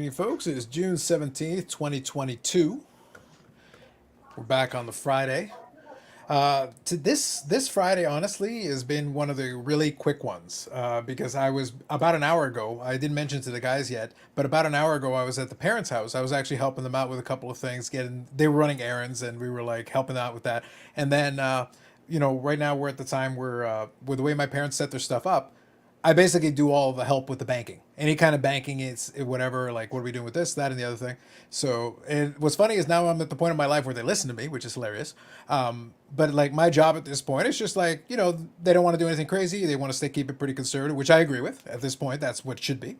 evening, folks. It is June 17th, 2022. We're back on the Friday. To this Friday, honestly, has been one of the really quick ones because I was about an hour ago. I didn't mention to the guys yet, but about an hour ago, I was at the parents' house. I was actually helping them out with a couple of things. They were running errands, and we were like helping out with that. And then, right now we're at the time where with the way my parents set their stuff up, I basically do all the help with the banking. Any kind of banking, it's whatever, like what are we doing with this, that, and the other thing. So, and what's funny is now I'm at the point in my life where they listen to me, which is hilarious. But like my job at this point, it's just like, they don't want to do anything crazy. They want to keep it pretty conservative, which I agree with at this point. That's what it should be.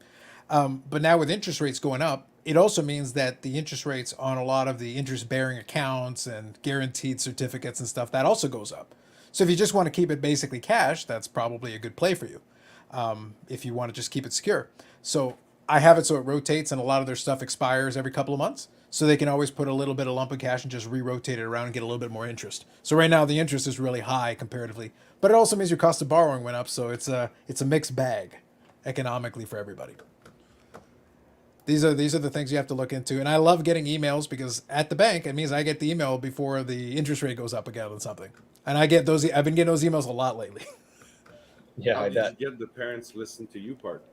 But now with interest rates going up, it also means that the interest rates on a lot of the interest bearing accounts and guaranteed certificates and stuff, that also goes up. So if you just want to keep it basically cash, that's probably a good play for you. If you want to just keep it secure. So I have it so it rotates and a lot of their stuff expires every couple of months. So they can always put a little bit of lump of cash and just re-rotate it around and get a little bit more interest. So right now the interest is really high comparatively, but it also means your cost of borrowing went up. So it's a mixed bag economically for everybody. These are the things you have to look into. And I love getting emails because at the bank, it means I get the email before the interest rate goes up again on something. And I've been getting those emails a lot lately. Yeah, How I did bet. you get the parents listen to you part?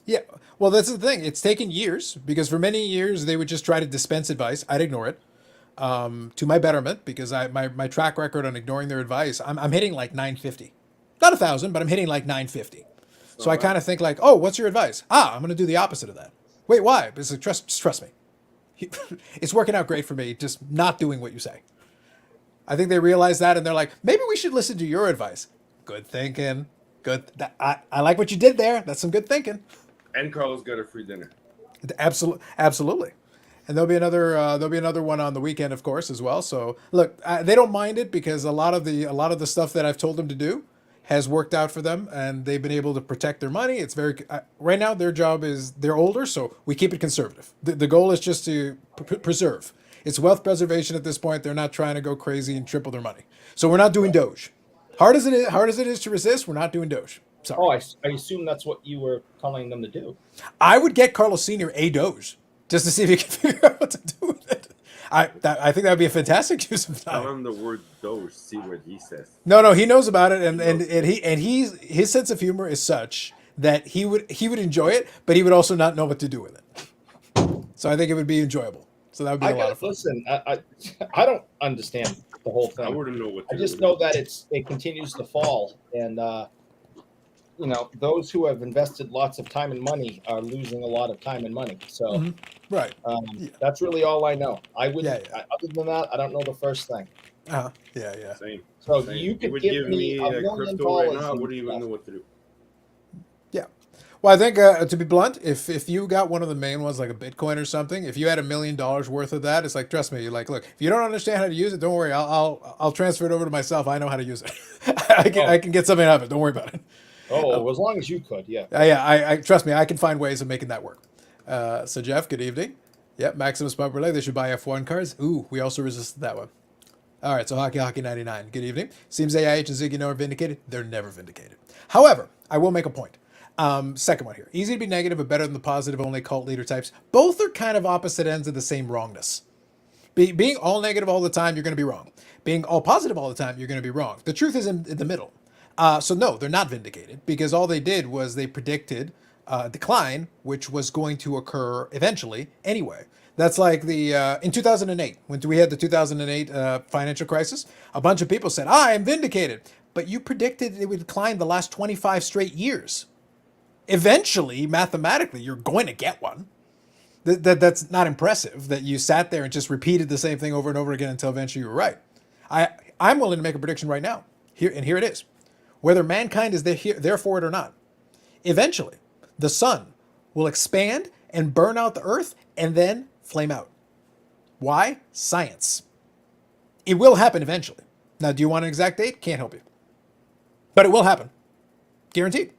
Yeah, well, that's the thing. It's taken years because for many years they would just try to dispense advice. I'd ignore it to my betterment because my track record on ignoring their advice, I'm hitting like 950. Not 1,000, but I'm hitting like 950. So I kind of think like, oh, what's your advice? I'm going to do the opposite of that. Wait, why? Because like, trust me. It's working out great for me, just not doing what you say. I think they realize that and they're like, maybe we should listen to your advice. Good thinking. Good. I like what you did there. That's some good thinking. And Carlos got a free dinner. Absolutely. And there'll be another one on the weekend, of course, as well. So look, they don't mind it because a lot of the stuff that I've told them to do has worked out for them, and they've been able to protect their money. It's very right now. Their job is they're older, so we keep it conservative. The goal is just to preserve. It's wealth preservation at this point. They're not trying to go crazy and triple their money. So we're not doing Doge. Hard as it is to resist, we're not doing Doge. Sorry. Oh, I assume that's what you were telling them to do. I would get Carlos Sr. a Doge just to see if he can figure out what to do with it. I think that would be a fantastic use of Tell time. him the word Doge, see what he says. No, he knows about it, and his sense of humor is such that he would enjoy it, but he would also not know what to do with it. So I think it would be enjoyable. So that would be a lot of fun. Listen, I don't understand the whole I thing. wouldn't know what to I do. just know that it continues to fall, and those who have invested lots of time and money are losing a lot of time and money. So Right. that's really all I know. I wouldn't. Yeah. Other than that, I don't know the first thing. Yeah. Same. So Same. you could would give me $1 million crypto right now. I and- wouldn't even know what to do. Yeah. Well, I think to be blunt, if you got one of the main ones like a Bitcoin or something, if you had $1 million worth of that, it's like trust me. You're like, look, if you don't understand how to use it, don't worry. I'll transfer it over to myself. I know how to use it. I can get something out of it. Don't worry about it. Oh, as long as you could, yeah. I trust me. I can find ways of making that work. So Jeff, good evening. Yep, Maximus Bumper Leg. They should buy F1 cards. Ooh, we also resisted that one. All right, so Hockey 99. Good evening. Seems AIH and Ziggy are vindicated. They're never vindicated. However, I will make a point. Second one here. Easy to be negative, but better than the positive only cult leader types. Both are kind of opposite ends of the same wrongness. Being all negative all the time, you're going to be wrong. Being all positive all the time, you're going to be wrong. The truth is in the middle. So no, they're not vindicated because all they did was they predicted decline, which was going to occur eventually anyway. That's like in 2008, when we had the 2008 financial crisis, a bunch of people said, I am vindicated. But you predicted it would decline the last 25 straight years. Eventually, mathematically, you're going to get one. That's not impressive that you sat there and just repeated the same thing over and over again until eventually you were right. I'm willing to make a prediction right now. Here it is. Whether mankind is there for it or not. Eventually, the sun will expand and burn out the earth and then flame out. Why? Science. It will happen eventually. Now, do you want an exact date? Can't help you. But it will happen. Guaranteed.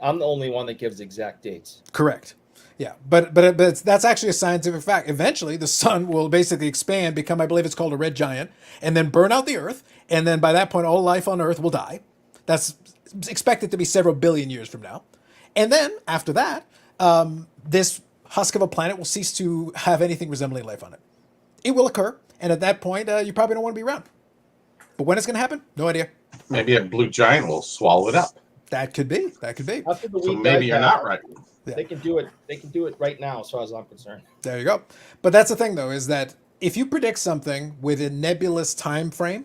I'm the only one that gives exact dates. Correct. Yeah, but that's actually a scientific fact. Eventually, the sun will basically expand, become, I believe it's called a red giant, and then burn out the earth. And then by that point, all life on earth will die. That's expected to be several billion years from now. And then after that, this husk of a planet will cease to have anything resembling life on it. It will occur, and at that point, you probably don't want to be around. But when it's going to happen, no idea. Maybe a blue giant will swallow it up. That could be. That could be. After the So week maybe I you're had, not right. Yeah. They can do it. They can do it right now, as far as I'm concerned. There you go. But that's the thing, though, is that if you predict something with a nebulous time frame,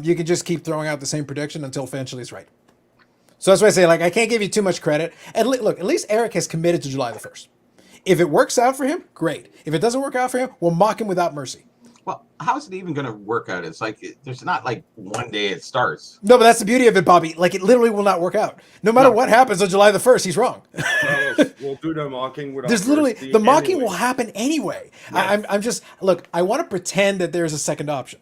you can just keep throwing out the same prediction until eventually it's right. So that's why I say, like, I can't give you too much credit. And look, at least Eric has committed to July the 1st. If it works out for him, great. If it doesn't work out for him, we'll mock him without mercy. Well, how's it even going to work out? It's like there's not like one day it starts. No, but that's the beauty of it, Bobby. Like, it literally will not work out. No matter what happens on July the 1st, he's wrong. We'll do the mocking without There's literally, mercy the mocking anyway. will happen anyway. Yes. I'm just, look, I want to pretend that there's a second option.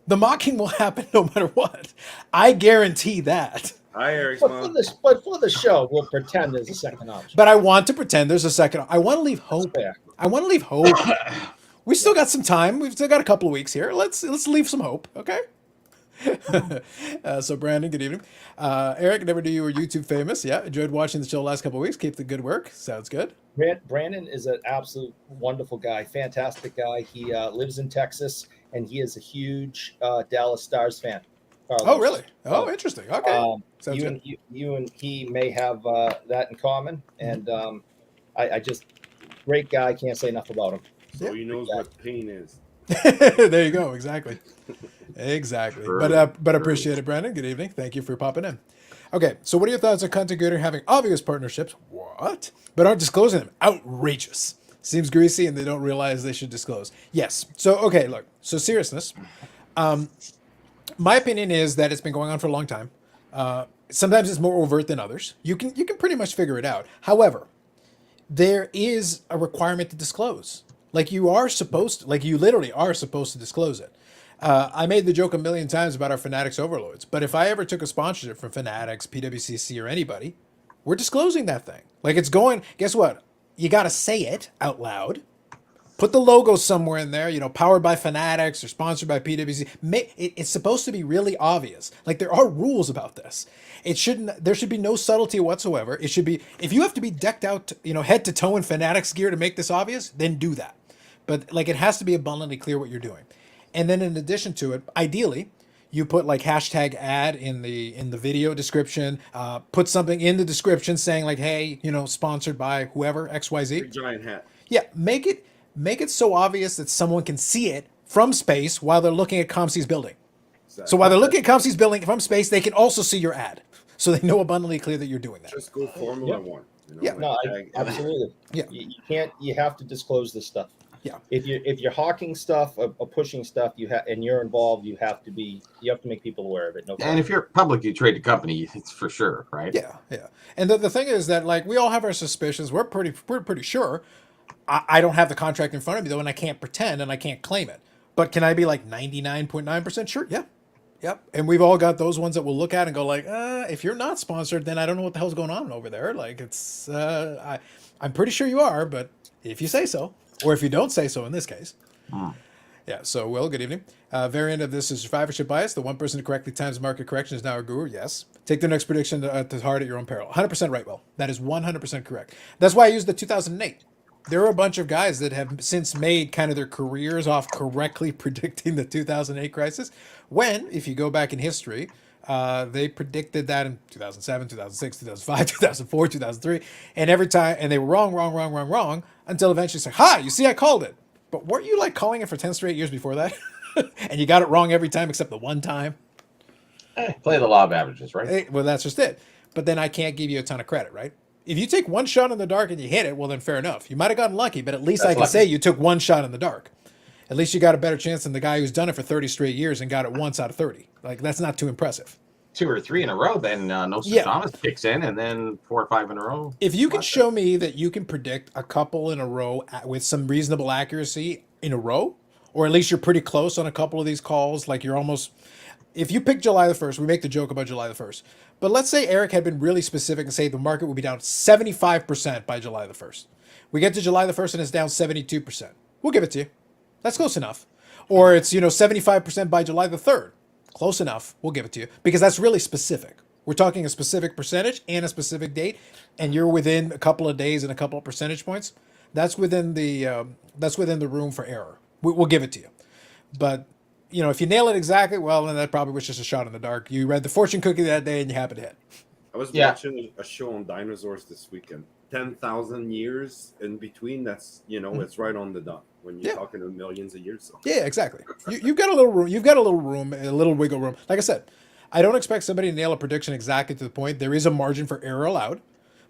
The mocking will happen no matter what. I guarantee that. Hi, Eric's But for mom. this, but for the show, we'll pretend there's a second option. But I want to pretend there's a second. I want to leave hope. Fair. I want to leave hope. We still got some time. We've still got a couple of weeks here. Let's leave some hope, okay? So Brandon, good evening. Eric, never knew you were YouTube famous. Yeah, enjoyed watching the show the last couple of weeks. Keep the good work. Sounds good. Brandon is an absolute wonderful guy, fantastic guy. He lives in Texas, and he is a huge Dallas Stars fan. Carlos. Oh, really? Oh, interesting. Okay. Sounds you good. and you and he may have that in common, and I just great guy. Can't say enough about him. So he knows what pain is. There you go. Exactly. Exactly. But appreciate it, Brandon. Good evening. Thank you for popping in. Okay, so what are your thoughts on content creator having obvious partnerships? What? But aren't disclosing them? Outrageous. Seems greasy and they don't realize they should disclose. Yes. So, okay, look. So seriousness. My opinion is that it's been going on for a long time. Sometimes it's more overt than others. You can pretty much figure it out. However, there is a requirement to disclose. Like you literally are supposed to disclose it. I made the joke a million times about our Fanatics overlords, but if I ever took a sponsorship from Fanatics, PWCC, or anybody, we're disclosing that thing. Like it's going, guess what? You got to say it out loud. Put the logo somewhere in there, powered by Fanatics or sponsored by PWC. It's supposed to be really obvious. Like there are rules about this. There should be no subtlety whatsoever. It should be, if you have to be decked out, head to toe in Fanatics gear to make this obvious, then do that. But like it has to be abundantly clear what you're doing. And then in addition to it, ideally, you put like hashtag ad in the video description, put something in the description saying like, hey, sponsored by whoever, XYZ. Big giant hat. Yeah, make it so obvious that someone can see it from space while they're looking at ComC's building. Exactly. So while they're looking at ComC's building from space, they can also see your ad. So they know abundantly clear that you're doing that. Just go Formula One. Yeah. No, absolutely. Yeah. You can't. You have to disclose this stuff. Yeah. If you're hawking stuff or pushing stuff, and you're involved, you have to make people aware of it. No problem. And if you're a publicly traded company, it's for sure, right? Yeah, yeah. And the thing is that like we all have our suspicions. We're pretty sure. I don't have the contract in front of me though, and I can't pretend and I can't claim it. But can I be like 99.9% sure? Yeah. Yep. And we've all got those ones that we'll look at and go like, if you're not sponsored, then I don't know what the hell's going on over there. Like it's, I'm pretty sure you are, but if you say so, or if you don't say so in this case. Yeah. So, Will, good evening. Variant of this is survivorship bias. The one person who correctly times market correction is now a guru. Yes. Take the next prediction to heart at your own peril. 100% right, Will. That is 100% correct. That's why I used the 2008. There are a bunch of guys that have since made kind of their careers off correctly predicting the 2008 crisis. When, if you go back in history, they predicted that in 2007, 2006, 2005, 2004, 2003, and every time, and they were wrong, until eventually it's like, ha, you see, I called it. But weren't you like calling it for 10 straight years before that? And you got it wrong every time except the one time? Play the law of averages, right? Well, that's just it. But then I can't give you a ton of credit, right? If you take one shot in the dark and you hit it, well, then fair enough. You might have gotten lucky, but at least I can say you took one shot in the dark. At least you got a better chance than the guy who's done it for 30 straight years and got it once out of 30. Like, that's not too impressive. 2 or 3 in a row, then Nostradamus kicks in, and then 4 or 5 in a row. If you can show me that you can predict a couple in a row with some reasonable accuracy in a row, or at least you're pretty close on a couple of these calls, like you're almost... If you pick July the 1st, we make the joke about July the 1st. But let's say Eric had been really specific and say the market will be down 75% by July the 1st. We get to July the 1st and it's down 72%. We'll give it to you. That's close enough. Or it's, 75% by July the 3rd. Close enough. We'll give it to you. Because that's really specific. We're talking a specific percentage and a specific date, and you're within a couple of days and a couple of percentage points. That's within the room for error. We'll give it to you. But if you nail it exactly, well, then that probably was just a shot in the dark. You read the fortune cookie that day and you happened to hit. I was Yeah. watching a show on dinosaurs this weekend. 10,000 years in between. That's it's right on the dot when you're talking to millions of years. So. Yeah, exactly. You've got a little room. You've got a little room, a little wiggle room. Like I said, I don't expect somebody to nail a prediction exactly to the point. There is a margin for error allowed.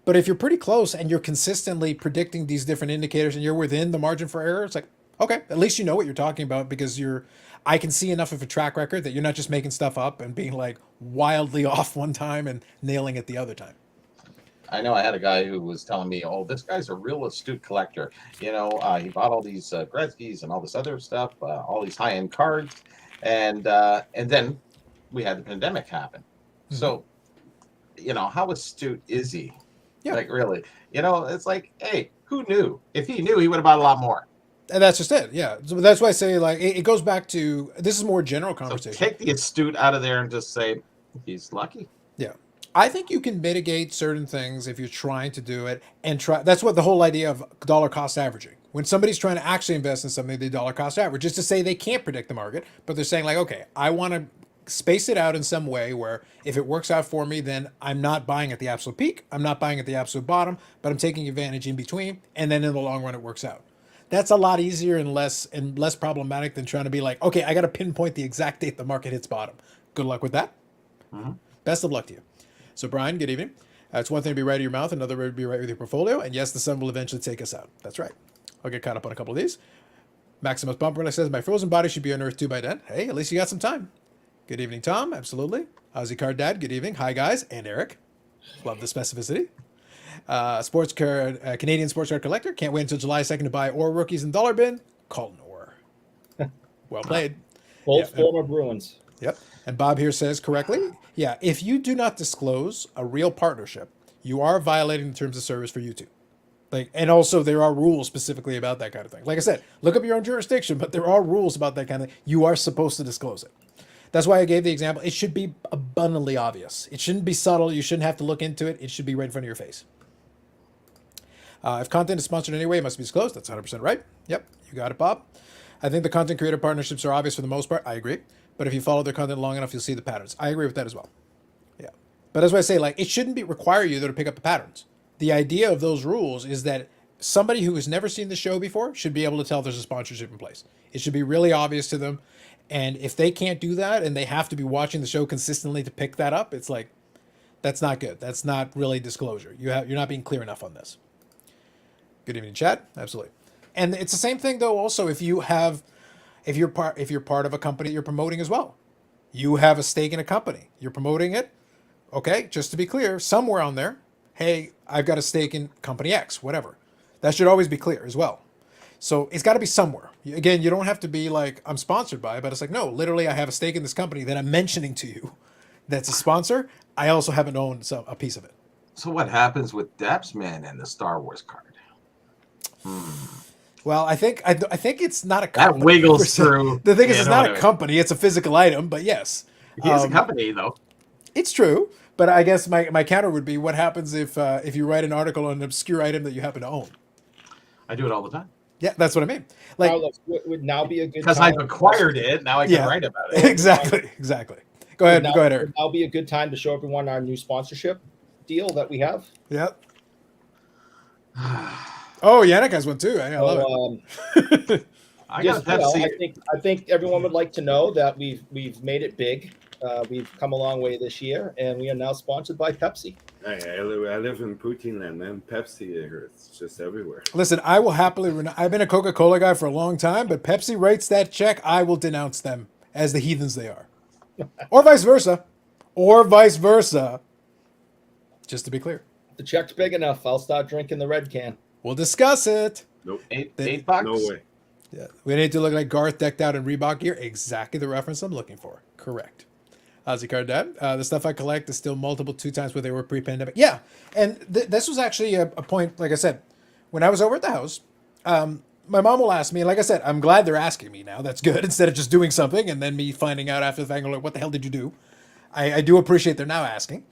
But if you're pretty close and you're consistently predicting these different indicators and you're within the margin for error, it's like, okay, at least you know what you're talking about because I can see enough of a track record that you're not just making stuff up and being like wildly off one time and nailing it the other time. I know I had a guy who was telling me, "Oh, this guy's a real astute collector. He bought all these Gretzky's and all this other stuff, all these high-end cards, and then we had the pandemic happen. Mm-hmm. So, how astute is he? Yeah. Like really, it's like, hey, who knew? If he knew, he would have bought a lot more. And that's just it. Yeah. So that's why I say like it goes back to this is more general conversation. So take the astute out of there and just say he's lucky. Yeah. I think you can mitigate certain things if you're trying to do it and try. That's what the whole idea of dollar cost averaging. When somebody's trying to actually invest in something, they dollar cost average, is to say they can't predict the market, but they're saying like, okay, I want to space it out in some way where if it works out for me, then I'm not buying at the absolute peak. I'm not buying at the absolute bottom, but I'm taking advantage in between. And then in the long run, it works out. That's a lot easier and less problematic than trying to be like, okay, I got to pinpoint the exact date the market hits bottom. Good luck with that. Mm-hmm. Best of luck to you. So, Brian, good evening. It's one thing to be right in your mouth, another to be right with your portfolio. And yes, the sun will eventually take us out. That's right. I'll get caught up on a couple of these. Maximus Bumper says, my frozen body should be unearthed too by then. Hey, at least you got some time. Good evening, Tom. Absolutely. Ozzy Card Dad, good evening. Hi, guys. And Eric. Love the specificity. Canadian sports card collector. Can't wait until July 2nd to buy Or rookies in dollar bin. Colton Orr. Well played. Both former Bruins. Yep. And Bob here says correctly, yeah, if you do not disclose a real partnership, you are violating the terms of service for YouTube. And also there are rules specifically about that kind of thing. Like I said, look up your own jurisdiction, but there are rules about that kind of thing. You are supposed to disclose it. That's why I gave the example. It should be abundantly obvious. It shouldn't be subtle. You shouldn't have to look into it. It should be right in front of your face. If content is sponsored anyway, it must be disclosed. That's 100% right. Yep, you got it, Bob. I think the content creator partnerships are obvious for the most part. I agree. But if you follow their content long enough, you'll see the patterns. I agree with that as well. Yeah. But that's why I say, it shouldn't require you though to pick up the patterns. The idea of those rules is that somebody who has never seen the show before should be able to tell there's a sponsorship in place. It should be really obvious to them. And if they can't do that and they have to be watching the show consistently to pick that up, it's like, that's not good. That's not really disclosure. You're not being clear enough on this. Good evening, chat. Absolutely. And it's the same thing though also if you're part of a company you're promoting as well. You have a stake in a company. You're promoting it. Okay, just to be clear, somewhere on there, hey, I've got a stake in company X, whatever. That should always be clear as well. So it's got to be somewhere. Again, you don't have to be like, I'm sponsored by it, but it's like, no, literally I have a stake in this company that I'm mentioning to you that's a sponsor. I also haven't owned a piece of it. So what happens with Dapsman and the Star Wars card? Well, I think it's not a company. That wiggles through. The thing is, it's not a company. It's a physical item, but yes. He is a company, though. It's true. But I guess my counter would be, what happens if you write an article on an obscure item that you happen to own? I do it all the time. Yeah, that's what I mean. Would now be a good because I've acquired it. Now I can write about it. Exactly. Go ahead, Eric. Would now be a good time to show everyone our new sponsorship deal that we have. Yep. Oh, Yannick has one too. I love it. I think everyone would like to know that we've made it big. We've come a long way this year, and we are now sponsored by Pepsi. I live in Poutine land, man. Pepsi, it's just everywhere. Listen, I will happily. I've been a Coca-Cola guy for a long time, but Pepsi writes that check, I will denounce them as the heathens they are, or vice versa. Just to be clear, the check's big enough. I'll start drinking the red can. We'll discuss it. Nope. $8 bucks? No way. Yeah, we need to look like Garth decked out in Reebok gear. Exactly the reference I'm looking for. Correct. Ozzy Card Dad. The stuff I collect is still multiple 2 times what they were pre-pandemic. Yeah, and this was actually a point, like I said, when I was over at the house, my mom will ask me, and like I said, I'm glad they're asking me now. That's good, instead of just doing something and then me finding out after the fact, like, what the hell did you do? I do appreciate they're now asking.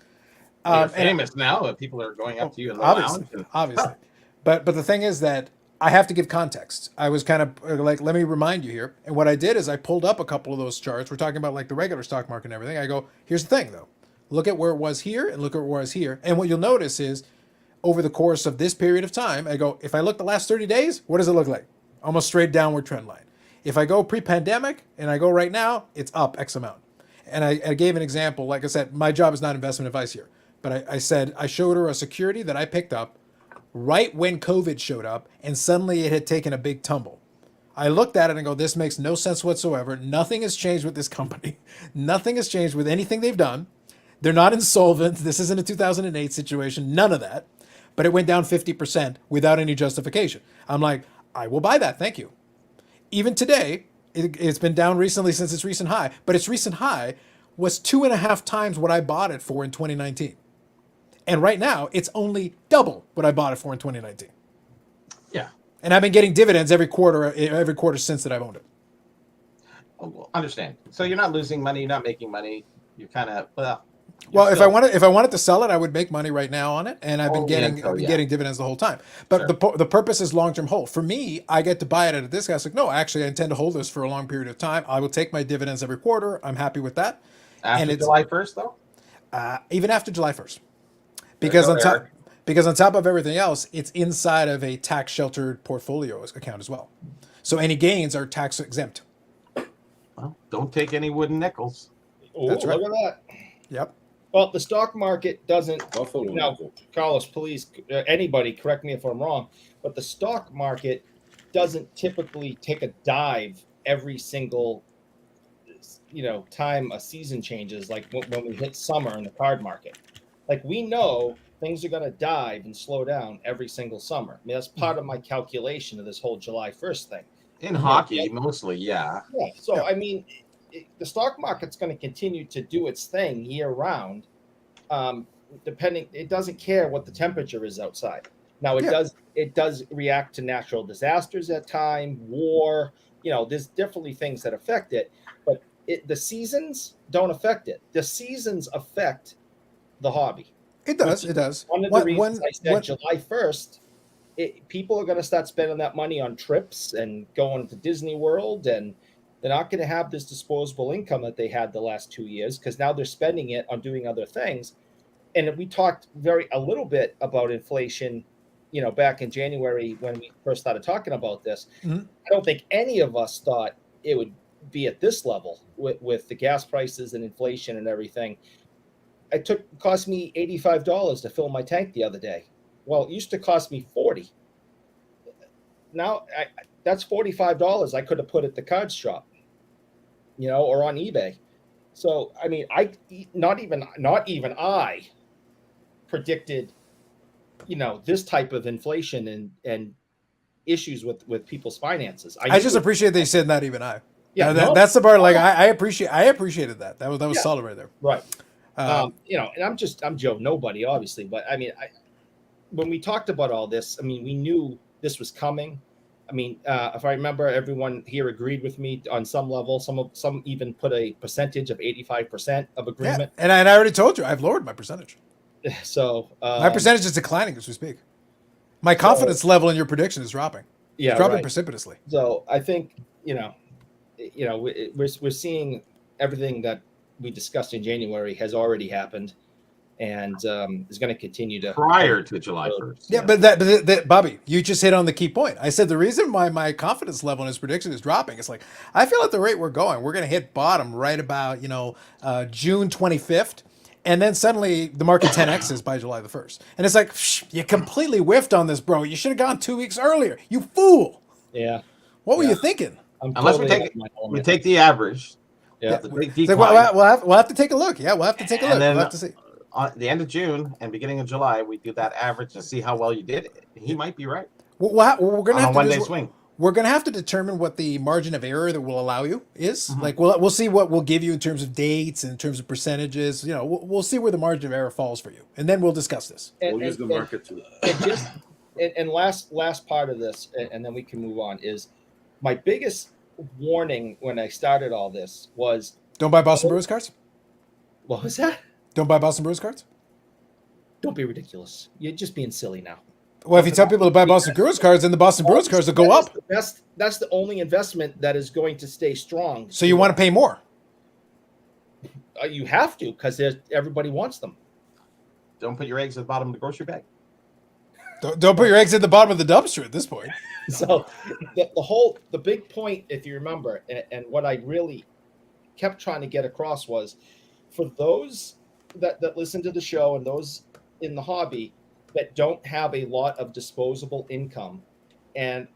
You're famous now. People are going up to you in the obviously, lounge. Obviously. But the thing is that I have to give context. I was kind of like, let me remind you here. And what I did is I pulled up a couple of those charts. We're talking about like the regular stock market and everything. I go, here's the thing though. Look at where it was here and look at where it was here. And what you'll notice is over the course of this period of time, I go, if I look the last 30 days, what does it look like? Almost straight downward trend line. If I go pre-pandemic and I go right now, it's up X amount. And I gave an example. Like I said, my job is not investment advice here. But I said, I showed her a security that I picked up right when COVID showed up, and suddenly it had taken a big tumble. I looked at it and go, this makes no sense whatsoever. Nothing has changed with this company. Nothing has changed with anything they've done. They're not insolvent. This isn't a 2008 situation. None of that. But it went down 50% without any justification. I'm like, I will buy that. Thank you. Even today, it's been down recently since its recent high, but its recent high was 2.5 times what I bought it for in 2019. And right now, it's only double what I bought it for in 2019. Yeah. And I've been getting dividends every quarter since that I've owned it. Oh, understand. So you're not losing money, you're not making money. You kind of well, if I wanted to sell it, I would make money right now on it, and I've been getting dividends the whole time. But sure. The purpose is long-term hold. For me, I get to buy it at a discount. It's like, no, actually, I intend to hold this for a long period of time. I will take my dividends every quarter. I'm happy with that. After July 1st, though? Even after July 1st. Because on top of everything else, it's inside of a tax-sheltered portfolio account as well. So any gains are tax exempt. Well, don't take any wooden nickels. Ooh, that's right. Look at that. Yep. Well, the stock market doesn't. Now, Carlos, please, anybody, correct me if I'm wrong, but the stock market doesn't typically take a dive every single, time a season changes. Like when we hit summer in the card market, like we know things are going to dive and slow down every single summer. I mean, that's part of my calculation of this whole July 1st thing. In hockey, mostly, yeah. Yeah. So I mean. The stock market's going to continue to do its thing year round. It doesn't care what the temperature is outside. Now it does react to natural disasters at time, war. There's definitely things that affect it, but the seasons don't affect it. The seasons affect the hobby. It does. It does. One of the reasons I said July 1st, people are going to start spending that money on trips and going to Disney World, and they're not going to have this disposable income that they had the last 2 years because now they're spending it on doing other things. And we talked a little bit about inflation, back in January when we first started talking about this. Mm-hmm. I don't think any of us thought it would be at this level with the gas prices and inflation and everything. It cost me $85 to fill my tank the other day. Well, it used to cost me $40. Now that's $45 I could have put at the card shop. Or on eBay. So, I mean, not even I predicted, this type of inflation and issues with people's finances. I just appreciate that you said not even I. Yeah, that's the part. Like I appreciated that. That was solid right there. Right. And I'm Joe Nobody, obviously, but I mean, when we talked about all this, I mean, we knew this was coming. I mean, if I remember, everyone here agreed with me on some level. Some even put a percentage of 85% of agreement. Yeah. And I already told you I've lowered my percentage. So my percentage is declining as we speak. My confidence level in your prediction is dropping. Yeah, it's dropping precipitously. So I think we're seeing everything that we discussed in January has already happened. And is going to continue to prior to July 1st. Yeah, but that Bobby, you just hit on the key point. I said the reason why my confidence level in his prediction is dropping is like I feel at the rate we're going, we're going to hit bottom right about June 25th, and then suddenly the market 10x's by July the 1st, and it's like you completely whiffed on this, bro. You should have gone 2 weeks earlier. You fool. Yeah. What were you thinking? Unless we take the average. Yeah. Like, we'll have to take a look. Yeah, we'll have to take a look. We'll have to see. At the end of June and beginning of July, we do that average to see how well you did. He might be right. What we're going to have to one-day swing. We're going to have to determine what the margin of error that will allow you is. Mm-hmm. Like we'll see what we'll give you in terms of dates and in terms of percentages. We'll see where the margin of error falls for you, and then we'll discuss this. We'll use the market too. And last part of this, and then we can move on. Is my biggest warning when I started all this was don't buy Boston Bruins cards. What was that? Don't buy Boston Bruins cards? Don't be ridiculous. You're just being silly now. Well, if you tell people to buy Boston Bruins cards, then the Boston Bruins cards will go up. That's the only investment that is going to stay strong. So you want to pay more. You have to, because everybody wants them. Don't put your eggs at the bottom of the grocery bag. Don't put your eggs at the bottom of the dumpster at this point. So the big point, if you remember, and what I really kept trying to get across was, for those that listen to the show and those in the hobby that don't have a lot of disposable income and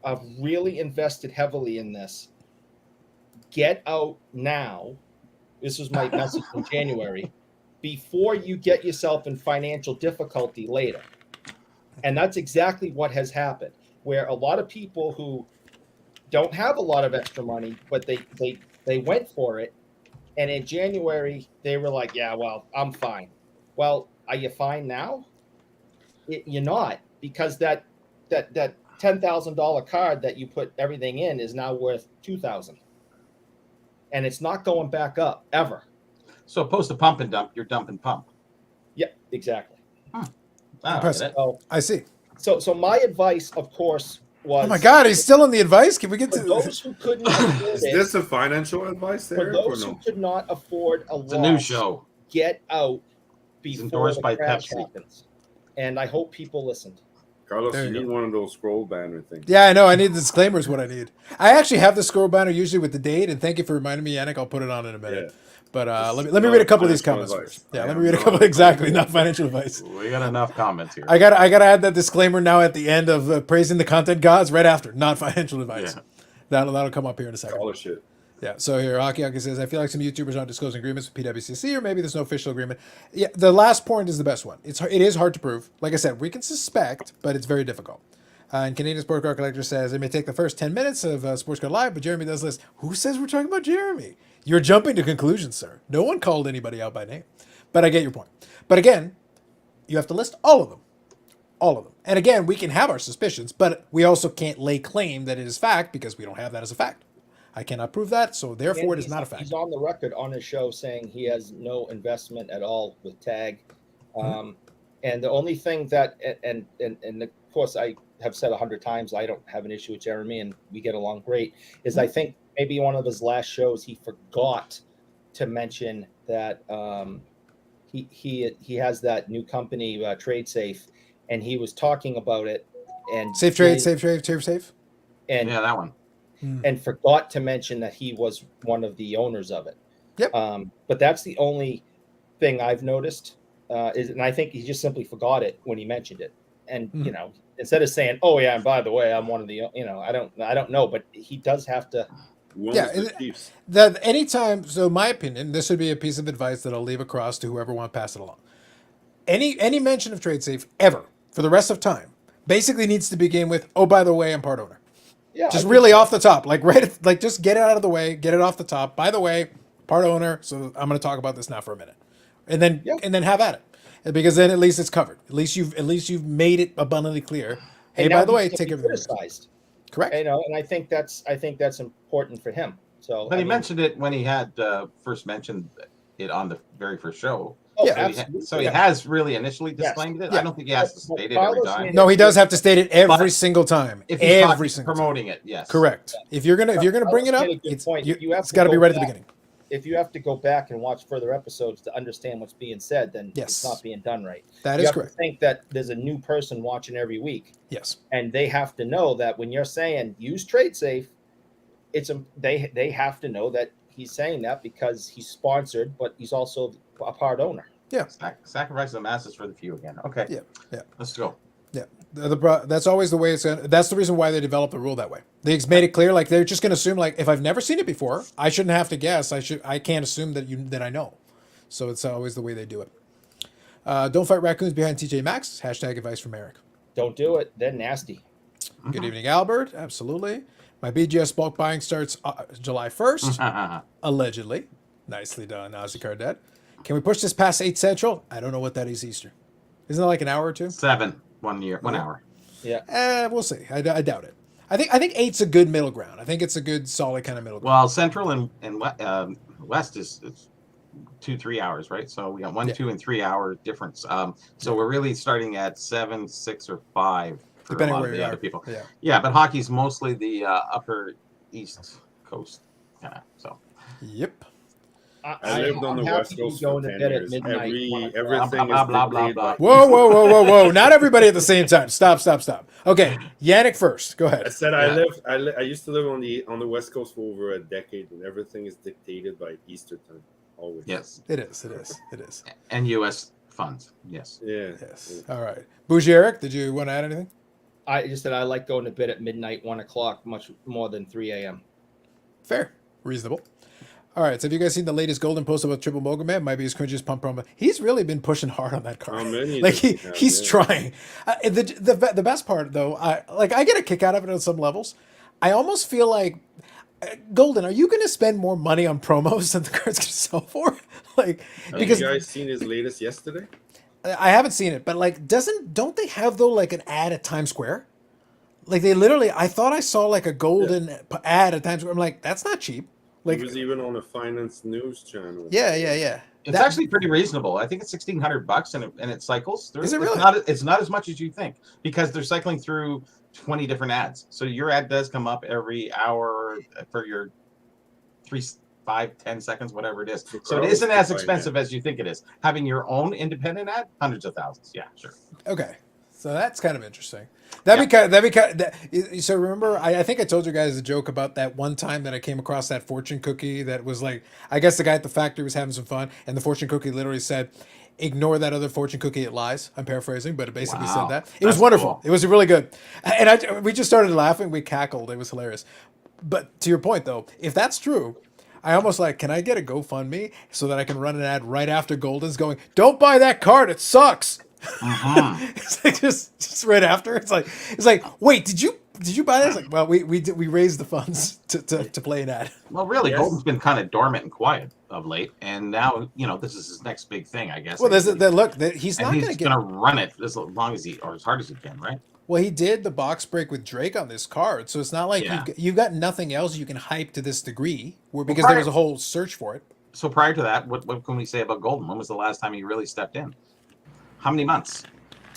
have really invested heavily in this, get out now. This was my message in January, before you get yourself in financial difficulty later. And that's exactly what has happened, where a lot of people who don't have a lot of extra money, but they went for it. And in January, they were like, yeah, well, I'm fine. Well, are you fine now? You're not, because that $10,000 card that you put everything in is now worth $2,000. And it's not going back up ever. So opposed to pump and dump, you're dump and pump. Yeah, exactly. I see. So my advice, of course, was... Oh my God, he's still on the advice? Can we get to... those who couldn't afford Is this a financial advice there? For those who could not afford a It's a new show. Get out before endorsed the by crash Pepsi. happens. And I hope people listened. Carlos, There you you need go. one of those scroll banner things. Yeah, I know. I need the disclaimer is what I need. I actually have the scroll banner usually with the date, and thank you for reminding me, Yannick. I'll put it on in a minute. Yeah. But This let me is read a couple of not these comments financial first. advice. Yeah, I let am me read a not couple. Exactly, not financial advice. We got enough comments here. I gotta add that disclaimer now at the end of praising the content gods right after, not financial advice. Yeah. That'll come up here in a second. All the shit. Yeah, so here, Aki says, I feel like some YouTubers aren't disclosing agreements with PWCC, or maybe there's no official agreement. Yeah, the last point is the best one. It is hard to prove. Like I said, we can suspect, but it's very difficult. And Canadian Sports Card Collector says, it may take the first 10 minutes of Sports Card Live, but Jeremy does list. Who says we're talking about Jeremy? You're jumping to conclusions, sir. No one called anybody out by name. But I get your point. But again, you have to list all of them. All of them. And again, we can have our suspicions, but we also can't lay claim that it is fact because we don't have that as a fact. I cannot prove that, so therefore it is not a fact. He's on the record on his show saying he has no investment at all with Tag. And the only thing that, and of course I have said 100 times, I don't have an issue with Jeremy and we get along great, is I think maybe one of his last shows he forgot to mention that he has that new company, Trade Safe, and he was talking about it. And Safe Trade. And Yeah, that one. and forgot to mention that he was one of the owners of it. Yep. But that's the only thing I've noticed. And I think he just simply forgot it when he mentioned it. And you know, instead of saying, "Oh yeah, and by the way, I'm one of the," you know, I don't know, but he does have to. That anytime. So, my opinion, this would be a piece of advice that I'll leave across to whoever wants to pass it along. Any mention of Trade Safe ever for the rest of time basically needs to begin with, "Oh, by the way, I'm part owner." Yeah, just really off the top, like just get it out of the way, get it off the top. By the way, part owner. So I'm going to talk about this now for a minute, and then have at it, because then at least it's covered. At least you've made it abundantly clear. Hey, by the way, take everything. Criticized. Correct. You know, and I think that's important for him. So, but he mentioned it when he had first mentioned it on the very first show. Oh, Yeah. absolutely. So he has really initially disclaimed it. Yeah. I don't think he has to state it every time. No, he does have to state it every single time. If he's promoting it, yes. Correct. If you're gonna bring it up, it's got to be right at the beginning. If you have to go back and watch further episodes to understand what's being said, then Yes. it's not being done right. That you is have correct. To think that there's a new person watching every week. Yes. And they have to know that when you're saying use Trade Safe, they have to know that he's saying that because he's sponsored, but he's also a part owner. Yeah. Sacrifice the masses for the few again. Okay. Yeah. Let's go. Yeah. That's always the way it's going. That's the reason why they developed the rule that way. They made it clear, like they're just going to assume, like if I've never seen it before, I shouldn't have to guess. I can't assume that I know. So it's always the way they do it. Don't fight raccoons behind TJ Maxx. Hashtag advice from Eric. Don't do it. They're nasty. Good evening, Albert. Absolutely. My BGS bulk buying starts July 1st, allegedly. Nicely done, Ozzy Cardet. Can we push this past 8 Central? I don't know what that is Eastern. Isn't it like an hour or two? 7, 1 hour. Yeah. We'll see. I doubt it. I think 8's a good middle ground. I think it's a good, solid kind of middle ground. Well, Central and West is 2-3 hours, right? So we got 1, Yeah. 2, and 3 hour difference. So we're really starting at 7, 6, or 5 for Depending a lot where of you the are. other people. Yeah. Yeah, but hockey's mostly the upper East Coast kind of. So Yep. I lived on I'm the happy West to be Coast for going to 10 bed at years. midnight. 1 o'clock. Everything Blah, is blah, blah, dictated blah, by. Whoa, whoa, whoa, whoa, whoa! Not everybody at the same time. Stop, stop, stop. Okay, Yannick first. Go I ahead. said Yeah. I used to live on the West Coast for over a decade, and everything is dictated by Easter time. Always. yes, It is. It is. It is. and U.S. funds. Yes. Yeah. Yes. All right. Bougie Eric, did you want to add anything? I just said I like going to bed at midnight, 1 o'clock, much more than 3 a.m. Fair. Reasonable. All right. So have you guys seen the latest Golden post about Triple Mogul Man? Might be his cringiest pump promo. He's really been pushing hard on that card. How many Like does he have? he's Yeah. trying. The best part though, I get a kick out of it on some levels. I almost feel like Golden, are you going to spend more money on promos than the card's going to sell for? Like Have because you guys seen his latest yesterday? I haven't seen it, but like don't they have though like an ad at Times Square? Like they literally, I thought I saw like a Golden ad at Times Square. I'm like, that's not cheap. Like He was even on a finance news channel. yeah. It's actually pretty reasonable. I think it's $1,600 and it cycles through. Is it really? It's not as much as you think because they're cycling through 20 different ads. So your ad does come up every hour for your 3, 5, 10 seconds, whatever it is. So it isn't as expensive as you think it is. Having your own independent ad, hundreds of thousands. Yeah, sure. Okay, so that's kind of interesting. So remember, I think I told you guys a joke about that one time that I came across that fortune cookie that was like, I guess the guy at the factory was having some fun, and the fortune cookie literally said, "Ignore that other fortune cookie; it lies." I'm paraphrasing, but it basically Wow. said that. It was That's wonderful. cool. It was really good, and we just started laughing. We cackled. It was hilarious. But to your point, though, if that's true, I almost like, can I get a GoFundMe so that I can run an ad right after Golden's going, "Don't buy that card; it sucks." It's like just right after. It's like, wait, did you buy this? Like, well, we raised the funds to play an ad. Well, really, Yes. Golden's been kind of dormant and quiet of late, and now this is his next big thing, I guess. Well, he's and not he's going to get. going to run it as long as or as hard as he can, right? Well, he did the box break with Drake on this card, so it's not like Yeah. you've got nothing else you can hype to this degree. Because prior- there was a whole search for it. So prior to that, what can we say about Golden? When was the last time he really stepped in? How many months?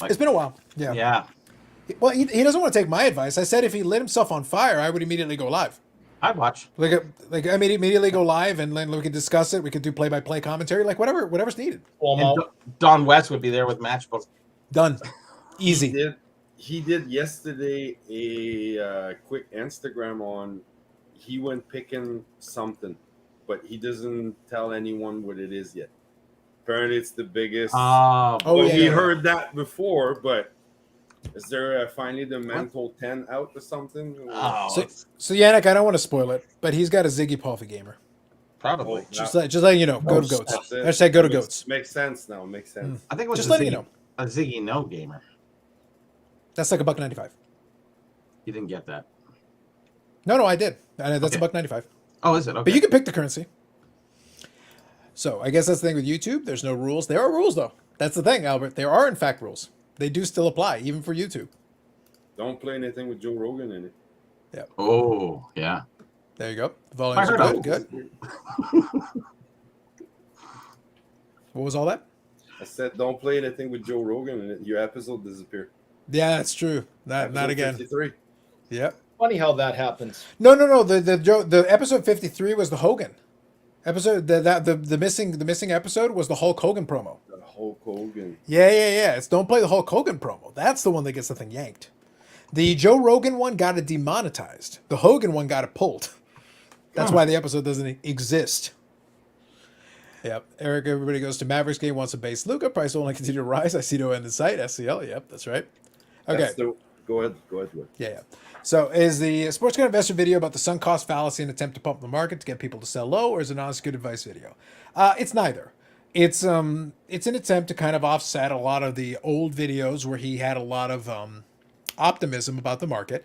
It's been a while. Yeah. Yeah. Well, he doesn't want to take my advice. I said if he lit himself on fire, I would immediately go live. I'd watch. Like I mean, immediately go live, and then we could discuss it. We could do play-by-play commentary, like whatever's needed. Cuomo. And Don West would be there with matchbook. Done. Easy. He did yesterday a quick Instagram on. He went picking something, but he doesn't tell anyone what it is yet. Apparently, it's the biggest. Oh, Well, yeah, we yeah. heard that before, but is there finally the Mental 10 out or something? Oh, So Yannick, I don't want to spoil it, but he's got a Ziggy Palfy gamer. probably. Oh, Just letting you know. Go to goats. That's it. Hashtag go to goats. Makes sense now. Makes sense. I think it was Just a letting Ziggy, you know. a Ziggy No gamer. That's like $1.95. You didn't get that. No, I did. And that's Okay. $1.95. Oh, is it? Okay. But you can pick the currency. So I guess that's the thing with YouTube. There's no rules. There are rules though. That's the thing, Albert. There are in fact rules. They do still apply, even for YouTube. Don't play anything with Joe Rogan in it. Oh, yeah. There you go. The I volumes heard are of good. What was all that? I said, don't play anything with Joe Rogan in it. Your episode disappeared. Yeah, that's true. Not Episode again. 53. Yep. Funny how that happens. No. The episode 53 was the Hogan episode. The missing episode was the Hulk Hogan promo. The Hulk Hogan. Yeah. It's don't play the Hulk Hogan promo. That's the one that gets the thing yanked. The Joe Rogan one got it demonetized. The Hogan one got it pulled. That's why the episode doesn't exist. Yep. Eric, everybody goes to Mavericks game, wants a base Luca. Price will only continue to rise. I see no end in sight. SCL. Yep, that's right. Okay. Go ahead. Will. Yeah. So is the sports card investor video about the sunk cost fallacy and attempt to pump the market to get people to sell low, or is it an honest good advice video? It's neither. It's an attempt to kind of offset a lot of the old videos where he had a lot of optimism about the market.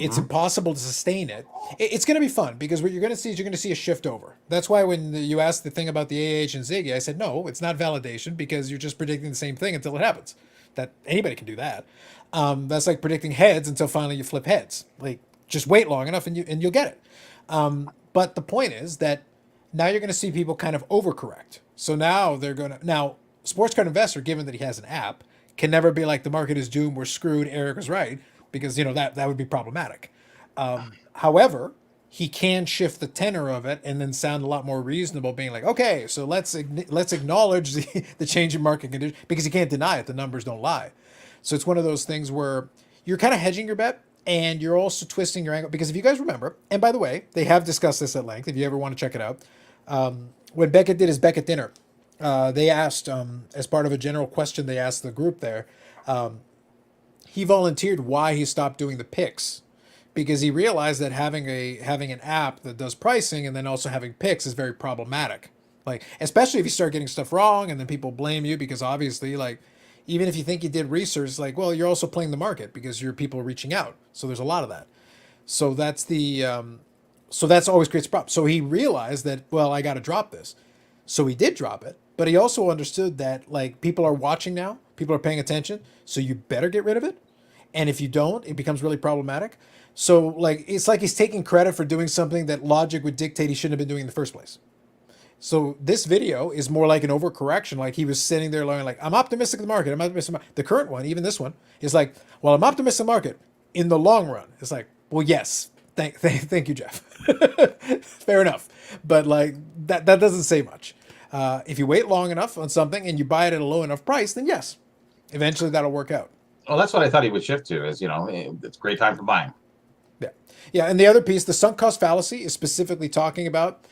It's impossible to sustain it. It's going to be fun because what you're going to see is a shift over. That's why when you asked the thing about the AH and Ziggy, I said, no, it's not validation because you're just predicting the same thing until it happens. That anybody can do that. That's like predicting heads until finally you flip heads. Like just wait long enough and you'll get it. But the point is that now you're going to see people kind of overcorrect. So now sports card investor, given that he has an app, can never be like the market is doomed, we're screwed, Eric was right, because that would be problematic. However, he can shift the tenor of it and then sound a lot more reasonable, being like, okay, so let's acknowledge the change in market conditions, because you can't deny it. The numbers don't lie. So it's one of those things where you're kind of hedging your bet, and you're also twisting your angle. Because if you guys remember, and by the way, they have discussed this at length, if you ever want to check it out, when Beckett did his Beckett dinner, they asked, as part of a general question they asked the group there, he volunteered why he stopped doing the picks, because he realized that having an app that does pricing and then also having picks is very problematic. Like, especially if you start getting stuff wrong and then people blame you, because obviously, like, even if you think you did research, like, well, you're also playing the market because your people are reaching out. So there's a lot of that. So that's that's always creates problems. So he realized that, well, I got to drop this. So he did drop it, but he also understood that, like, people are watching now, people are paying attention, so you better get rid of it. And if you don't, it becomes really problematic. So, like, it's like he's taking credit for doing something that logic would dictate he shouldn't have been doing in the first place. So this video is more like an overcorrection. Like, he was sitting there learning, like, I'm optimistic in the market. I'm optimistic. The current one, even this one, is like, well, I'm optimistic in the market in the long run. It's like, well, yes, thank you, Jeff. Fair enough. But, like, that doesn't say much. If you wait long enough on something and you buy it at a low enough price, then yes, eventually that'll work out. Well, that's what I thought he would shift to, is, it's a great time for buying. Yeah, and the other piece, the sunk cost fallacy, is specifically talking about,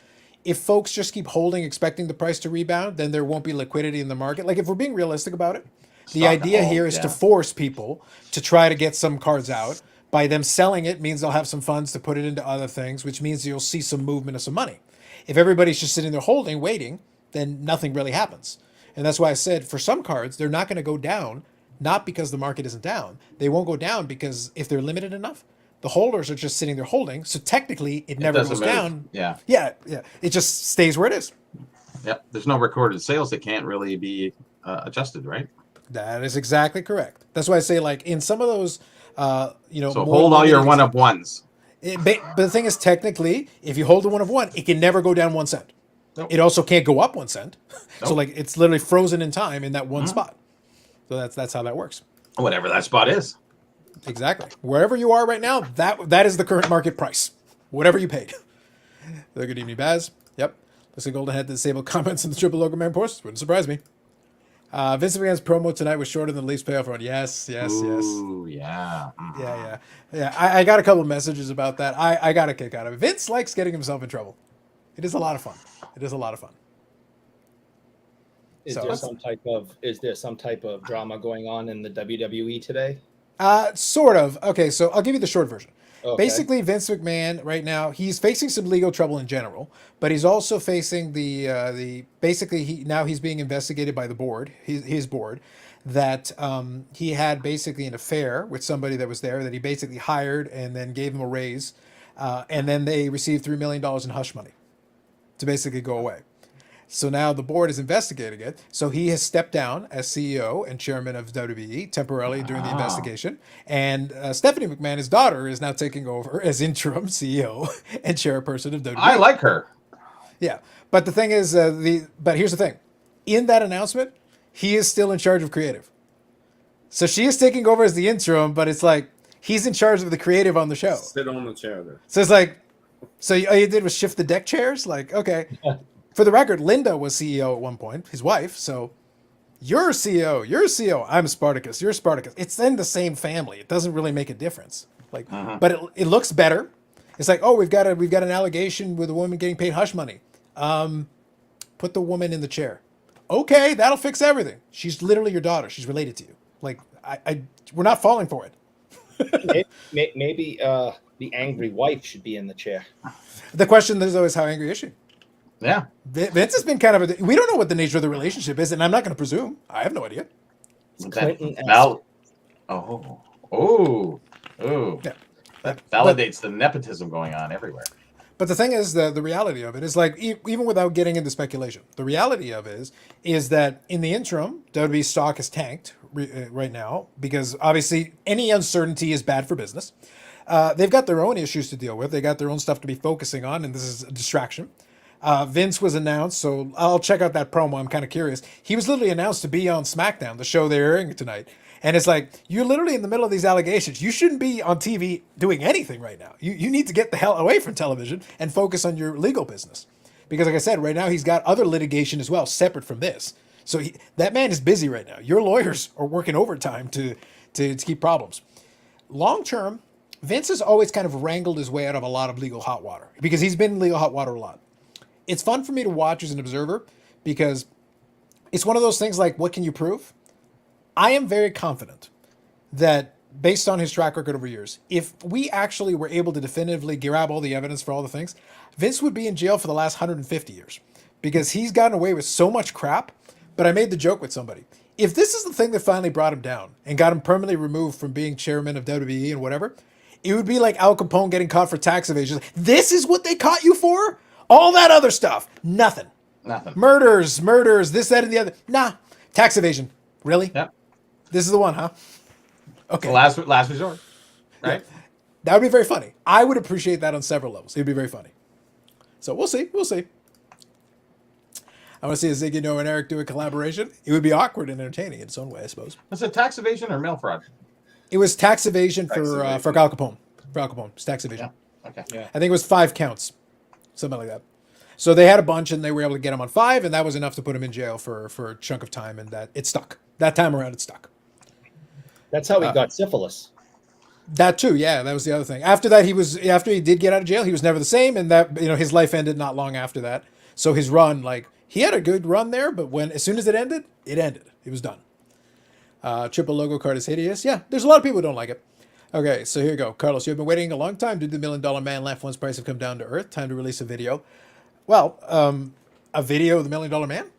if folks just keep holding, expecting the price to rebound, then there won't be liquidity in the market. Like, if we're being realistic about it, the idea here is to force people to try to get some cards out. By them selling it means they'll have some funds to put it into other things, which means you'll see some movement of some money. If everybody's just sitting there holding, waiting, then nothing really happens. And that's why I said, for some cards, they're not going to go down, not because the market isn't down. They won't go down because if they're limited enough, the holders are just sitting there holding. So technically, it never goes down. Yeah. It just stays where it is. Yeah. There's no recorded sales that can't really be adjusted, right? That is exactly correct. That's why I say, like, in some of those, So hold all your one of ones. But the thing is, technically, if you hold the one of one, it can never go down 1 cent. Nope. It also can't go up 1 cent. Nope. So, like, it's literally frozen in time in that one spot. So that's how that works. Whatever that spot is. Exactly. Wherever you are right now, that is the current market price. Whatever you paid. Good evening, Baz. Yep. Listen, Golden had the disabled comments in the Triple Logo Man post. Wouldn't surprise me. Vince McMahon's promo tonight was shorter than the Leafs payoff run. Yes. Ooh, yeah. Yeah. I got a couple of messages about that. I got a kick out of it. Vince likes getting himself in trouble. It is a lot of fun. Is there some type of drama going on in the WWE today? Sort of. Okay, so I'll give you the short version. Okay. Basically, Vince McMahon right now, he's facing some legal trouble in general, but he's also facing he's being investigated by the board, his board, that he had basically an affair with somebody that was there that he basically hired and then gave him a raise, and then they received $3 million in hush money to basically go away. So now the board is investigating it. So he has stepped down as CEO and chairman of WWE temporarily during the investigation. And Stephanie McMahon, his daughter, is now taking over as interim CEO and chairperson of WWE. I like her. Yeah. But the thing is, but here's the thing. In that announcement, he is still in charge of creative. So she is taking over as the interim, but it's like he's in charge of the creative on the show. Sit on the chair there. So it's like, so all you did was shift the deck chairs? Like, okay. For the record, Linda was CEO at one point, his wife. So you're CEO. I'm Spartacus. You're Spartacus. It's in the same family. It doesn't really make a difference. Like, but it looks better. It's like, oh, we've got an allegation with a woman getting paid hush money. Put the woman in the chair. Okay, that'll fix everything. She's literally your daughter. She's related to you. Like, we're not falling for it. Maybe the angry wife should be in the chair. The question is always, how angry is she? Yeah. Vince has been kind of we don't know what the nature of the relationship is, and I'm not going to presume. I have no idea. Yeah. That validates the nepotism going on everywhere. But the thing is, the reality of it is, like, even without getting into speculation, the reality of it is that in the interim, WWE stock is tanked right now because obviously any uncertainty is bad for business. They've got their own issues to deal with. They got their own stuff to be focusing on, and this is a distraction. Vince was announced, so I'll check out that promo. I'm kind of curious. He was literally announced to be on SmackDown, the show they're airing tonight. And it's like, you're literally in the middle of these allegations. You shouldn't be on TV doing anything right now. You need to get the hell away from television and focus on your legal business. Because like I said, right now he's got other litigation as well, separate from this. So that man is busy right now. Your lawyers are working overtime to keep problems. Long term, Vince has always kind of wrangled his way out of a lot of legal hot water because he's been in legal hot water a lot. It's fun for me to watch as an observer because it's one of those things like, what can you prove? I am very confident that based on his track record over years, if we actually were able to definitively grab all the evidence for all the things, Vince would be in jail for the last 150 years because he's gotten away with so much crap. But I made the joke with somebody. If this is the thing that finally brought him down and got him permanently removed from being chairman of WWE and whatever, it would be like Al Capone getting caught for tax evasion. This is what they caught you for? All that other stuff, nothing. Nothing. Murders, this, that, and the other. Nah, tax evasion. Really? Yep. This is the one, huh? Okay. The last resort. Right? Yeah. That would be very funny. I would appreciate that on several levels. It would be very funny. So we'll see. We'll see. I want to see a Ziggy Noah and Eric do a collaboration. It would be awkward and entertaining in its own way, I suppose. Was it tax evasion or mail fraud? It was tax evasion Tax for evasion. Al Capone. For Al Capone, it's tax evasion. Yeah. Okay. Yeah. I think it was 5 counts, something like that. So they had a bunch, and they were able to get him on 5, and that was enough to put him in jail for a chunk of time, and that it stuck. That time around, it stuck. That's how he got syphilis. That too, yeah, that was the other thing. After that, after he did get out of jail, he was never the same, and that his life ended not long after that. So his run, he had a good run there, but as soon as it ended, it ended. It was done. Triple logo card is hideous. Yeah, there's a lot of people who don't like it. Okay, so here you go. Carlos, you've been waiting a long time. Did the $1 Million Man laugh once price have come down to earth? Time to release a video. Well, a video of the $1 Million Man?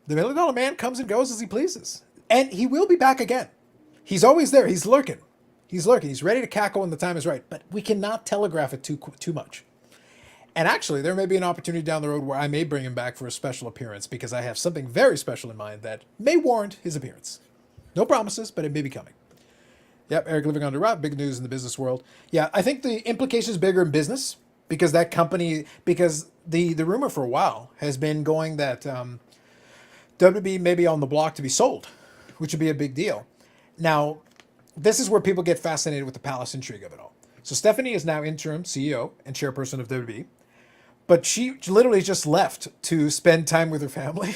The $1 Million Man comes and goes as he pleases. And he will be back again. He's always there. He's lurking. He's ready to cackle when the time is right. But we cannot telegraph it too much. And actually, there may be an opportunity down the road where I may bring him back for a special appearance because I have something very special in mind that may warrant his appearance. No promises, but it may be coming. Yep, Eric living under rock, big news in the business world. Yeah, I think the implication is bigger in business because that company, because the rumor for a while has been going that WWE may be on the block to be sold, which would be a big deal. Now, this is where people get fascinated with the palace intrigue of it all. So Stephanie is now interim CEO and chairperson of WWE. But she literally just left to spend time with her family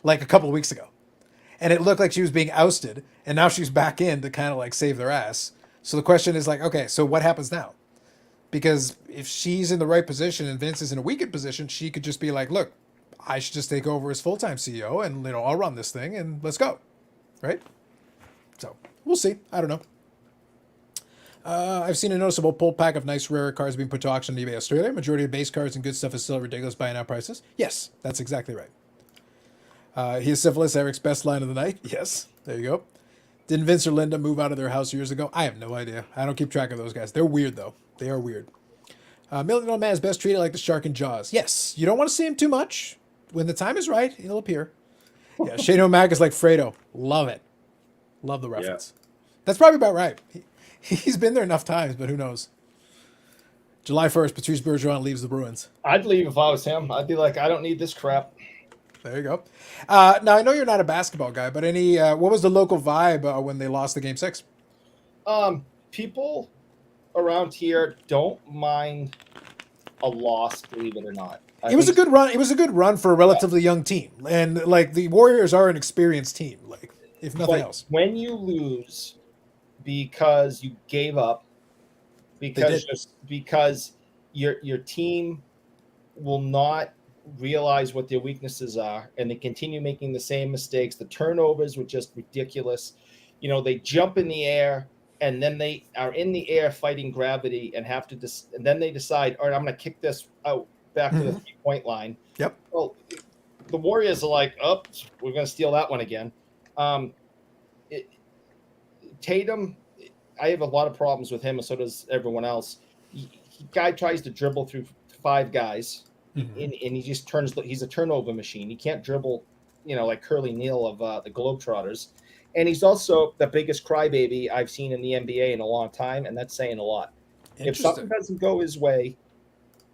like a couple of weeks ago. And it looked like she was being ousted. And now she's back in to kind of save their ass. So the question is okay, so what happens now? Because if she's in the right position and Vince is in a weakened position, she could just be like, look, I should just take over as full-time CEO and I'll run this thing and let's go. Right? So we'll see. I don't know. I've seen a noticeable pull pack of nice rare cards being put to auction on eBay Australia. Majority of base cards and good stuff is still ridiculous buy now prices. Yes, that's exactly right. He is syphilis, Eric's best line of the night. Yes, there you go. Didn't Vince or Linda move out of their house years ago? I have no idea. I don't keep track of those guys. They're weird, though. They are weird. $1 Million Man is best treated like the shark in Jaws. Yes, you don't want to see him too much. When the time is right, he'll appear. Yeah, Shane O'Mac is like Fredo. Love it. Love the reference. Yeah. That's probably about right. He's been there enough times, but who knows? July 1st, Patrice Bergeron leaves the Bruins. I'd leave if I was him. I'd be like, I don't need this crap. There you go. Now, I know you're not a basketball guy, but what was the local vibe when they lost the Game 6? People around here don't mind a loss, believe it or not. It was a good run. It was a good run for a relatively young team. And, the Warriors are an experienced team, if nothing else. When you lose because you gave up, because your team will not realize what their weaknesses are, and they continue making the same mistakes. The turnovers were just ridiculous. They jump in the air, and then they are in the air fighting gravity, and have to and then they decide, all right, I'm going to kick this out back to the 3-point line. Yep. Well, the Warriors are like, oh, we're going to steal that one again. Tatum, I have a lot of problems with him, and so does everyone else. Guy tries to dribble through 5 guys, and he just he's a turnover machine. He can't dribble, like Curly Neal of the Globetrotters. And he's also the biggest crybaby I've seen in the NBA in a long time, and that's saying a lot. If something doesn't go his way,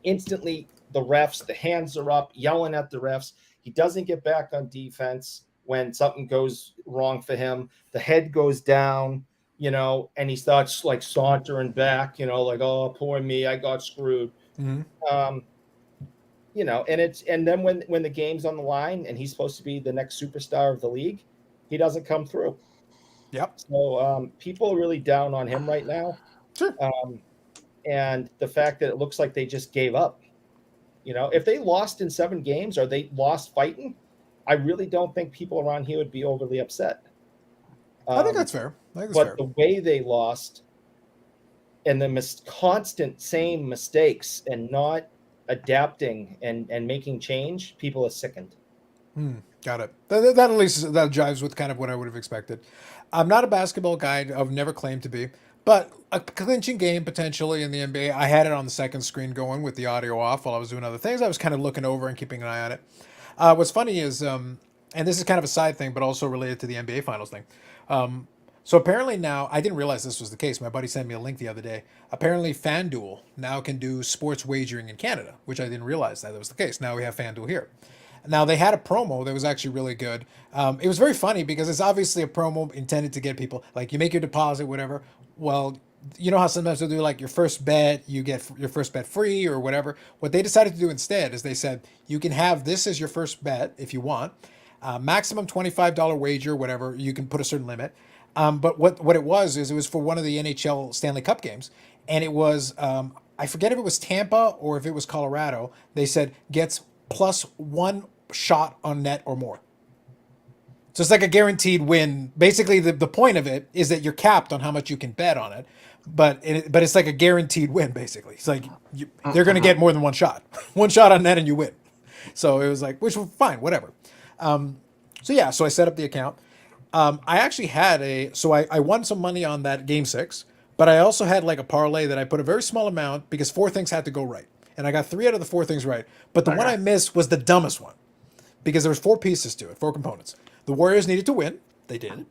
instantly the refs, the hands are up, yelling at the refs. He doesn't get back on defense when something goes wrong for him. The head goes down, and he starts like sauntering back, like, oh, poor me, I got screwed. Mm-hmm. And then when the game's on the line and he's supposed to be the next superstar of the league, he doesn't come through. Yep. So people are really down on him right now. Sure. And the fact that it looks like they just gave up. If they lost in 7 games or they lost fighting, I really don't think people around here would be overly upset. I think that's fair. The way they lost and the constant same mistakes and not adapting and making change, people are sickened. Got it. That at least that jives with kind of what I would have expected. I'm not a basketball guy. I've never claimed to be, but a clinching game potentially in the NBA. I had it on the second screen going with the audio off while I was doing other things. I was kind of looking over and keeping an eye on it. What's funny is, and this is kind of a side thing, but also related to the NBA Finals thing. So apparently now, I didn't realize this was the case. My buddy sent me a link the other day. Apparently FanDuel now can do sports wagering in Canada, which I didn't realize that was the case. Now we have FanDuel here. Now they had a promo that was actually really good. It was very funny because it's obviously a promo intended to get people, like, you make your deposit, whatever. Well, you know how sometimes they'll do like your first bet, you get your first bet free or whatever. What they decided to do instead is they said, you can have this as your first bet if you want. Maximum $25 wager, whatever. You can put a certain limit. But what it was is it was for one of the NHL Stanley Cup games. And it was, I forget if it was Tampa or if it was Colorado. They said gets plus 1 shot on net or more. So it's like a guaranteed win. Basically, the point of it is that you're capped on how much you can bet on it. But it's like a guaranteed win, basically. It's like they're going to get more than 1 shot. 1 shot on net and you win. So it was like, which was fine, whatever. So I set up the account. I actually had I won some money on that game 6, but I also had like a parlay that I put a very small amount because 4 things had to go right. And I got 3 out of the 4 things right. But the one I missed was the dumbest one because there was 4 pieces to it, 4 components. The Warriors needed to win. They did.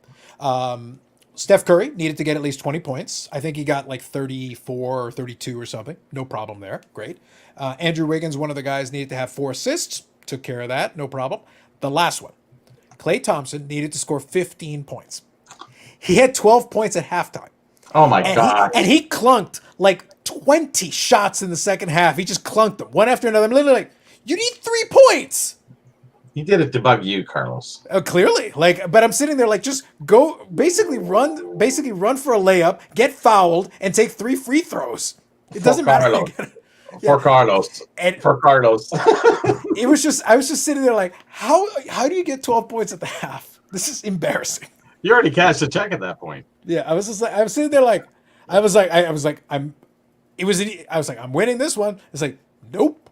Steph Curry needed to get at least 20 points. I think he got like 34 or 32 or something. No problem there. Great. Andrew Wiggins, one of the guys, needed to have 4 assists. Took care of that. No problem. The last one. Klay Thompson needed to score 15 points. He had 12 points at halftime. Oh, my God. And he clunked like 20 shots in the second half. He just clunked them one after another. I'm literally like, you need 3 points. He did it to bug you, Carlos. Clearly. But I'm sitting there like, just go, basically run for a layup, get fouled, and take 3 free throws. It doesn't matter. For Carlos. For Carlos. I was just sitting there like, how do you get 12 points at the half? This is embarrassing. You already cashed a check at that point. Yeah, I was sitting there like, I'm winning this one. It's like, nope.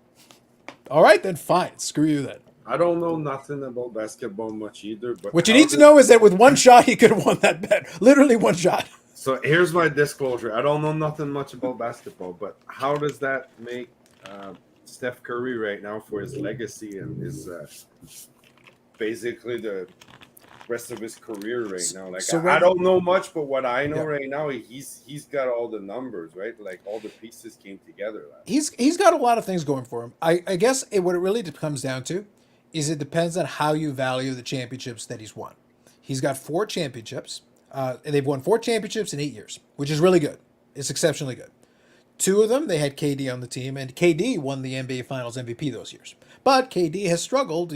All right, then fine. Screw you then. I don't know nothing about basketball much either. But what you need to know is that with 1 shot, he could have won that bet. Literally 1 shot. So here's my disclosure. I don't know nothing much about basketball, but how does that make Steph Curry right now for his legacy and his basically the rest of his career right now? Like, I don't know much, but what I know right now, he's got all the numbers, right? Like all the pieces came together. He's got a lot of things going for him. I guess what it really comes down to is it depends on how you value the championships that he's won. He's got 4 championships. They've won 4 championships in 8 years, which is really good. It's exceptionally good. 2 of them, they had KD on the team, and KD won the NBA Finals MVP those years. But KD has struggled,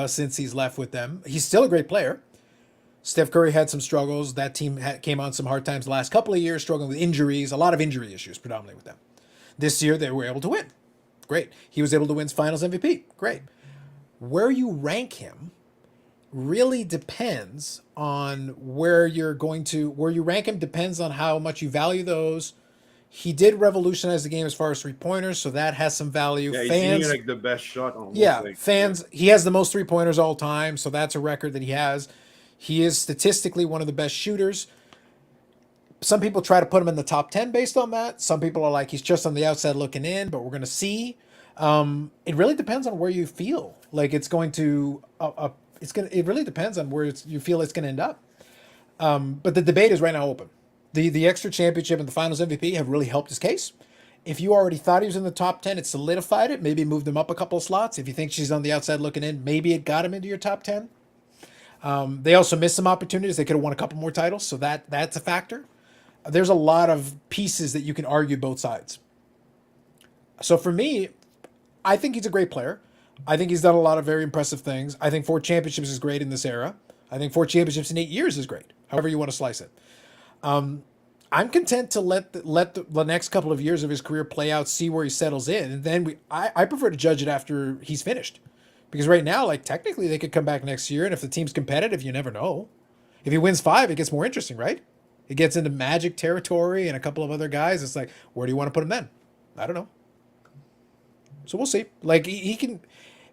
since he's left with them. He's still a great player. Steph Curry had some struggles. That team came on some hard times the last couple of years, struggling with injuries, a lot of injury issues predominantly with them. This year, they were able to win. Great. He was able to win Finals MVP. Great. Where you rank him really depends on where you rank him depends on how much you value those. He did revolutionize the game as far as 3-pointers, so that has some value. Yeah, fans, he's like the best shot. Almost, yeah, fans. He has the most 3-pointers all time, so that's a record that he has. He is statistically one of the best shooters. Some people try to put him in the top 10 based on that. Some people are like, he's just on the outside looking in, but we're going to see. It really depends on where you feel like it's going to. It really depends on where you feel it's going to end up. But the debate is right now open. The extra championship and the Finals MVP have really helped his case. If you already thought he was in the top 10, it solidified it. Maybe moved him up a couple of slots. If you think she's on the outside looking in, maybe it got him into your top 10. They also missed some opportunities. They could have won a couple more titles, so that's a factor. There's a lot of pieces that you can argue both sides. So for me, I think he's a great player. I think he's done a lot of very impressive things. I think 4 championships is great in this era. I think 4 championships in 8 years is great, however you want to slice it. I'm content to let the next couple of years of his career play out, see where he settles in, and then I prefer to judge it after he's finished. Because right now, like, technically they could come back next year, and if the team's competitive, you never know. If he wins 5, it gets more interesting, right? It gets into Magic territory and a couple of other guys. It's like, where do you want to put him then? I don't know. So we'll see. Like, he can...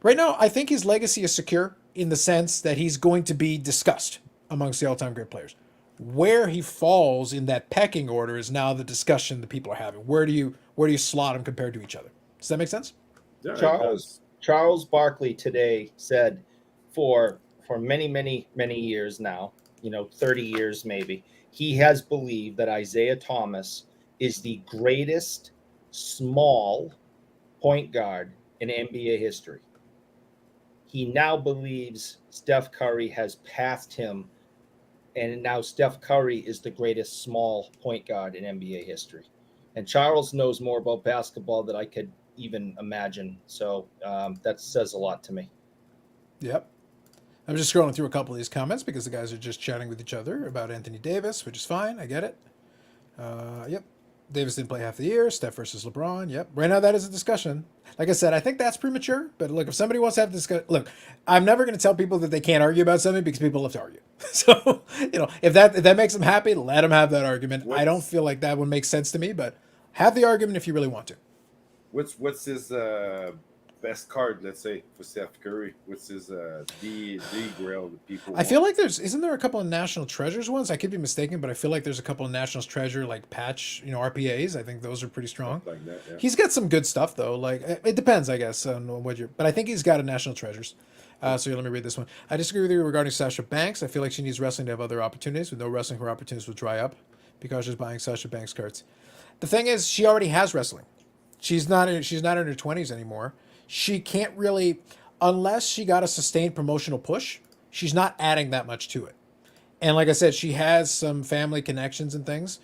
Right now, I think his legacy is secure in the sense that he's going to be discussed amongst the all-time great players. Where he falls in that pecking order is now the discussion that people are having. Where do you slot him compared to each other? Does that make sense? Yeah, Charles Barkley today said for many years now, 30 years maybe, he has believed that Isaiah Thomas is the greatest small point guard in NBA history. He now believes Steph Curry has passed him, and now Steph Curry is the greatest small point guard in NBA history. And Charles knows more about basketball than I could even imagine. So that says a lot to me. Yep. I'm just scrolling through a couple of these comments because the guys are just chatting with each other about Anthony Davis, which is fine. I get it. Yep. Davis didn't play half the year. Steph versus LeBron. Yep. Right now, that is a discussion. Like I said, I think that's premature. But look, if somebody wants to have this discussion, look, I'm never going to tell people that they can't argue about something because people love to argue. So, if that makes them happy, let them have that argument. I don't feel like that would make sense to me, but have the argument if you really want to. What's his best card? Let's say for Steph Curry. What's his the grail that people? I feel like isn't there a couple of National Treasures ones? I could be mistaken, but I feel like there's a couple of National Treasure like patch, RPAs. I think those are pretty strong. Like that, yeah. He's got some good stuff though. Like it depends, I guess, on what you're. But I think he's got a National Treasures. So let me read this one. I disagree with you regarding Sasha Banks. I feel like she needs wrestling to have other opportunities. With no wrestling, her opportunities will dry up because she's buying Sasha Banks cards. The thing is, she already has wrestling. She's not in her 20s anymore. She can't really, unless she got a sustained promotional push, she's not adding that much to it. And like I said, she has some family connections and things.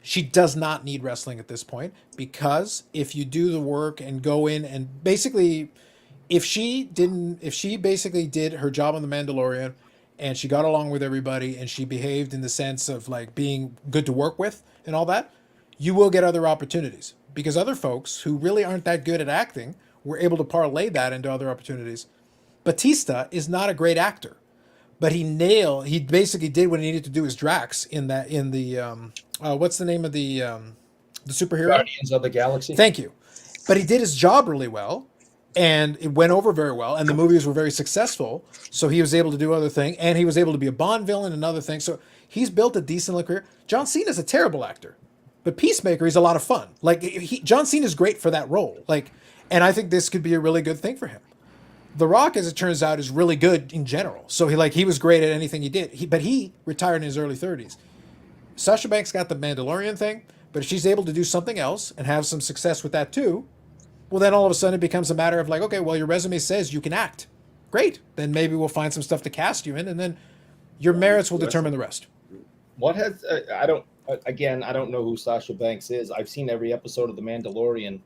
She does not need wrestling at this point because if you do the work and go in and basically, if she basically did her job on The Mandalorian and she got along with everybody and she behaved in the sense of like being good to work with and all that, you will get other opportunities because other folks who really aren't that good at acting were able to parlay that into other opportunities. Batista is not a great actor, but he basically did what he needed to do as Drax in the what's the name of the superhero? Guardians of the Galaxy. Thank you. But he did his job really well, and it went over very well, and the movies were very successful, so he was able to do other things, and he was able to be a Bond villain and other things, so he's built a decent career. John Cena's a terrible actor, but Peacemaker, he's a lot of fun. Like, John Cena's great for that role. Like, and I think this could be a really good thing for him. The Rock, as it turns out, is really good in general. So he was great at anything he did. But he retired in his early 30s. Sasha Banks got the Mandalorian thing, but if she's able to do something else and have some success with that too, well, then all of a sudden it becomes a matter of like, okay, well, your resume says you can act. Great. Then maybe we'll find some stuff to cast you in, and then your merits will determine the rest. What has I don't know who Sasha Banks is. I've seen every episode of The Mandalorian.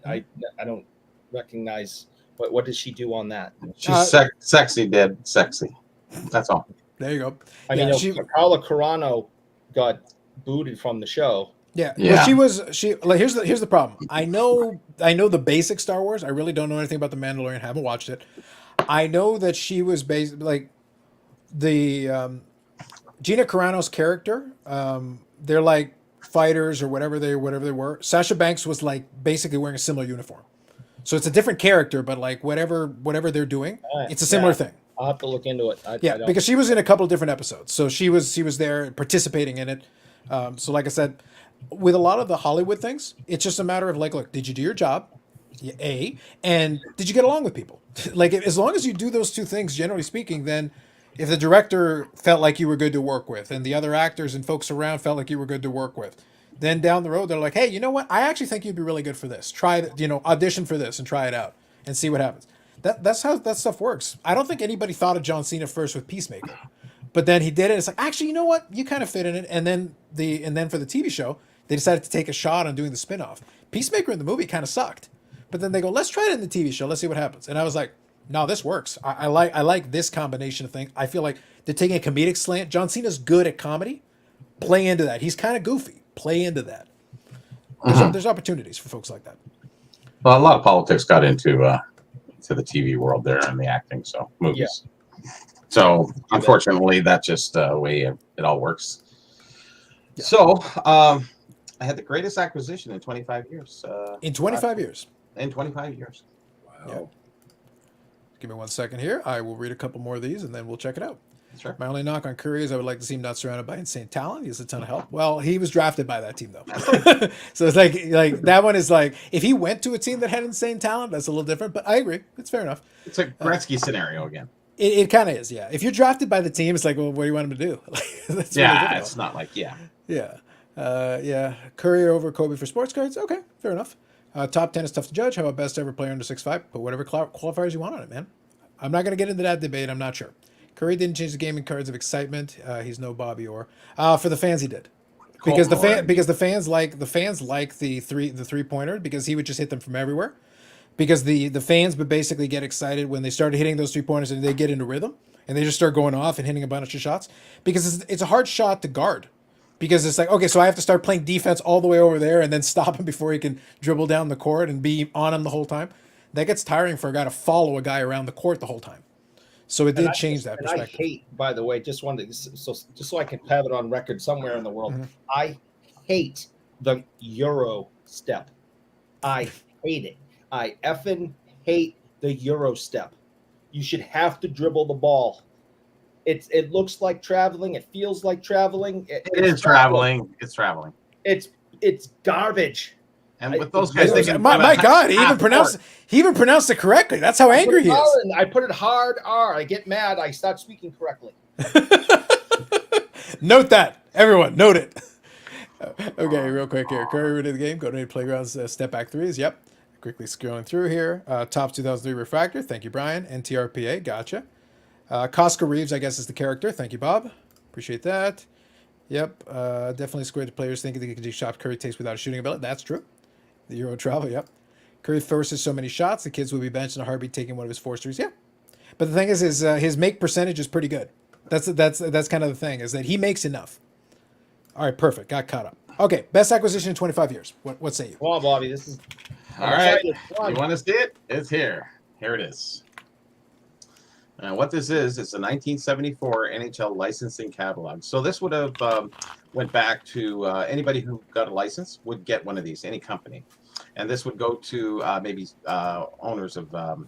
I don't recognize what does she do on that? She's sexy. That's all. There you go. I mean, Carla Carano got booted from the show. Yeah. Well, here's the problem. I know the basic Star Wars. I really don't know anything about The Mandalorian. Haven't watched it. I know that she was like the Gina Carano's character. They're like fighters or whatever they were. Sasha Banks was like basically wearing a similar uniform. So it's a different character, but like whatever they're doing, it's a similar thing. I'll have to look into it. Because she was in a couple of different episodes. So she was there participating in it. So like I said, with a lot of the Hollywood things, it's just a matter of like, look, did you do your job? A, and did you get along with people? Like, as long as you do those two things, generally speaking, then if the director felt like you were good to work with and the other actors and folks around felt like you were good to work with, Then down the road, they're like, hey, you know what? I actually think you'd be really good for this. Try, audition for this and try it out and see what happens. That's how that stuff works. I don't think anybody thought of John Cena first with Peacemaker, but then he did it. It's like, actually, you know what? You kind of fit in it. And then for the TV show, they decided to take a shot on doing the spinoff. Peacemaker in the movie kind of sucked, but then they go, let's try it in the TV show. Let's see what happens. And I was like, no, this works. I like this combination of things. I feel like they're taking a comedic slant. John Cena's good at comedy. Play into that. He's kind of goofy. Play into that. There's opportunities for folks like that. Well, a lot of politics got into to the TV world there and the acting, so movies. Yeah. So unfortunately, that's just the way it all works. Yeah. So I had the greatest acquisition in 25 years. In 25 years. In 25 years. Wow. Yeah. Give me 1 second here. I will read a couple more of these and then we'll check it out. Sure. My only knock on Curry is I would like to see him not surrounded by insane talent. He has a ton of help. Well, he was drafted by that team though. So it's like that one is like, if he went to a team that had insane talent, that's a little different, but I agree. It's fair enough. It's a Gretzky scenario again. It kind of is, yeah. If you're drafted by the team, it's like, well, what do you want him to do? That's really it's not like, yeah. Yeah. Curry over Kobe for sports cards. Okay, fair enough. Top 10 is tough to judge. How about best ever player under 6'5"? Put whatever qualifiers you want on it, man. I'm not going to get into that debate. I'm not sure. Curry didn't change the game in cards of excitement. He's no Bobby Orr. For the fans, he did, because the fans like the three pointer because he would just hit them from everywhere. Because the fans would basically get excited when they started hitting those 3-pointers and they get into rhythm and they just start going off and hitting a bunch of shots because it's a hard shot to guard. Because it's like, okay, so I have to start playing defense all the way over there and then stop him before he can dribble down the court and be on him the whole time. That gets tiring for a guy to follow a guy around the court the whole time. So it did change that perspective. I hate, by the way, just so I can have it on record somewhere in the world, I hate the Euro step. I hate it. I effing hate the Euro step. You should have to dribble the ball. It looks like traveling. It feels like traveling. It's traveling. It's traveling. It's garbage. And with those guys, my God, he even pronounced it correctly. That's how angry he is. I put it hard R. I get mad. I start speaking correctly. Note that, everyone. Note it. Okay, real quick here. Curry rid of the game. Go to playgrounds. Step back threes. Yep. Quickly scrolling through here. Top 2003 refractor. Thank you, Brian. NTRPA. Gotcha. Costco Reeves, I guess, is the character. Thank you, Bob. Appreciate that. Yep. Definitely squared to players thinking they could do shot Curry takes without a shooting ability. That's true. The Euro travel. Yep. Curry forces so many shots, the kids will be benched in a heartbeat taking one of his 4 threes. Yeah. But the thing is his make percentage is pretty good. That's kind of the thing, is that he makes enough. All right, perfect. Got caught up. Okay, best acquisition in 25 years. What say you? Come on, Bobby. This is all right. You want to see it? It's here. Here it is. What this is, it's a 1974 NHL licensing catalog. So this would have went back to anybody who got a license would get one of these, any company. And this would go to maybe owners of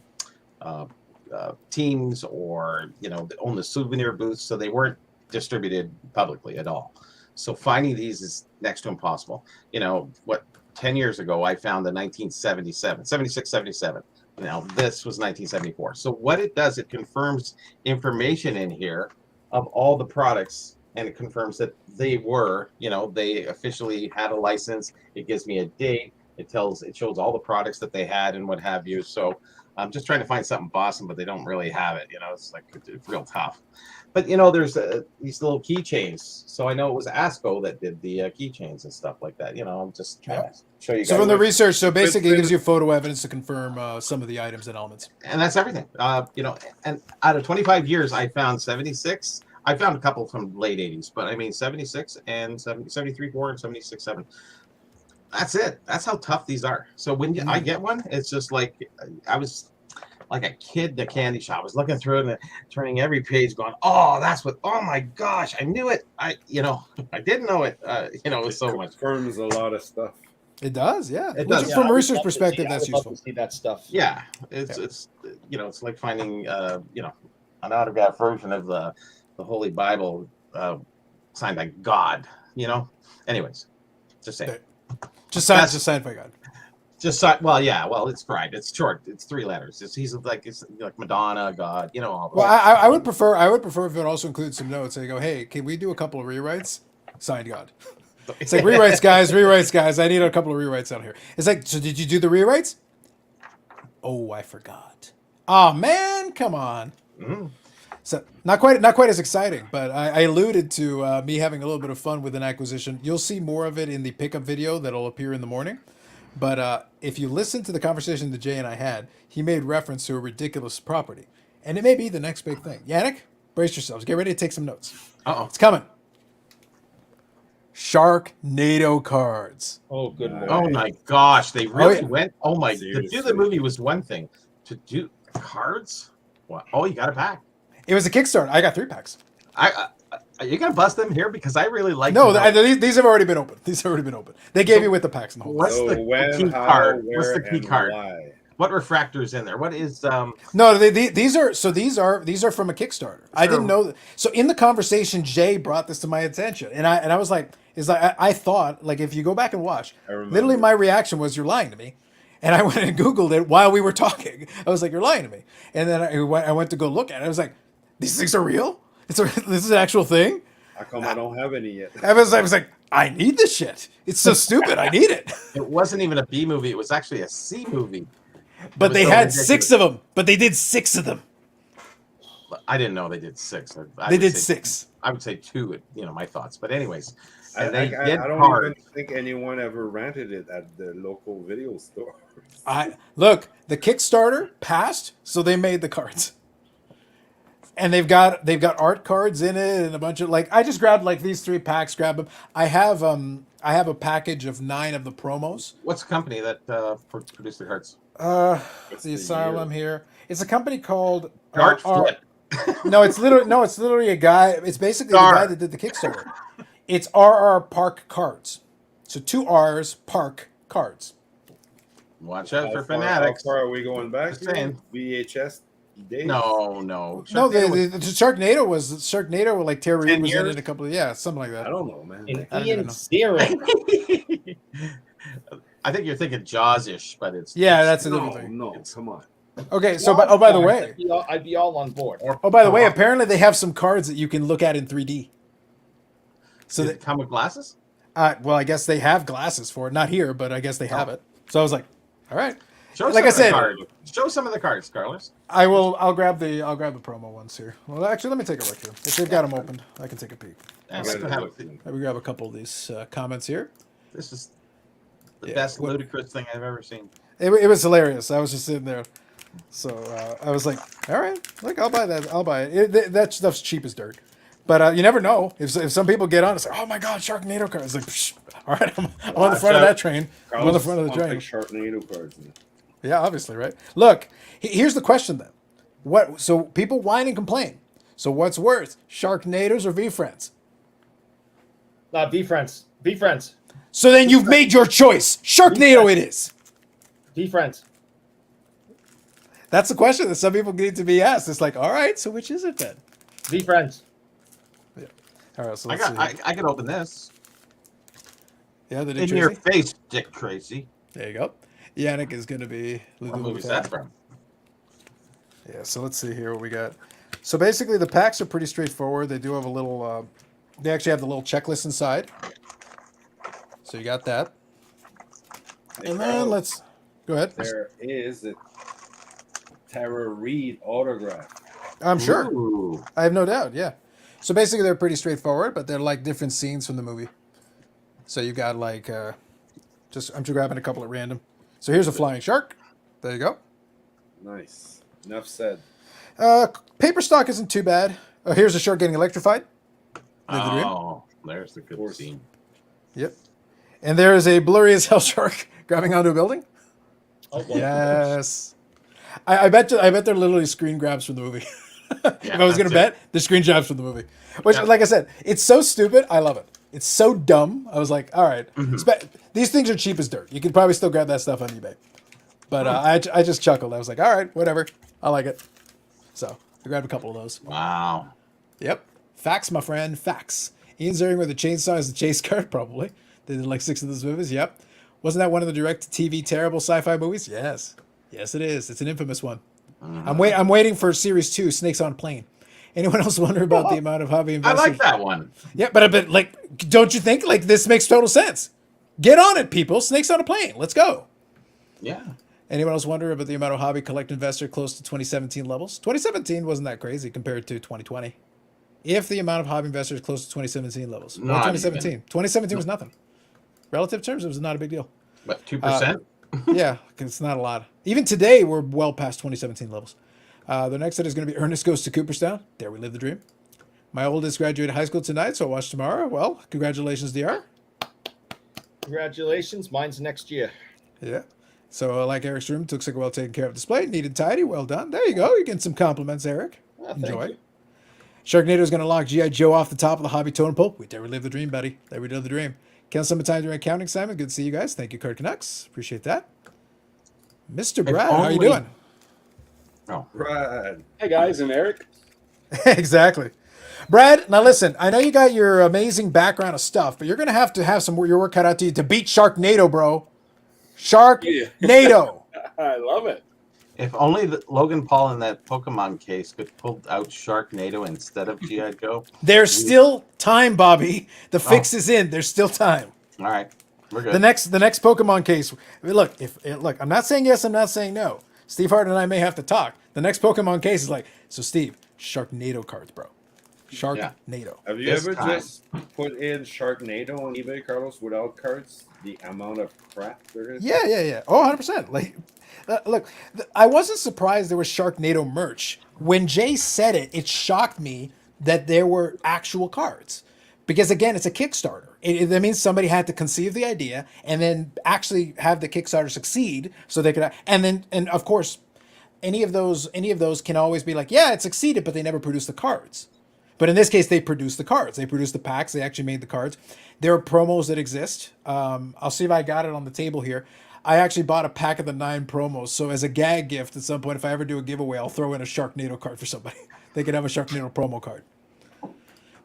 teams or, that own the souvenir booths. So they weren't distributed publicly at all. So finding these is next to impossible. 10 years ago, I found the 1977, 76, 77. Now, this was 1974. So what it does, it confirms information in here of all the products, and it confirms that they were, they officially had a license. It gives me a date. It shows all the products that they had and what have you. So I'm just trying to find something Boston, but they don't really have it. It's like it's real tough. But there's these little keychains. So I know it was ASCO that did the keychains and stuff like that. I'm just trying to show you guys. So from the research, so basically it gives you photo evidence to confirm some of the items and elements. And that's everything. And out of 25 years, I found 76. I found a couple from late 80s, but I mean 76 and 73 4 and 76 7. That's it. That's how tough these are. So when I get one, it's just like I was like a kid in a candy shop. I was looking through it and turning every page going, oh my gosh, I knew it. I didn't know it. It was so much. Confirms a lot of stuff. It does, yeah. It does. From a research perspective, that's useful. Love to see that stuff. Yeah, it's like finding an autographed version of the Holy Bible signed by God. Anyways, just saying. Just signed by God. Well, it's right. It's short. It's 3 letters. It's like Madonna, God, all Well, I would prefer if it also includes some notes. They go, hey, can we do a couple of rewrites? Signed God. It's like rewrites, guys. I need a couple of rewrites out here. It's like, so did you do the rewrites? Oh, I forgot. Oh man, come on. Mm. So not quite as exciting, but I alluded to me having a little bit of fun with an acquisition. You'll see more of it in the pickup video that'll appear in the morning. But if you listen to the conversation that Jay and I had, he made reference to a ridiculous property, and it may be the next big thing. Yannick, brace yourselves. Get ready to take some notes. Uh-oh. It's coming. Sharknado cards. Oh, good lord. Oh my gosh, they really yeah. went. Oh my! To Seriously. do the movie was one thing. To do cards? What? Oh, you got a pack. It was a Kickstarter. I got 3 packs. Are you gonna bust them here because I really like. No, to know these have already been opened. These have already been opened. They gave you with the packs and the whole. What's So the when, key how, card? where, What's the key and card? why? What refractors in there? What is No, these are from a Kickstarter. I didn't know that. So in the conversation, Jay brought this to my attention, and I was like, I thought, like, if you go back and watch, remember. literally my reaction was, "You're lying to me," and I went and Googled it while we were talking. I was like, "You're lying to me," and then I went to go look at it. I was like, "These things are real. This is an actual thing." How come I don't have any yet? I was like, "I need this shit. It's so stupid. I need it." it wasn't even a B movie, it was actually a C movie. But was they so had ridiculous. 6 of them. But they did 6 of them. I didn't know they did 6. I They would did say- 6. I would say 2, my thoughts. But anyways, I, and I, they I, did I don't cards. even think anyone ever rented it at the local video store. Look, the Kickstarter passed, so they made the cards. And they've got art cards in it and a bunch of, like, I just grabbed like these 3 packs, grab them. I have a package of 9 of the promos. What's the company that produced the cards? What's The Asylum here. It's a company called George Flip. No, it's literally a guy. It's basically the guy that did the Kickstarter. It's RR Park Cards. So 2 R's, Park Cards. Watch out for How Fanatics. far are we going back? Just to? saying. VHS days? No. No, Sharknado the Sharknado with like Terry 10 was in years? it a couple of something like that. I don't know, man. And I don't even Ian know. Ziering. I think you're thinking Jaws-ish, but it's Yeah, that's a No, different thing. no, come on. Okay, so by the way, I'd be all on board. by the way, apparently they have some cards that you can look at in 3D. So Does that, it come with glasses? well, I guess they have glasses for it. Not here, but I guess they have it. So I was like, all right. Show Like some I of the said- cards. Show some of the cards, Carlos. I'll grab the promo ones here. Well, actually, let me take a look here. If they've got them opened, I can take a peek. Yeah, I so gotta have- look at them. Let me grab a couple of these comments here. This is the Yeah, best what- ludicrous thing I've ever seen. It was hilarious. I was just sitting there. So I was like, all right, look, I'll buy that. I'll buy it. That stuff's cheap as dirt. But you never know. If some people get on, it's like, oh my God, Sharknado cards. It's like, psh, all right, I'm on the front of that train. I'm on the front of the train. Sharknado cards. Man. Yeah, obviously, right? Look, here's the question then. So people whine and complain. So what's worse, Sharknadoes or V-Friends? V-Friends. V-Friends. So then you've made your choice. Sharknado it is. V-Friends. That's the question that some people need to be asked. It's like, all right, so which is it then? V-Friends. All right, so I let's got. see. I can open this. Yeah, the In Dick your Tracy. face, Dick Tracy. There you go. Yannick is going to be What movie is that from? Yeah, so let's see here what we got. So basically, the packs are pretty straightforward. They do have a little. They actually have the little checklist inside. So you got that. And then let's go ahead. There is a Tara Reid autograph. I'm sure. Ooh. I have no doubt. Yeah. So basically, they're pretty straightforward, but they're like different scenes from the movie. So you got like, I'm just grabbing a couple at random. So here's a flying shark. There you go. Nice. Enough said. Paper stock isn't too bad. Oh, here's a shark getting electrified. Live the dream. Oh, there's the good course. scene. Yep. And there is a blurry as hell shark grabbing onto a building. Oh, well, Yes. I bet they're literally screen grabs from the movie. If I was gonna that's bet, they're screen grabs from the movie. Which, Yeah. like I said, it's so stupid. I love it. It's so dumb. I was like, all right, these things are cheap as dirt. You could probably still grab that stuff on eBay. But I just chuckled. I was like, all right, whatever. I like it. So I grabbed a couple of those. Wow. Yep. Facts, my friend. Facts. Ian Ziering with a chainsaw is the chase card, probably. They did like 6 of those movies. Yep. Wasn't that one of the direct-to-TV terrible sci-fi movies? Yes. Yes, it is. It's an infamous one. I'm waiting for Series 2, Snakes on Plane. Anyone else wonder about the amount of hobby I investors? like that one. Yeah, but like, don't you think like this makes total sense? Get on it, people. Snakes on a plane. Let's go. Yeah. Anyone else wonder about the amount of hobby collect investor close to 2017 levels? 2017 wasn't that crazy compared to 2020. If the amount of hobby investors close to 2017 levels, or Not 2017, even. 2017 was nothing. Relative terms, it was not a big deal. But 2%? Yeah, because it's not a lot. Even today, we're well past 2017 levels. The next set is going to be Ernest Goes to Cooperstown. There we live the dream. My oldest graduated high school tonight, so I'll watch tomorrow. Well, congratulations, DR. Congratulations. Mine's next year. Yeah. So, like Eric's room, looks like a well taken care of display. Neat and tidy. Well done. There you go. You're getting some compliments, Eric. Thank Enjoy. you. Sharknado is going to lock G.I. Joe off the top of the hobby totem pole. We dare live the dream, buddy. There we live the dream. Count some time during accounting, Simon. Good to see you guys. Thank you, Kurt Canucks. Appreciate that. Mr. Brad, how you only- doing? Oh, Brad. Hey guys, I'm Eric. Exactly. Brad, now listen, I know you got your amazing background of stuff, but you're going to have some your work cut out to you to beat Sharknado, bro. Sharknado. I love it. if only Logan Paul in that Pokemon case could pull out Sharknado instead of G.I. Joe. There's still time, Bobby. The fix is in. There's still time. All right. We're good. The next Pokemon case. Look, I'm not saying yes, I'm not saying no. Steve Hart and I may have to talk. The next Pokemon case is like, so Steve, Sharknado cards, bro. Sharknado. Have you This ever time. just put in Sharknado on eBay, Carlos, without cards? The amount of crap there is? Yeah. Oh, 100%. Like, look, I wasn't surprised there was Sharknado merch. When Jay said it, it shocked me that there were actual cards. Because again, it's a Kickstarter. That means somebody had to conceive the idea and then actually have the Kickstarter succeed so they could, and of course, any of those can always be like, yeah, it succeeded, but they never produced the cards. But in this case, they produced the cards. They produced the packs. They actually made the cards. There are promos that exist. I'll see if I got it on the table here. I actually bought a pack of the 9 promos. So as a gag gift at some point, if I ever do a giveaway, I'll throw in a Sharknado card for somebody. They could have a Sharknado promo card.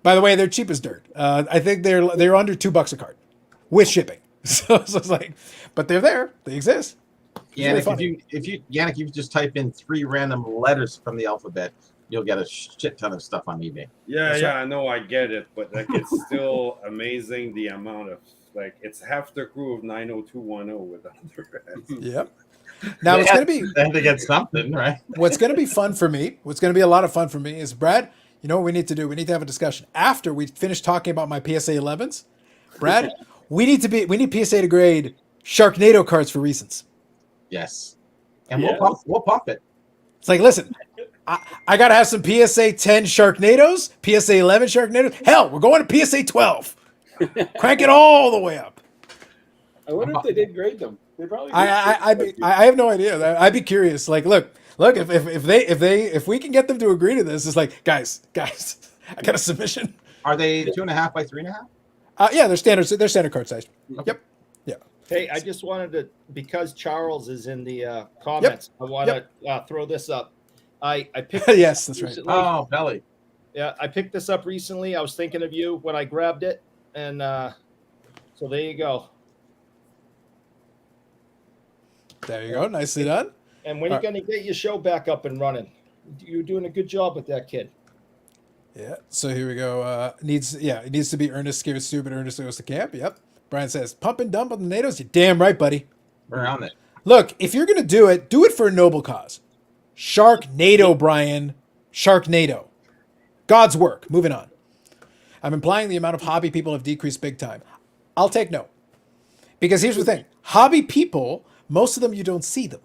By the way, they're cheap as dirt. I think they're under $2 a card with shipping. So it's like, but they're there. They exist. Yannick, if you just type in 3 random letters from the alphabet, you'll get a shit ton of stuff on eBay. Yeah, I know, I get it, but like it's still amazing the amount of it's half the crew of 90210 with under. Yep. Now it's gonna be They had to get something, right? what's gonna be fun for me. What's gonna be a lot of fun for me is Brad. You know what we need to do? We need to have a discussion after we finish talking about my PSA 11s. Brad, we need PSA to grade Sharknado cards for recents. Yes. And Yeah. we'll pump it. It's like, listen, I gotta have some PSA 10 Sharknados, PSA 11 Sharknados. Hell, we're going to PSA 12. Crank it all the way up. I wonder if they did grade them. They probably. Did. I have no idea. I'd be curious. Like, look, if we can get them to agree to this, it's like, guys, I got a submission. Are they 2.5 by 3.5? Yeah, they're standard card size. Yep. Yeah. Hey, I just wanted to, because Charles is in the comments, I want to throw this up. I picked Yes, that's right. recently. Oh, belly. Yeah, I picked this up recently. I was thinking of you when I grabbed it, and so there you go. There you go. Nicely done. And when are you going to get your show back up and running? You're doing a good job with that kid. Yeah. So here we go. It needs to be Ernest Scared Stupid. Ernest Goes to Camp. Yep. Brian says, pump and dump on the NATOs. You're damn right, buddy. We're on it. Look, if you're going to do it for a noble cause. Sharknado, Brian. Sharknado. God's work. Moving on. I'm implying the amount of hobby people have decreased big time. I'll take no. Because here's the thing. Hobby people, most of them, you don't see them.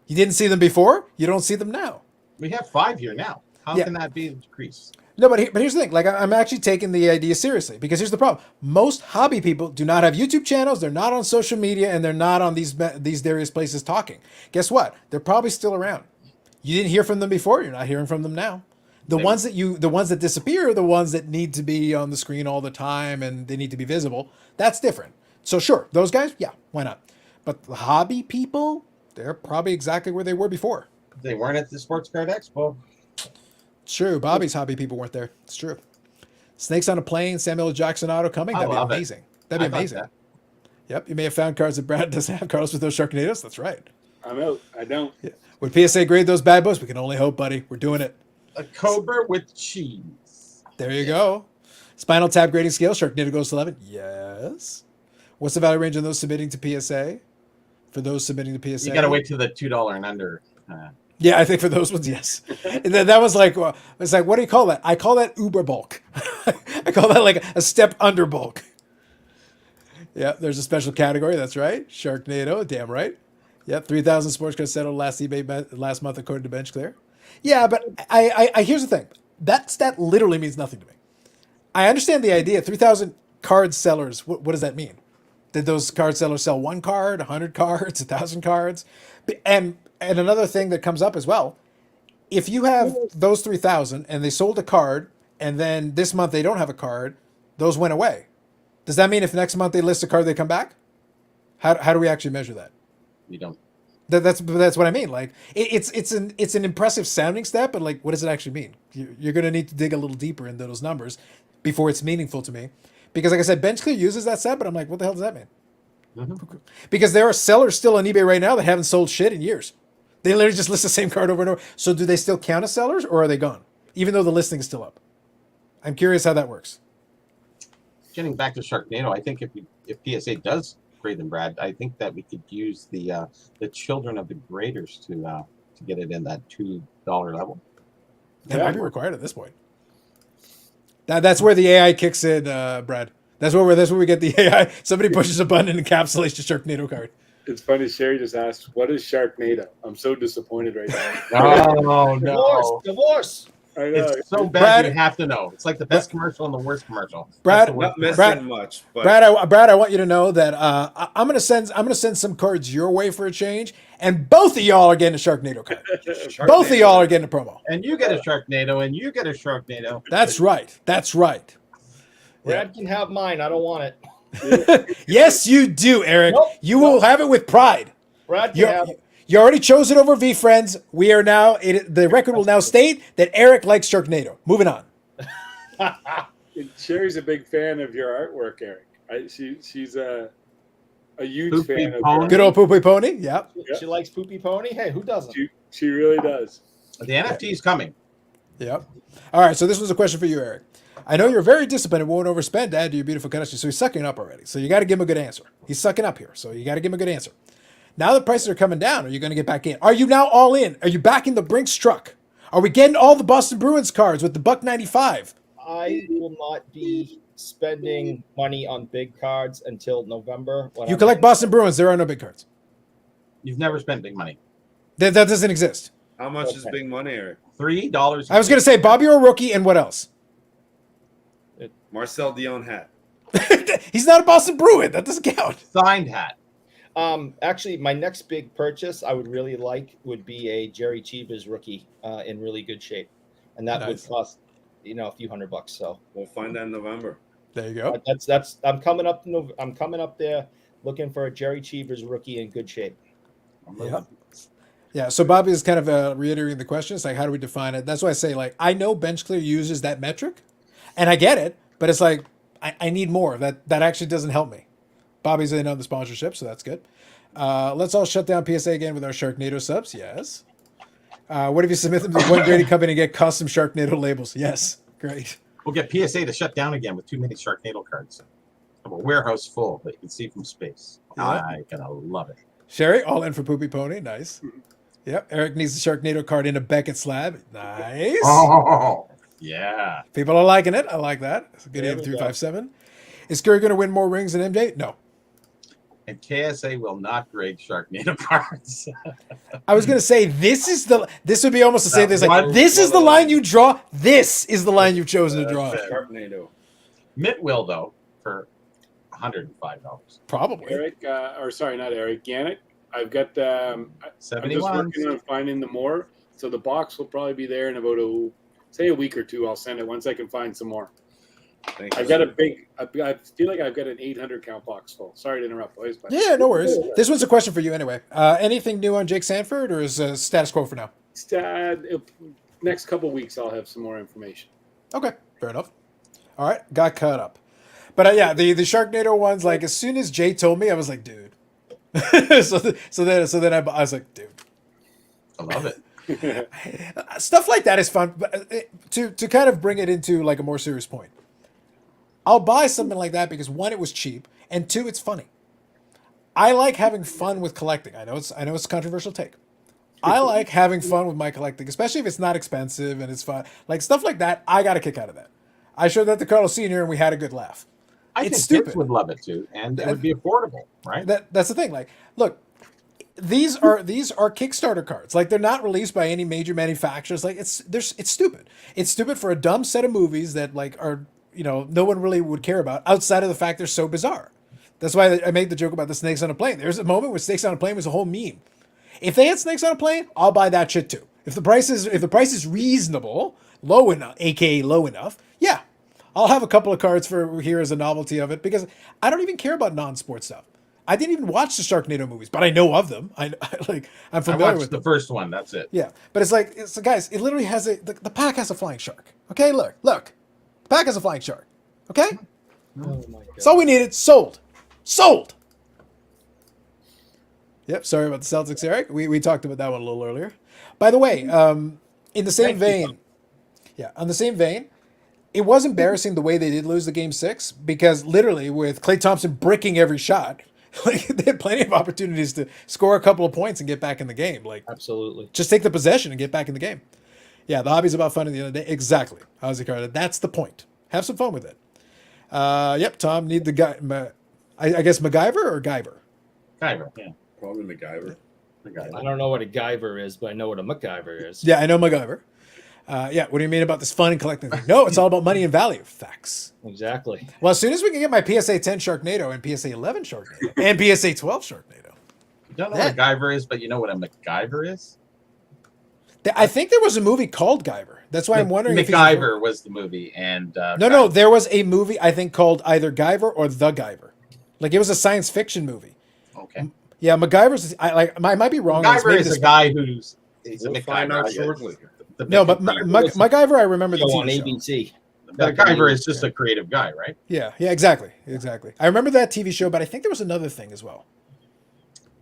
You didn't see them before. You don't see them now. We have 5 here now. How Yeah. can that be decreased? No, but here's the thing. Like, I'm actually taking the idea seriously because here's the problem. Most hobby people do not have YouTube channels. They're not on social media, and they're not on these various places talking. Guess what? They're probably still around. You didn't hear from them before. You're not hearing from them now. The ones that disappear are the ones that need to be on the screen all the time and they need to be visible. That's different. So sure, those guys, yeah, why not? But the hobby people, they're probably exactly where they were before. They weren't at the Sports Card Expo. It's true. Bobby's hobby people weren't there. It's true. Snakes on a Plane, Samuel Jackson auto coming. That'd be love it. amazing. That'd be I like amazing. that. Yep. You may have found cards that Brad doesn't have. Carlos with those Sharknadoes. That's right. I'm out. I don't. Yeah. Would PSA grade those bad boys? We can only hope, buddy. We're doing it. A Cobra with cheese. There you go. Spinal Tap grading scale. Sharknado goes to 11. Yes. What's the value range on those submitting to PSA? For those submitting to PSA, You got to wait till the $2 and under. Yeah, I think for those ones, yes. And then that was like, well, it's like, what do you call that? I call that uber bulk. I call that like a step under bulk. Yeah, there's a special category. That's right. Sharknado, damn right. Yep, 3,000 sports cards settled last eBay last month according to Bench Clear. Yeah, but I here's the thing. That stat literally means nothing to me. I understand the idea. 3,000 card sellers. What does that mean? Did those card sellers sell one card, 100 cards, 1,000 cards? And another thing that comes up as well, if you have those 3,000 and they sold a card and then this month they don't have a card, those went away. Does that mean if next month they list a card, they come back? How do we actually measure that? You don't. That's what I mean. Like it's an impressive sounding stat, but like, what does it actually mean? You're going to need to dig a little deeper into those numbers before it's meaningful to me. Because like I said, BenchClear uses that stat, but I'm like, what the hell does that mean? Mm-hmm. Because there are sellers still on eBay right now that haven't sold shit in years. They literally just list the same card over and over. So do they still count as sellers or are they gone? Even though the listing is still up. I'm curious how that works. Getting back to Sharknado, I think if PSA does grade them, Brad, I think that we could use the children of the graders to get it in that $2 level. That might be required at this point. That's where the AI kicks in, Brad. That's where we get the AI. Somebody pushes a button and encapsulates the Sharknado card. It's funny. Sherry just asked, "What is Sharknado?" I'm so disappointed right now. Oh no! Divorce. I know. It's so bad Brad, you have to know. It's like the best commercial and the worst commercial. Brad, Not missing Brad, much, but Brad, I want you to know that I'm gonna send some cards your way for a change, and both of y'all are getting a Sharknado card. Both of y'all are getting a promo. And you get a Sharknado, and you get a Sharknado. That's right. That's right. Brad can have mine. I don't want it. Yes, you do, Eric. Nope, You will have it with pride. Brad can have it. You already chose it over V Friends. We are now. The record will now state that Eric likes Sharknado. Moving on. Sherry's a big fan of your artwork, Eric. She's a huge Poopy fan of Pony. your Good old Poopy Pony. Yep. She likes Poopy Pony. Hey, who doesn't? She really does. The NFT is coming. Yep. All right. So this was a question for you, Eric. I know you're very disciplined and won't overspend to add to your beautiful connection. So he's sucking up already. So you got to give him a good answer. He's sucking up here. So you got to give him a good answer. Now that prices are coming down, are you going to get back in? Are you now all in? Are you backing the Brinks truck? Are we getting all the Boston Bruins cards with the $1.95? I will not be spending money on big cards until November. You collect Boston Bruins. There are no big cards. You've never spent big money. That doesn't exist. how much is big money, Eric? $3. I was going to say Bobby Orr rookie and what else? Marcel Dion hat. He's not a Boston Bruin. That doesn't count. Signed hat. Actually, my next big purchase I would really like would be a Jerry Cheever's rookie in really good shape, and that Nice. would cost a few $100. So We'll find that in November. There you go. that's I'm coming up. I'm coming up there looking for a Jerry Cheever's rookie in good shape. Yeah. Yeah. So Bobby is kind of reiterating the question. It's like, how do we define it? That's why I say, like, I know BenchClear uses that metric, and I get it, but it's like I need more. That actually doesn't help me. Bobby's in on the sponsorship, so that's good. Let's all shut down PSA again with our Sharknado subs. Yes. What if you submit them to one grading company and get custom Sharknado labels? Yes. Great. We'll get PSA to shut down again with too many Sharknado cards. Have a warehouse full that you can see from space. Yeah. I'm gonna love it. Sherry, all in for Poopy Pony. Nice. Yep. Eric needs a Sharknado card in a Beckett slab. Nice. Oh, yeah. People are liking it. I like that. It's a good There aim we 357. Is Curry going to win more rings than MJ? No. And KSA will not grade Sharknado cards. I was going to say this would be almost to say this like One- this is the line you draw. This is the line you've chosen to draw. Sharknado. Mitt will though for $105. Probably. Eric, not Eric, Yannick. I've got. I'm just 71. working on finding the more. So the box will probably be there in about a week or two. I'll send it once I can find some more. Thank I've you. got I feel like I've got an 800 count box full. Sorry to interrupt, boys. But Yeah, no worries. This one's a question for you anyway. Anything new on Jake Sanford, or is status quo for now? Next couple weeks, I'll have some more information. Okay, fair enough. All right, got caught up. But yeah, the Sharknado ones, like as soon as Jay told me, I was like, dude. so then I was like, dude. I love it. Stuff like that is fun. But to kind of bring it into like a more serious point, I'll buy something like that because one, it was cheap, and two, it's funny. I like having fun with collecting. I know it's a controversial take. I like having fun with my collecting, especially if it's not expensive and it's fun. Like stuff like that, I got a kick out of that. I showed that to Carlos Sr. and we had a good laugh. I It's think stupid. kids would love it too, and it would be affordable, right? That's the thing. Like, look, these are Kickstarter cards. Like, they're not released by any major manufacturers. Like, it's stupid. It's stupid for a dumb set of movies that like are no one really would care about outside of the fact they're so bizarre. That's why I made the joke about the snakes on a plane. There's a moment where snakes on a plane was a whole meme. If they had snakes on a plane, I'll buy that shit too. If the price is reasonable, low enough, aka low enough, yeah, I'll have a couple of cards for here as a novelty of it because I don't even care about non-sports stuff. I didn't even watch the Sharknado movies, but I know of them. I'm I familiar watched with the them. first one. That's it. Yeah, but it's guys. It literally has the pack has a flying shark. Okay, look, the pack has a flying shark. Okay, Oh my god. that's all we needed. Sold. Yep. Sorry about the Celtics, Eric. We talked about that one a little earlier. By the way, in the same vein, on the same vein, it was embarrassing the way they did lose the game 6 because literally with Klay Thompson bricking every shot, like they had plenty of opportunities to score a couple of points and get back in the game. Like Absolutely. just take the possession and get back in the game. Yeah, the hobby's about fun at the end of the day. Exactly. Ozzy Carter. That's the point. Have some fun with it. Yep, Tom, need the guy. I guess MacGyver or Guyver? Guyver, yeah. Probably MacGyver. I don't know what a Guyver is, but I know what a MacGyver is. Yeah, I know MacGyver. Yeah, what do you mean about this fun and collecting thing? No, it's all about money and value. Facts. Exactly. Well, as soon as we can get my PSA 10 Sharknado and PSA 11 Sharknado and PSA 12 Sharknado. You don't know what a Guyver is, but you know what a MacGyver is? I think there was a movie called Guyver. That's why I'm wondering if MacGyver was the movie, and No, there was a movie I think called either Guyver or The Guyver. Like it was a science fiction movie. Okay. Yeah, MacGyver's. I might be wrong. on this. MacGyver Maybe is this- a guy who's he's We'll a find MacGyver. out I guess. shortly. No, but MacGyver, I remember the Show on TV show. ABC. MacGyver is just a creative guy, right? Yeah, exactly. I remember that TV show, but I think there was another thing as well.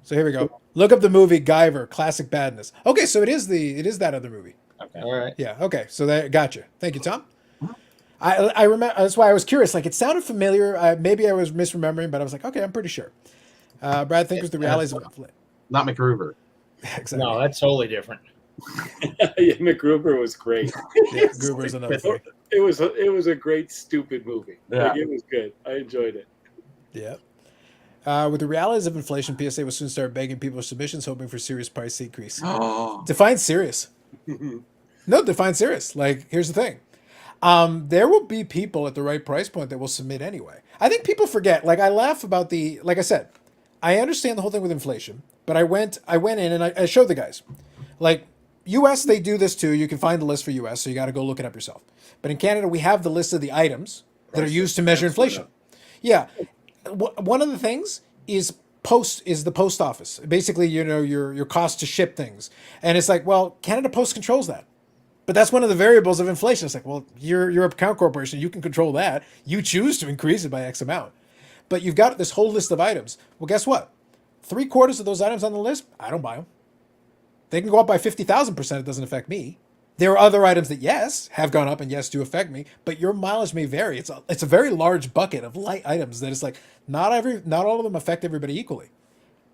So here we go. Look up the movie Guyver, Classic Badness. Okay, so it is that other movie. Okay. All right. Yeah. Okay. So that gotcha. Thank you, Tom. I remember. That's why I was curious. Like it sounded familiar. Maybe I was misremembering, but I was like, okay, I'm pretty sure. Brad think was the realities of Not MacGruber. exactly. No, that's totally different. Yeah, MacGruber was great. Yeah, Gruber's another thing. It was a great stupid movie. Yeah. Like, it was good. I enjoyed it. Yeah. With the realities of inflation, PSA will soon start begging people for submissions, hoping for serious price decrease. Oh, Define serious. No, define serious. Like, here's the thing. There will be people at the right price point that will submit anyway. I think people forget. Like, I laugh about like I said, I understand the whole thing with inflation, but I went in and I showed the guys. Like, US, they do this too. You can find the list for US, so you got to go look it up yourself. But in Canada, we have the list of the items that are used to measure inflation. Yeah. One of the things is the post office. Basically, your cost to ship things. And it's like, well, Canada Post controls that. But that's one of the variables of inflation. It's like, well, you're a account corporation. You can control that. You choose to increase it by X amount. But you've got this whole list of items. Well, guess what? 3/4 of those items on the list, I don't buy them. They can go up by 50,000%. It doesn't affect me. There are other items that, yes, have gone up and, yes, do affect me. But your mileage may vary. It's a very large bucket of light items that it's like not all of them affect everybody equally.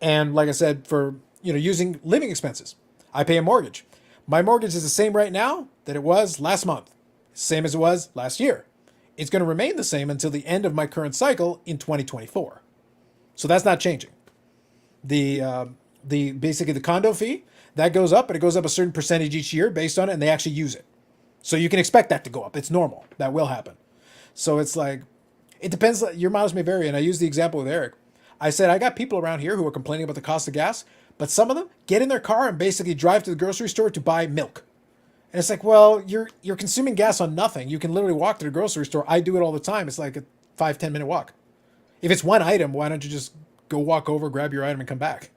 And like I said, for using living expenses, I pay a mortgage. My mortgage is the same right now that it was last month, same as it was last year. It's going to remain the same until the end of my current cycle in 2024. So that's not changing. Basically the condo fee, that goes up, but it goes up a certain percentage each year based on it, and they actually use it. So you can expect that to go up. It's normal. That will happen. So it's like, it depends. Your miles may vary. And I used the example with Eric. I said, I got people around here who are complaining about the cost of gas, but some of them get in their car and basically drive to the grocery store to buy milk. And it's like, well, you're consuming gas on nothing. You can literally walk to the grocery store. I do it all the time. It's like a 5-10 minute walk. If it's one item, why don't you just go walk over, grab your item, and come back?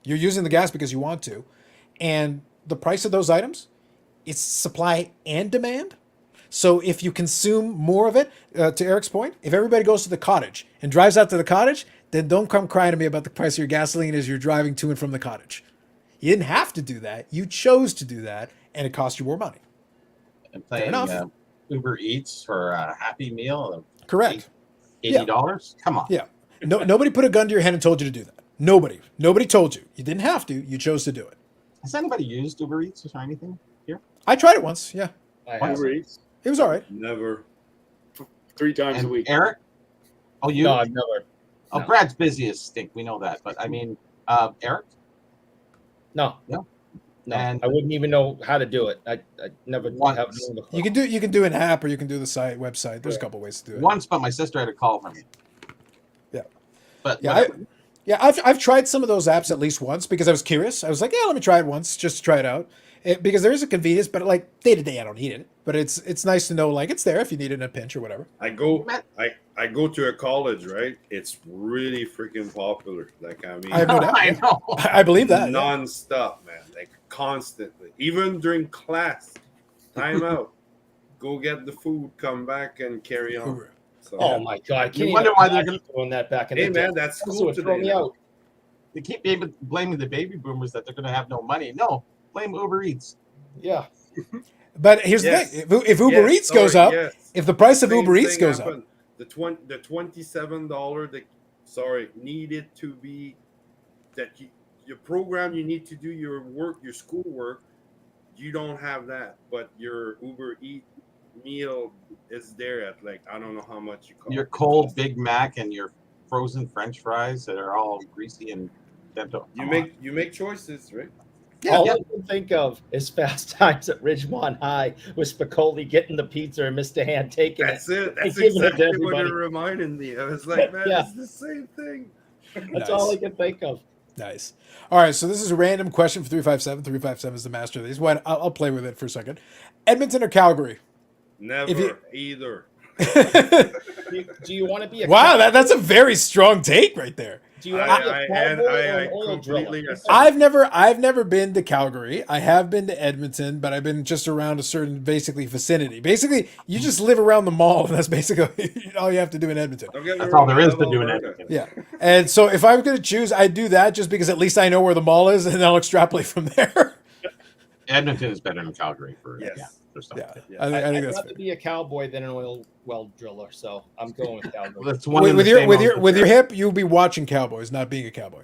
You're using the gas because you want to. And the price of those items, it's supply and demand. So if you consume more of it, to Eric's point, if everybody goes to the cottage and drives out to the cottage, then don't come crying to me about the price of your gasoline as you're driving to and from the cottage. You didn't have to do that. You chose to do that, and it cost you more money. And Fair playing enough. Uber Eats for a Happy Meal of Correct. $80. Come on. Yeah. No, nobody put a gun to your head and told you to do that. Nobody. Nobody told you. You didn't have to. You chose to do it. Has anybody used Uber Eats or anything here? I tried it once. Yeah. I Why have. Uber Eats It was all right. Never. 3 times And a week. Eric? Oh, you? No, I've never. Oh, no. Brad's busy as stink. We know that. But I mean, Eric? No. No. No, And- I wouldn't even know how to do it. I never Once. have known the You can do an app or you can do the website. There's a couple ways to do it. Once, but my sister had a call from me. Yeah. But Yeah, whatever. I've tried some of those apps at least once because I was curious. I was like, yeah, let me try it once just to try it out. Because there is a convenience, but like day to day, I don't need it. But it's nice to know like it's there if you need it in a pinch or whatever. I go to a college, right? It's really freaking popular. Like I mean, I have no doubt. I know. I believe that. Yeah. non-stop, man. Like constantly. Even during class, time out. Go get the food, come back and carry on. Uber. So, Oh my god! I can't wonder even why they're imagine doing that back in hey the day. man, that's This school would throw today. me out. They keep blaming the baby boomers that they're going to have no money. No, blame Uber Eats. Yeah. But here's Yes. the thing: if Uber Yes, Eats goes sorry, up, yes. if the price of Same Uber Eats thing goes happened. The $27 needed to be that your program you need to do your work, your school work. You don't have that, but your Uber Eat meal is there at like I don't know how much you call Your it. cold Big Mac and your frozen French fries that are all greasy and dental. You make choices, right? Yeah, All yeah. I can think of is Fast Times at Ridgemont High with Spicoli getting the pizza and Mr. Hand taking it. That's it. That's giving it to exactly what everybody. it reminded me. I was like, man, Yeah. it's the same thing. That's all I can think of. Nice. All right, so this is a random question for 357. 357 is the master of these. What? I'll play with it for a second. Edmonton or Calgary? Never either. Do you want to be a Wow, cow- that's a very strong take right there. Do you want to be I a cowboy or I an oil completely driller? accept. I've never been to Calgary. I have been to Edmonton, but I've been just around a certain basically vicinity. Basically, you just live around the mall, and that's basically all you have to do in Edmonton. Don't get me That's wrong, all there I is love to do in Alberta. Edmonton. Yeah, and so if I was going to choose, I'd do that just because at least I know where the mall is, and I'll extrapolate from there. Edmonton is better than Calgary for Yes. for stuff. Yeah, Yeah. I think I'd that's rather fair. be a cowboy than an oil well driller, so I'm going with Well, Calgary. that's one With, and with the your same with your on with your the- hip, you'll be watching Cowboys, not being a cowboy.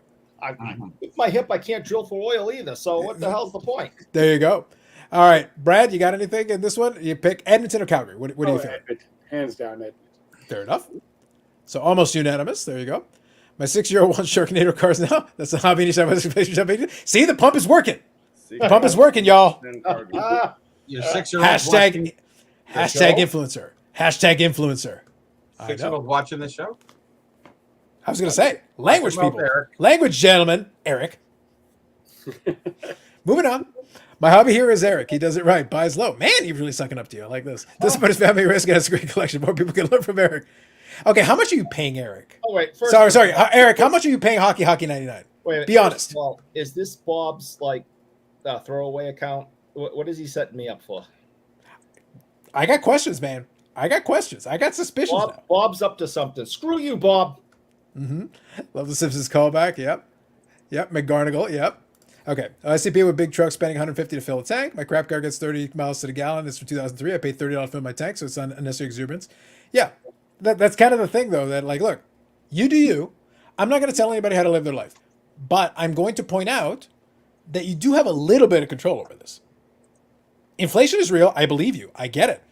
With my hip, I can't drill for oil either. So what the hell's the point? There you go. All right, Brad, you got anything in this one? You pick Edmonton or Calgary. What do you feel? Edmonton. Hands down, Edmonton. Fair enough. So almost unanimous. There you go. My 6-year-old wants Sharknado cars now. That's the hobby niche. See, the pump is working. See, The pump is working, y'all. then Calgary. Your 6-year-old Hashtag show? influencer. Hashtag influencer. I know. 6-year-old watching the show. I was going to say language, Watch your people. mouth, Eric. Language, gentlemen. Eric. Moving on. My hobby here is Eric. He does it right. Buys low. Man, he's really sucking up to you. I like this. This is about his family risk and has a great collection. More people can learn from Eric. Okay, how much are you paying Eric? Oh wait, first Sorry, Eric. How much are you paying Hockey 99? Wait, Be first honest. of all, is this Bob's like throwaway account? What is he setting me up for? I got questions, man. I got questions. I got suspicions now. Bob's up to something. Screw you, Bob. Love the Simpsons callback. Yep. McGarnagle. Yep. Okay. ICP with big truck spending 150 to fill a tank. My crap car gets 30 miles to the gallon. It's from 2003. I paid $30 to fill my tank, so it's unnecessary exuberance. Yeah. That's kind of the thing, though, that like, look, you do you. I'm not going to tell anybody how to live their life, but I'm going to point out that you do have a little bit of control over this. Inflation is real. I believe you. I get it.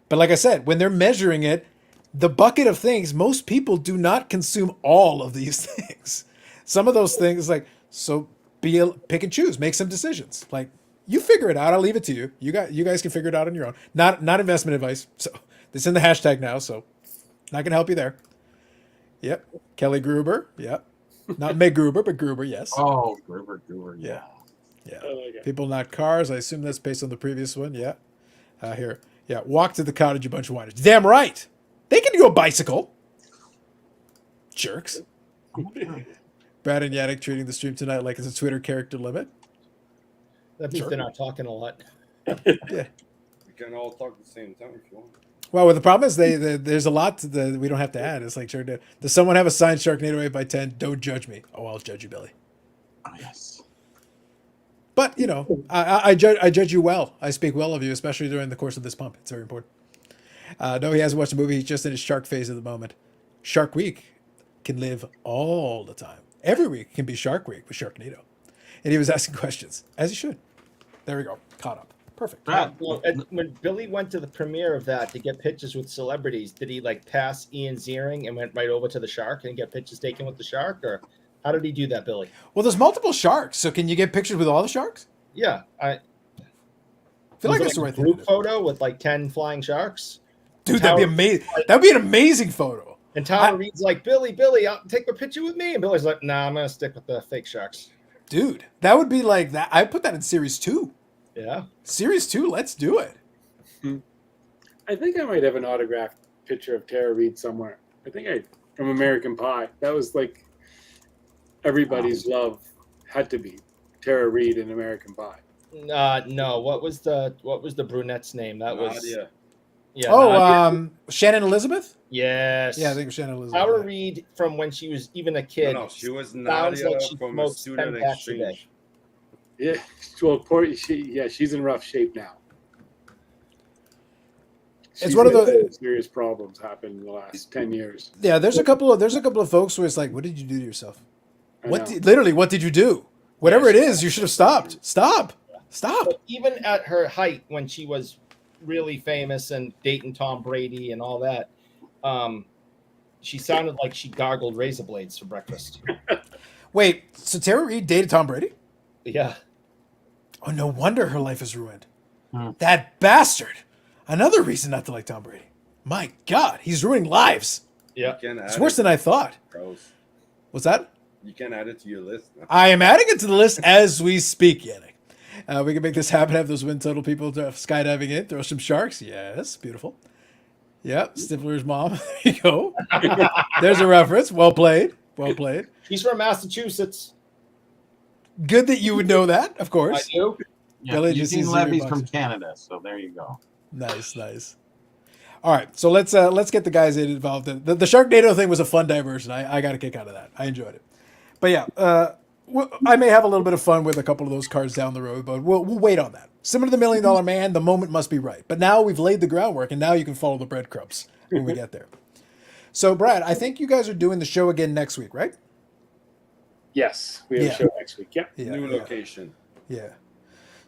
But like I said, when they're measuring it, the bucket of things, most people do not consume all of these things. Some of those things, like, so pick and choose, make some decisions. Like, you figure it out. I'll leave it to you. You guys can figure it out on your own. Not investment advice. So this is in the hashtag now, so not gonna help you there. Yep. Kelly Gruber. Yep. Not Meg Gruber, but Gruber, yes. Oh, Gruber, yeah. Yeah. I like it. People, not cars. I assume that's based on the previous one. Yeah. Here. Yeah. Walk to the cottage, you bunch of whiners. Damn right. They can do a bicycle. Jerks. Brad and Yannick treating the stream tonight like it's a Twitter character limit. That means Sure. they're not talking a lot. Yeah. We can all talk at the same time if you want. Well, the problem is there's a lot that we don't have to add. It's like, does someone have a signed Sharknado 8x10? Don't judge me. Oh, I'll judge you, Billy. Oh, yes. But you know, I judge you well. I speak well of you, especially during the course of this pump. It's very important. No, he hasn't watched the movie. He's just in his shark phase at the moment. Shark Week can live all the time. Every week can be Shark Week with Sharknado. And he was asking questions, as he should. There we go. Caught up. Perfect. Brad, Well, when Billy went to the premiere of that to get pictures with celebrities, did he like pass Ian Ziering and went right over to the shark and get pictures taken with the shark, or how did he do that, Billy? Well, there's multiple sharks, so can you get pictures with all the sharks? Yeah, I feel like was that's the it right a thing to group do. photo with like 10 flying sharks. Dude, that'd be amazing. That'd be an amazing photo. And Tyler Reed's like, Billy, I'll take a picture with me. And Billy's like, nah, I'm gonna stick with the fake sharks. Dude, that would be like that. I put that in series 2. Yeah. Series 2, let's do it. I think I might have an autographed picture of Tara Reid somewhere. I think from American Pie. That was like everybody's love had to be Tara Reid in American Pie. No. What was the brunette's name? That was Nadia. yeah. Oh, Nadia. Shannon Elizabeth? Yes. Yeah, I think it was Shannon Elizabeth. Tara Reid from when she was even a kid. No, she was sounds Nadia like she from a smokes student 10 packs a day. exchange. Yeah, well, she's in rough shape now. It's one of had the- serious problems happened in the last 10 years. Yeah, there's a couple of folks who it's like, what did you do to yourself? I What know. literally, what did you do? Whatever it is, you should have stopped. Stop. But even at her height, when she was really famous and dating Tom Brady and all that, she sounded like she gargled razor blades for breakfast. Wait, so Tara Reid dated Tom Brady? Yeah. Oh, no wonder her life is ruined. Hmm. That bastard. Another reason not to like Tom Brady. My God, he's ruining lives. Yeah. You can add It's worse it, than I thought. Gross. What's that? You can add it to your list. I am adding it to the list as we speak, Yannick. We can make this happen. Have those wind tunnel people skydiving in, throw some sharks. Yes, beautiful. Yep, Stifler's mom. There you go. There's a reference. Well played. Well played. He's from Massachusetts. Good that you would know that, of I course. do. Yeah, Billy just Eugene sees Levy's zero from bucks. Canada, so there you go. Nice, nice. All right, so let's get the guys involved. The Sharknado thing was a fun diversion. I got a kick out of that. I enjoyed it. But yeah, I may have a little bit of fun with a couple of those cards down the road, but we'll wait on that. Similar to the $1 Million Man, the moment must be right. But now we've laid the groundwork, and now you can follow the breadcrumbs when we get there. So, Brad, I think you guys are doing the show again next week, right? Yes, we have Yeah. a show next week. Yeah. Yeah. New yeah. location. Yeah.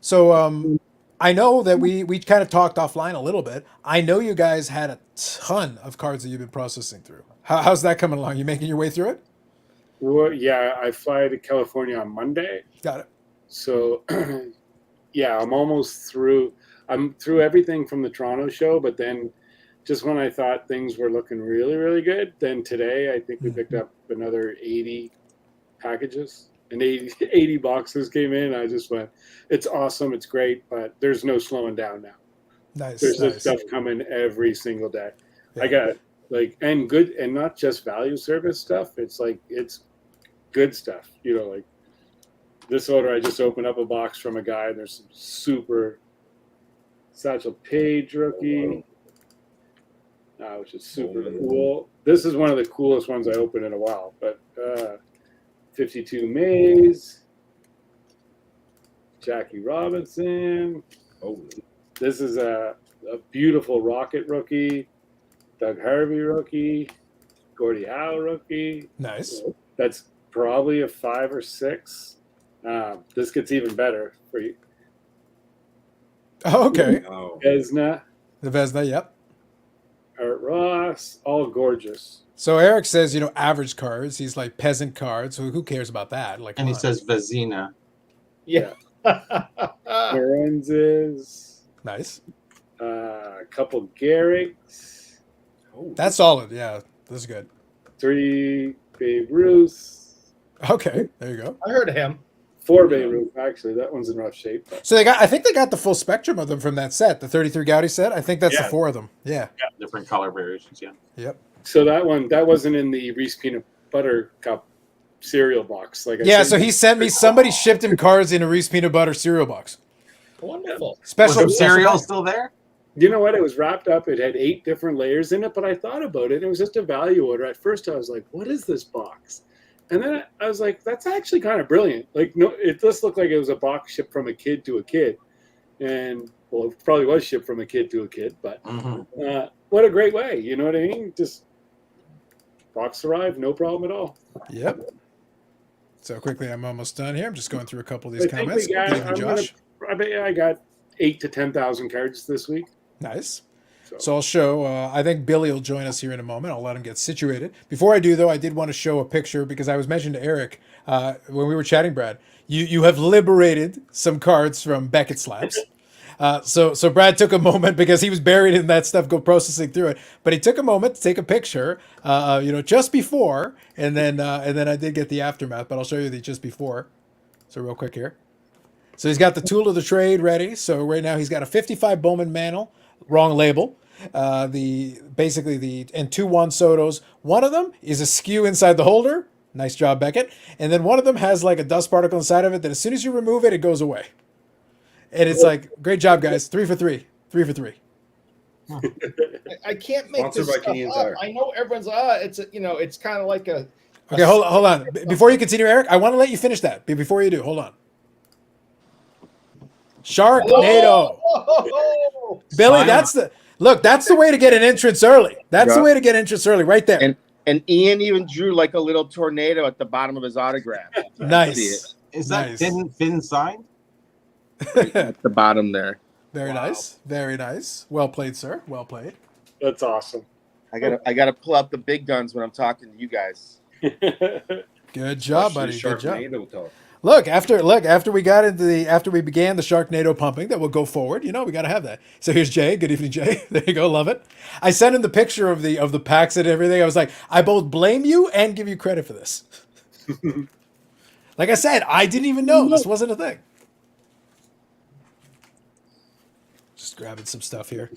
So I know that we kind of talked offline a little bit. I know you guys had a ton of cards that you've been processing through. How's that coming along? You making your way through it? Well, yeah, I fly to California on Monday. Got it. So, yeah, I'm almost through. I'm through everything from the Toronto show, but then just when I thought things were looking really, really good, then today I think we picked up another 80 packages and 80 boxes came in. I just went, it's awesome, it's great, but there's no slowing down now. Nice. There's nice. this stuff coming every single day. Yeah. I got and good, and not just value service stuff. It's good stuff. Like this order, I just opened up a box from a guy. There's some super Satchel Paige rookie, which is super cool. This is one of the coolest ones I opened in a while. But 52 Mays, Jackie Robinson. Oh, This is a beautiful Rocket rookie, Doug Harvey rookie, Gordie Howe rookie. Nice. That's probably a 5 or 6. This gets even better for you. Oh, okay. no. Vesna, The Vesna, yep. Art Ross, all gorgeous. So Eric says, average cards. He's like peasant cards. Who cares about that? Like, And he come on. says Vezina. Yeah. Lorenzes, Nice. a couple Garricks, Oh, That's solid. Yeah, this is good. 3 Babe Ruth, Okay, there you go. I heard of him. 4 Babe Ruth. Actually, that one's in rough shape. But So I think they got the full spectrum of them from that set, the 33 Gaudy set. I think that's the Yeah. 4 of them. Yeah. Different color variations, yeah. Yep. so that wasn't in the Reese Peanut Butter Cup cereal box. Like I Yeah, said, so he sent me, somebody shipped him cards in a Reese Peanut Butter cereal box. Wonderful. Special Was the special cereal pack. still there? You know what? It was wrapped up. It had 8 different layers in it, but I thought about it. It was just a value order. At first, I was like, what is this box? And then I was like, that's actually kind of brilliant. Like, no, it just looked like it was a box shipped from a kid to a kid. And, well, it probably was shipped from a kid to a kid, but what a great way. You know what I mean? Just box arrived, no problem at all. Yep. So quickly, I'm almost done here. I'm just going through a couple of these I think comments. we got, Good evening, Josh. I got 8,000 to 10,000 cards this week. Nice. So I'll show, I think Billy will join us here in a moment. I'll let him get situated. Before I do, though, I did want to show a picture because I was mentioned to Eric when we were chatting, Brad. You have liberated some cards from Beckett slabs. So Brad took a moment because he was buried in that stuff, go processing through it. But he took a moment to take a picture, just before, and then I did get the aftermath. But I'll show you the just before. So real quick here. So he's got the tool of the trade ready. So right now he's got a 55 Bowman Mantle, wrong label. And 2 Juan Sotos. One of them is a skew inside the holder. Nice job, Beckett. And then one of them has like a dust particle inside of it that as soon as you remove it, it goes away. And it's like, great job, guys. 3 for 3. 3 for 3. I can't make Sponsored this by stuff Canadian up. Tire. I know everyone's it's kind of like a. Okay, hold on. Before you continue, Eric, I want to let you finish that. But before you do, hold on. Sharknado. Oh! Billy, that's the way to get an entrance early. That's the way to get entrance early, right there. And Ian even drew like a little tornado at the bottom of his autograph. Nice. Is that Finn signed? Right at the bottom there. Very nice. Very nice. Well played, sir. Well played. That's awesome. I gotta pull out the big guns when I'm talking to you guys. Good job, buddy. Good job. Sharknado talk. Look, after we began the Sharknado pumping that will go forward, we got to have that. So here's Jay. Good evening, Jay. There you go. Love it. I sent him the picture of the packs and everything. I was like, I both blame you and give you credit for this. Like I said, I didn't even know this wasn't a thing. Just grabbing some stuff here.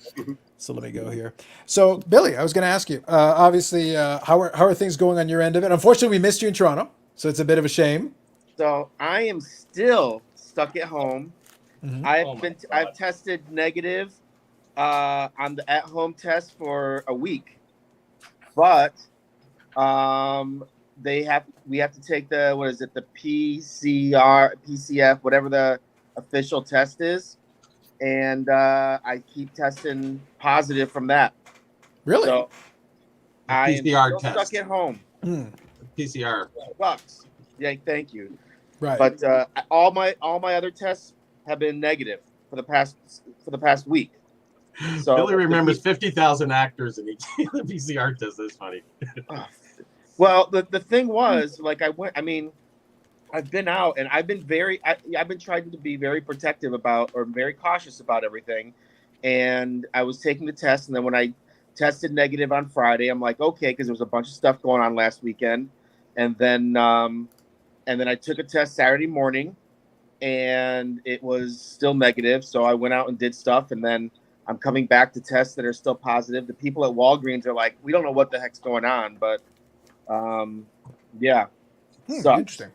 So let me go here. So Billy, I was going to ask you. Obviously, how are things going on your end of it? Unfortunately, we missed you in Toronto, so it's a bit of a shame. So I am still stuck at home. Mm-hmm. I've tested negative on the at-home test for a week, but we have to take the PCF, whatever the official test is, and I keep testing positive from that. Really? So I am PCR still test. stuck at home. PCR. Sucks. Yeah, thank you. Right. But all my other tests have been negative for the past week. So Billy remembers 50,000 actors in each PCR test. That's funny. Well, the thing was, like, I've been out and I've been trying to be very protective about, or very cautious about everything. And I was taking the test, and then when I tested negative on Friday, I'm like, okay, because there was a bunch of stuff going on last weekend, and then I took a test Saturday morning, and it was still negative. So I went out and did stuff, and then I'm coming back to tests that are still positive. The people at Walgreens are like, we don't know what the heck's going on, but yeah. Interesting.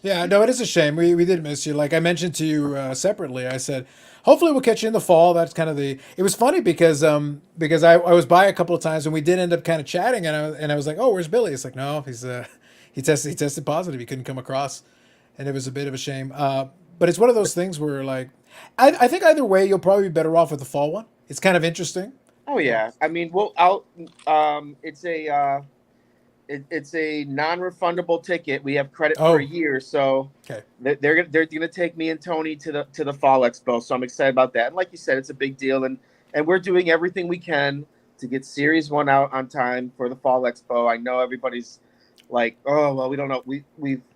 Yeah, no, it is a shame. We did miss you. Like I mentioned to you separately, I said, hopefully we'll catch you in the fall. That's kind of it was funny because I was by a couple of times and we did end up kind of chatting, and I was like, oh, where's Billy? It's like, no, he tested positive. He couldn't come across, and it was a bit of a shame. But it's one of those things where, like, I think either way, you'll probably be better off with the fall one. It's kind of interesting. Oh yeah, I mean, it's a non-refundable ticket. We have credit for a year, so okay. They're gonna take me and Tony to the Fall Expo. So I'm excited about that. And like you said, it's a big deal, and we're doing everything we can to get Series 1 out on time for the Fall Expo. I know everybody's like, oh well, we don't know.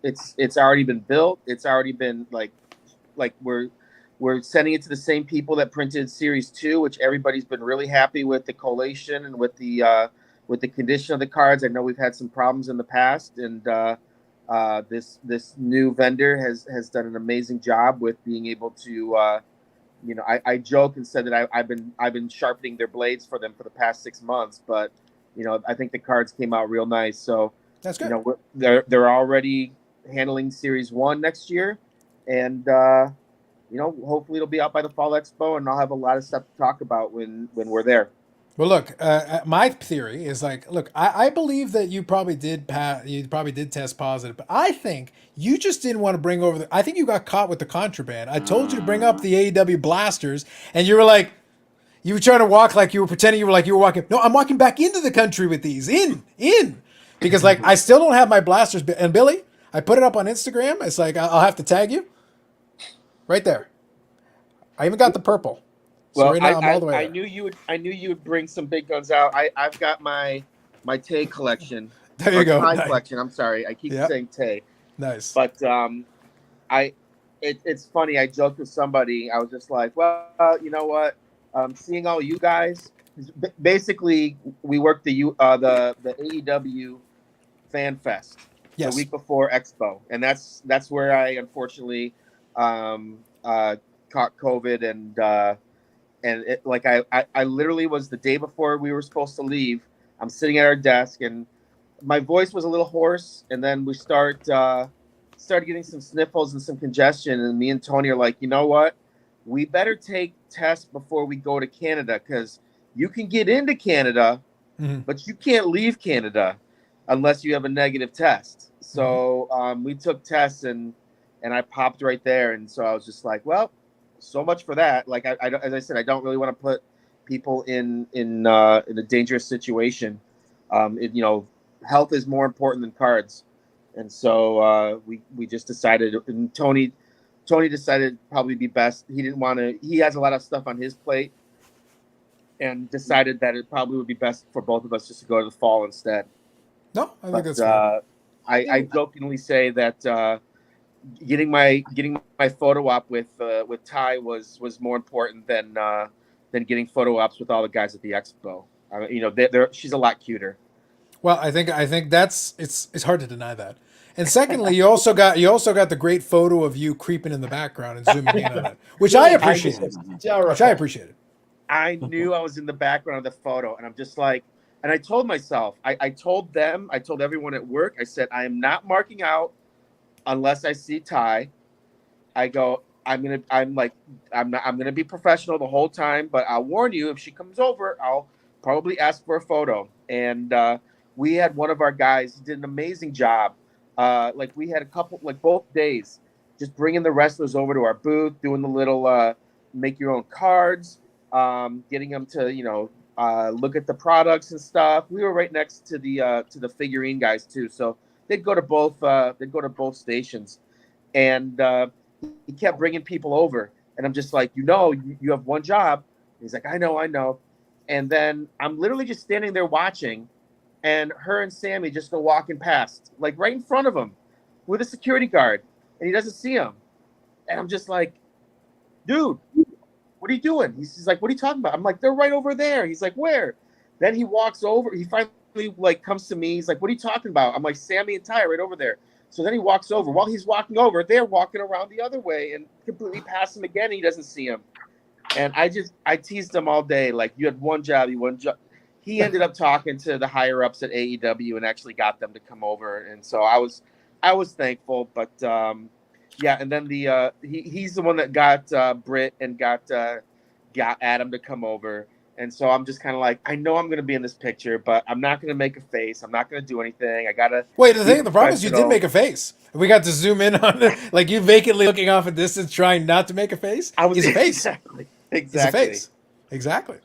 It's already been built. It's already been like we're sending it to the same people that printed Series 2, which everybody's been really happy with the collation and with the condition of the cards. I know we've had some problems in the past, and this new vendor has done an amazing job with being able to, I joke and said that I've been sharpening their blades for them for the past 6 months, but I think the cards came out real nice. So that's good. They're already handling Series 1 next year, and hopefully it'll be out by the Fall Expo, and I'll have a lot of stuff to talk about when we're there. Well, look, my theory is like, look, I believe that you probably did you probably did test positive, but I think you just didn't want to bring over I think you got caught with the contraband. I told you to bring up the AEW blasters, and you were like, you were trying to walk like you were pretending you were like you were walking. No, I'm walking back into the country with these in, because like I still don't have my blasters. And Billy, I put it up on Instagram. It's like I'll have to tag you, right there. I even got the purple. So Well, right now I'm all the way I there. knew you would. I knew you would bring some big guns out. I've got my Tay collection. There you or go. Ty Nice. collection. I'm sorry, I keep Yep. saying Tay, Nice. but it's funny. I joked with somebody. I was just like, well, you know what? Seeing all you guys, basically, we worked the AEW Fan Fest Yes. the week before Expo, and that's where I unfortunately caught COVID, and it, like I literally was the day before we were supposed to leave. I'm sitting at our desk, and my voice was a little hoarse, and then we started getting some sniffles and some congestion, and me and Tony are like, you know what? We better take tests before we go to Canada, because you can get into Canada, Mhm. but you can't leave Canada unless you have a negative test. So we took tests, and I popped right there, and so I was just like, well, so much for that. Like I as I said, I don't really want to put people in a dangerous situation. Health is more important than cards, and so we just decided. And Tony decided it'd probably be best. He didn't want to. He has a lot of stuff on his plate, and decided that it probably would be best for both of us just to go to the fall instead. No, I think But that's fair. I jokingly say that getting my photo op with Ty was more important than getting photo ops with all the guys at the expo. I mean, she's a lot cuter. Well, I think that's it's hard to deny that. And secondly, you also got the great photo of you creeping in the background and zooming in on it, which I appreciated. Which I appreciated. I knew I was in the background of the photo, and I'm just like, and I told myself, I told them, I told everyone at work, I said, I am not marking out unless I see Ty. I go, I'm gonna be professional the whole time, but I'll warn you, if she comes over, I'll probably ask for a photo. And we had one of our guys did an amazing job. Like we had a couple, like both days, just bringing the wrestlers over to our booth, doing the little make your own cards, getting them to look at the products and stuff. We were right next to the figurine guys too, so they'd go to both stations, and he kept bringing people over, and I'm just like, you have one job. And he's like, I know, and then I'm literally just standing there watching, and her and Sammy just go walking past, like right in front of him, with a security guard, and he doesn't see him, and I'm just like, dude, what are you doing? He's like, what are you talking about? I'm like, they're right over there. He's like, where? Then he walks over. He finally comes to me. He's like, what are you talking about? I'm like, Sammy and Ty right over there. So then he walks over. While he's walking over, they're walking around the other way and completely pass him again. And he doesn't see him. And I teased him all day. Like, you had one job. He ended up talking to the higher ups at AEW and actually got them to come over. And so I was thankful, but yeah. And then he's the one that got Britt and got Adam to come over. And so I'm just kind of like, I know I'm going to be in this picture, but I'm not going to make a face. I'm not going to do anything. I got to Wait, the problem is you did make a face. We got to zoom in on it, like you vacantly looking off a distance, trying not to make a face. He's a face. Exactly. He's a face. Exactly.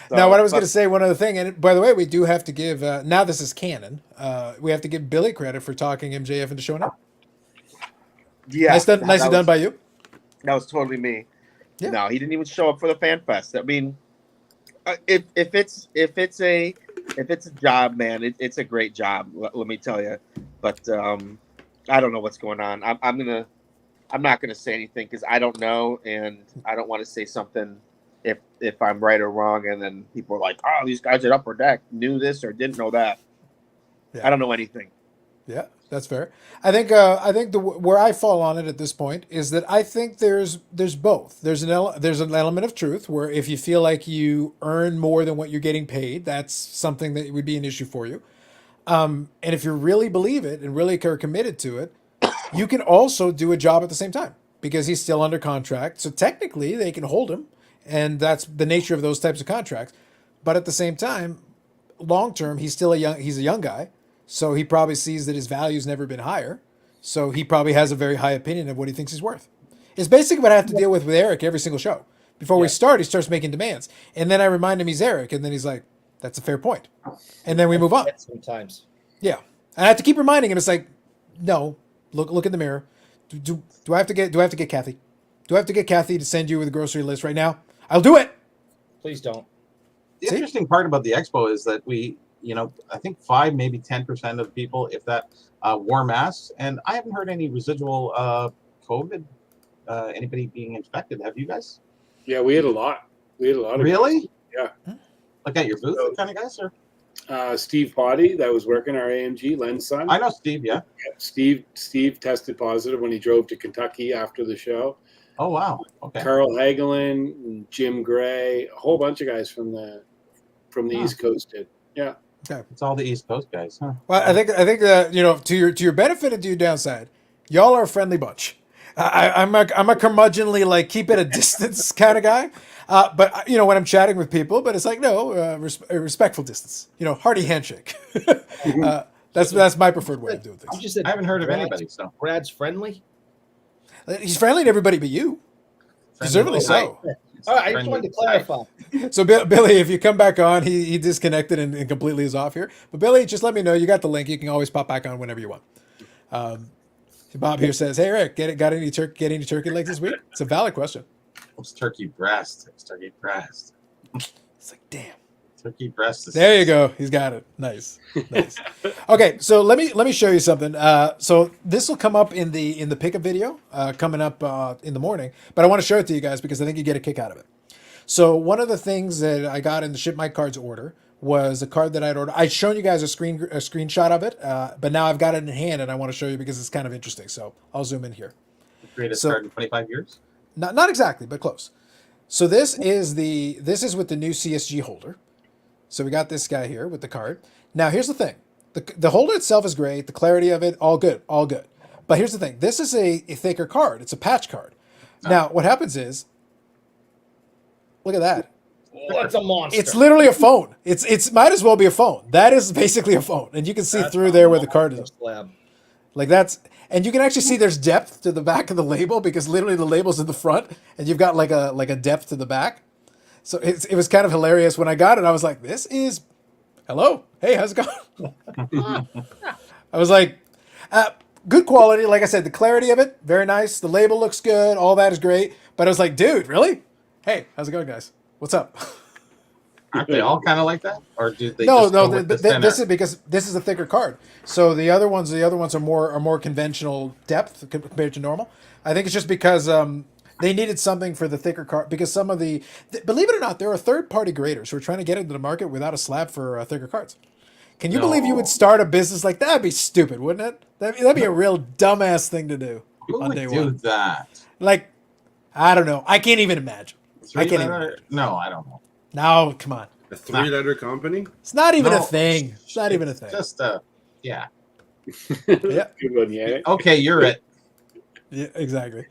So, now, what I was going to say, one other thing, and by the way, we do have to give, now this is canon, we have to give Billy credit for talking MJF into showing up. Yeah. Nicely done by you. That was totally me. Yeah. No, he didn't even show up for the fan fest. I mean, if it's a job, man, it's a great job. Let me tell you. But I don't know what's going on. I'm not gonna say anything because I don't know, and I don't want to say something if I'm right or wrong, and then people are like, "Oh, these guys at Upper Deck knew this or didn't know that." Yeah. I don't know anything. Yeah, that's fair. I think where I fall on it at this point is that I think there's both. There's an element of truth where if you feel like you earn more than what you're getting paid, that's something that would be an issue for you. And if you really believe it and really are committed to it, you can also do a job at the same time because he's still under contract. So technically, they can hold him, and that's the nature of those types of contracts. But at the same time, long term, he's a young guy, so he probably sees that his value's never been higher. So he probably has a very high opinion of what he thinks he's worth. It's basically what I have to deal with Eric every single show. Before we start, he starts making demands, and then I remind him he's Eric, and then he's like, "That's a fair point," and then we move on. Sometimes, yeah, and I have to keep reminding him. It's like, no, look in the mirror. Do I have to get Kathy? Do I have to get Kathy to send you with a grocery list right now? I'll do it. please don't. The interesting part about the expo is that we, I think 5, maybe 10% of people, if that, wore masks, and I haven't heard any residual COVID. Anybody being infected? Have you guys? Yeah, we had a lot. Of really? Guys. Yeah. Like at your booth, kind of guys, or Steve Potty that was working our AMG, Len's son. I know Steve. Yeah. Steve tested positive when he drove to Kentucky after the show. Oh wow. Okay. Carl Hagelin, Jim Gray, a whole bunch of guys from the East Coast did. Yeah. Okay. It's all the East Coast guys, huh? Well, I think to your benefit and to your downside, y'all are a friendly bunch. I'm a curmudgeonly, like, keep at a distance kind of guy. But when I'm chatting with people, but it's like, no, a respectful distance. Hearty handshake. That's my preferred way of doing things. I haven't heard of anybody. So Brad's friendly. He's friendly to everybody but you. Deservedly so. All right, I just wanted to clarify. So Billy, if you come back on, he disconnected and completely is off here. But Billy, just let me know. You got the link. You can always pop back on whenever you want. Bob here says, "Hey Rick, got any turkey legs this week?" It's a valid question. It's turkey breast. It's like, damn. Turkey breast. There you go. He's got it. Nice. Okay, so let me show you something. So this will come up in the pickup video coming up in the morning, but I want to show it to you guys because I think you get a kick out of it. So one of the things that I got in the Ship My Cards order was a card that I'd ordered. I'd shown you guys a screenshot of it, but now I've got it in hand and I want to show you because it's kind of interesting. So I'll zoom in here. The greatest card in 25 years? Not exactly, but close. So this is with the new CSG holder. So we got this guy here with the card. Now here's the thing. The holder itself is great. The clarity of it, all good. But here's the thing. This is a thicker card. It's a patch card. Now what happens is, look at that. It's a monster. It's literally a phone. It's might as well be a phone. That is basically a phone, and you can see through there where the card is. Slab. Like and you can actually see there's depth to the back of the label because literally the label's in the front, and you've got like a depth to the back. So it was kind of hilarious when I got it. I was like, "This is, hello, hey, how's it going?" I was like, good quality. Like I said, the clarity of it, very nice. The label looks good. All that is great. But I was like, dude, really? Hey, how's it going, guys? What's up? Aren't they all kind of like that, or do they? No. This is because this is a thicker card. So the other ones are more conventional depth compared to normal. I think it's just because they needed something for the thicker card because some of believe it or not, there are third-party graders who are trying to get into the market without a slab for thicker cards. Can you believe you would start a business like that? That'd be stupid, wouldn't it? That'd be a real dumbass thing to do. Who on would day do one. that? Like, I don't know. I can't even imagine. No, I don't know. No, come on. A 3-letter company? It's not even a thing. It's not even a thing. Just yeah. Yeah. Good one, yeah. Okay, you're it. Yeah, exactly.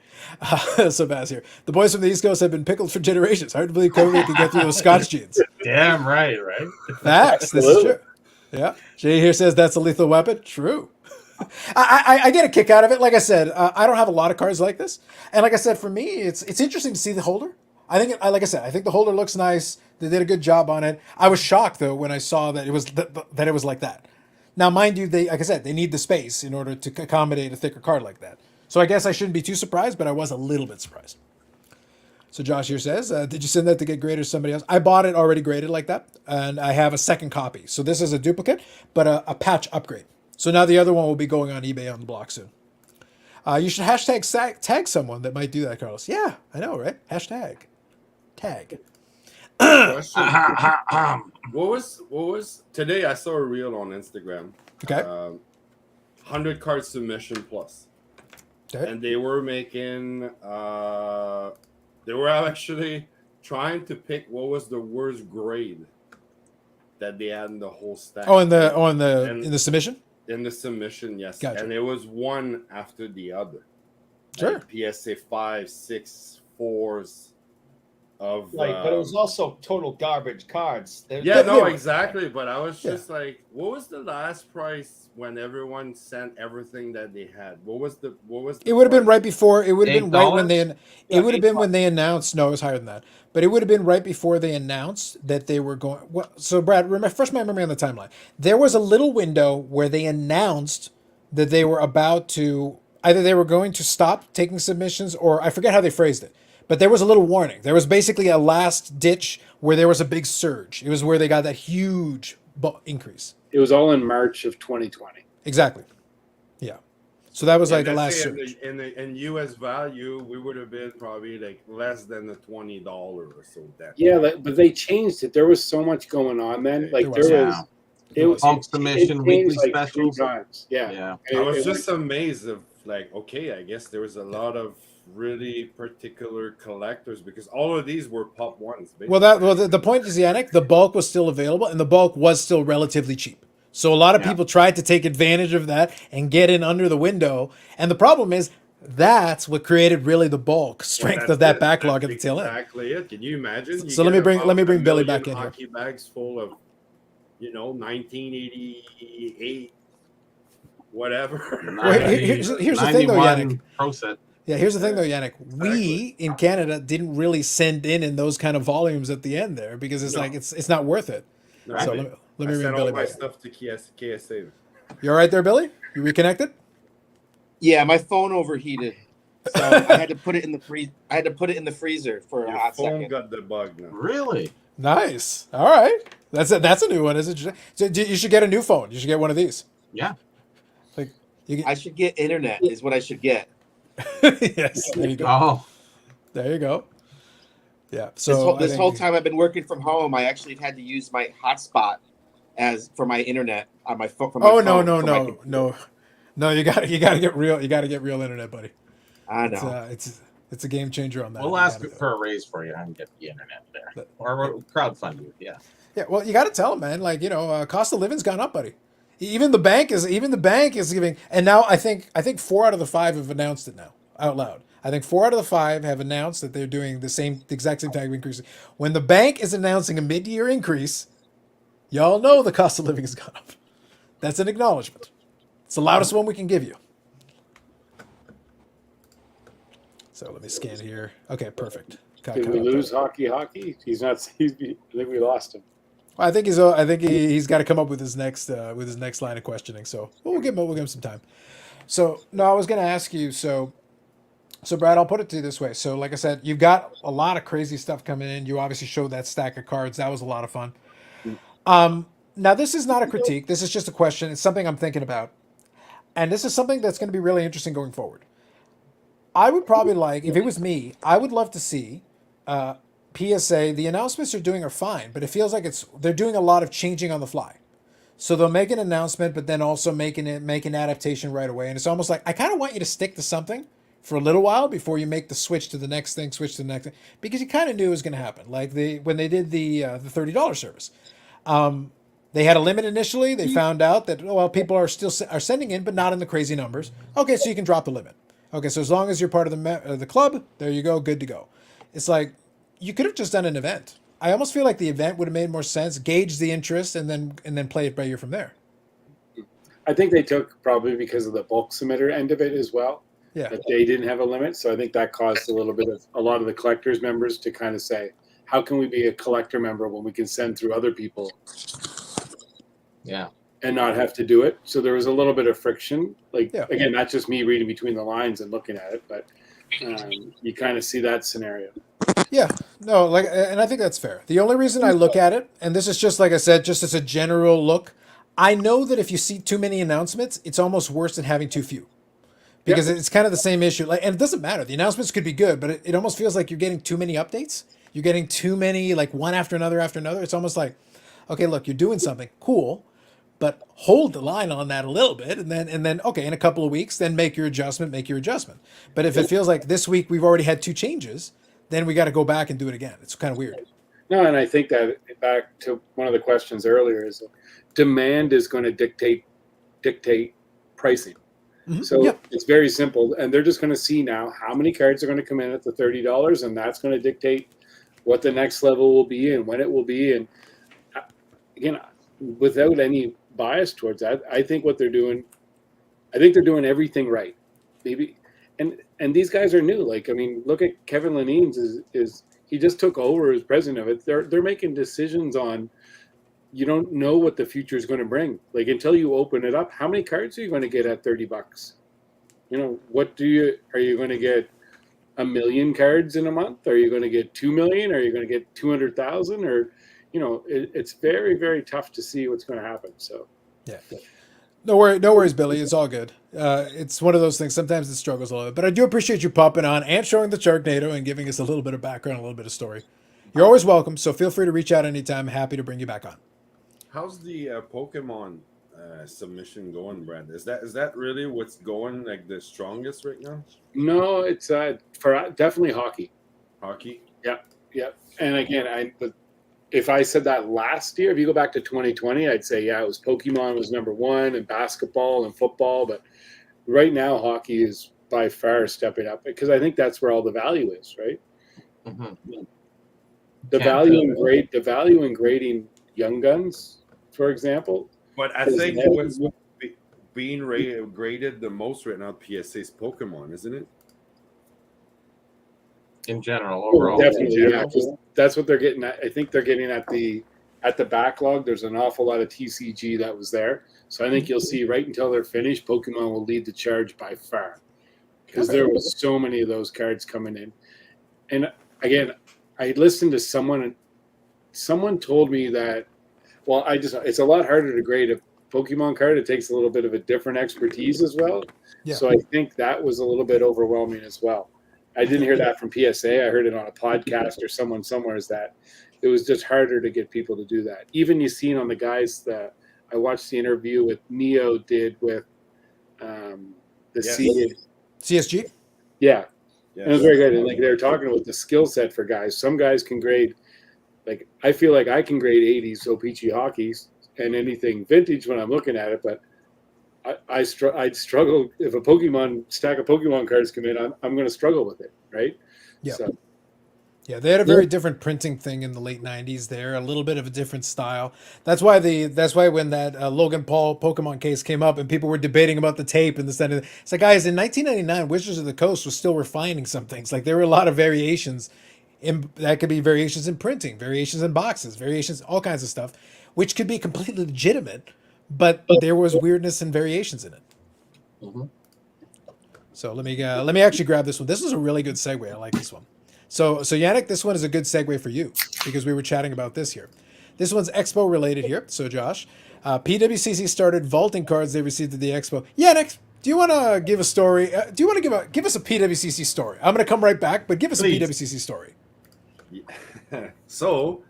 So Baz here. The boys from the East Coast have been pickled for generations. Hard to believe COVID could get through those Scotch jeans. Damn right. Facts. This is true. Yeah. Jay here says that's a lethal weapon. True. I get a kick out of it. Like I said, I don't have a lot of cards like this, and like I said, for me, it's interesting to see the holder. I think the holder looks nice. They did a good job on it. I was shocked though when I saw that it was like that. Now, mind you, like I said, they need the space in order to accommodate a thicker card like that. So I guess I shouldn't be too surprised, but I was a little bit surprised. So Josh here says, did you send that to get graded to somebody else? I bought it already graded like that, and I have a second copy. So this is a duplicate, but a patch upgrade. So now the other one will be going on eBay on the block soon. You should hashtag tag someone that might do that, Carlos. Yeah, I know, right? Hashtag tag. Question. What was today? I saw a reel on Instagram. Okay. 100 card submission plus. Okay. And they were making they were actually trying to pick what was the worst grade that they had in the whole stack. Oh, in the submission? In the submission, yes. Gotcha. And it was one after the other. Sure. Like PSA 5, 6, 4s. of Right, but it was also total garbage cards. yeah, no, yeah. exactly. But I was Yeah. just like, what was the last price when everyone sent everything that they had? What was the It would have been price? right before. It would have been right when $8? It would have been when they announced. No, it was higher than that. But it would have been right before they announced that they were going. Well, so Brad, refresh my memory on the timeline. There was a little window where they announced that they were about to either they were going to stop taking submissions, or I forget how they phrased it. But there was a little warning. There was basically a last ditch where there was a big surge. It was where they got that huge increase. It was all in March of 2020. Exactly. Yeah. So that was like the let's last say surge. in US value, we would have been probably like less than the $20 or so. That Yeah, but they changed it. There was so much going on then. Like There was. there was, There was. Bulk submission, weekly changed like 3 specials. times. Yeah. Yeah. I was It just amazed of like, okay, I guess there was a lot of really particular collectors because all of these were pop ones. Basically. Well, the point is, Yannick, the bulk was still available, and the bulk was still relatively cheap. So a lot of Yeah. people tried to take advantage of that and get in under the window. And the problem is, that's what created really the bulk strength That's of that it. backlog That's at the tail end. Exactly it. Can you imagine? You So let get me bring about Billy 1 back in million here. hockey bags full of, 1988, whatever. Well, here's the thing, though, 91 Yannick. Pro set. Yeah, here's the thing, though, Yannick. We Exactly. in Canada didn't really send in those kind of volumes at the end there because it's No. like it's not worth it. No, So I let me bring sent all Billy my back. stuff to KSA. You all right there, Billy? You reconnected? Yeah, my phone overheated, so I had to put it in the freezer for a Your hot phone second. got the bug now. Really? Nice. All right. That's a new one, isn't it? So you should get a new phone. You should get one of these. Yeah. Like you I should get internet. Is what I should get. yes. There you go. Oh, There you go. Yeah. So This whole time I've been working from home, I actually had to use my hotspot as for my internet on my phone. Oh no. No, you gotta get real. You gotta get real internet, buddy. I know. It's a game changer on that. we'll You ask gotta do for a raise for you and get the internet there, But- or we'll crowdfund you. Yeah. it. Yeah. Well, you gotta tell them, man. Like cost of living's gone up, buddy. Even the bank is giving. And now I think 4 out of the 5 have announced it now out loud. I think 4 out of the 5 have announced that they're doing the exact same type of increase. When the bank is announcing a mid-year increase, y'all know the cost of living has gone up. That's an acknowledgement. It's the loudest one we can give you. So let me scan here. Okay, perfect. Did we lose hockey? He's not. I think we lost him. I think he's got to come up with his next line of questioning. So we'll give him some time. So no, I was going to ask you. So Brad, I'll put it to you this way. So like I said, you've got a lot of crazy stuff coming in. You obviously showed that stack of cards. That was a lot of fun. Now this is not a critique. This is just a question. It's something I'm thinking about, and this is something that's going to be really interesting going forward. I would probably like, if it was me, I would love to see PSA. The announcements they're doing are fine, but it feels like they're doing a lot of changing on the fly. So they'll make an announcement, but then also make an adaptation right away. And it's almost like I kind of want you to stick to something for a little while before you make the switch to the next thing, because you kind of knew it was going to happen. Like when they did the $30 service, they had a limit initially. They found out that people are still sending in, but not in the crazy numbers. Okay, so you can drop the limit. Okay, so as long as you're part of the club, there you go, good to go. It's like you could have just done an event. I almost feel like the event would have made more sense, gauge the interest, and then play it by ear from there. I think they took probably because of the bulk submitter end of it as well. Yeah. That they didn't have a limit, so I think that caused a lot of the collectors members to kind of say, "How can we be a collector member when we can send through other people?" Yeah. And not have to do it. So there was a little bit of friction. Like again, not just me reading between the lines and looking at it, but you kind of see that scenario. Yeah, no, and I think that's fair. The only reason I look at it, and this is just like I said, just as a general look, I know that if you see too many announcements, it's almost worse than having too few, because it's kind of the same issue. And it doesn't matter. The announcements could be good, but it almost feels like you're getting too many updates. You're getting too many, like one after another after another. It's almost like, okay, look, you're doing something cool, but hold the line on that a little bit, and then okay, in a couple of weeks, then make your adjustment. But if it feels like this week we've already had 2 changes, then we got to go back and do it again. It's kind of weird. No, and I think that back to one of the questions earlier is demand is going to dictate pricing. Mm-hmm. So it's very simple, and they're just going to see now how many cards are going to come in at the $30, and that's going to dictate what the next level will be and when it will be. And again, without any bias towards that, I think they're doing everything right. Maybe, and these guys are new. Like, I mean, look at Kevin Lenines is he just took over as president of it. They're making decisions on, you don't know what the future is going to bring. Like, until you open it up, how many cards are you going to get at $30? You know, are you going to get 1 million cards in a month? Are you going to get 2 million? Are you going to get 200,000? Or, you know, it's very, very tough to see what's going to happen. So, yeah. No worries, Billy. It's all good. It's one of those things. Sometimes it struggles a little bit, but I do appreciate you popping on and showing the Sharknado and giving us a little bit of background, a little bit of story. You're always welcome, so feel free to reach out anytime. Happy to bring you back on. How's the Pokemon submission going, Brad? Is that really what's going like the strongest right now? no, it's for definitely hockey. Hockey? Yeah. And again, if I said that last year, if you go back to 2020, I'd say, yeah, it was Pokemon was number one and basketball and football. But right now, hockey is by far stepping up because I think that's where all the value is, right? Mm-hmm. The value in grading young guns, for example. But I think what's being graded the most right now, PSA, is Pokemon, isn't it? In general, overall. Definitely, yeah. That's what they're getting at. I think they're getting at the backlog. There's an awful lot of TCG that was there. So I think you'll see right until they're finished, Pokemon will lead the charge by far. Because there was so many of those cards coming in. And again, I listened to someone told me that, well, it's a lot harder to grade a Pokemon card. It takes a little bit of a different expertise as well. Yeah. So I think that was a little bit overwhelming as well. I didn't hear that from PSA. I heard it on a podcast or someone somewhere, is that it was just harder to get people to do that. Even you seen on the guys that I watched the interview with Neo did with CSG? Yeah. And it was very good. And like they were talking about the skill set for guys. Some guys can grade, like I feel like I can grade 80s O-Pee-Chee hockeys and anything vintage when I'm looking at it, but I'd struggle if a stack of Pokemon cards come in. I'm going to struggle with it, right? Yeah. So, yeah, they had a very different printing thing in the late '90s. There, a little bit of a different style. That's why when that Logan Paul Pokemon case came up and people were debating about the tape and this and that. It's like, guys, in 1999, Wizards of the Coast was still refining some things. Like there were a lot of variations. That could be variations in printing, variations in boxes, variations, all kinds of stuff, which could be completely legitimate. But there was weirdness and variations in it. Mm-hmm. So let me actually grab this one. This is a really good segue. I like this one. So Yannick, this one is a good segue for you because we were chatting about this here. This one's Expo related here. So Josh, PWCC started vaulting cards they received at the Expo. Yannick, do you want to give a story? Do you want to give us a PWCC story? I'm going to come right back, but give us Please. a PWCC story. Yeah. So,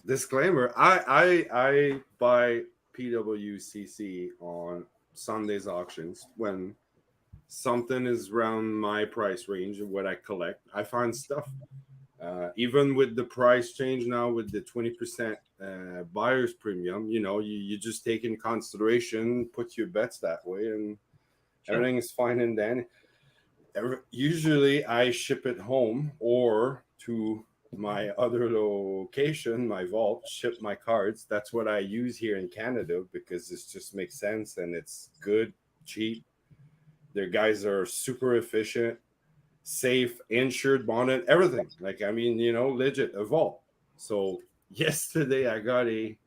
disclaimer: I buy PWCC on Sunday's auctions when something is around my price range of what I collect. I find stuff. Even with the price change now with the 20% buyer's premium, you just take in consideration, put your bets that way, and everything is fine and dandy. Usually I ship it home or to my other location, my vault, ship my cards. That's what I use here in Canada because this just makes sense and it's good, cheap. Their guys are super efficient, safe, insured, bonded, everything. Like, I mean, legit, a vault. So yesterday I got a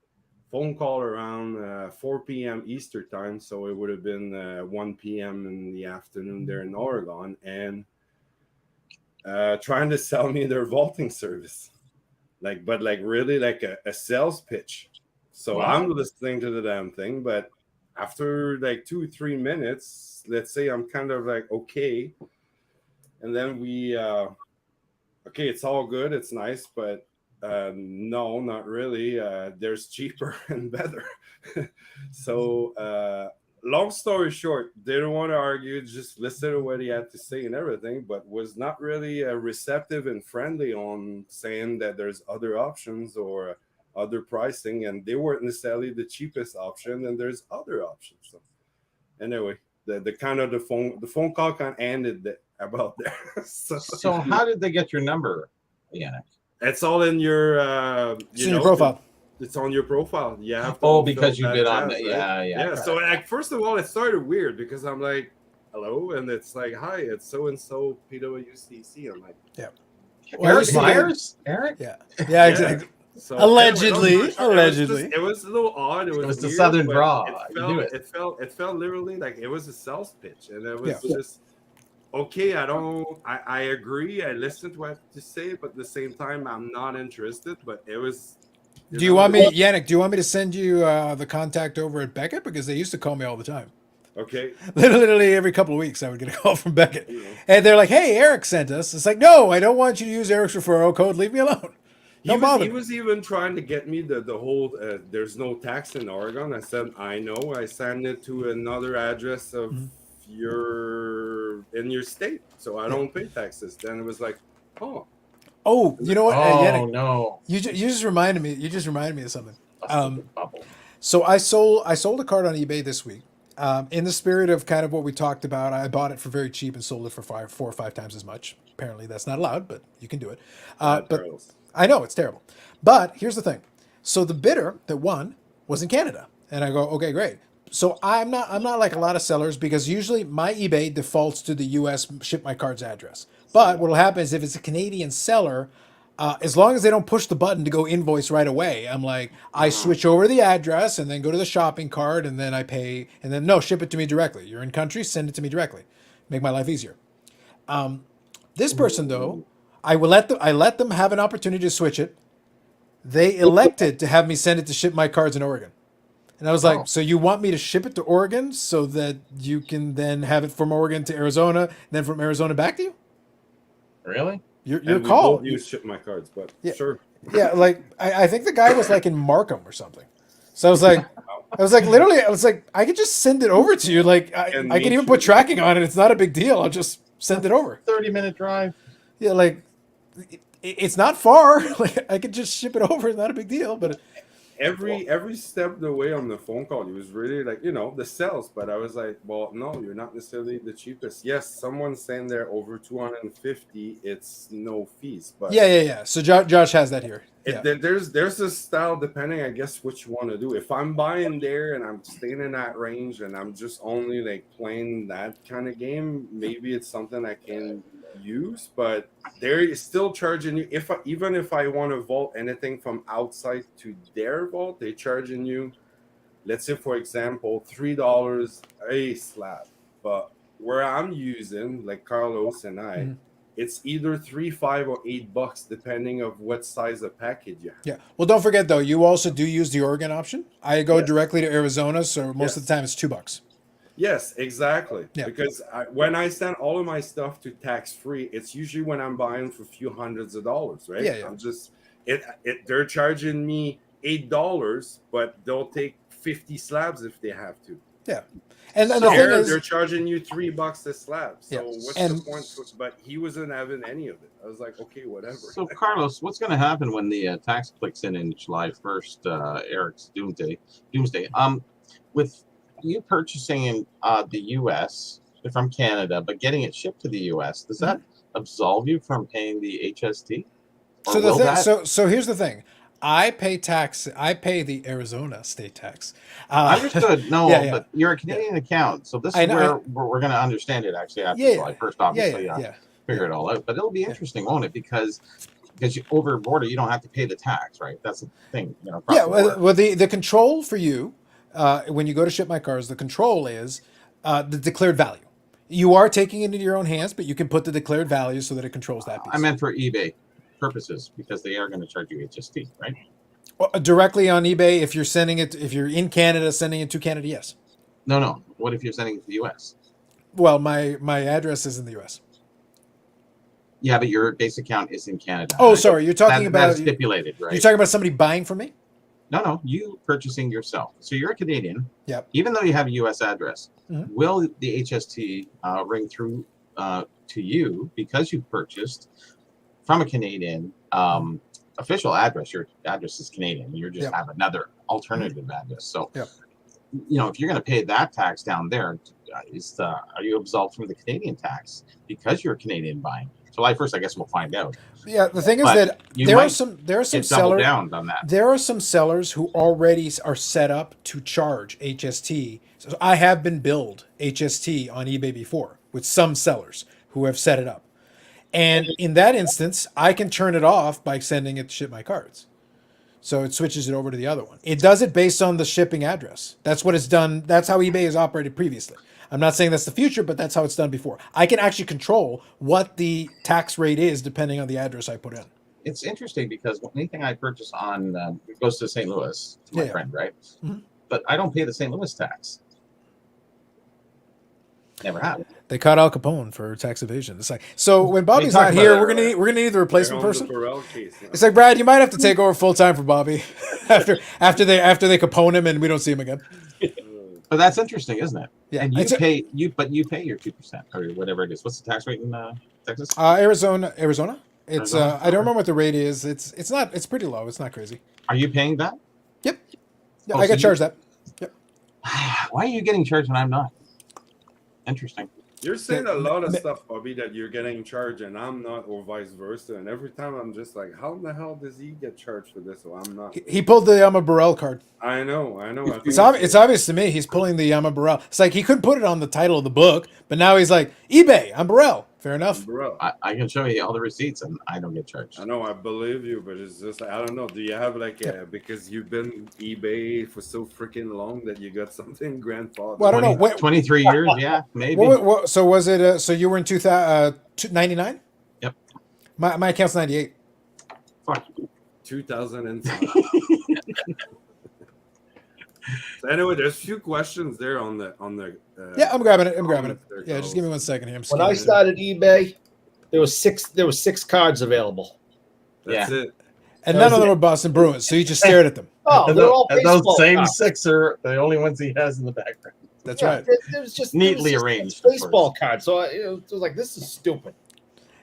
phone call around 4 p.m. Easter time. So it would have been 1 p.m. in the afternoon there in Oregon. And trying to sell me their vaulting service. But really like a sales pitch. So Wow. I'm listening to the damn thing, but after like 2-3 minutes, let's say I'm kind of like, okay. And then okay, it's all good. It's nice, but no, not really. There's cheaper and better. So long story short, didn't want to argue, just listened to what he had to say and everything, but was not really receptive and friendly on saying that there's other options or other pricing, and they weren't necessarily the cheapest option, and there's other options. So anyway, the phone call kind of ended about there. So how did they get your number, Yannick? It's all in your, It's in your profile. It's on your profile. You have to. Oh, fulfill because you that did on tab, the right? yeah. So like, first of all, it started weird because I'm like, hello, and it's like, hi, it's so and so PWCC. I'm like, Well, I Eric used to Myers, Eric. Yeah, yeah. exactly. So Allegedly, anyway, allegedly. it was a little odd. It was the weird, Southern but draw. It You felt, knew it. it felt literally like it was a sales pitch, and it was Yeah. just okay. I agree. I listened to what I have to say, but at the same time, I'm not interested. But it was. Do you want me, Yannick? Do you want me to send you the contact over at Beckett, because they used to call me all the time. Okay. Literally every couple of weeks, I would get a call from Beckett, You know. and they're like, "Hey, Eric sent us." It's like, no, I don't want you to use Eric's referral code. Leave me alone. Don't bother. He was even trying to get me the whole there's no tax in Oregon. I said, I know. I sent it to another address of in your state, so I don't pay taxes. Then it was like, oh, You know what, Oh Yannick? no! You just reminded me. You just reminded me of something. Busted bubble. So I sold a card on eBay this week. In the spirit of kind of what we talked about, I bought it for very cheap and sold it for 4 or 5 times as much. Apparently, that's not allowed, but you can do it. But girls. I know it's terrible. But here's the thing. So the bidder that won was in Canada, and I go, okay, great. So I'm not like a lot of sellers, because usually my eBay defaults to the U.S. ship my cards address. But what will happen is if it's a Canadian seller, as long as they don't push the button to go invoice right away, I'm like, I switch over the address and then go to the shopping cart, and then I pay, and then no, ship it to me directly. You're in country, send it to me directly. Make my life easier. This person though, I let them have an opportunity to switch it. They elected to have me send it to ship my cards in Oregon. And I was like, so you want me to ship it to Oregon so that you can then have it from Oregon to Arizona, and then from Arizona back to you? Really? Your call. You ship my cards, but Yeah. sure. Yeah, like I think the guy was like in Markham or something. So I was like, literally, I could just send it over to you. Like I can even put tracking on it. It's not a big deal. I'll just send it over. 30-minute drive. Yeah, like it's not far. Like I could just ship it over. It's not a big deal. But Every step of the way on the phone call, he was really like, the sales. But I was like, well, no, you're not necessarily the cheapest. Yes, someone's saying they're over 250. It's no fees. But yeah. So Josh has that here. Yeah. There's a style depending, I guess, what you want to do. If I'm buying there and I'm staying in that range and I'm just only like playing that kind of game, maybe it's something I can use. But they're still charging you. Even if I want to vault anything from outside to their vault, they're charging you, let's say for example, $3 a slab. But where I'm using, like Carlos and I, it's either $3, $5, or $8, depending of what size of package you have. Yeah. Well, don't forget though, you also do use the Oregon option. I go directly to Arizona, so most of the time it's $2. Yes, exactly. Yeah. Because when I send all of my stuff to tax free, it's usually when I'm buying for a few hundreds of dollars, right? Yeah. I'm just they're charging me $8, but they'll take 50 slabs if they have to. Yeah. And the So thing is, they're charging you $3 a slab. So Yeah. what's And- the point? But he wasn't having any of it. I was like, okay, whatever. So, Carlos, what's going to happen when the tax clicks in July 1st, Eric's doomsday? With you purchasing in the U.S. from Canada, but getting it shipped to the U.S., does that absolve you from paying the HST? Or so the will thing, that- so here's the thing. I pay tax. I pay the Arizona state tax. Understood. No, Yeah. but you're a Canadian account, so this I is know, where we're going to understand it actually after Yeah, July 1st, obviously. yeah. Figure it all out. But it'll be interesting, won't it? Because you over border, you don't have to pay the tax, right? That's the thing. Across Yeah. the border. Well, the control for you when you go to ship my cars, the control is the declared value. You are taking it into your own hands, but you can put the declared value so that it controls that piece. I meant for eBay purposes because they are going to charge you HST, right? Well, directly on eBay, if you're in Canada, sending it to Canada, yes. No. What if you're sending it to the U.S.? Well, my address is in the U.S. Yeah, but your base account is in Canada. Oh, right? sorry, you're talking That about is stipulated, right? You're talking about somebody buying from me? No, you purchasing yourself. So you're a Canadian. Yep. Even though you have a U.S. address, Mhm. will the HST ring through to you because you purchased from a Canadian official address? Your address is Canadian. You just Yep. have another alternative address. So, Yep. If you're going to pay that tax down there, are you absolved from the Canadian tax because you're a Canadian buying? July 1st, I guess we'll find out. Yeah, the thing is But that you there are might some Get double sellers. down on that. There are some sellers who already are set up to charge HST. So I have been billed HST on eBay before with some sellers who have set it up. And in that instance, I can turn it off by sending it to Ship My Cards. So it switches it over to the other one. It does it based on the shipping address. That's what it's done. That's how eBay has operated previously. I'm not saying that's the future, but that's how it's done before. I can actually control what the tax rate is depending on the address I put in. It's interesting because anything I purchase on it goes to St. Louis, to my Yeah. friend, right? Mhm. But I don't pay the St. Louis tax. Never have. They caught Al Capone for tax evasion. It's like, so when Bobby's talk not about here, that, we're gonna need the replacement They're on the person. Burrell case, It's like, Brad, you might have to take over full time for Bobby after they Capone him and we don't see him again. But that's interesting, isn't it? Yeah, And you it's pay your 2% or whatever it is. What's the tax rate in Texas? Arizona. It's Arizona? I don't remember what the rate is. It's pretty low. It's not crazy. Are you paying that? Yep. Yeah, Oh, I so got charged that. Yep. Why are you getting charged when I'm not? Interesting. You're saying a lot of Ma- stuff, Bobby, that you're getting charged and I'm not, or vice versa. And every time I'm just like, how the hell does he get charged for this? So I'm not. He pulled the Yama Burrell card. I know. I It's obvious to me. He's pulling the Yama Burrell. It's like he couldn't put it on the title of the book, but now he's like, eBay, I'm Burrell. Fair enough. Bro, I can show you all the receipts and I don't get charged. I know, I believe you, but it's just, I don't know. Do you have like, because you've been eBay for so freaking long that you got something grandfather? Well, I don't know. What, 23 years, yeah, maybe. so was it? So you were in 99? Yep. My account's 98. Fuck. 2007. So anyway, there's a few questions there on the. Yeah, I'm grabbing it. I'm grabbing it. there Yeah, just give me 1 second here. I'm When I scanning it. started eBay, there was six cards available. That's it. And that none was of them it. were Boston Bruins, so you just stared at them. Oh, they're all And those baseball same cards. 6 are the only ones he has in the background. That's Yeah, right. There was just Neatly there was just arranged, of baseball cards. So it was like, this is stupid.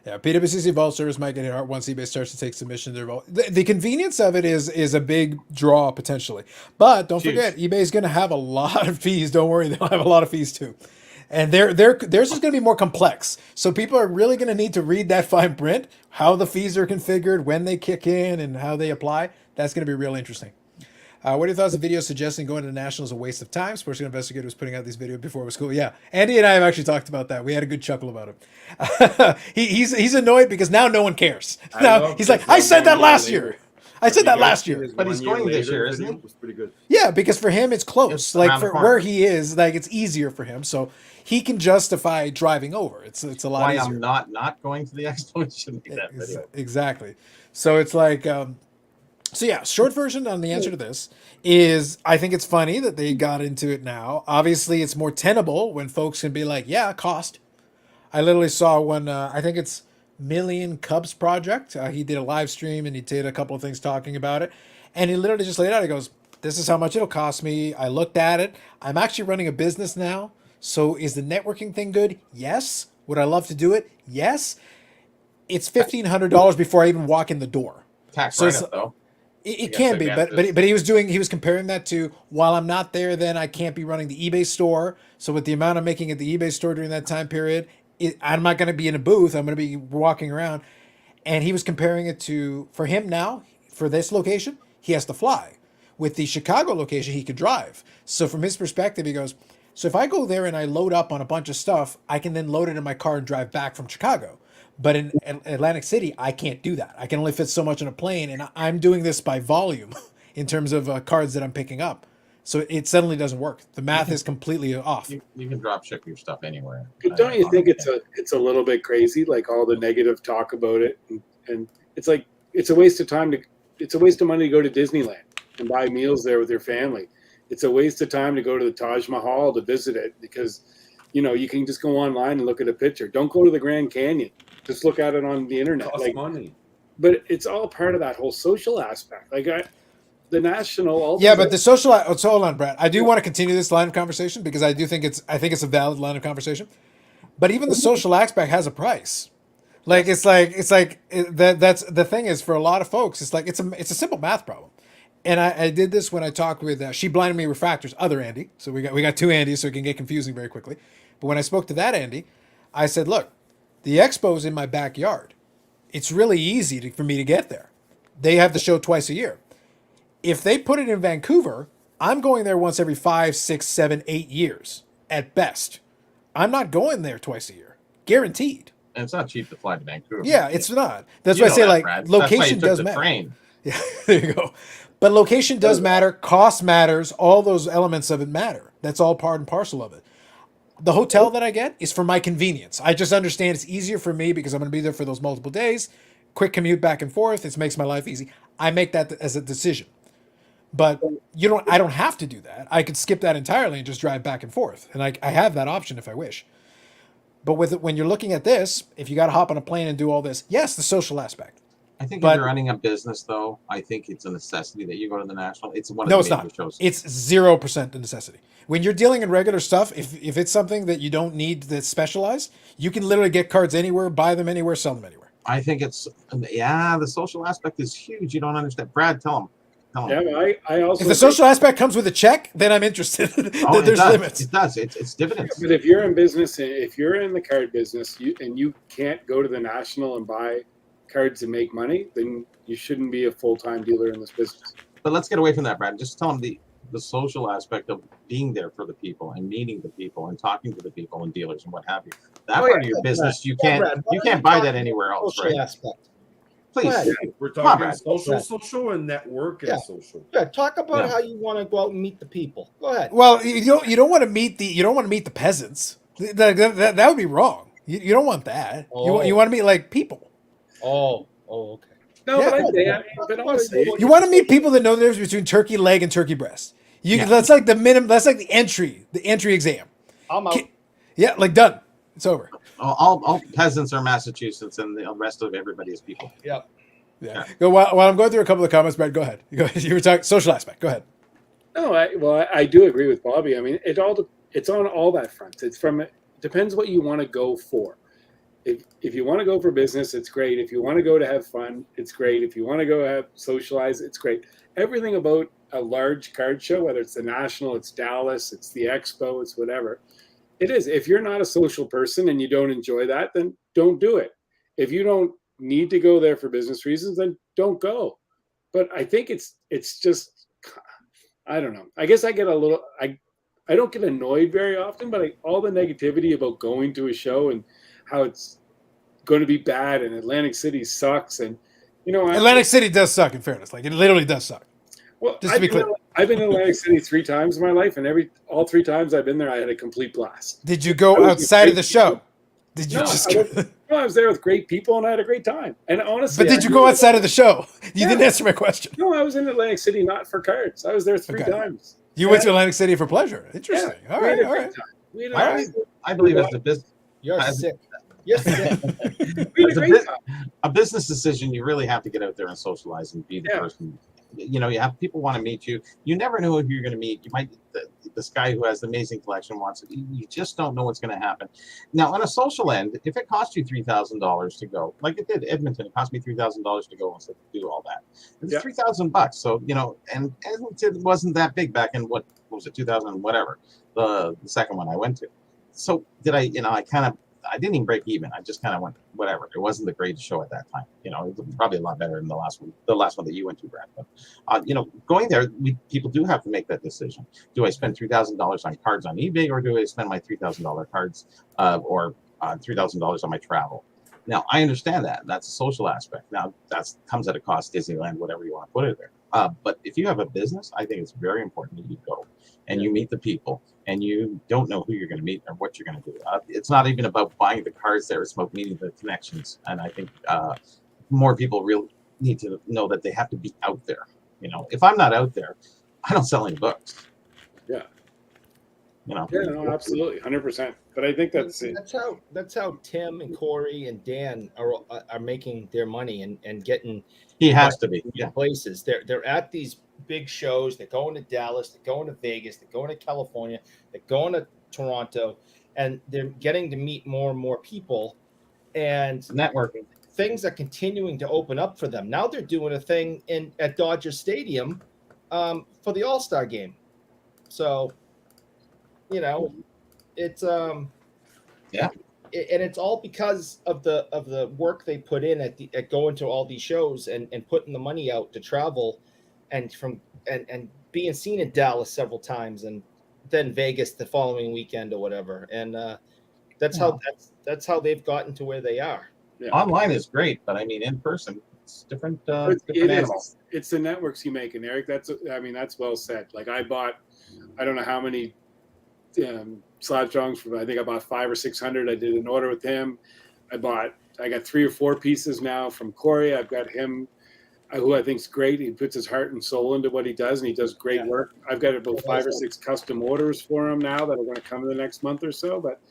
Yeah, PWCC Vault Service might get hit once eBay starts to take submission to their vault. The convenience of it is a big draw potentially, but don't Huge. forget eBay is going to have a lot of fees. Don't worry, they'll have a lot of fees too, and theirs is going to be more complex. So people are really going to need to read that fine print, how the fees are configured, when they kick in, and how they apply. That's going to be real interesting. What are your thoughts of videos suggesting going to the Nationals is a waste of time? Sports Investigator was putting out these videos before it was cool. Yeah, Andy and I have actually talked about that. We had a good chuckle about it. He's annoyed because now no one cares. I Now know, he's like, because I said that one last year year. later. I said that You guys last see year. his But he's 1 year going this later year, isn't video? he? Was pretty good. Yeah, because for him it's close. It's Like around the for corner. where he is, like it's easier for him, so he can justify driving over. It's a lot Why easier. I'm not going to the expo shouldn't be that video. Exactly. So it's like, so yeah, short version on the answer to this is I think it's funny that they got into it now. Obviously, it's more tenable when folks can be like, yeah, cost. I literally saw one, I think it's Million Cubs Project. He did a live stream and he did a couple of things talking about it. And he literally just laid out, he goes, this is how much it'll cost me. I looked at it. I'm actually running a business now. So is the networking thing good? Yes. Would I love to do it? Yes. It's $1,500 before I even walk in the door. Tax So it's- write-up, though. It Yes, can I be, get but this. but he was comparing that to while I'm not there, then I can't be running the eBay store. So with the amount I'm making at the eBay store during that time period, I'm not going to be in a booth. I'm going to be walking around. And he was comparing it to, for him now, for this location, he has to fly. With the Chicago location, he could drive. So from his perspective, he goes, so if I go there and I load up on a bunch of stuff, I can then load it in my car and drive back from Chicago. But in Atlantic City, I can't do that. I can only fit so much in a plane, and I'm doing this by volume in terms of cards that I'm picking up. So it suddenly doesn't work. The math is completely off. You can drop ship your stuff anywhere. But don't you think it's a little bit crazy, like all the negative talk about it, and it's like it's a waste of time it's a waste of money to go to Disneyland and buy meals there with your family. It's a waste of time to go to the Taj Mahal to visit it because you can just go online and look at a picture. Don't go to the Grand Canyon. Just look at it on the internet. Costs money. But it's all part of that whole social aspect. Like the national. Yeah, but the social. So hold on, Brad. I do want to continue this line of conversation because I think it's a valid line of conversation. But even the social aspect has a price. Like that's the thing is for a lot of folks. It's like it's a simple math problem. And I did this when I talked with She Blinded Me Refractors, other Andy. So we got two Andys, so it can get confusing very quickly. But when I spoke to that Andy, I said, look, The expo's in my backyard. It's really easy for me to get there. They have the show twice a year. If they put it in Vancouver, I'm going there once every 5, 6, 7, 8 years at best. I'm not going there twice a year, guaranteed. And it's not cheap to fly to Vancouver. Yeah, it's not. That's You why I know say that, like Brad. That's why you location took does the matter. train. Yeah, there you go. But location does matter. Cost matters. All those elements of it matter. That's all part and parcel of it. The hotel that I get is for my convenience. I just understand it's easier for me because I'm going to be there for those multiple days. Quick commute back and forth. It makes my life easy. I make that as a decision. But I don't have to do that. I could skip that entirely and just drive back and forth. And I have that option if I wish. But when you're looking at this, if you got to hop on a plane and do all this, yes, the social aspect. I think But- if you're running a business, though, I think it's a necessity that you go to the national. It's one of No, the it's major not. shows. It's 0% a necessity. When you're dealing in regular stuff, if it's something that you don't need that's specialized, you can literally get cards anywhere, buy them anywhere, sell them anywhere. I think it's the social aspect is huge. You don't understand. Brad, tell him. Yeah, but I also If the social aspect comes with a check, then I'm interested. Oh, There's it does. limits. It does. It's dividends. But if you're in business, if you're in the card business, you can't go to the national and buy cards and make money, then you shouldn't be a full-time dealer in this business. But let's get away from that, Brad. Just tell him the social aspect of being there for the people and meeting the people and talking to the people and dealers and what have you. That part of your business, you can't buy that anywhere else, Social right? aspect. Please. Go ahead. We're Come on, talking Brad. social, and network and Yeah. social. Yeah, talk about Yeah. how you want to go out and meet the people. Go ahead. Well, you don't want to meet the peasants. That would be wrong. You don't want that. Oh. You want to meet like people. Oh, okay. No, Yeah. but honestly, You want to meet people that know the difference between turkey leg and turkey breast. Yeah. That's like the minimum. That's like the entry exam. I'm out. Yeah, like done. It's over. All peasants are Massachusetts, and the rest of everybody is people. Yep. Yeah. Go while I'm going through a couple of comments, Brad. Go ahead. You were talking social aspect. Go ahead. No, I do agree with Bobby. I mean, it's on all that front. It depends what you want to go for. If you want to go for business, it's great. If you want to go to have fun, it's great. If you want to go have socialize, it's great. Everything about a large card show, whether it's the National, it's Dallas, it's the Expo, it's whatever, it is. If you're not a social person and you don't enjoy that, then don't do it. If you don't need to go there for business reasons, then don't go. But I think it's just, I don't know. I guess I get a little, I don't get annoyed very often, but all the negativity about going to a show and how it's going to be bad and Atlantic City sucks. And, Atlantic City does suck, in fairness. Like, it literally does suck. Well, Just to be clear. I've been in Atlantic City 3 times in my life, and all 3 times I've been there, I had a complete blast. Did you go That was outside of the great show? Did you No, just? I was there with great people, and I had a great time. And honestly, But did you go outside of the show? You didn't answer my question. No, I was in Atlantic City not for cards. I was there 3 Okay. times. You went to Atlantic City for pleasure. Interesting. Yeah, All we had right. a All great right. time. We had a great time. I believe as a business. You're As- sick. You're sick. We had As a a, great bus- time. a business decision, you really have to get out there and socialize and be the Yeah. person. You have people want to meet you. You never know who you're going to meet. You might this guy who has the amazing collection wants it. You just don't know what's going to happen. Now, on a social end, if it costs you $3,000 to go, like it did Edmonton, it cost me $3,000 to go and do all that. It's Yeah. $3,000. So and Edmonton wasn't that big back in what was it 2000 whatever the second one I went to. So did I? I didn't even break even. I just kind of went whatever. It wasn't the greatest show at that time. It was probably a lot better than the last one that you went to, Brad. But going there, people do have to make that decision. Do I spend $3,000 on cards on eBay, or do I spend my $3,000 cards or $3,000 on my travel? Now, I understand that. That's a social aspect. Now, that comes at a cost, Disneyland, whatever you want to put it there. But if you have a business, I think it's very important that you go and you meet the people, and you don't know who you're going to meet or what you're going to do. It's not even about buying the cards there. It's about meeting the connections. And I think more people really need to know that they have to be out there. If I'm not out there, I don't sell any books. Yeah. Yeah, no, absolutely, 100%. But I think that's it. That's how Tim and Corey and Dan are making their money and getting he has to be. Yeah. places. They're at these big shows. They're going to Dallas. They're going to Vegas. They're going to California. They're going to Toronto, and they're getting to meet more and more people. And Networking. things are continuing to open up for them. Now they're doing a thing at Dodger Stadium for the All-Star game. So, it's Yeah. and it's all because of the work they put in at going to all these shows and putting the money out to travel and being seen in Dallas several times and then Vegas the following weekend or whatever. And that's how they've gotten to where they are. Yeah. Online is great, but I mean, in person, it's different. It Different is. animal. It's the networks you make, and Eric, that's well said. Like I don't know how many slab strongs from. I think I bought 500 or 600. I did an order with him. I got 3 or 4 pieces now from Corey. I've got him, who I think is great. He puts his heart and soul into what he does, and he does great work. I've got about 5 or 6 custom orders for him now that are going to come in the next month or so. But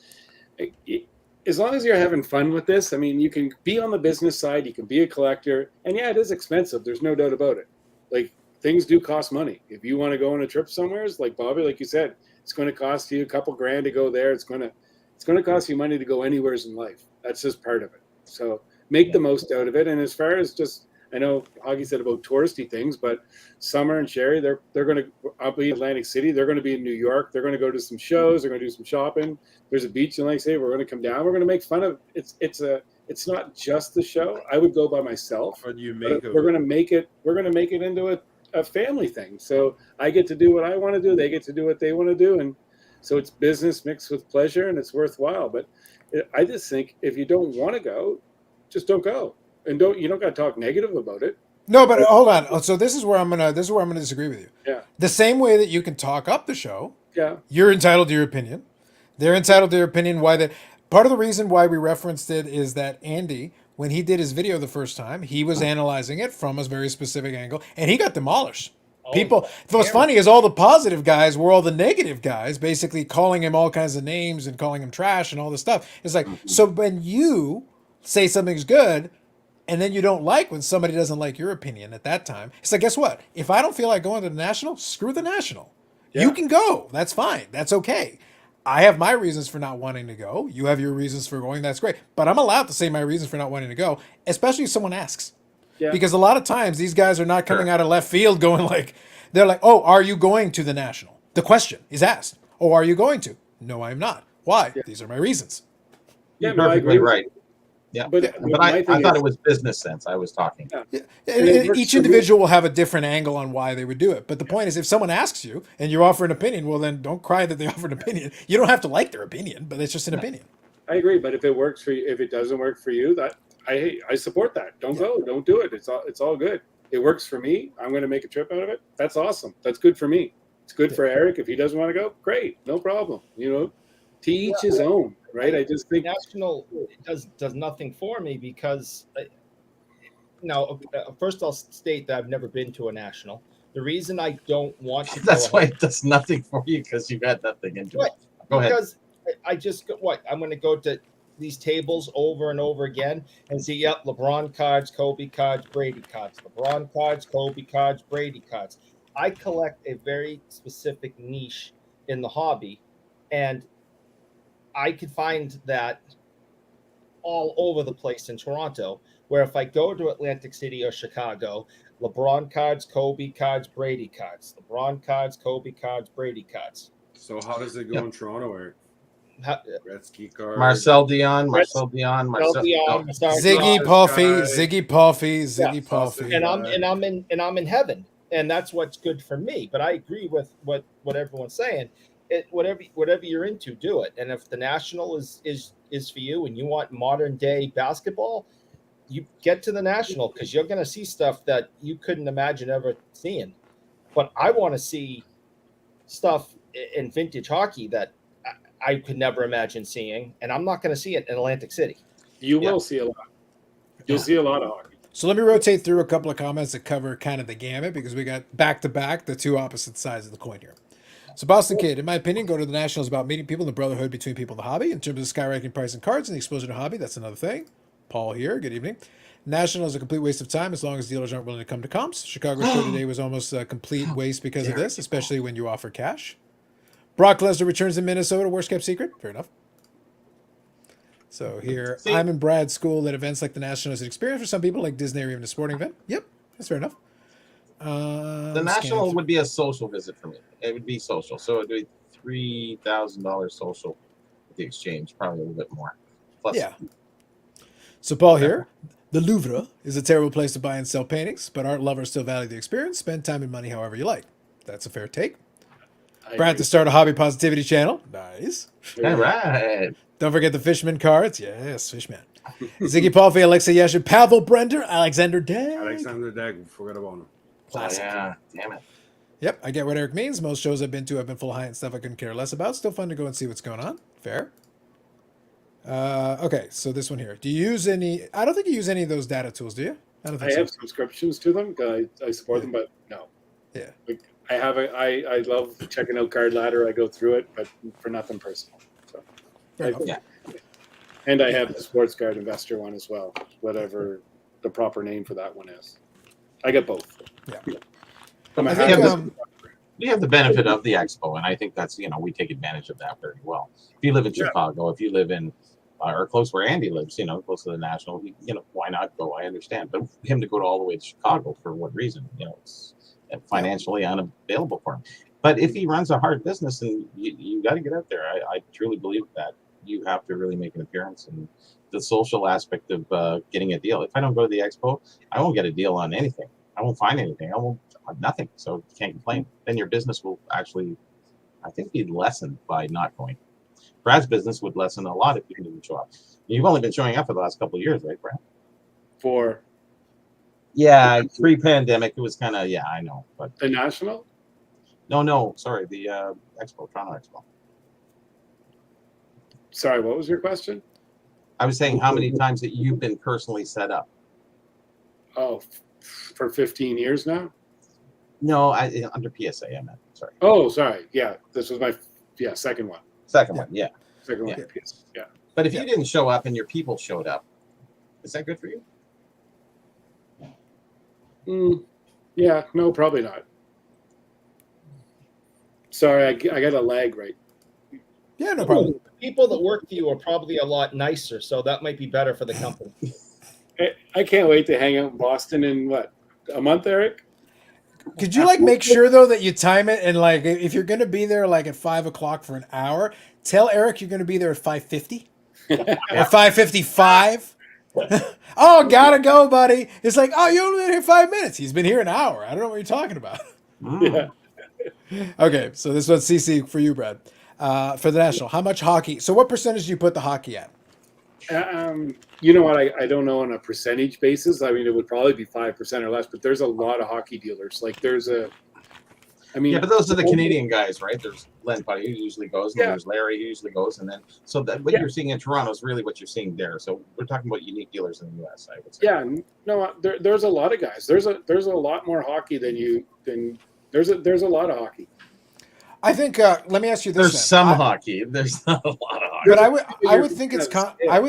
as long as you're having fun with this, I mean, you can be on the business side, you can be a collector, and yeah, it is expensive. There's no doubt about it. Like things do cost money. If you want to go on a trip somewhere, like Bobby, like you said, it's going to cost you a couple grand to go there. It's going to cost you money to go anywhere in life. That's just part of it. So make the most out of it. And as far as just, I know Hoggy said about touristy things, but Summer and Sherry, they're going to, I'll be in Atlantic City. They're going to be in New York. They're going to go to some shows. They're going to do some shopping. There's a beach in Atlantic City. We're going to come down. We're going to make fun of it's not just the show. I would go by myself. What do you make of We're going to make it into a family thing. So I get to do what I want to do. They get to do what they want to do. And so it's business mixed with pleasure, and it's worthwhile. But I just think if you don't want to go, just don't go. And you don't got to talk negative about it. No, but hold on. So this is where I'm gonna disagree with you. Yeah. The same way that you can talk up the show, Yeah. you're entitled to your opinion. They're entitled to their opinion. Part of the reason why we referenced it is that Andy, when he did his video the first time, he was analyzing it from a very specific angle, and he got demolished. People. What's funny is all the positive guys were all the negative guys, basically calling him all kinds of names and calling him trash and all this stuff. It's like, so when you say something's good, and then you don't like when somebody doesn't like your opinion at that time, it's like, guess what? If I don't feel like going to the National, screw the National. Yeah. You can go. That's fine. That's okay. I have my reasons for not wanting to go. You have your reasons for going. That's great. But I'm allowed to say my reasons for not wanting to go, especially if someone asks. Yeah. Because a lot of times these guys are not coming out of left field going like, they're like, oh, are you going to the National? The question is asked. Oh, are you going to? No, I'm not. Why? Yeah. These are my reasons. Yeah, you're perfectly right. Yeah, but I thought it was business sense I was talking. Yeah. Each individual will have a different angle on why they would do it. But the point is, if someone asks you and you offer an opinion, well, then don't cry that they offer an opinion. You don't have to like their opinion, but it's just an opinion. I agree, but if it works for you, if it doesn't work for you, that I support that. Don't go, don't do it. It's all good. It works for me. I'm going to make a trip out of it. That's awesome. That's good for me. It's good for Eric. If he doesn't want to go, great, no problem. To each his own. Right, I just think National does nothing for me because first I'll state that I've never been to a National. The reason I don't want to that's why it does nothing for you because you've had nothing into it. Go ahead. Because I just I'm going to go to these tables over and over again and see, yep, LeBron cards, Kobe cards, Brady cards, LeBron cards, Kobe cards, Brady cards. I collect a very specific niche in the hobby, and I could find that all over the place in Toronto, where if I go to Atlantic City or Chicago, LeBron cards, Kobe cards, Brady cards, LeBron cards, Kobe cards, Brady cards. So how does it go in Toronto, Eric? Gretzky cards. Marcel Dion. Ziggy Palfy. And I'm in heaven, and that's what's good for me. But I agree with what everyone's saying. Whatever you're into, do it. And if the National is for you and you want modern day basketball, you get to the National because you're going to see stuff that you couldn't imagine ever seeing. But I want to see stuff in vintage hockey that I could never imagine seeing, and I'm not going to see it in Atlantic City. You will see a lot. You'll see a lot of hockey. So let me rotate through a couple of comments that cover kind of the gamut because we got back to back the two opposite sides of the coin here. So Boston Kid, in my opinion, go to the National is about meeting people and the brotherhood between people in the hobby. In terms of the skyrocketing price and cards and the exposure to hobby, that's another thing. Paul here, good evening. National is a complete waste of time as long as dealers aren't willing to come to comps. Chicago's show today was almost a complete waste because of this, especially when you offer cash. Brock Lesnar returns to Minnesota, worst kept secret. Fair enough. So here, I'm in Brad's school that events like the National is an experience for some people, like Disney or even a sporting event. Yep, that's fair enough. The National would be a social visit for me. It would be social. So it would be $3,000 social with the exchange, probably a little bit more. Plus, Yeah. So Paul here, the Louvre is a terrible place to buy and sell paintings, but art lovers still value the experience. Spend time and money however you like. That's a fair take. I Brad agree. to start a hobby positivity channel. Nice. all right. Don't forget the Fishman cards. Yes, Fishman. Ziggy Palfi, Alexa Yashin, Pavel Brender, Alexander Dag. Alexander Dag, we forgot about him. Classic. Oh, yeah, damn it. Yep, I get what Eric means. Most shows I've been to have been full of high-end stuff I couldn't care less about. Still fun to go and see what's going on. Fair. Okay, so this one here. Do you use any... I don't think you use any of those data tools, do you? I don't think I so. have subscriptions to them. I support them, but no. Yeah. Like, I love checking out Card Ladder. I go through it, but for nothing personal. So, Fair enough. Yeah. and I have the Sports Card Investor one as well, whatever the proper name for that one is. I get both. Yeah. I'm a I happy- think, We have the benefit of the expo, and I think that's, we take advantage of that very well. If you live in Yeah. Chicago, if you live in or close where Andy lives, close to the National, why not go? I understand, but for him to go all the way to Chicago, for what reason? It's financially unavailable for him. But if he runs a hard business, and you got to get out there, I truly believe that you have to really make an appearance, and the social aspect of getting a deal. If I don't go to the expo, I won't get a deal on anything. I won't find anything. I won't have nothing. So you can't complain. Then your business will actually, I think, be lessened by not going. Brad's business would lessen a lot if you didn't show up. You've only been showing up for the last couple of years, right, Brad? For Yeah, pre-pandemic, it was kind of, I know. But the National? no, sorry, the Expo, Toronto Expo. Sorry, what was your question? I was saying how many times that you've been personally set up. Oh, for 15 years now? No, under PSA, I meant. Sorry. Oh, sorry. Yeah, this was my second one. Second one, yeah. Second one. Yeah. Yes. Yeah. But if you didn't show up and your people showed up, is that good for you? Yeah, no, probably not. Sorry, I got a lag right. Yeah, no problem. People that work for you are probably a lot nicer, so that might be better for the company. I can't wait to hang out in Boston in what, a month, Eric? Could you make sure though that you time it, and if you're gonna be there at 5 o'clock for an hour, tell Eric you're gonna be there at 5:50 or 5:55. Oh, gotta go, buddy. It's like, oh, you only been here 5 minutes. He's been here an hour. I don't know what you're talking about. Yeah. Okay, so this one's CC for you, Brad. For the National, how much hockey? So what percentage do you put the hockey at? You know what? I don't know on a percentage basis. I mean, it would probably be 5% or less, but there's a lot of hockey dealers. But those are the Canadian guys, right? There's Len Putty who usually goes, and Yeah. there's Larry who usually goes, and then what you're seeing in Toronto is really what you're seeing there. So we're talking about unique dealers in the U.S. I would say. Yeah, no, there's a lot of guys. There's a lot more hockey than there's a lot of hockey. I think. Let me ask you this. There's then. some hockey. There's not a lot of hockey. But I would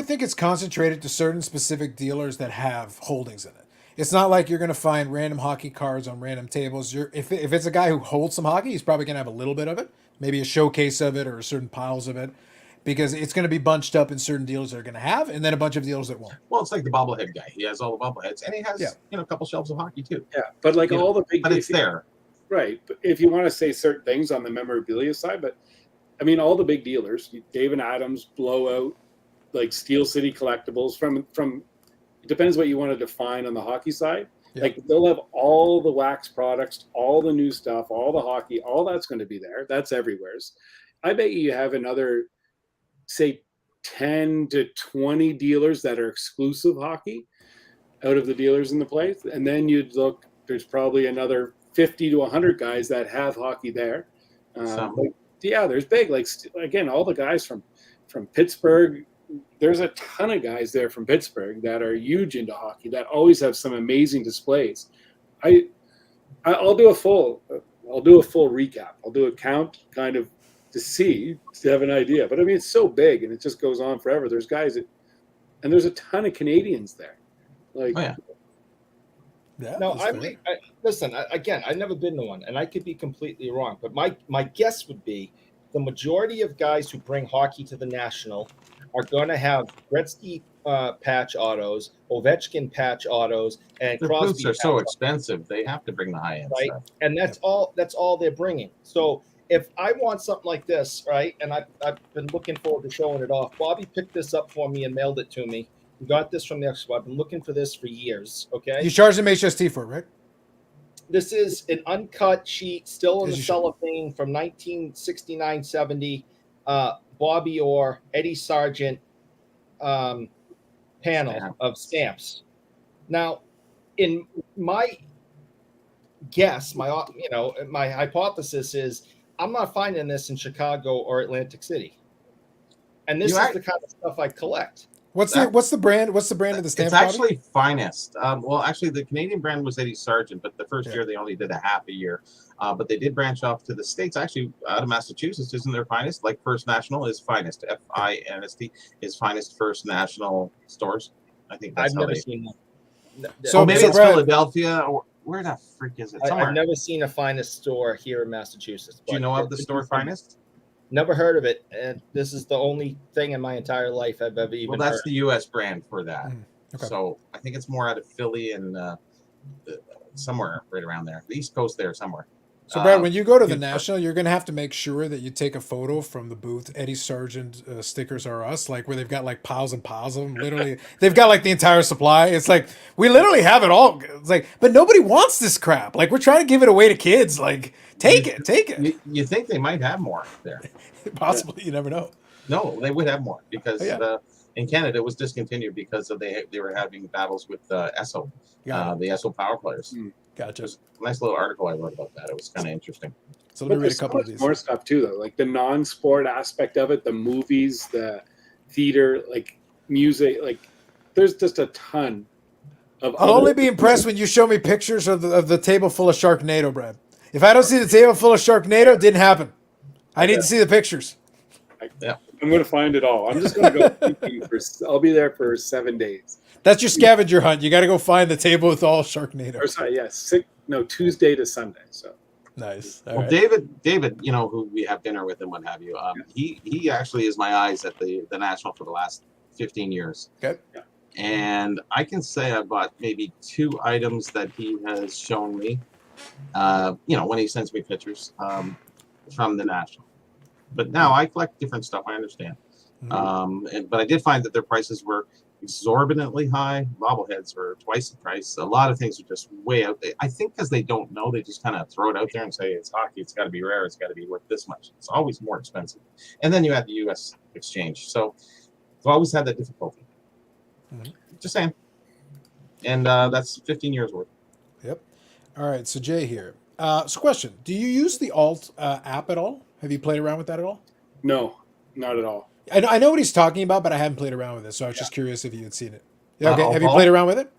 think it's concentrated to certain specific dealers that have holdings in it. It's not like you're going to find random hockey cards on random tables. If it's a guy who holds some hockey, he's probably going to have a little bit of it, maybe a showcase of it or certain piles of it, because it's going to be bunched up in certain dealers that are going to have, and then a bunch of dealers that won't. Well, it's like the bobblehead guy. He has all the bobbleheads, and he has a couple shelves of hockey too. Yeah, but all the big. But it's there. Right. But if you want to say certain things on the memorabilia side, but I mean, all the big dealers, Dave and Adams, Blowout, Steel City Collectibles, from it depends what you want to define on the hockey side. Yeah. They'll have all the wax products, all the new stuff, all the hockey, all that's going to be there. That's everywhere's. I bet you have another, say, 10 to 20 dealers that are exclusive hockey out of the dealers in the place. And then you'd look, there's probably another 50 to 100 guys that have hockey there. There's big, again, all the guys from Pittsburgh. There's a ton of guys there from Pittsburgh that are huge into hockey that always have some amazing displays. I'll do a full recap. I'll do a count kind of to have an idea. But I mean, it's so big and it just goes on forever. There's guys and there's a ton of Canadians there. Yeah. No, listen. Again, I've never been to one, and I could be completely wrong. But my guess would be the majority of guys who bring hockey to the National are going to have Gretzky patch autos, Ovechkin patch autos, and The Crosby. boots are so expensive; they have to bring the high end right? stuff. And that's all they're bringing. So if I want something like this, right, and I've been looking forward to showing it off. Bobby picked this up for me and mailed it to me. We got this from the expo. I've been looking for this for years. Okay. You charged him HST for it, right? This is an uncut sheet, still in As the you should. cellophane from 1969-70. Bobby Orr, Eddie Sargent panel of stamps. Now, in my guess, my hypothesis is I'm not finding this in Chicago or Atlantic City, and this is the kind of stuff I collect. What's the brand? What's the brand of the stamp? It's actually Finest. Well, actually, the Canadian brand was Eddie Sargent, but the first year they only did a half a year. But they did branch off to the States. Actually, out of Massachusetts, isn't their Finest? Like First National is Finest. FINST is Finest First National stores. I think that's I've never seen that. So maybe it's Philadelphia, or where the freak is it? I've never seen a Finest store here in Massachusetts. Do you know of the store Finest? Never heard of it, and this is the only thing in my entire life I've ever even. Well, that's heard. the U.S. brand for that. Okay. So I think it's more out of Philly and somewhere right around there, the East Coast there somewhere. So, Brad, when you go to the National, you're going to have to make sure that you take a photo from the booth. Eddie Sargent stickers are us, like where they've got like piles and piles of them. Literally, they've got like the entire supply. It's like we literally have it all. It's like, but nobody wants this crap. Like we're trying to give it away to kids. Like take it. You think they might have more there? Possibly, you never know. No, they would have more because in Canada it was discontinued because of they were having battles with ESO, the ESO power players. Gotcha. Just a nice little article I wrote about that. It was kind of interesting. So let me read a couple of these. More stuff too, though, like the non-sport aspect of it, the movies, the theater, like music, like there's just a ton of. I'll only be impressed when you show me pictures of the table full of Sharknado, Brad. If I don't see the table full of Sharknado, it didn't happen. I need to see the pictures. I'm going to find it all. I'm just going to go thinking I'll be there for 7 days. That's your scavenger hunt. You got to go find the table with all Sharknado. Or sorry, Tuesday to Sunday. So nice. All right. David, you know, who we have dinner with and what have you. He actually is my eyes at the National for the last 15 years. Okay. Yeah. And I can say I bought maybe 2 items that he has shown me. When he sends me pictures from the National. But now I collect different stuff. I understand. But I did find that their prices were exorbitantly high. Bobbleheads were twice the price. A lot of things are just way out there. I think because they don't know, they just kind of throw it out there and say it's hockey. It's got to be rare. It's got to be worth this much. It's always more expensive. And then you have the U.S. exchange. So I've always had that difficulty. Just saying. And that's 15 years worth. Yep. All right. So Jay here. So question: do you use the Alt app at all? Have you played around with that at all? No, not at all. I know what he's talking about, but I haven't played around with it, so I was just curious if you had seen it. Yeah, okay. Have you played around with it?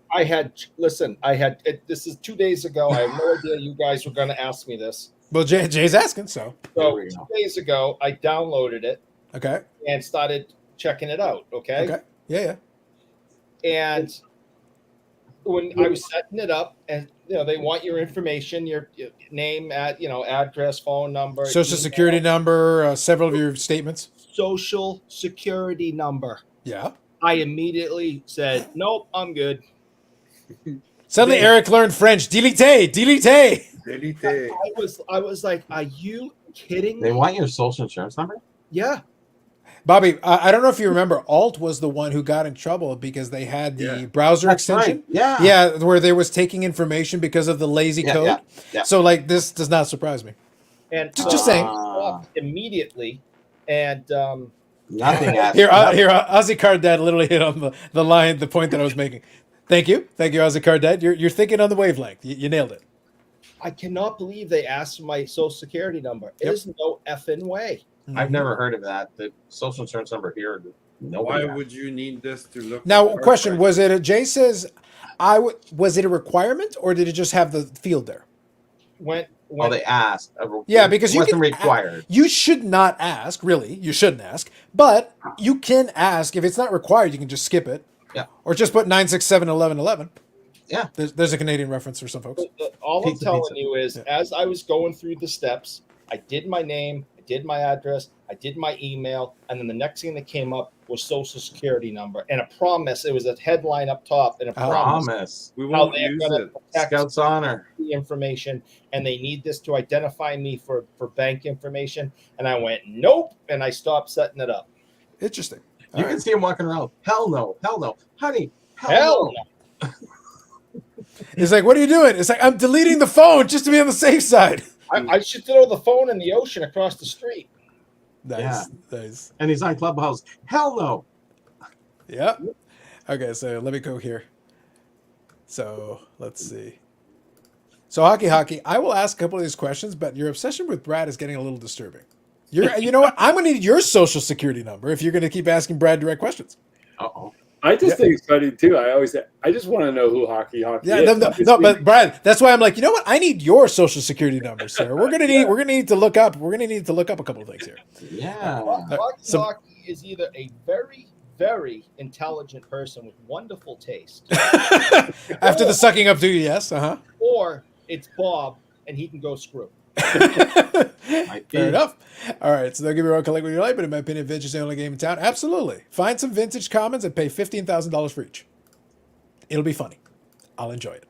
This is 2 days ago. I have no idea you guys were going to ask me this. Well, Jay's asking, so. So 2 days ago, I downloaded it. Okay. And started checking it out. Okay. Okay. Yeah. And when I was setting it up, and they want your information, your name, address, phone number, social security number, several of your statements. Social security number. Yeah. I immediately said, nope, I'm good. Suddenly, Eric learned French. Delete. I was like, are you kidding me? They want your social insurance number? Yeah. Bobby, I don't know if you remember, Alt was the one who got in trouble because they had the browser extension. Right. Yeah, where they was taking information because of the lazy code. Yeah. So, this does not surprise me. And just saying. Immediately, and nothing. Here, Ozzy Card Dad literally hit on the point that I was making. Thank you, Ozzy Card Dad. You're thinking on the wavelength. You nailed it. I cannot believe they asked my social security number. There's no effing way. I've never heard of that. The social insurance number here. Why would you need this to look? Now, question: was it? Jay says, was it a requirement or did it just have the field there? When they asked. Because it wasn't required. You should not ask. Really, you shouldn't ask. But you can ask if it's not required. You can just skip it. Yeah. Or just put 967-1111. Yeah. There's a Canadian reference for some folks. All I'm telling you is, as I was going through the steps, I did my name, I did my address, I did my email, and then the next thing that came up was social security number and a promise. It was a headline up top and a promise. We How won't they're use going it. to protect Scouts honor. the information, and they need this to identify me for bank information. And I went, nope, and I stopped setting it up. Interesting. You All can right. see him walking around. Hell no, honey. Hell no. It's like, what are you doing? It's like, I'm deleting the phone just to be on the safe side. I should throw the phone in the ocean across the street. Nice. Nice. And he's on Clubhouse. Hell no. Yep. Okay, so let me go here. So let's see. So hockey, I will ask a couple of these questions, but your obsession with Brad is getting a little disturbing. You know what? I'm going to need your social security number if you're going to keep asking Brad direct questions. Uh-oh. I just think it's funny too. I just want to know who hockey Yeah, is. no, but Brad, that's why I'm like, you know what? I need your social security number, sir. We're gonna need to look up a couple of things here. Yeah. Hockey is either a very, very intelligent person with wonderful taste, After the sucking up to you, yes, or it's Bob and he can go screw. Fair enough. All right, so they'll give you a collect what you like, but in my opinion, vintage is the only game in town. Absolutely. Find some vintage commons and pay $15,000 for each. It'll be funny. I'll enjoy it.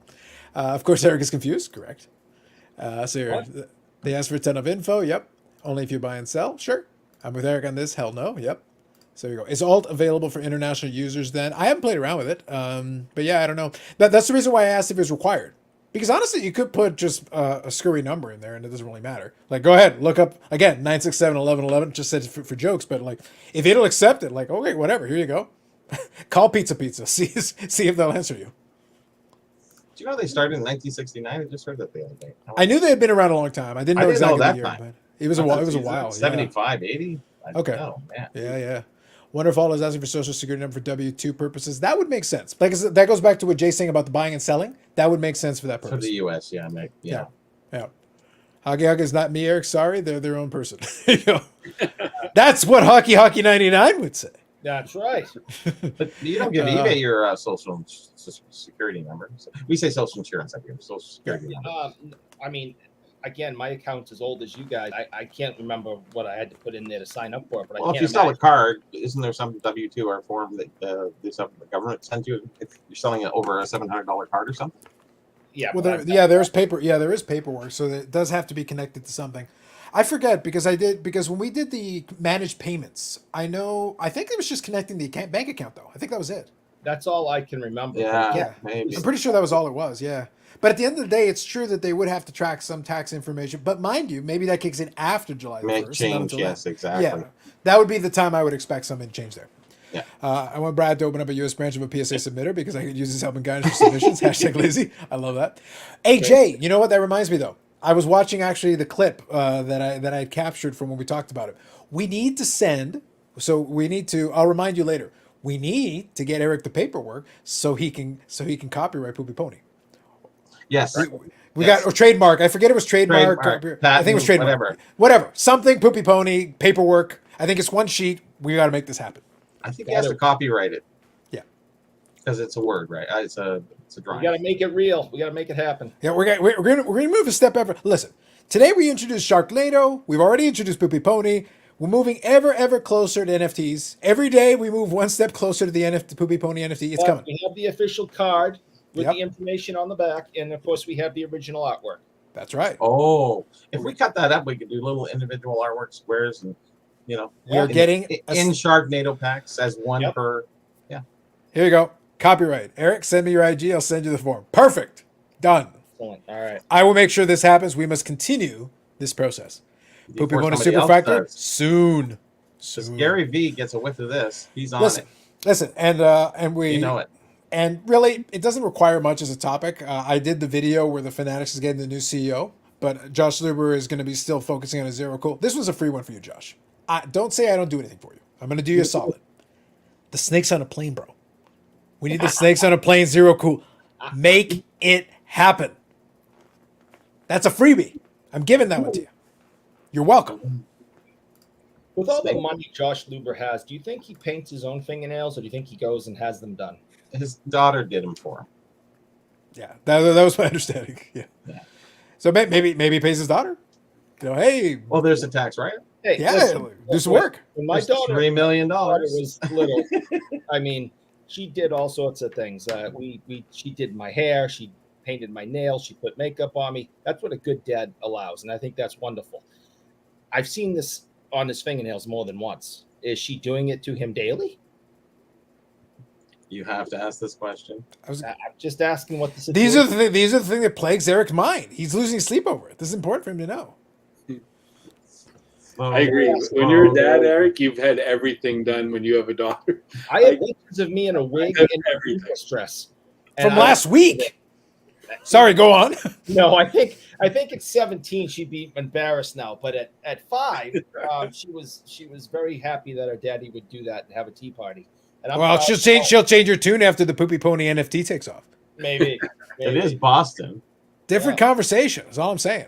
Of course, Eric is confused. Correct. They asked for a ton of info. Yep. Only if you buy and sell. Sure. I'm with Eric on this. Hell no. Yep. So there you go. Is alt available for international users then? I haven't played around with it. But yeah, I don't know. That's the reason why I asked if it was required. Because honestly, you could put just a screwy number in there and it doesn't really matter. Like, go ahead, look up, again, 967-1111, just said for jokes. But like, if it'll accept it, like, okay, whatever, here you go. Call Pizza. See if they'll answer you. Do you know they started in 1969? I just heard that the other day. I knew they had been around a long time. I didn't know exactly that the year, time. but it was a while. It was a while. 75, 80? Okay. Oh, man. Yeah. Wonder if all is asking for social security number for W-2 purposes. That would make sense. Like that goes back to what Jay's saying about the buying and selling. That would make sense for that purpose. For the U.S., yeah. Yeah. Hockey is not me, Eric. Sorry, they're their own person. You know? That's what Hockey 99 would say. That's right. But you don't give eBay your social security number. We say social insurance up here. Social security number. I mean, again, my account's as old as you guys. I can't remember what I had to put in there to sign up for it. But Well, if you sell a card, isn't there some W-2 or form that the government sends you if you're selling it over a $700 card or something? Yeah. Well, there's paper. Yeah, there is paperwork, so it does have to be connected to something. I forget because when we did the managed payments, I think it was just connecting the bank account though. I think that was it. That's all I can remember. Yeah, maybe. I'm pretty sure that was all it was. Yeah. But at the end of the day, it's true that they would have to track some tax information. But mind you, maybe that kicks in after July 1st. Make change, yes, exactly. Yeah, that would be the time I would expect something to change there. Yeah. I want Brad to open up a U.S. branch of a PSA submitter because I could use his help and guidance for submissions. #, lazy. I love that. Hey, Jay, you know what? That reminds me, though. I was watching, actually, the clip that I had captured from when we talked about it. We need to send, I'll remind you later, we need to get Eric the paperwork so he can copyright Poopy Pony. Yes. We got a trademark. I forget it was trademark. I think it was trademark. Whatever. Something, Poopy Pony, paperwork. I think it's one sheet. We got to make this happen. I think he has to copyright it. Yeah. Because it's a word, right? It's a drawing. We got to make it real. We got to make it happen. Yeah, we're gonna move a step ever. Listen, today we introduced Sharknado. We've already introduced Poopy Pony. We're moving ever closer to NFTs. Every day we move one step closer to the Poopy Pony NFT. It's coming. We have the official card with the information on the back, and of course we have the original artwork. That's right. Oh, if we cut that up, we could do little individual artwork squares, and we're getting in Sharknado packs as one per. Yeah. Here you go. Copyright. Eric, send me your IG. I'll send you the form. Perfect. Done. Excellent. All right. I will make sure this happens. We must continue this process. Poopy Pony Super Factor soon. Gary V gets a whiff of this. He's on it. Listen, and we know it. And really, it doesn't require much as a topic. I did the video where the Fanatics is getting the new CEO, but Josh Luber is going to be still focusing on a zero cool. This was a free one for you, Josh. Don't say I don't do anything for you. I'm going to do you a solid. The snakes on a plane, bro. We need the snakes on a plane, zero cool. Make it happen. That's a freebie. I'm giving that one to you. You're welcome. With all the money Josh Luber has, do you think he paints his own fingernails, or do you think he goes and has them done? His daughter did them for him. Yeah, that was my understanding. Yeah. So maybe he pays his daughter. Hey. Well, there's a tax, right? Hey, Yeah, listen, do some work. when my There's daughter $3 million. was little, I mean, she did all sorts of things. She did my hair, she painted my nails, she put makeup on me. That's what a good dad allows, and I think that's wonderful. I've seen this on his fingernails more than once. Is she doing it to him daily? You have to ask this question. I was, I'm just asking what the situation. these are the thing that plagues Eric's mind. He's losing sleep over it. This is important for him to know. I agree. When you're a dad, Eric, you've had everything done when you have a daughter. I have pictures of me in a wig and everything stress From last week. Sorry, go on. No, I think at 17 she'd be embarrassed now, but at 5, she was very happy that her daddy would do that and have a tea party. And Well, she'll change her tune after the Poopy Pony NFT takes off. Maybe. It is Boston. Different conversation is all I'm saying.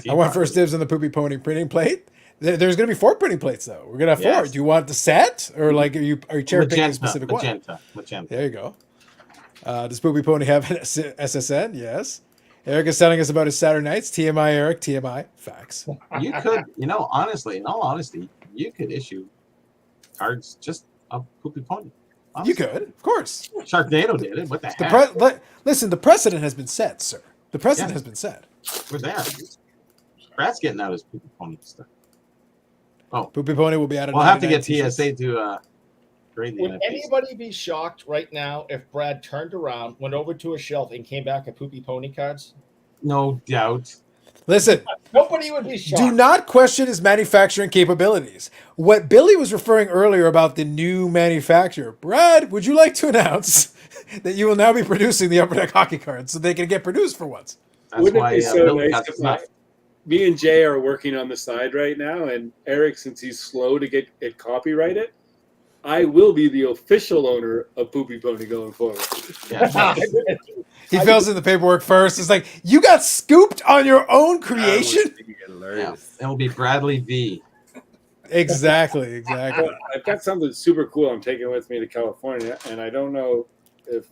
I want first dibs on the Poopy Pony printing plate. There's going to be 4 printing plates though. We're going to have 4. Yes. Do you want the set or like are you cherry picking a specific one? Magenta. There you go. Does Poopy Pony have an SSN? Yes. Eric is telling us about his Saturday nights. TMI, Eric. TMI. Facts. You could, honestly, in all honesty, you could issue cards just of Poopy Pony. Honestly. You could, of course. Sharknado did it. What the heck? Listen, the precedent has been set, sir. The precedent has been set. We're there. Brad's getting out his Poopy Pony stuff. Oh, Poopy Pony will be out of. We'll have to get TSA to grade the Would NFTs. anybody be shocked right now if Brad turned around, went over to a shelf, and came back with Poopy Pony cards? No doubt. Listen, nobody would be shocked. do not question his manufacturing capabilities. What Billy was referring earlier about the new manufacturer, Brad, would you like to announce that you will now be producing the Upper Deck hockey cards so they can get produced for once? That's Wouldn't why it be so Billy nice got if snuffed. me and Jay are working on the side right now, and Eric, since he's slow to get it copyrighted, I will be the official owner of Poopy Pony going forward. Yeah. He fills in the paperwork first. It's like, you got scooped on your own creation? Yeah. It'll be Bradley V. Exactly. Well, I've got something super cool I'm taking with me to California, and I don't know if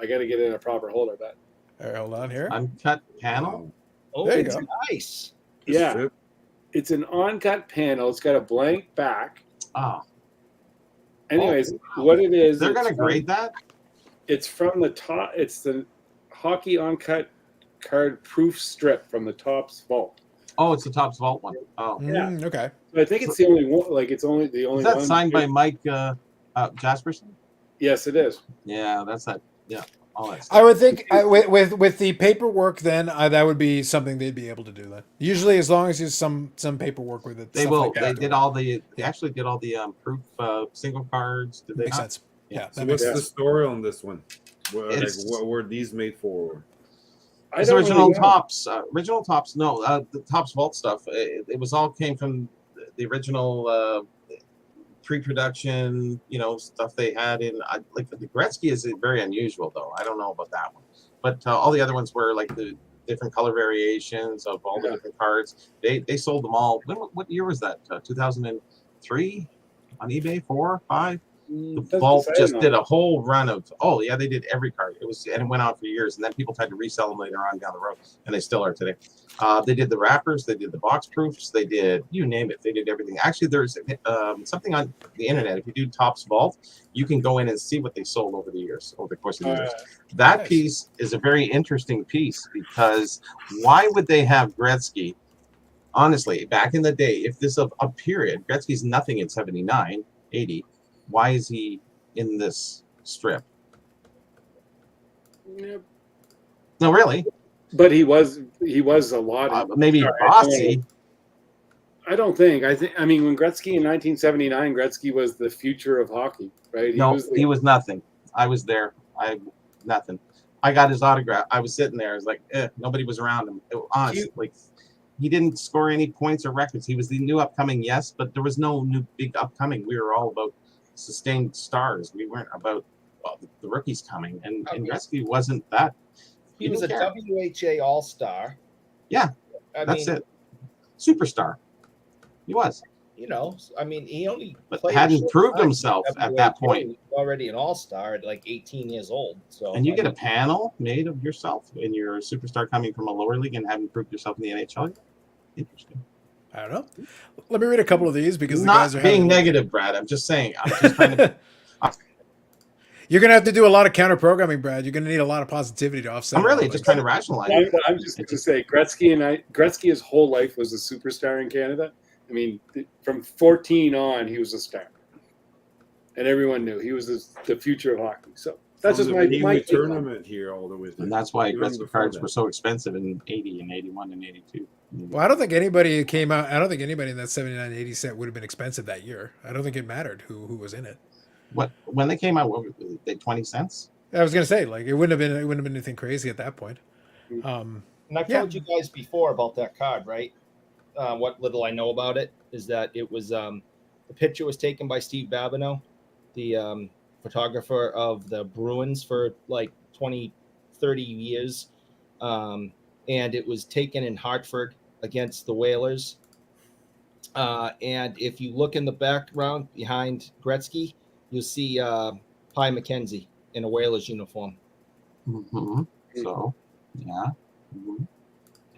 I got to get it in a proper holder, but All right, hold on here. Uncut panel. Oh, There you it's go. nice. yeah, it's an on-cut panel. It's got a blank back. Oh, Anyways, what it is, they're it's going to from- grade that? It's from the top. It's the hockey on-cut card proof strip from the Topps vault. Oh, it's the Topps Vault one. Oh. Okay. So I think it's the only one. Like, it's only the only Is that one. signed by Mike Jasperson? Yes, it is. Yeah, that's that. Yeah, all that stuff. I would think with the paperwork, then that would be something they'd be able to do. Then usually, as long as there's some paperwork with it, They stuff will. Like that They did all the. They actually did all the proof single cards. Did they Makes not? sense. Yeah, So that makes what's the sense. story on this one? It's- What were these made for? I It's don't original really know. Tops. Original Tops. No, the Topps Vault stuff. It was all came from the original pre-production. Stuff they had in. Like the Gretzky is very unusual though. I don't know about that one, but all the other ones were like the different color variations of all the different cards. They sold them all. What year was that? 2003 on eBay. 4, 5. The Doesn't Vault say just on did it. a whole run of. Oh yeah, they did every card. And it went on for years, and then people tried to resell them later on down the road, and they still are today. They did the wrappers, they did the box proofs, they did you name it. They did everything. Actually, there's something on the internet. If you do Topps Vault, you can go in and see what they sold over the years, over the course of the years. That Nice. piece is a very interesting piece because why would they have Gretzky? Honestly, back in the day, if this a period, Gretzky's nothing in 79, 80. Why is he in this strip? Yeah, No, really. but he was a lot. Maybe Sorry, bossy. I don't think. I mean, when Gretzky in 1979, Gretzky was the future of hockey, right? He was nothing. I was there. Nothing. I got his autograph. I was sitting there. I was like, nobody was around him. Honestly, he didn't score any points or records. He was the new upcoming, yes, but there was no new big upcoming. We were all about sustained stars. We weren't about the rookies coming, and Gretzky wasn't that. He was a didn't care. WHA All-Star. Yeah, That's it. Superstar. He was, He only but played a hadn't short proved time himself in at that WHA. point. He was already an All-Star at like 18 years old. So And you get a panel made of yourself, and you're a superstar coming from a lower league and haven't proved yourself in the NHL. Interesting. I don't know. Let me read a couple of these because the Not guys are being having... negative, Brad. I'm just saying. I'm just trying to. You're going to have to do a lot of counter programming, Brad. You're going to need a lot of positivity to offset. I'm really just trying to rationalize. I'm just going to say Gretzky, his whole life was a superstar in Canada. I mean, from 14 on, he was a star, and everyone knew he was the future of hockey. So that's just my tournament here all the way. And that's why Gretzky cards were so expensive in 80 and 81 and 82. Well, I don't think anybody who came out. I don't think anybody in that 79-80 set would have been expensive that year. I don't think it mattered who was in it. What when they came out? What were they 20 cents? I was gonna say like it wouldn't have been anything crazy at that point. And I've told you guys before about that card, right? What little I know about it is that it was the picture was taken by Steve Babineau, the photographer of the Bruins for like 20, 30 years. And it was taken in Hartford against the Whalers. And if you look in the background behind Gretzky, you'll see Pi McKenzie in a Whalers uniform. Mm-hmm. So, yeah. Mm-hmm.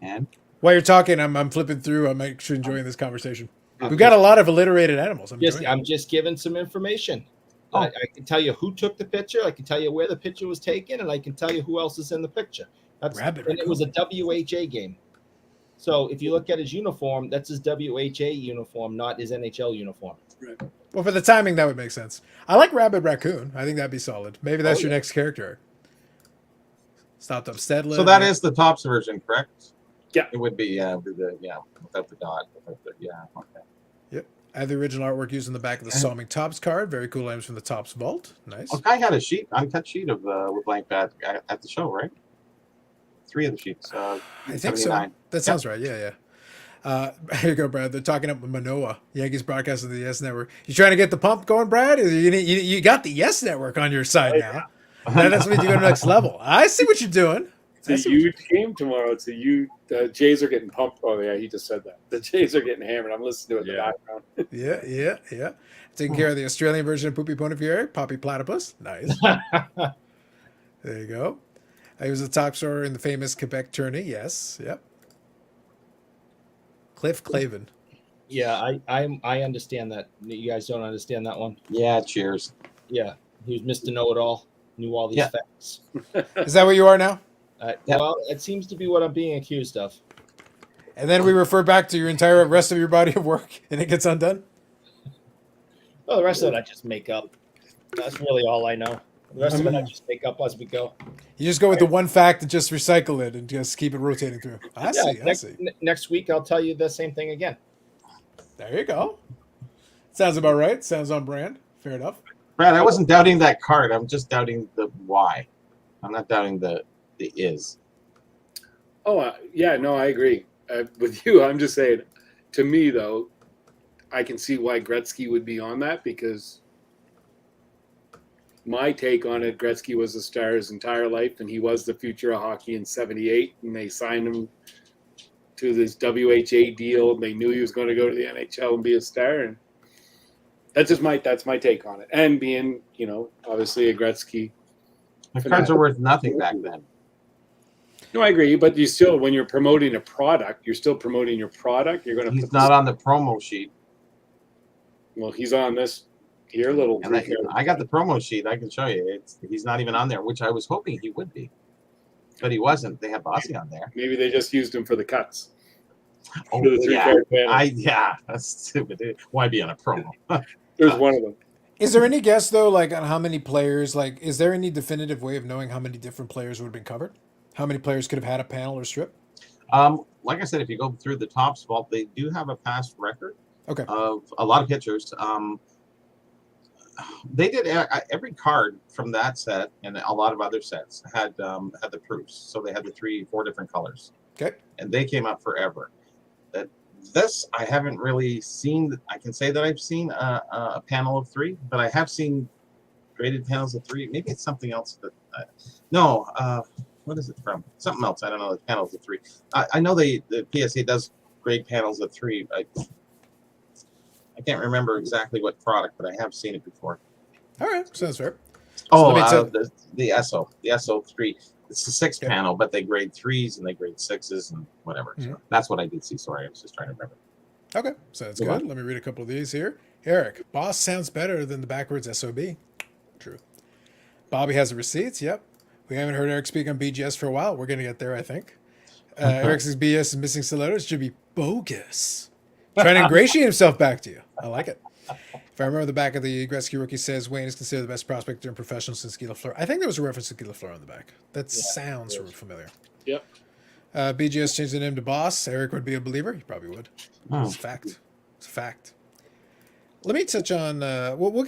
And while you're talking, I'm flipping through. I'm actually enjoying this conversation. We've got a lot of alliterated animals. I'm just giving some information. Oh. I can tell you who took the picture. I can tell you where the picture was taken, and I can tell you who else is in the picture. It was a WHA game. So if you look at his uniform, that's his WHA uniform, not his NHL uniform. Right. Well, for the timing, that would make sense. I like Rabid Raccoon. I think that'd be solid. Maybe that's your next character. Stopped up Stedler. so that is the Topps version, correct? Yeah. It would be without the dot. Okay. Yep. I have the original artwork used in the back of the Salming Topps card. Very cool items from the Topps vault. Nice. Oh, I had a uncut sheet of with blank bat at the show, right? 3 of the sheets. I think so. That sounds right. Yeah. Here you go, Brad. They're talking up with Manoa, Yankees broadcasting the Yes Network. You trying to get the pump going, Brad? You got the Yes Network on your side now. That's when you go to the next level. I see what you're doing. It's a huge game tomorrow. It's a huge. The Jays are getting pumped. Oh yeah, he just said that. The Jays are getting hammered. I'm listening to it in the background. Yeah. Taking care of the Australian version of Poopy Ponifiere, Poppy Platypus. Nice. There you go. He was a top scorer in the famous Quebec tourney. Yes. Yep. Cliff Clavin. Yeah, I understand that. You guys don't understand that one. Yeah, cheers. Yeah, he was Mr. Know-It-All, knew all these facts. Is that what you are now? Well, it seems to be what I'm being accused of. And then we refer back to your entire rest of your body of work, and it gets undone? Well, the rest of it I just make up. That's really all I know. The rest of it I just make up as we go. You just go with the one fact and just recycle it and just keep it rotating through. I see. Next week, I'll tell you the same thing again. There you go. Sounds about right. Sounds on brand. Fair enough. Brad, I wasn't doubting that card. I'm just doubting the why. I'm not doubting the is. Oh, yeah, no, I agree. With you, I'm just saying, to me, though, I can see why Gretzky would be on that because my take on it, Gretzky was a star his entire life, and he was the future of hockey in '78, and they signed him to this WHA deal. They knew he was going to go to the NHL and be a star, and that's my take on it. And being, obviously a Gretzky. The cards are worth nothing back then. No, I agree, but you still, when you're promoting a product, you're still promoting your product. You're going to. He's not on the promo sheet. Well, he's on this here little. And I got the promo sheet. I can show you. He's not even on there, which I was hoping he would be, but he wasn't. They have Bossy on there. Maybe they just used him for the cuts. Oh, that's stupid. Why be on a promo? There's one of them. Is there any guess though, like on how many players? Like, is there any definitive way of knowing how many different players would have been covered? How many players could have had a panel or strip? Like I said, if you go through the Topps vault, they do have a past record. Okay. Of a lot of pitchers. They did every card from that set and a lot of other sets had the proofs. So they had the 3-4 different colors. Okay. And they came out forever. This I haven't really seen. I can say that I've seen a panel of 3, but I have seen graded panels of 3. Maybe it's something else. What is it from? Something else. I don't know. The panels of 3. I know the PSA does grade panels of 3. I can't remember exactly what product, but I have seen it before. All right, sounds fair. The SO3. It's the 6th panel, but they grade 3s and they grade 6s and whatever. So that's what I did see. Sorry, I was just trying to remember. Okay, sounds Go good. on. Let me read a couple of these here. Eric, boss sounds better than the backwards SOB. True. Bobby has the receipts. Yep. We haven't heard Eric speak on BGS for a while. We're going to get there, I think. Eric says BS is missing stilettos. Should be bogus. Trying to ingratiate himself back to you. I like it. If I remember the back of the Gretzky rookie says Wayne is considered the best prospect during professional since Guy Lafleur. I think there was a reference to Guy Lafleur on the back. That sounds yes. familiar. Yep. BGS changed the name to Boss. Eric would be a believer. He probably would. It's a fact. It's a fact. Let me touch on. We'll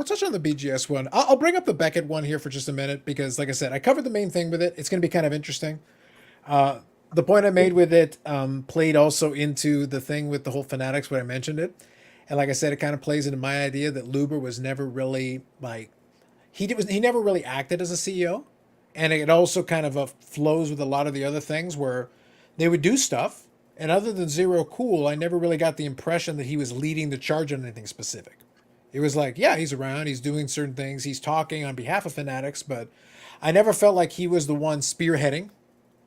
touch on the BGS one. I'll bring up the Beckett one here for just a minute because, like I said, I covered the main thing with it. It's going to be kind of interesting. The point I made with it played also into the thing with the whole Fanatics when I mentioned it, and like I said, it kind of plays into my idea that Luber was never really like he never really acted as a CEO, and it also kind of flows with a lot of the other things where they would do stuff. And other than Zero Cool, I never really got the impression that he was leading the charge on anything specific. It was like, yeah, he's around, he's doing certain things, he's talking on behalf of Fanatics, but I never felt like he was the one spearheading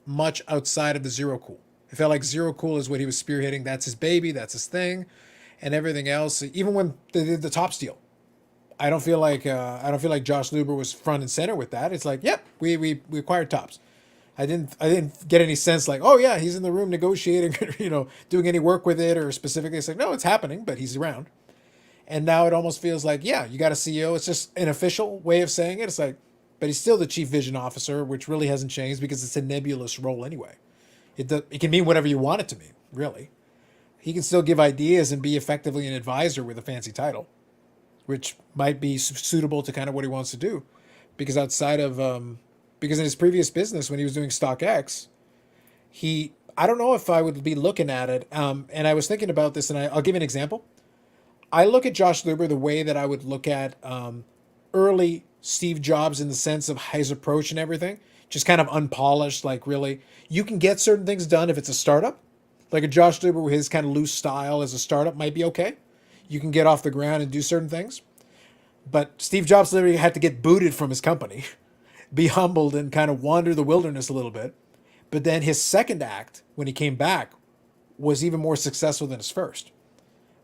much outside of the Zero Cool. It felt like Zero Cool is what he was spearheading. That's his baby, that's his thing, and everything else. Even when they did the Topps deal, I don't feel like Josh Luber was front and center with that. It's like, yep, we acquired Topps. I didn't get any sense like, oh yeah, he's in the room negotiating, doing any work with it or specifically. It's like, no, it's happening, but he's around. And now it almost feels like, yeah, you got a CEO. It's just an official way of saying it. It's like, but he's still the chief vision officer, which really hasn't changed because it's a nebulous role anyway. It can mean whatever you want it to mean, really. He can still give ideas and be effectively an advisor with a fancy title, which might be suitable to kind of what he wants to do. Because outside of because in his previous business, when he was doing StockX, I don't know if I would be looking at it. And I was thinking about this, and I'll give you an example. I look at Josh Luber the way that I would look at early Steve Jobs in the sense of his approach and everything. Just kind of unpolished, like really. You can get certain things done if it's a startup. Like a Josh Luber with his kind of loose style as a startup might be okay. You can get off the ground and do certain things. But Steve Jobs literally had to get booted from his company. Be humbled and kind of wander the wilderness a little bit. But then his second act, when he came back, was even more successful than his first.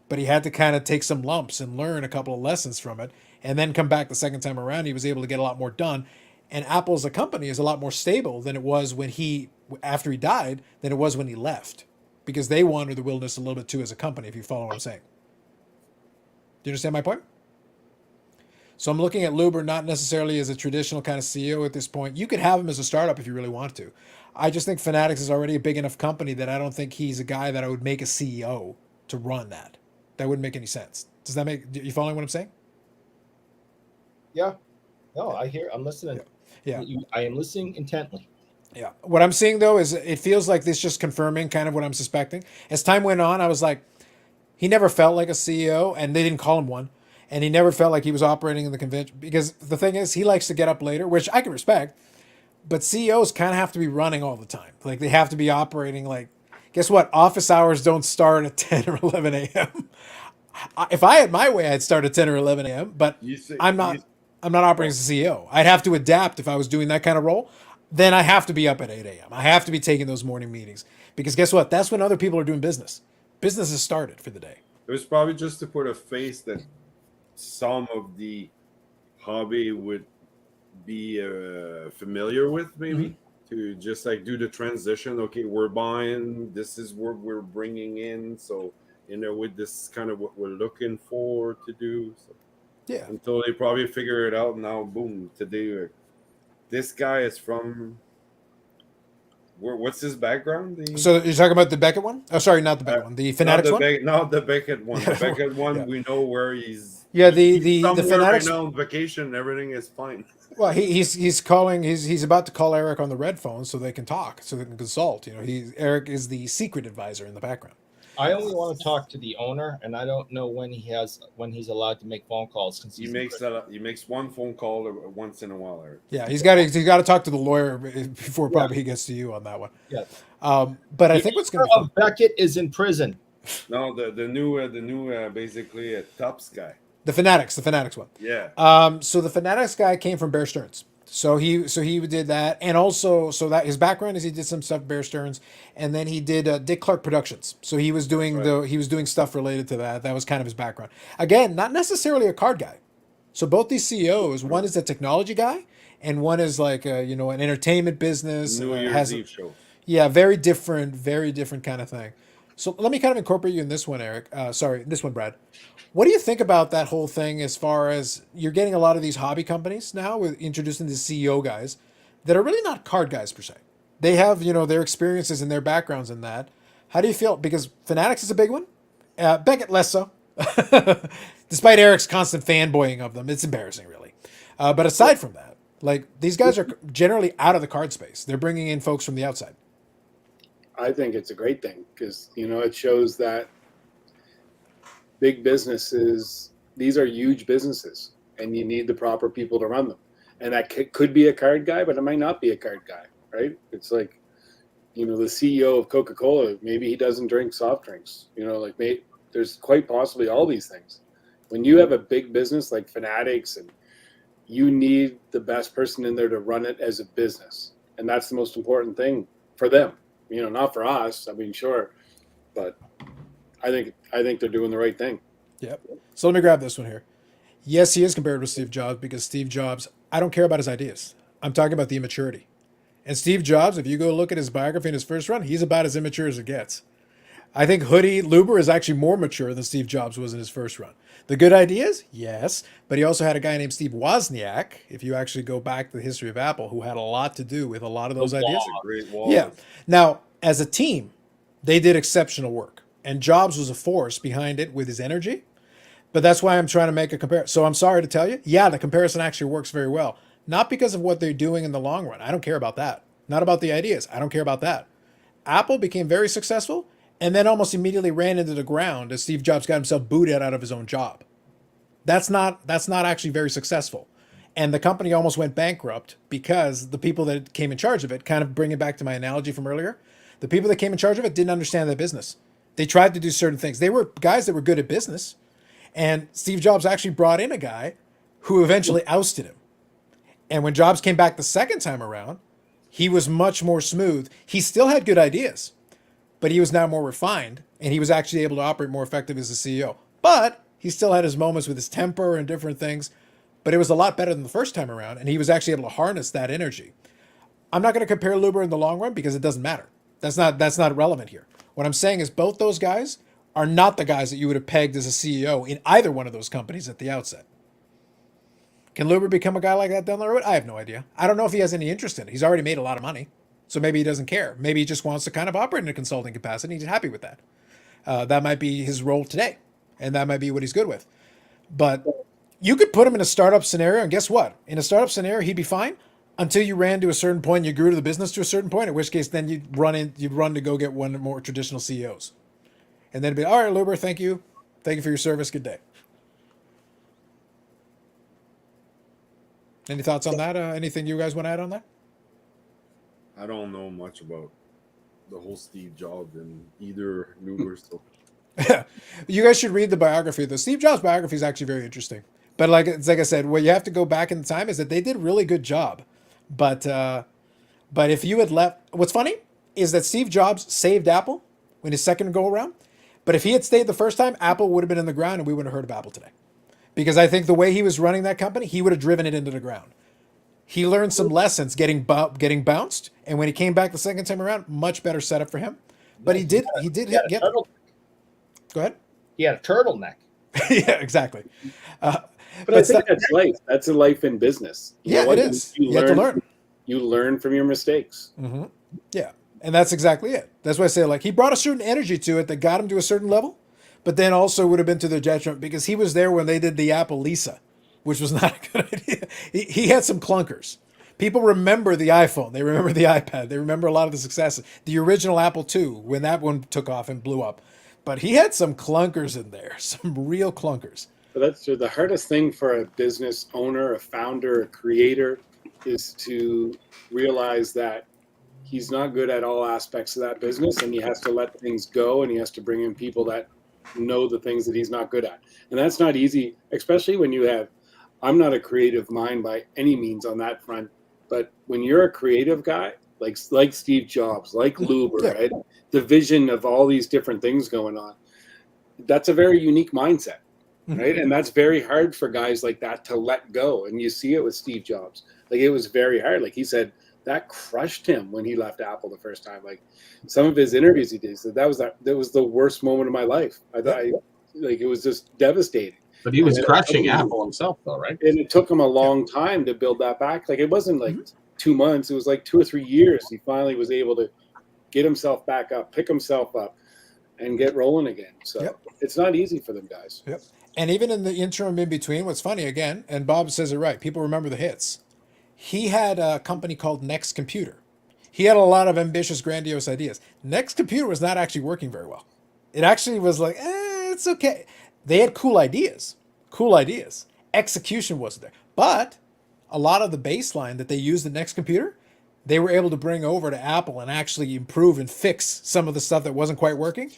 But he had to kind of take some lumps and learn a couple of lessons from it and then come back the second time around. He was able to get a lot more done. And Apple as a company is a lot more stable than it was after he died, than it was when he left. Because they wandered the wilderness a little bit too as a company, if you follow what I'm saying. Do you understand my point? So I'm looking at Luber not necessarily as a traditional kind of CEO at this point. You could have him as a startup if you really want to. I just think Fanatics is already a big enough company that I don't think he's a guy that I would make a CEO to run that. That wouldn't make any sense. Does that make you following what I'm saying? Yeah. No, I'm listening. Yeah. I am listening intently. Yeah. What I'm seeing though is it feels like this just confirming kind of what I'm suspecting. As time went on, I was like, he never felt like a CEO, and they didn't call him one. And he never felt like he was operating in the convention. Because the thing is, he likes to get up later, which I can respect. But CEOs kind of have to be running all the time. Like, they have to be operating like, guess what? Office hours don't start at 10 or 11 a.m. If I had my way, I'd start at 10 or 11 a.m. But I'm not operating as a CEO. I'd have to adapt if I was doing that kind of role. Then I have to be up at 8 a.m. I have to be taking those morning meetings. Because guess what? That's when other people are doing business. Business has started for the day. It was probably just to put a face that some of the hobby would be familiar with, maybe to just like do the transition. Okay, we're buying, this is what we're bringing in, so with this kind of what we're looking for to do. So Yeah. until they probably figure it out. Now boom, today this guy is from what's his background? So you're talking about the Beckett one? Oh, sorry, not the Beckett one. The Fanatics one? Not the Beckett one. The Beckett one, Yeah. we know where he's. Yeah, he's the somewhere Fanatics. right now on vacation. Everything is fine. Well, he's calling. He's about to call Eric on the red phone so they can talk, so they can consult. Eric is the secret advisor in the background. I only want to talk to the owner, and I don't know when he's allowed to make phone calls. He makes one phone call once in a while. Eric. Yeah, he's got to talk to the lawyer before probably he gets to you on that one. Yeah. But I think what's going to Beckett is in prison. No, the new basically a Topps guy. the Fanatics one. Yeah. So the Fanatics guy came from Bear Stearns. So he did that, and also so that his background is he did some stuff Bear Stearns, and then he did Dick Clark Productions. So he was doing he was doing stuff related to that. That was kind of his background. Again, not necessarily a card guy. So both these CEOs, one is a technology guy, and one is like an entertainment business. New Year's Eve show. Yeah, very different kind of thing. So let me kind of incorporate you in this one, Eric. Sorry, this one, Brad. What do you think about that whole thing as far as you're getting a lot of these hobby companies now with introducing the CEO guys that are really not card guys per se? They have, their experiences and their backgrounds in that. How do you feel? Because Fanatics is a big one. Beckett less so. Despite Eric's constant fanboying of them, it's embarrassing, really. But aside from that, like these guys are generally out of the card space. They're bringing in folks from the outside. I think it's a great thing because, it shows that big businesses, these are huge businesses, and you need the proper people to run them. And that could be a card guy, but it might not be a card guy, right? It's like, the CEO of Coca-Cola, maybe he doesn't drink soft drinks. There's quite possibly all these things. When you have a big business like Fanatics, and you need the best person in there to run it as a business. And that's the most important thing for them. Not for us. I mean, sure, but I think they're doing the right thing. Yep. So let me grab this one here. Yes, he is compared with Steve Jobs because Steve Jobs, I don't care about his ideas. I'm talking about the immaturity. And Steve Jobs, if you go look at his biography in his first run, he's about as immature as it gets. I think Hoodie Luber is actually more mature than Steve Jobs was in his first run. The good ideas, yes, but he also had a guy named Steve Wozniak, if you actually go back to the history of Apple, who had a lot to do with a lot of those ideas. Great wall. Yeah. Now, as a team, they did exceptional work, and Jobs was a force behind it with his energy. But that's why I'm trying to make a comparison. So I'm sorry to tell you, yeah, the comparison actually works very well. Not because of what they're doing in the long run. I don't care about that. Not about the ideas. I don't care about that. Apple became very successful and then almost immediately ran into the ground as Steve Jobs got himself booted out of his own job. That's not actually very successful. And the company almost went bankrupt because the people that came in charge of it, kind of bring it back to my analogy from earlier, the people that came in charge of it didn't understand their business. They tried to do certain things. They were guys that were good at business. And Steve Jobs actually brought in a guy who eventually ousted him. And when Jobs came back the second time around, he was much more smooth. He still had good ideas, but he was now more refined, and he was actually able to operate more effective as a CEO. But he still had his moments with his temper and different things, but it was a lot better than the first time around, and he was actually able to harness that energy. I'm not going to compare Luber in the long run because it doesn't matter. That's not relevant here. What I'm saying is both those guys are not the guys that you would have pegged as a CEO in either one of those companies at the outset. Can Luber become a guy like that down the road? I have no idea. I don't know if he has any interest in it. He's already made a lot of money, so maybe he doesn't care. Maybe he just wants to kind of operate in a consulting capacity. He's happy with that. That might be his role today, and that might be what he's good with. But you could put him in a startup scenario, and guess what? In a startup scenario, he'd be fine until you ran to a certain point, you grew to the business to a certain point, in which case then you'd run to go get one of the more traditional CEOs. And then it'd be, all right, Luber, thank you. Thank you for your service. Good day. Any thoughts on that? Anything you guys want to add on that? I don't know much about the whole Steve Jobs and either Luber. So You guys should read the biography. The Steve Jobs biography is actually very interesting. But like I said, what you have to go back in time is that they did a really good job. But if you had left, what's funny is that Steve Jobs saved Apple in his second go around. But if he had stayed the first time, Apple would have been in the ground and we wouldn't have heard of Apple today. Because I think the way he was running that company, he would have driven it into the ground. He learned some lessons getting bounced, and when he came back the second time around, much better setup for him. But he did get. Go ahead. He had a turtleneck. Yeah, exactly. But I think that's life. That's a life in business. It is. You have to learn. You learn from your mistakes. Mm-hmm. Yeah, and that's exactly it. That's why I say, like, he brought a certain energy to it that got him to a certain level, but then also would have been to their detriment because he was there when they did the Apple Lisa, which was not a good idea. He had some clunkers. People remember the iPhone. They remember the iPad. They remember a lot of the successes. The original Apple II, when that one took off and blew up. But he had some clunkers in there, some real clunkers. But that's the hardest thing for a business owner, a founder, a creator, is to realize that he's not good at all aspects of that business, and he has to let things go, and he has to bring in people that know the things that he's not good at. And that's not easy, especially when you have, I'm not a creative mind by any means on that front. But when you're a creative guy, like Steve Jobs, like Luber, Yeah. right? The vision of all these different things going on, that's a very unique mindset, right? And that's very hard for guys like that to let go. And you see it with Steve Jobs. Like, it was very hard. Like he said, that crushed him when he left Apple the first time. Like some of his interviews he did, said that was the worst moment of my life. I thought, like, it was just devastating. But he was crushing Apple himself, though, right? And it took him a long time to build that back. Like, it wasn't like 2 months. It was like 2 or 3 years. He finally was able to get himself back up, pick himself up, and get rolling again. So it's not easy for them guys. Yep. And even in the interim in between, what's funny again, and Bob says it right, people remember the hits. He had a company called Next Computer. He had a lot of ambitious, grandiose ideas. Next Computer was not actually working very well. It actually was like, it's okay. They had cool ideas. Execution wasn't there. But a lot of the baseline that they used in Next Computer, they were able to bring over to Apple and actually improve and fix some of the stuff that wasn't quite working.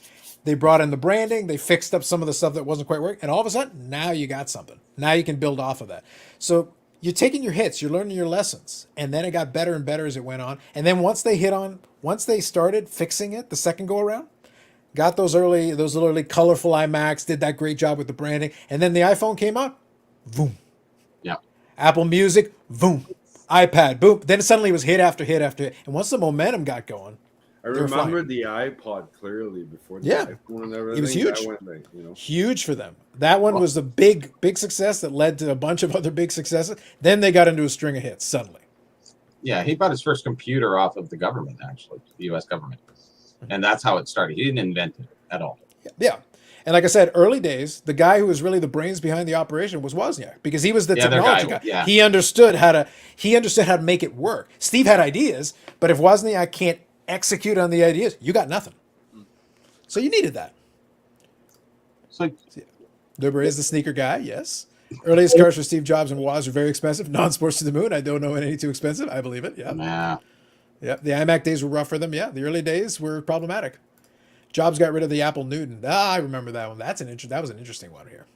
They brought in the branding. They fixed up some of the stuff that wasn't quite working. And all of a sudden, now you got something. Now you can build off of that. So you're taking your hits. You're learning your lessons. And then it got better and better as it went on. And then once they started fixing it the second go around, got those little early colorful iMacs, did that great job with the branding. And then the iPhone came out, boom. Yeah. Apple Music, boom. iPad, boom. Then suddenly it was hit after hit after hit. And once the momentum got going, I remember the iPod clearly before the iPhone and everything. It was huge. That went, Huge for them. That one was a big success that led to a bunch of other big successes. Then they got into a string of hits suddenly. Yeah, he bought his first computer off of the government, actually, the U.S. government. And that's how it started. He didn't invent it at all. Yeah. And like I said, early days, the guy who was really the brains behind the operation was Wozniak, because he was the technology guy. Yeah. He understood how to make it work. Steve had ideas, but if Wozniak can't execute on the ideas, you got nothing. So you needed that. So Luber is the sneaker guy, yes. Earliest cars for Steve Jobs and Woz were very expensive. Non-sports to the moon. I don't know any too expensive. I believe it. Yeah. Nah. Yeah. The iMac days were rough for them. Yeah. The early days were problematic. Jobs got rid of the Apple Newton. I remember that one. That was an interesting one here.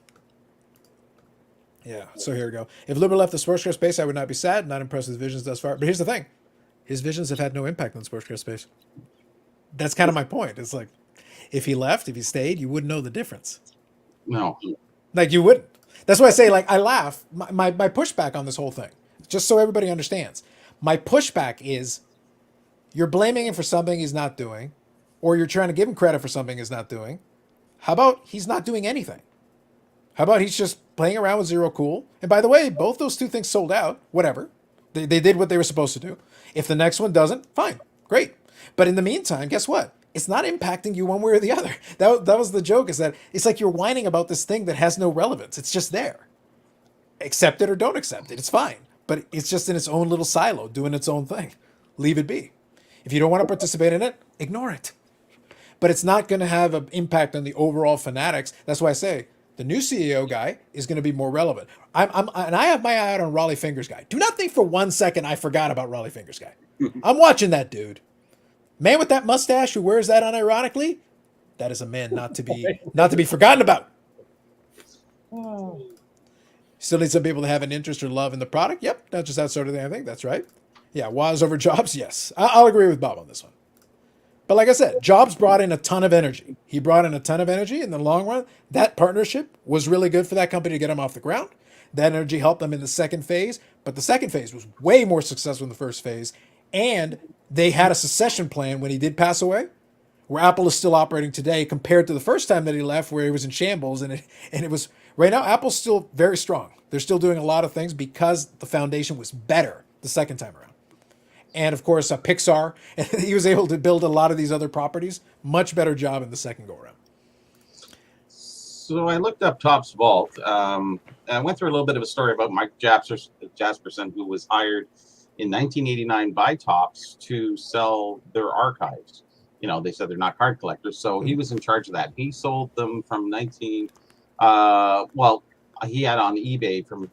Yeah. So here we go. If Luber left the sports car space, I would not be sad. Not impressed with his visions thus far. But here's the thing: his visions have had no impact on the sports car space. That's kind of my point. It's like, if he left, if he stayed, you wouldn't know the difference. No. Like, you wouldn't. That's why I say, like, I laugh. My pushback on this whole thing, just so everybody understands, my pushback is, you're blaming him for something he's not doing, or you're trying to give him credit for something he's not doing. How about he's not doing anything? How about he's just playing around with Zero Cool? And by the way, both those two things sold out. Whatever. They did what they were supposed to do. If the next one doesn't, fine. Great. But in the meantime, guess what? It's not impacting you one way or the other. That was the joke, is that it's like you're whining about this thing that has no relevance. It's just there. Accept it or don't accept it. It's fine. But it's just in its own little silo, doing its own thing. Leave it be. If you don't want to participate in it, ignore it. But it's not going to have an impact on the overall Fanatics. That's why I say the new CEO guy is going to be more relevant. And I have my eye out on Raleigh Fingers guy. Do not think for 1 second I forgot about Raleigh Fingers guy. I'm watching that dude. Man with that mustache who wears that unironically, that is a man not to be forgotten about. Still need some people to have an interest or love in the product. Yep, not just that sort of thing. I think that's right. Yeah, Woz over Jobs. Yes, I'll agree with Bob on this one. But like I said, Jobs brought in a ton of energy. He brought in a ton of energy in the long run. That partnership was really good for that company to get him off the ground. That energy helped them in the second phase, but the second phase was way more successful than the first phase. And they had a succession plan when he did pass away, where Apple is still operating today compared to the first time that he left, where he was in shambles. And it was, right now, Apple's still very strong. They're still doing a lot of things because the foundation was better the second time around. And of course, Pixar, and he was able to build a lot of these other properties. Much better job in the second go around. So I looked up Topps Vault. I went through a little bit of a story about Mike Jasperson, who was hired in 1989 by Topps to sell their archives. You know, they said they're not card collectors, so he was in charge of that. He sold them from he had on eBay from,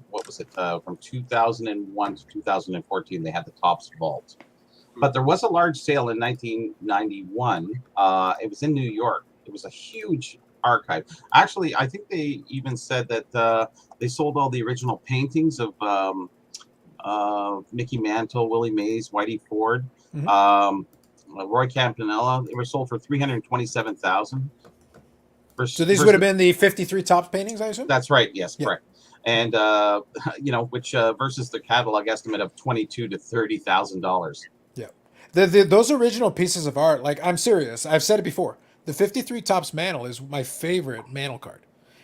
from 2001 to 2014, they had the Topps Vault. But there was a large sale in 1991. It was in New York. It was a huge archive. Actually, I think they even said that they sold all the original paintings of Mickey Mantle, Willie Mays, Whitey Ford, Mhm. Roy Campanella. They were sold for $327,000. So these would have been the 53 top paintings, I assume? That's right. Yes, Yeah. correct. And which versus the catalog estimate of $22,000 to $30,000. Yeah. Those original pieces of art, like, I'm serious. I've said it before. The 53 tops mantle is my favorite mantle card.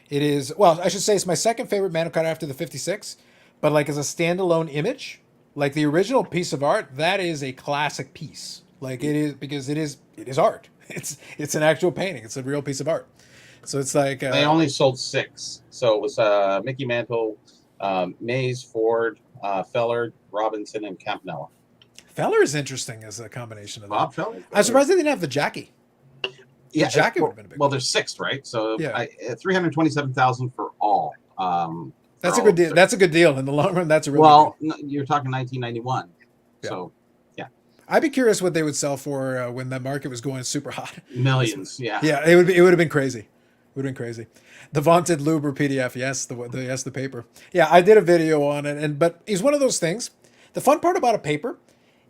It is, well, I should say it's my second favorite mantle card after the 56, but like as a standalone image, like the original piece of art, that is a classic piece. Like it is, because it is art. It's an actual painting. It's a real piece of art. So it's like They only sold 6. So it was Mickey Mantle, Mays, Ford, Feller, Robinson, and Campanella. Feller is interesting as a combination of that. Bob Feller. I'm surprised they didn't have the Jackie. Yeah, Jackie would have been a big well, one. there's 6, right? So Yeah. $327,000 for all. That's a for good all deal. 6. That's a good deal in the long run. That's a real Well, good deal. you're talking 1991. Yeah. So I'd be curious what they would sell for when the market was going super hot. millions. Yeah. Yeah, it would have been crazy. It would have been crazy. The vaunted Luber PDF, yes, the paper. Yeah, I did a video on it, but it's one of those things. The fun part about a paper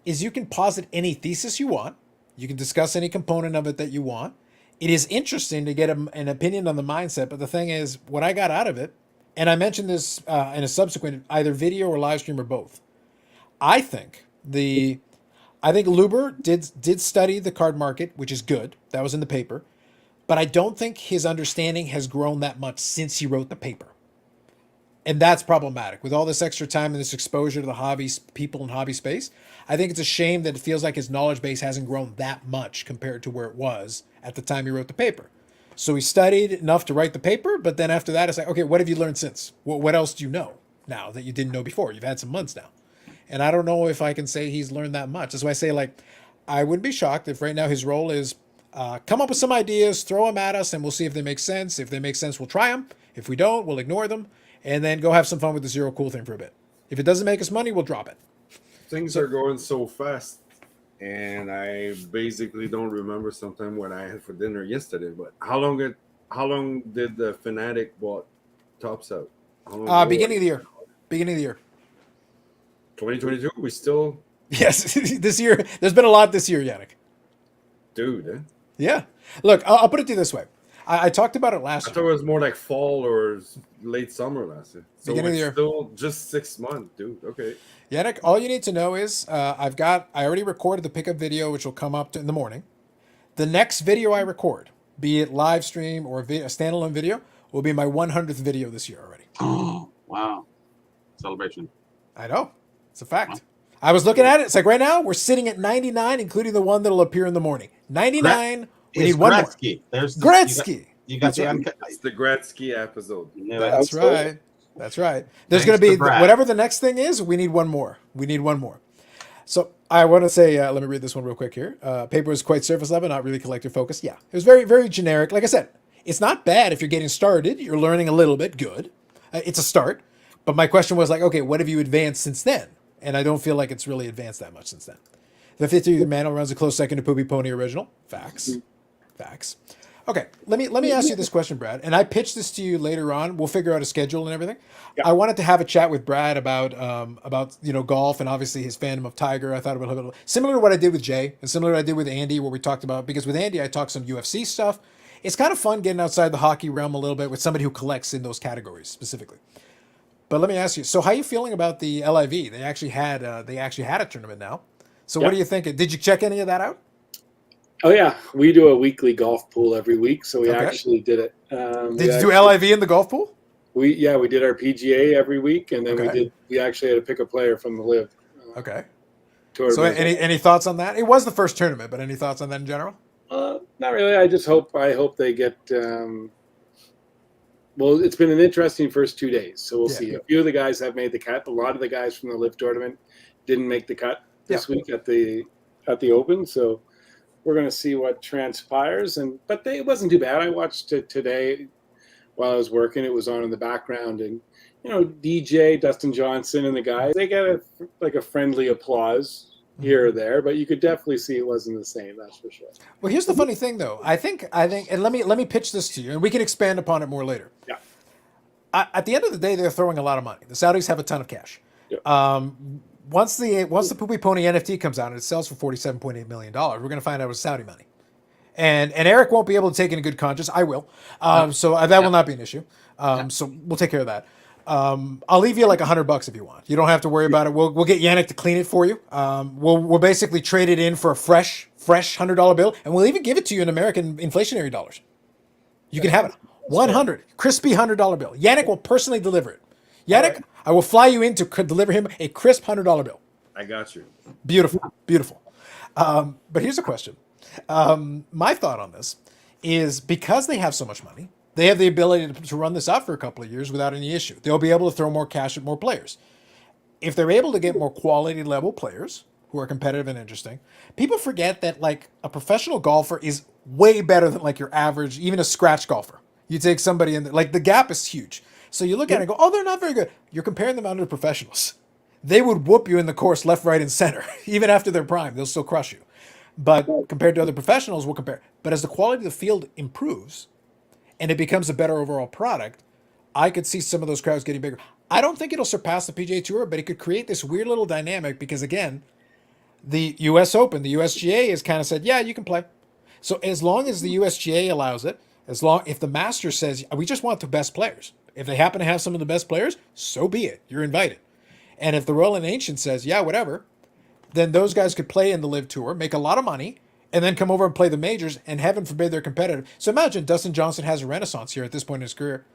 is you can posit any thesis you want. You can discuss any component of it that you want. It is interesting to get an opinion on the mindset, but the thing is, what I got out of it, and I mentioned this in a subsequent either video or live stream or both. I think Luber did study the card market, which is good. That was in the paper. But I don't think his understanding has grown that much since he wrote the paper. And that's problematic. With all this extra time and this exposure to the hobby people and hobby space, I think it's a shame that it feels like his knowledge base hasn't grown that much compared to where it was at the time he wrote the paper. So he studied enough to write the paper, but then after that, it's like, okay, what have you learned since? What else do you know now that you didn't know before? You've had some months now. And I don't know if I can say he's learned that much. That's why I say, like, I wouldn't be shocked if right now his role is come up with some ideas, throw them at us, and we'll see if they make sense. If they make sense, we'll try them. If we don't, we'll ignore them, and then go have some fun with the zero cool thing for a bit. If it doesn't make us money, we'll drop it. Things are going so fast, and I basically don't remember sometime what I had for dinner yesterday. But how long did the Fanatic bought tops out? Beginning of the year. Beginning of the year. 2022. We still, Yes, this year. There's been a lot this year, Yannick. dude. Eh? Yeah. Look, I'll put it to you this way. I talked about it I last thought it year. was more like fall or late summer last year. So Beginning of the it's year. still just 6 months, dude. Okay. Yannick, all you need to know is I already recorded the pickup video, which will come up in the morning. The next video I record, be it live stream or a standalone video, will be my 100th video this year already. Oh, wow. Celebration. I know. It's a fact. I was looking at it. It's like right now we're sitting at 99, including the one that'll appear in the morning. 99. We need one more. Gretzky. There's the, Gretzky. You got That's the right. uncut. It's the Gretzky episode. You know, That's Absolutely. right. That's right. There's Thanks going to be to Brad. whatever the next thing is. We need one more. We need one more. So I want to say, let me read this one real quick here. Paper is quite surface level, not really collector focused. Yeah, it was very, very generic. Like I said, it's not bad if you're getting started. You're learning a little bit. Good. It's a start. But my question was like, okay, what have you advanced since then? And I don't feel like it's really advanced that much since then. The 50 manual runs a close second to Poopy Pony original. Facts. Facts. Okay, let me ask you this question, Brad. And I pitched this to you later on. We'll figure out a schedule and everything. Yeah. I wanted to have a chat with Brad about golf and obviously his fandom of Tiger. I thought about it similar to what I did with Jay and similar to what I did with Andy, where we talked about, because with Andy I talked some UFC stuff. It's kind of fun getting outside the hockey realm a little bit with somebody who collects in those categories specifically. But let me ask you, so how are you feeling about the LIV? They actually had a tournament now. So what Yeah. do you think? Did you check any of that out? Oh yeah, we do a weekly golf pool every week, so we Okay. actually did it. Did you do LIV in the golf pool? We did our PGA every week, and then Okay. we actually had to pick a player from the Live. Okay. Tour. So any thoughts on that? It was the first tournament, but any thoughts on that in general? Not really. I hope they get. Well, it's been an interesting first 2 days, so we'll Yeah. see. A few of the guys have made the cut. A lot of the guys from the Live tournament didn't make the cut this week at the Open, so we're going to see what transpires. But it wasn't too bad. I watched it today while I was working. It was on in the background, and DJ Dustin Johnson and the guys, they get a friendly applause here or there, but you could definitely see it wasn't the same. That's for sure. Well, here's the funny thing, though. I think, and let me pitch this to you, and we can expand upon it more later. Yeah. At the end of the day, they're throwing a lot of money. The Saudis have a ton of cash. Yep. Once the Poopy Pony NFT comes out and it sells for $47.8 million, we're going to find out it was Saudi money. And Eric won't be able to take it in good conscience. I will. So that will not be an issue. So we'll take care of that. I'll leave you like $100 if you want. You don't have to worry about it. We'll get Yannick to clean it for you. We'll basically trade it in for a fresh $100 bill, and we'll even give it to you in American inflationary dollars. You can have it. 100 crispy $100 bill. Yannick will personally deliver it. Yannick, right. I will fly you in to deliver him a crisp $100 bill. I got you. Beautiful, beautiful. But here's a question. My thought on this is because they have so much money, they have the ability to run this out for a couple of years without any issue. They'll be able to throw more cash at more players. If they're able to get more quality level players who are competitive and interesting, people forget that like a professional golfer is way better than like your average, even a scratch golfer. You take somebody in, like the gap is huge. So you look at it and go, oh, they're not very good. You're comparing them out to the professionals. They would whoop you in the course left, right, and center. Even after their prime, they'll still crush you. But compared to other professionals, we'll compare. But as the quality of the field improves and it becomes a better overall product, I could see some of those crowds getting bigger. I don't think it'll surpass the PGA Tour, but it could create this weird little dynamic because, again, the U.S. Open, the USGA has kind of said, yeah, you can play. So as long as the USGA allows it, if the Masters says, we just want the best players. If they happen to have some of the best players, so be it. You're invited. And if the Royal and Ancient says, yeah, whatever, then those guys could play in the Live Tour, make a lot of money, and then come over and play the majors, and heaven forbid they're competitive. So imagine Dustin Johnson has a renaissance here at this point in his career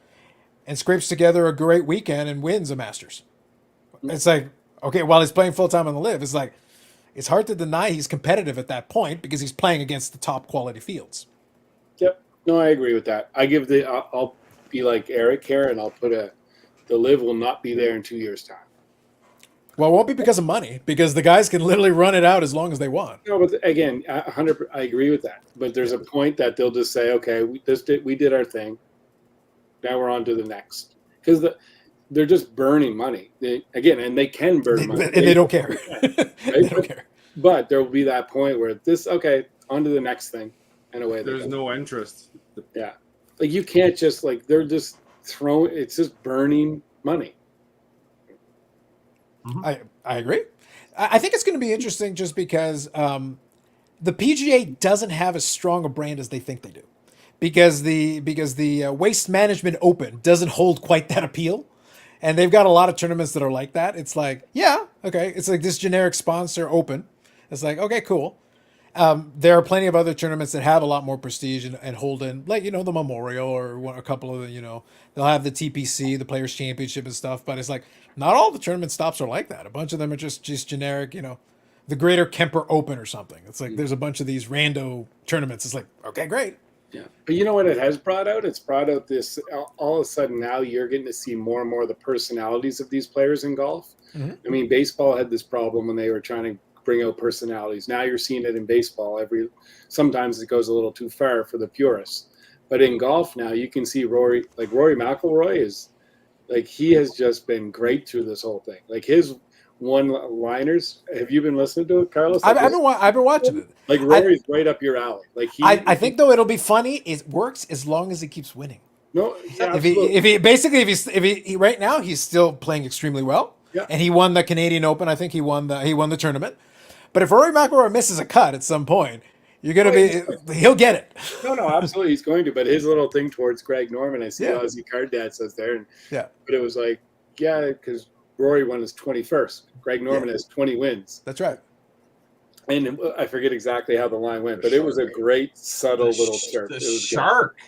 and scrapes together a great weekend and wins a Masters. It's like, okay, while he's playing full-time on the Live, it's like, it's hard to deny he's competitive at that point because he's playing against the top quality fields. Yep. No, I agree with that. I'll be like Eric here, and I'll put the Live will not be there in 2 years' time. Well, it won't be because of money, because the guys can literally run it out as long as they want. No, but again, 100. I agree with that. But there's a point that they'll just say, okay, we did our thing. Now we're on to the next, because they're just burning money. And they can burn money, and they don't care. Right? They don't care. But there will be that point where on to the next thing, and away. There's no interest. Yeah, like you can't just they're just throwing. It's just burning money. I agree. I think it's going to be interesting just because the PGA doesn't have as strong a brand as they think they do, because the Waste Management Open doesn't hold quite that appeal, and they've got a lot of tournaments that are like that. It's like, yeah, okay, it's like this generic sponsor Open. It's like, okay, cool. There are plenty of other tournaments that have a lot more prestige and hold in, like, the Memorial or a couple of they'll have the TPC, the Players Championship and stuff. But it's like not all the tournament stops are like that. A bunch of them are just generic, the Greater Kemper Open or something. It's like there's a bunch of these rando tournaments. It's like, okay, great. Yeah, but you know what it has brought out? It's brought out this. All of a sudden now you're getting to see more and more of the personalities of these players in golf. Mm-hmm. I mean, baseball had this problem when they were trying to bring out personalities. Now you're seeing it in baseball. Sometimes it goes a little too far for the purists, but in golf now you can see Rory McIlroy is he has just been great through this whole thing. Like his one-liners. Have you been listening to it, Carlos? I've been watching it. Like Rory's right up your alley. I think though it'll be funny. It works as long as he keeps winning. No, yeah, if he right now he's still playing extremely well. Yeah. And he won the Canadian Open. I think he won the tournament. But if Rory McIlroy misses a cut at some point, he'll get it. No, absolutely, he's going to. But his little thing towards Greg Norman, I see Aussie Card Dad says there, but it was like, because Rory won his 21st. Greg Norman has 20 wins. That's right. And I forget exactly how the line went, but it was a great subtle little chirp. The shark.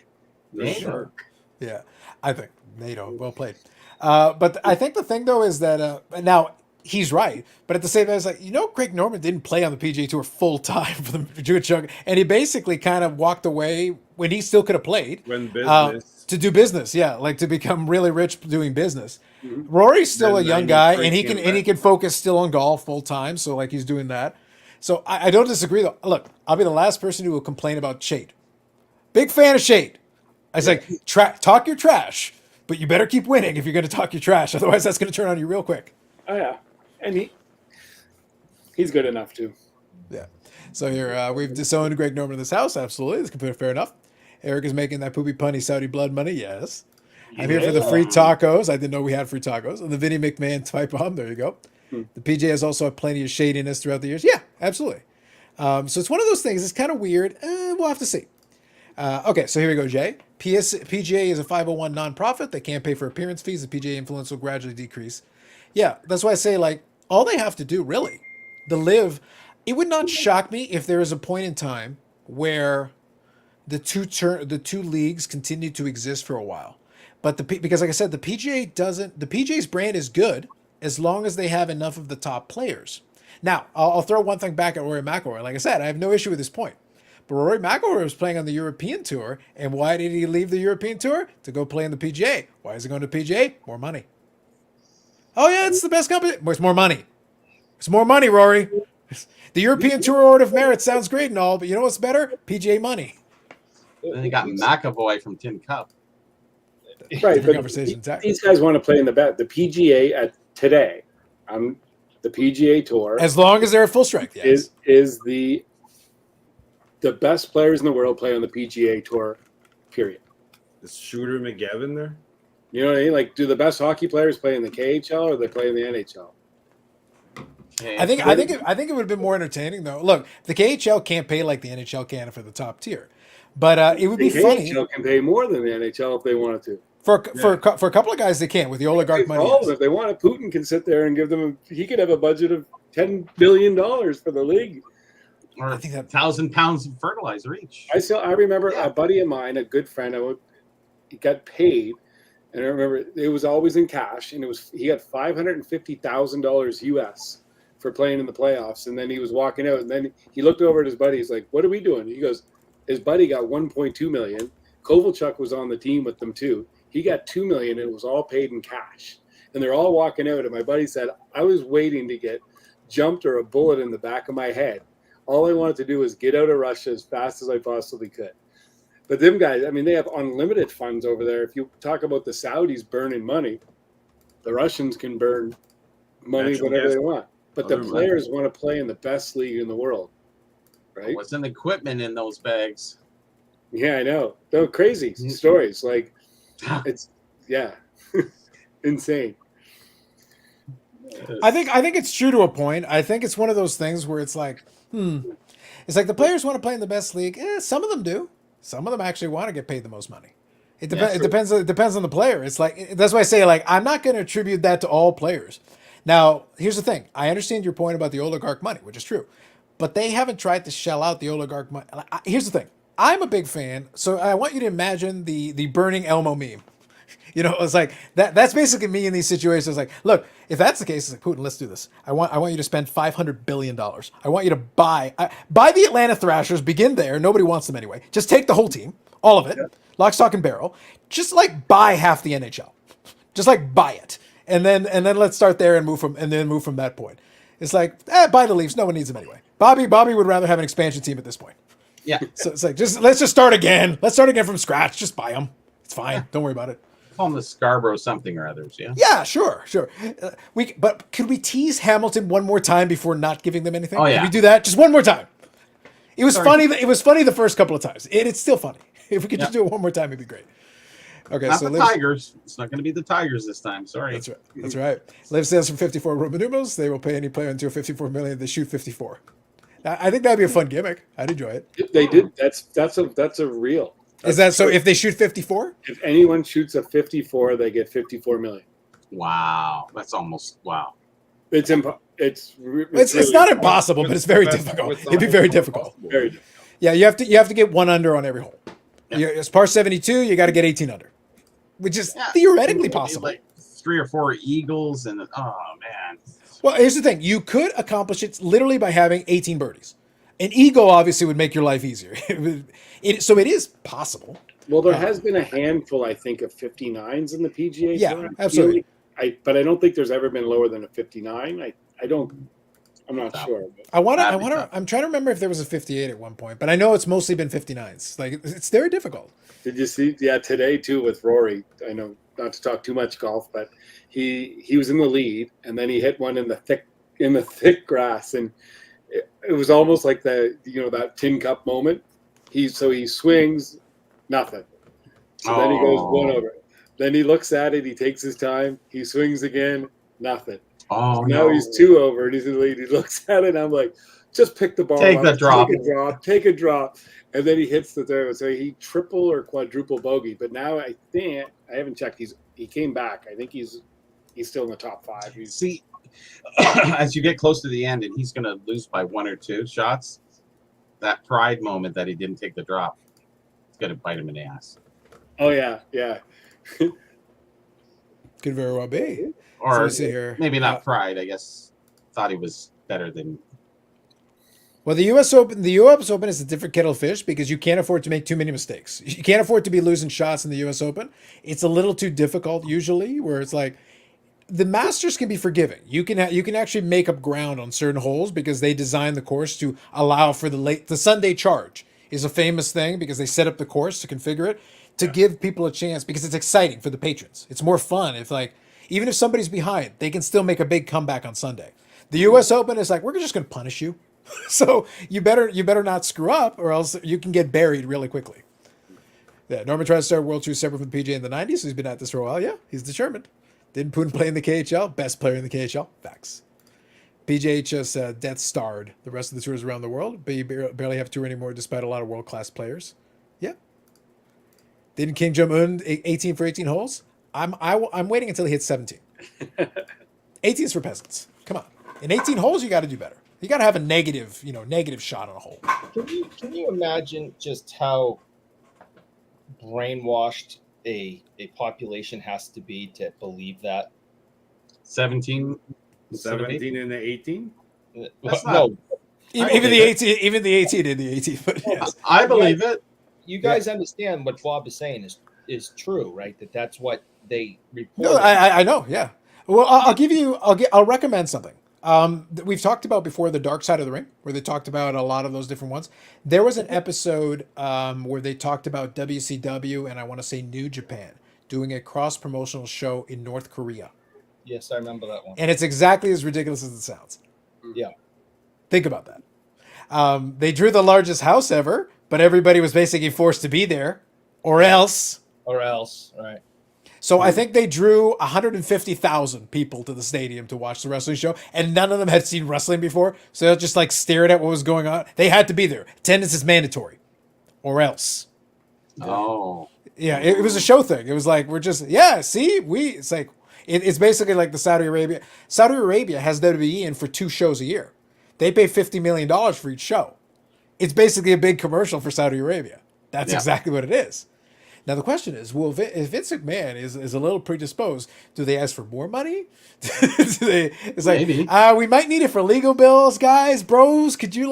Yeah, I think NATO well played. But I think the thing though is that now. He's right, but at the same time, it's like, Greg Norman didn't play on the PGA Tour full time for the Jewish chunk, and he basically kind of walked away when he still could have played to do business. Yeah, like to become really rich doing business. Mm-hmm. Rory's still a young guy, and he can focus still on golf full time. So he's doing that. So I don't disagree though. Look, I'll be the last person who will complain about Shade. Big fan of Shade. I was like, talk your trash, but you better keep winning if you're going to talk your trash. Otherwise, that's going to turn on you real quick. Oh yeah. And he's good enough too. Yeah. So here we've disowned Greg Norman in this house. Absolutely, that's fair enough. Eric is making that poopy punny Saudi blood money. Yes. I'm here for the free tacos. I didn't know we had free tacos. And the Vinny McMahon type bomb. There you go. The PJ has also had plenty of shadiness throughout the years. Yeah, absolutely. So it's one of those things. It's kind of weird. We'll have to see. Okay, so here we go, Jay. PGA is a 501 nonprofit. They can't pay for appearance fees. The PGA influence will gradually decrease. Yeah, that's why I say, like, all they have to do, really, the live, it would not shock me if there is a point in time where the two leagues continue to exist for a while. But because, like I said, the PGA's brand is good as long as they have enough of the top players. Now, I'll throw one thing back at Rory McIlroy. Like I said, I have no issue with this point. But Rory McIlroy was playing on the European Tour, and why did he leave the European Tour? To go play in the PGA. Why is he going to PGA? More money. Oh yeah, it's the best company. It's more money. It's more money, Rory. The European Tour Order of Merit sounds great and all, but you know what's better? PGA money. Then they got McAvoy from Tin Cup. Right, but conversation. These guys want to play in the PGA at today. The PGA Tour, as long as they're at full strength, yes. is the best players in the world play on the PGA Tour. Period. Is Shooter McGavin there? You know what I mean? Like, do the best hockey players play in the KHL or they play in the NHL? I think it would have been more entertaining though. Look, the KHL can't pay like the NHL can for the top tier, but it would be funny. The KHL can pay more than the NHL if they wanted to. For a couple of guys, they can with the oligarch money. All of them, if they wanted, Putin can sit there and give them. He could have a budget of $10 billion for the league. Or I think that 1,000 pounds of fertilizer each. I remember a buddy of mine, a good friend. He got paid, and I remember it was always in cash, and he got $550,000 US for playing in the playoffs, and then he was walking out, and then he looked over at his buddy. He's like, "What are we doing?" He goes, "His buddy got 1.2 million. Kovalchuk was on the team with them too. He got 2 million, and it was all paid in cash." And they're all walking out, and my buddy said, "I was waiting to get jumped or a bullet in the back of my head. All I wanted to do was get out of Russia as fast as I possibly could." But them guys, I mean, they have unlimited funds over there. If you talk about the Saudis burning money, the Russians can burn money Natural whatever gas. they want. But the players want to play in the best league in the world, right? What's in the equipment in those bags? Yeah, I know. They're crazy stories. Like, it's insane. I think it's true to a point. I think it's one of those things where it's like, it's like the players want to play in the best league. Some of them do. Some of them actually want to get paid the most money. It depends. It depends on the player. It's like, that's why I say, like, I'm not going to attribute that to all players. Now, here's the thing. I understand your point about the oligarch money, which is true, but they haven't tried to shell out the oligarch money. Here's the thing. I'm a big fan, so I want you to imagine the burning Elmo meme. You know, it's like that's basically me in these situations. Like, look, if that's the case, it's like, Putin, let's do this. I want you to spend $500 billion. I want you to buy the Atlanta Thrashers. Begin there. Nobody wants them anyway. Just take the whole team, all of it, lock, stock, and barrel. Just like buy half the NHL. Just like buy it, and then let's start there and move from that point. It's like, buy the Leafs. No one needs them anyway. Bobby would rather have an expansion team at this point. Yeah. So it's like, let's just start again. Let's start again from scratch. Just buy them. It's fine. Don't worry about it. Call them the Scarborough something or others, yeah? Yeah, sure. But could we tease Hamilton one more time before not giving them anything? Oh, yeah. Could we do that? Just one more time. It was funny. It was funny the first couple of times. It's still funny. If we could just do it one more time, it'd be great. Okay, Not so the Tigers. It's not going to be the Tigers this time. Sorry. That's right. That's right. Liv says from 54 Roman numerals, they will pay any player until 54 million. They shoot 54. Now, I think that'd be a fun gimmick. I'd enjoy it. They did. That's a real. Is that so? If they shoot 54, if anyone shoots a 54, they get 54 million. Wow, that's almost wow. It's it's not impossible, but it's very difficult. It'd be very difficult. Very difficult. Yeah, you have to get one under on every hole. Yeah. As par 72, you got to get 18 under, which is theoretically possible. Like 3 or 4 eagles and oh man. Well, here's the thing: you could accomplish it literally by having 18 birdies. An eagle obviously would make your life easier. So it is possible. Well, there has been a handful, I think, of 59s in the PGA. Yeah, Tour. absolutely. But I don't think there's ever been lower than a 59. I'm not sure. I'm trying to remember if there was a 58 at one point, but I know it's mostly been 59s. Like, it's very difficult. Did you see? Yeah, today too with Rory. I know not to talk too much golf, but he was in the lead and then he hit one in the thick grass, and it was almost like that tin cup moment. He swings, nothing. So then he goes one over. Then he looks at it. He takes his time. He swings again. Nothing. Oh, Now no. he's 2 over, and he's in the lead. He looks at it, and I'm like, just pick the ball Take up. the drop. Take a drop. And then he hits the third. So he triple or quadruple bogey. But now I think, I haven't checked, he came back. I think he's still in the top 5. See, as you get close to the end and he's going to lose by 1 or 2 shots, that pride moment that he didn't take the drop, it's going to bite him in the ass. Oh, yeah, yeah. Could very well be. Or So we see here, maybe not pride, I guess. Thought he was better than. Well, the U.S. Open is a different kettle of fish because you can't afford to make too many mistakes. You can't afford to be losing shots in the U.S. Open. It's a little too difficult usually, where it's like the Masters can be forgiving. You can actually make up ground on certain holes because they design the course to allow for the Sunday charge is a famous thing because they set up the course to configure it to give people a chance because it's exciting for the patrons. It's more fun if even if somebody's behind, they can still make a big comeback on Sunday. The U.S. Open is like, we're just going to punish you. So you better not screw up or else you can get buried really quickly. Yeah, Norman tried to start World Tour separate from the PGA in the 90s, so he's been at this for a while. Yeah, he's determined. Didn't Putin play in the KHL? Best player in the KHL. Facts. PGA just death starred the rest of the tours around the world, but you barely have a tour anymore despite a lot of world-class players. Yeah. Didn't Kim Jong-un 18 for 18 holes? I'm waiting until he hits 17. 18 is for peasants. Come on. In 18 holes, you got to do better. You got to have a negative shot on a hole. Can you imagine just how brainwashed a population has to be to believe that? 17 and the 18? No, Even the 18 in the 18, but yes. I believe it. you guys understand what Bob is saying is true, right? That's what they report. No, I know, yeah. Well, I'll recommend something. We've talked about before the Dark Side of the Ring, where they talked about a lot of those different ones. There was an episode where they talked about WCW and I want to say New Japan doing a cross-promotional show in North Korea. Yes, I remember that one. And it's exactly as ridiculous as it sounds. Yeah. Think about that. They drew the largest house ever, but everybody was basically forced to be there, or else. Right. So I think they drew 150,000 people to the stadium to watch the wrestling show, and none of them had seen wrestling before, so they just stared at what was going on. They had to be there. Attendance is mandatory, or else. Oh. Yeah, it was a show thing. It was like, it's basically like the Saudi Arabia. Saudi Arabia has WWE in for 2 shows a year. They pay $50 million for each show. It's basically a big commercial for Saudi Arabia. That's exactly what it is. Now the question is, if Vince McMahon is a little predisposed, do they ask for more money? It's like, maybe. We might need it for legal bills, guys, bros. Could you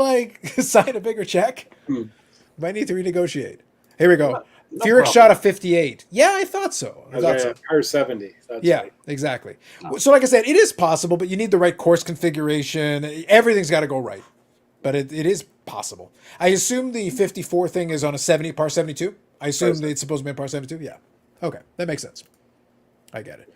sign a bigger check? Might need to renegotiate. Here we go. No Furyk problem. shot a 58. Yeah, I thought so. Or 70. That's Yeah, right. exactly. So like I said, it is possible, but you need the right course configuration. Everything's got to go right. But it is possible. I assume the 54 thing is on a par 72. I assume that it's supposed to be a par 72. Yeah. Okay, that makes sense. I get it.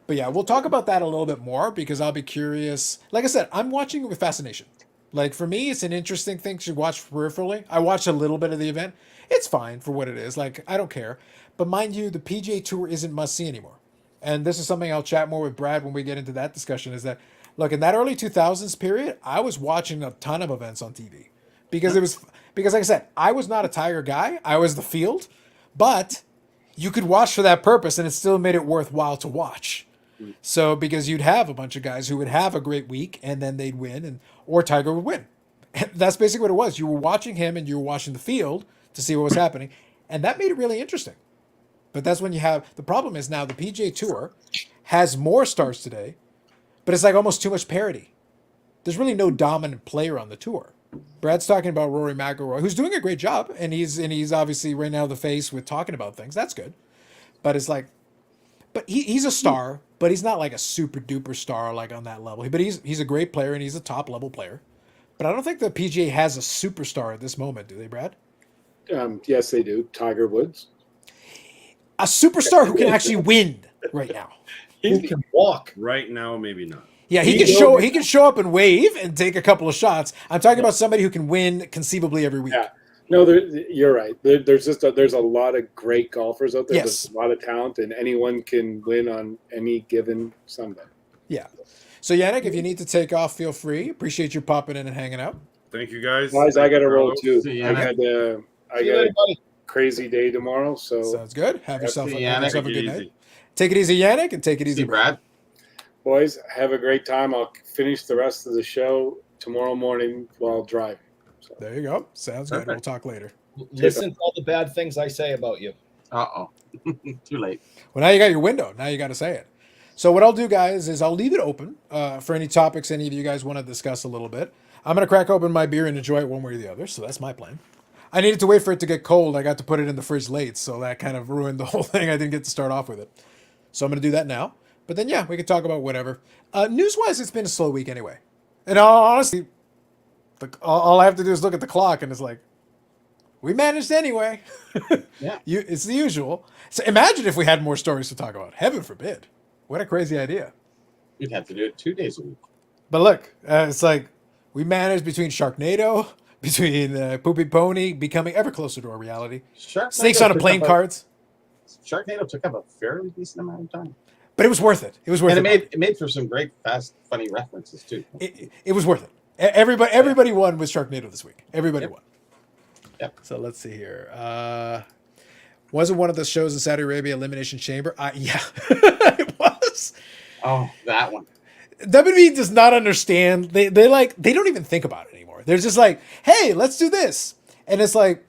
But yeah, we'll talk about that a little bit more because I'll be curious. Like I said, I'm watching it with fascination. Like for me, it's an interesting thing to watch peripherally. I watched a little bit of the event. It's fine for what it is. Like, I don't care. But mind you, the PGA Tour isn't must-see anymore. And this is something I'll chat more with Brad when we get into that discussion, is that, look, in that early 2000s period, I was watching a ton of events on TV. Because like I said, I was not a Tiger guy. I was the field. But you could watch for that purpose, and it still made it worthwhile to watch. So, because you'd have a bunch of guys who would have a great week, and then they'd win, or Tiger would win. And that's basically what it was. You were watching him, and you were watching the field to see what was happening. And that made it really interesting. But that's when you have... The problem is now the PGA Tour has more stars today, but it's almost too much parity. There's really no dominant player on the tour. Brad's talking about Rory McIlroy, who's doing a great job, and he's obviously right now the face with talking about things. That's good. But it's but he's a star, but he's not a super duper star on that level. But he's a great player, and he's a top level player. But I don't think the PGA has a superstar at this moment, do they, Brad? Yes, they do. Tiger Woods. A superstar who can actually win right now. Who can walk? Right now, maybe not. Yeah, he can show up and wave and take a couple of shots. I'm talking about somebody who can win conceivably every week. Yeah. No, you're right. There's a lot of great golfers out there. Yes. There's a lot of talent, and anyone can win on any given Sunday. Yeah. So Yannick, if you need to take off, feel free. Appreciate you popping in and hanging out. Thank you, guys. Guys, I got to roll Carlos. too. See you, I Yannick. got See you a later, buddy. crazy day tomorrow. So, Sounds good. Have yourself, See have Yannick. yourself a Take good it night. easy. Take it easy, Yannick, and take it See easy, you, Brad. boys, have a great time. I'll finish the rest of the show tomorrow morning while driving. So, There you go. Sounds good. Perfect. We'll talk later. Listen to all the bad things I say about you. Uh-oh. Too late. Well, now you got your window. Now you got to say it. So what I'll do, guys, is I'll leave it open for any topics any of you guys want to discuss a little bit. I'm going to crack open my beer and enjoy it one way or the other. So that's my plan. I needed to wait for it to get cold. I got to put it in the fridge late, so that kind of ruined the whole thing. I didn't get to start off with it. So I'm going to do that now. But then, yeah, we can talk about whatever. News-wise, it's been a slow week anyway. And honestly, all I have to do is look at the clock, and it's like, we managed anyway. Yeah. It's the usual. So imagine if we had more stories to talk about. Heaven forbid. What a crazy idea. We'd have to do it 2 days a week. But look, it's like we managed between Sharknado, between Poopy Pony, becoming ever closer to our reality. Sharknado Snakes on a took plane up cards. Sharknado took up a fairly decent amount of time. But it was worth it. It was worth And it. it made for some great, fast, funny references, too. It was worth it. Everybody won with Sharknado this week. Everybody Yep. won. Yep. So let's see here. Wasn't one of the shows in Saudi Arabia Elimination Chamber? Yeah, it was. Oh, that one. WWE does not understand. They don't even think about it anymore. They're just like, hey, let's do this. And it's like,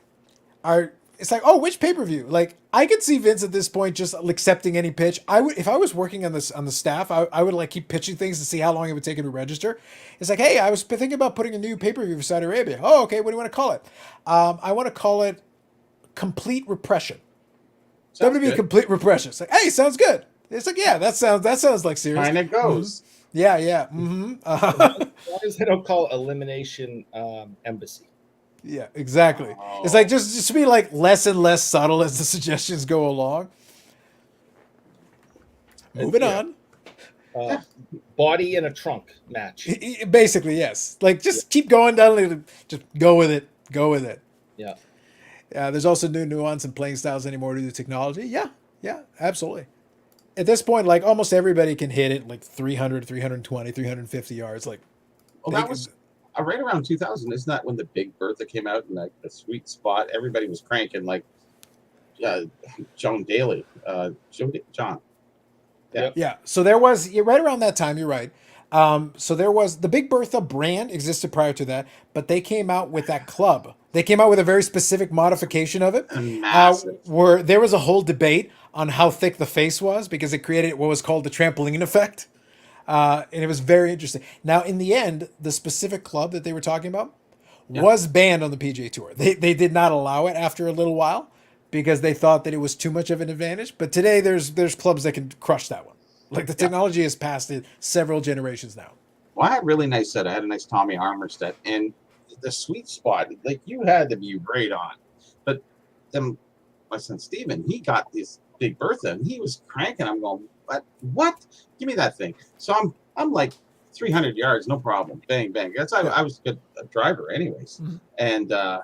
oh, which pay-per-view? Like, I could see Vince at this point just accepting any pitch. I would, if I was working on this on the staff, I would like keep pitching things to see how long it would take him to register. It's like, hey, I was thinking about putting a new pay-per-view for Saudi Arabia. Oh, okay. What do you want to call it? I want to call it Complete Repression. Sounds WWE good. Complete Repression. It's like, hey, sounds good. It's like, yeah, that sounds like serious. Kind of goes. Yeah, yeah. Mm-hmm. Why does they don't call it Elimination Embassy? Yeah, exactly. Oh. It's like just to be like less and less subtle as the suggestions go along. Moving Yeah. on. Body in a trunk match. Basically, yes. Like just keep going down. Just go with it. Go with it. Yeah. There's also new nuance in playing styles anymore due to technology. Yeah, absolutely. At this point, like almost everybody can hit it like 300, 320, 350 yards. Like, Well, that was right around 2000. Isn't that when the Big Bertha came out and like the sweet spot? Everybody was cranking like Joan Daly. John. yeah. So there was right around that time. You're right. So there was the Big Bertha brand existed prior to that, but they came out with that club. They came out with a very specific modification of it, Massive. where there was a whole debate on how thick the face was because it created what was called the trampoline effect. And it was very interesting. Now, in the end, the specific club that they were talking about was banned on the PGA Tour. They did not allow it after a little while because they thought that it was too much of an advantage. But today, there's clubs that can crush that one. Like the technology has passed it several generations now. Well, I had a really nice set. I had a nice Tommy Armour set, and the sweet spot, like you had to be right on. But then my son Steven, he got this Big Bertha, and he was cranking. I'm going, what? Give me that thing. So I'm like 300 yards, no problem. Bang, bang. I was a good driver, anyways. Mm-hmm.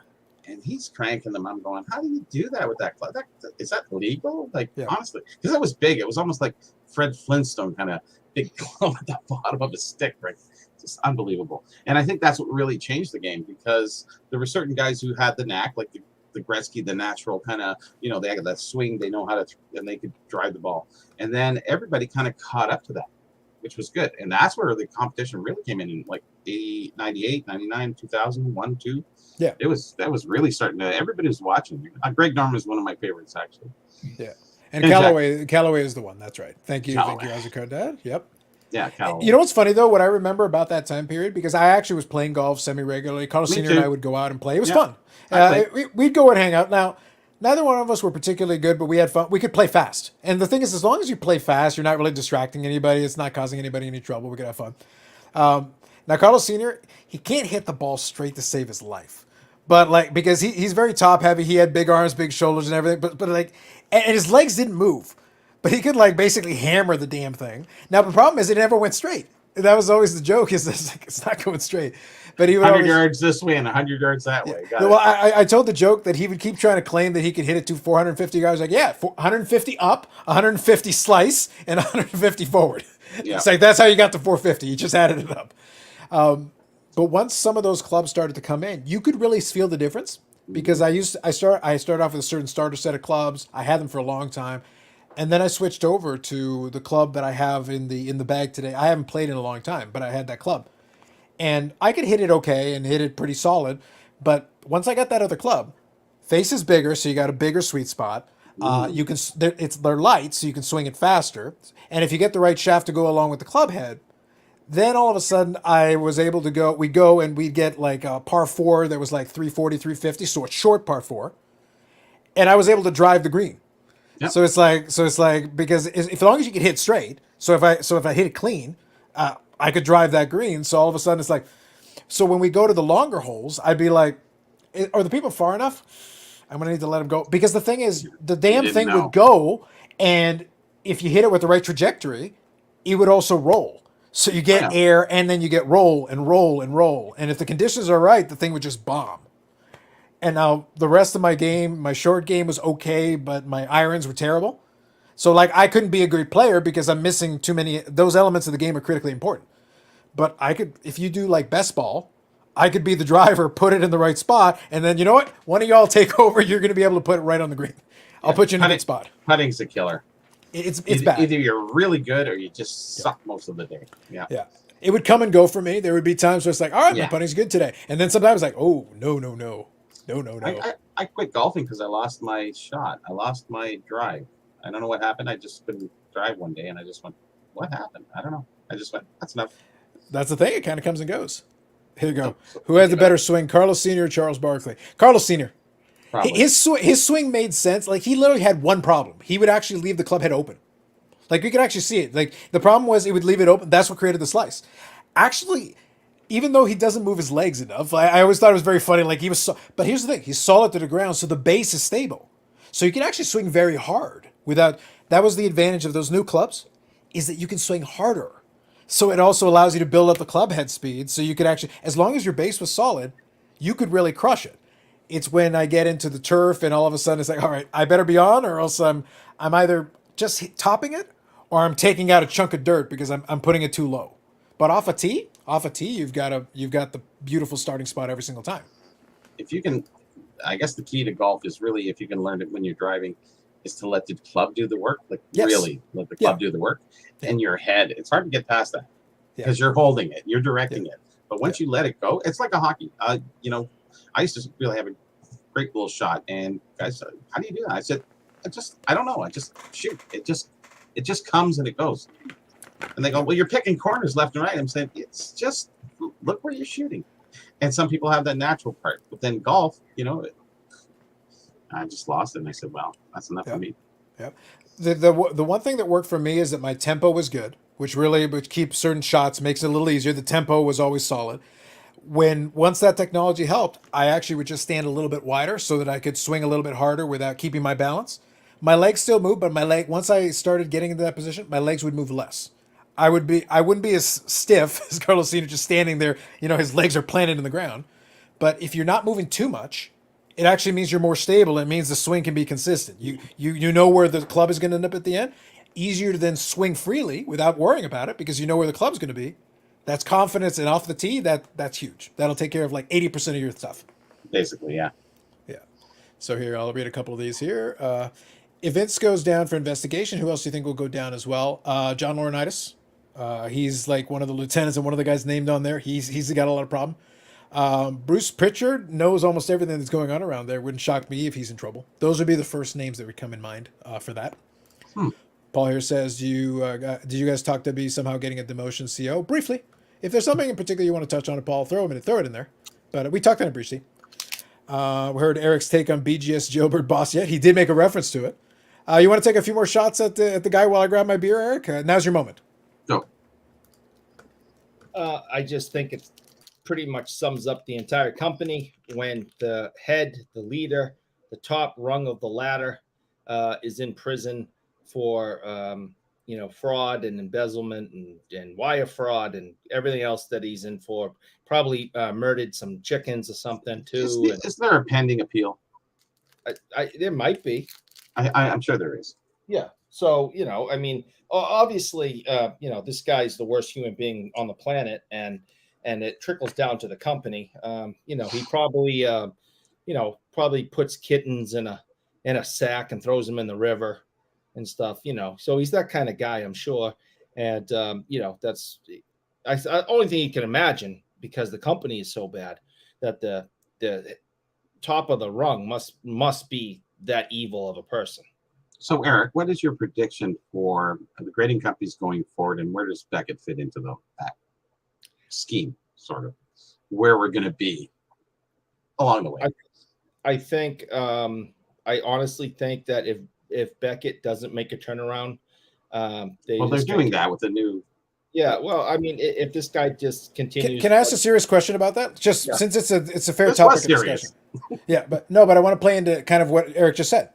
And he's cranking them. I'm going, how do you do that with that club? Is that legal? Like, honestly, because it was big. It was almost like Fred Flintstone kind of big club at the bottom of a stick, right? Just unbelievable. And I think that's what really changed the game because there were certain guys who had the knack, like the Gretzky, the natural kind of, they had that swing. They know how to, and they could drive the ball. And then everybody kind of caught up to that, which was good. And that's where the competition really came in like 80, 98, 99, 2000, 1, 2. Yeah. That was really starting to, everybody was watching. Greg Norman is one of my favorites, actually. Yeah. And Callaway is the one. That's right. Thank you. Callaway. Thank you, Azar Dad. Yep. Yeah, Callaway. You know what's funny, though? What I remember about that time period, because I actually was playing golf semi-regularly. Carlos Me Sr. too. and I would go out and play. It was Yeah. fun. We'd go and hang out. Now, neither one of us were particularly good, but we had fun. We could play fast. And the thing is, as long as you play fast, you're not really distracting anybody. It's not causing anybody any trouble. We could have fun. Now, Carlos Sr., he can't hit the ball straight to save his life. But, like, because he's very top-heavy. He had big arms, big shoulders and everything. But like, and his legs didn't move. But he could, like, basically hammer the damn thing. Now, the problem is it never went straight. that was always the joke. Is this like, it's not going straight, but he would 100 always, yards this way and 100 yards that way. Got well, it. I told the joke that he would keep trying to claim that he could hit it to 450 yards. Like, yeah, 150 up, 150 slice, and 150 forward. Yeah. It's like that's how you got to 450. You just added it up. But once some of those clubs started to come in, you could really feel the difference because I started off with a certain starter set of clubs. I had them for a long time, and then I switched over to the club that I have in the bag today. I haven't played in a long time, but I had that club, and I could hit it okay and hit it pretty solid. But once I got that other club, face is bigger, so you got a bigger sweet spot. You can they're light, so you can swing it faster, and if you get the right shaft to go along with the club head. Then all of a sudden I was able to go, we'd get like a par 4 that was like 340, 350. So it's short par 4. And I was able to drive the green. Yep. So it's like, because as long as you can hit straight. So if I hit it clean, I could drive that green. So all of a sudden it's like, so when we go to the longer holes, I'd be like, are the people far enough? I'm going to need to let them go. Because the thing is, the damn didn't thing know. would go. And if you hit it with the right trajectory, it would also roll. So you get air, and then you get roll and roll and roll. And if the conditions are right, the thing would just bomb. And now the rest of my game, my short game was okay, but my irons were terrible. So like I couldn't be a great player because I'm missing too many. Those elements of the game are critically important. But I could, if you do like best ball, I could be the driver, put it in the right spot, and then you know what? One of y'all take over. You're going to be able to put it right on the green. I'll put you in a good spot. Putting's a killer. It's bad. Either you're really good or you just suck most of the day. Yeah. Yeah. It would come and go for me. There would be times where it's like, all right, my putting's good today. And then sometimes like, oh, no. I quit golfing because I lost my shot. I lost my drive. I don't know what happened. I just couldn't drive one day and I just went, what happened? I don't know. I just went, that's enough. That's the thing. It kind of comes and goes. Here you go. Who has the better swing, Carlos Sr. or Charles Barkley? Carlos Sr. Probably. His swing made sense. Like he literally had one problem. He would actually leave the club head open. Like we could actually see it. Like the problem was he would leave it open. That's what created the slice. Actually, even though he doesn't move his legs enough, I always thought it was very funny. Like he was, but here's the thing: he's solid to the ground, so the base is stable. So you can actually swing very hard without. That was the advantage of those new clubs, is that you can swing harder. So it also allows you to build up the club head speed. So you could actually, as long as your base was solid, you could really crush it. It's when I get into the turf and all of a sudden it's like, all right, I better be on, or else I'm either just topping it or I'm taking out a chunk of dirt because I'm putting it too low. But off a tee, you've got the beautiful starting spot every single time. If you can, I guess the key to golf is really, if you can learn it when you're driving, is to let the club do the work. Like really let the club do the work. And your head, it's hard to get past that because you're holding it, you're directing it. But once you let it go, it's like a hockey. I used to really have a great little shot, and guys said, "How do you do that?" I said, I don't know. I just shoot. It just comes and it goes." And they go, "Well, you're picking corners left and right." I'm saying, it's just look where you're shooting. And some people have that natural part, but then golf, I just lost it, and I said, "Well, that's enough for me." Yep. The one thing that worked for me is that my tempo was good, which keeps certain shots, makes it a little easier. The tempo was always solid. Once that technology helped, I actually would just stand a little bit wider so that I could swing a little bit harder without keeping my balance. My legs still move, but once I started getting into that position, my legs would move less. I wouldn't be as stiff as Carlos Sr. just standing there, his legs are planted in the ground. But if you're not moving too much, it actually means you're more stable. It means the swing can be consistent. You know where the club is going to end up at the end. Easier to then swing freely without worrying about it because you know where the club's going to be. That's confidence, and off the tee, that's huge. That'll take care of like 80% of your stuff. Basically, yeah. Yeah. So here, I'll read a couple of these here. If Vince goes down for investigation, who else do you think will go down as well? John Laurinaitis. He's like one of the lieutenants and one of the guys named on there. He's got a lot of problem. Bruce Pritchard knows almost everything that's going on around there. Wouldn't shock me if he's in trouble. Those would be the first names that would come in mind for that. Paul here says, did you guys talk to be somehow getting a demotion CO? Briefly. If there's something in particular you want to touch on it, Paul, throw it in there. But we talked on it briefly. We heard Eric's take on BGS Jailbird Boss yet. He did make a reference to it. You want to take a few more shots at the guy while I grab my beer, Eric? Now's your moment. Go. I just think it pretty much sums up the entire company when the head, the leader, the top rung of the ladder is in prison for fraud and embezzlement and wire fraud and everything else that he's in for. Probably murdered some chickens or something too. Is there a pending appeal? There might be. I'm sure there is. Yeah. So, I mean, obviously, this guy's the worst human being on the planet, and it trickles down to the company. He probably, probably puts kittens in a sack and throws them in the river and stuff, So he's that kind of guy, I'm sure. And, that's the only thing you can imagine, because the company is so bad, that the top of the rung must be that evil of a person. So, Eric, what is your prediction for the grading companies going forward, and where does Beckett fit into that scheme, sort of, where we're going to be along the way? I think, I honestly think that if Beckett doesn't make a turnaround, they're doing that with the new. Yeah, well, I mean, if this guy just continues. Can I ask a serious question about that? Just since it's a fair This topic was of discussion. Yeah, but I want to play into kind of what Eric just said.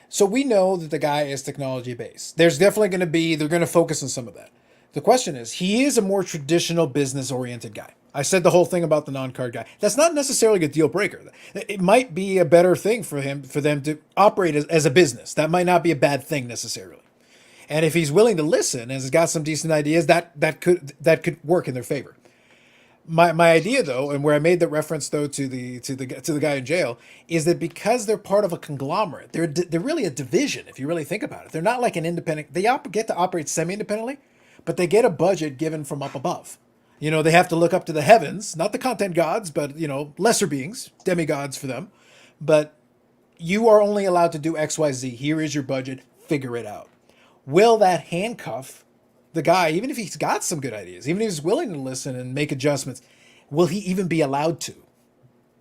So we know that the guy is technology based. There's definitely they're going to focus on some of that. The question is, he is a more traditional business oriented guy. I said the whole thing about the non-card guy. That's not necessarily a deal breaker. It might be a better thing for them to operate as a business. That might not be a bad thing necessarily. And if he's willing to listen and has got some decent ideas, that could work in their favor. My idea, though, and where I made the reference though to the guy in jail, is that because they're part of a conglomerate, they're really a division. If you really think about it, they're not like an independent. They get to operate semi-independently, but they get a budget given from up above. They have to look up to the heavens, not the content gods, but lesser beings, demigods for them. But you are only allowed to do X, Y, Z. Here is your budget. Figure it out. Will that handcuff the guy, even if he's got some good ideas, even if he's willing to listen and make adjustments? Will he even be allowed to?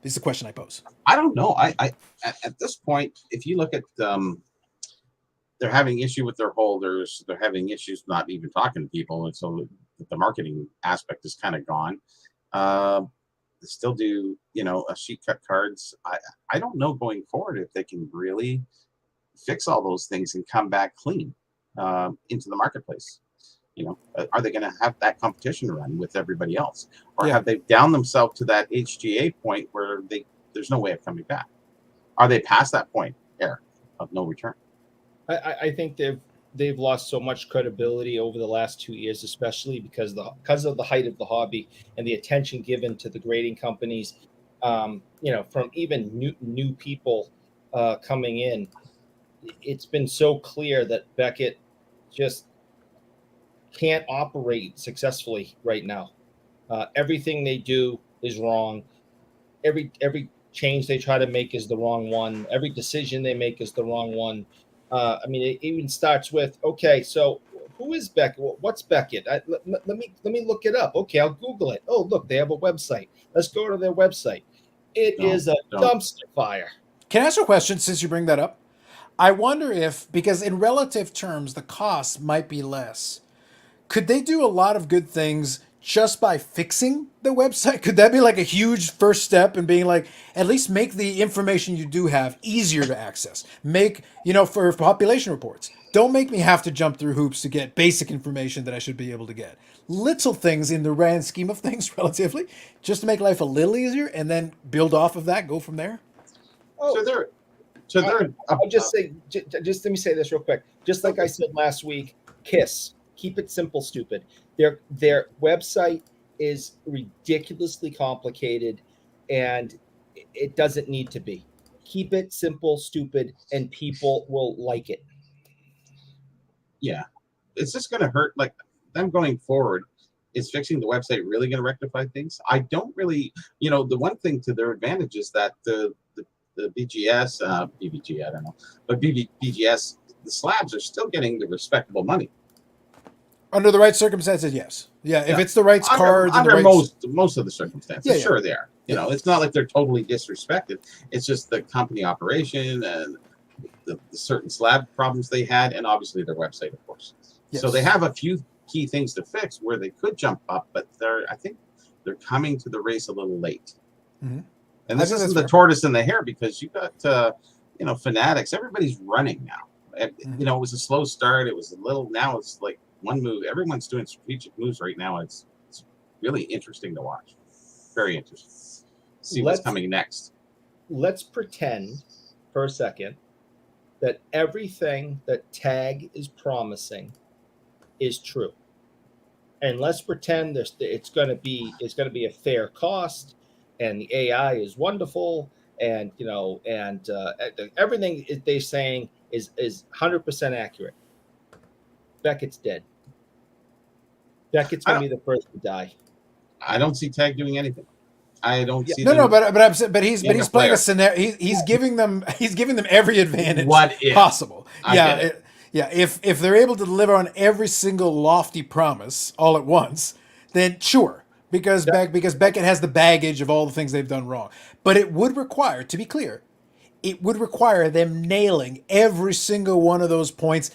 Is the question I pose. I don't know. I at this point, if you look at they're having issue with their holders, they're having issues not even talking to people, and so the marketing aspect is kind of gone. They still do, a sheet cut cards. I don't know going forward if they can really fix all those things and come back clean into the marketplace. Are they going to have that competition run with everybody else, or have they down themselves to that HGA point where there's no way of coming back? Are they past that point, Eric, of no return? I think they've lost so much credibility over the last 2 years, especially because of the height of the hobby and the attention given to the grading companies. From even new people coming in, it's been so clear that Beckett just can't operate successfully right now. Everything they do is wrong. Every change they try to make is the wrong one. Every decision they make is the wrong one. It even starts with, okay, so who is Beckett? What's Beckett? Let me look it up. Okay, I'll Google it. Oh, look, they have a website. Let's go to their website. It is a dumpster fire. Can I ask you a question since you bring that up? I wonder if, because in relative terms, the cost might be less. Could they do a lot of good things just by fixing the website? Could that be like a huge first step in being like, at least make the information you do have easier to access? Make, for population reports, don't make me have to jump through hoops to get basic information that I should be able to get. Little things in the grand scheme of things, relatively, just to make life a little easier, and then build off of that, go from there. Oh, I'll just say, just let me say this real quick. Just like I said last week, KISS. Keep it simple, stupid. Their website is ridiculously complicated, and it doesn't need to be. Keep it simple, stupid, and people will like it. Yeah. It's just going to hurt. Like, them going forward, is fixing the website really going to rectify things? I don't really, the one thing to their advantage is that the BGS, BBG, I don't know, but BGS, the slabs are still getting the respectable money. Under the right circumstances, yes. Yeah, if it's the right cards. Under most of the circumstances, sure they are. It's not like they're totally disrespected. It's just the company operation and the certain slab problems they had, and obviously their website, of course. Yes. So they have a few key things to fix where they could jump up, but I think they're coming to the race a little late. Mm-hmm. And this isn't the tortoise and the hare, because you got Fanatics. Everybody's running now. You know, it was a slow start. It was a little. Now it's like one move. Everyone's doing strategic moves right now. It's really interesting to watch. Very interesting. See what's coming next. Let's pretend for a second that everything that Tag is promising is true, and let's pretend it's going to be a fair cost, and the AI is wonderful, and everything they're saying is 100% accurate. Beckett's dead. Beckett's going to be the first to die. I don't see Tag doing anything. I don't see. No, but he's playing a scenario. He's giving them every advantage possible. If they're able to deliver on every single lofty promise all at once, then sure, because Beckett has the baggage of all the things they've done wrong. But it would require, to be clear, them nailing every single one of those points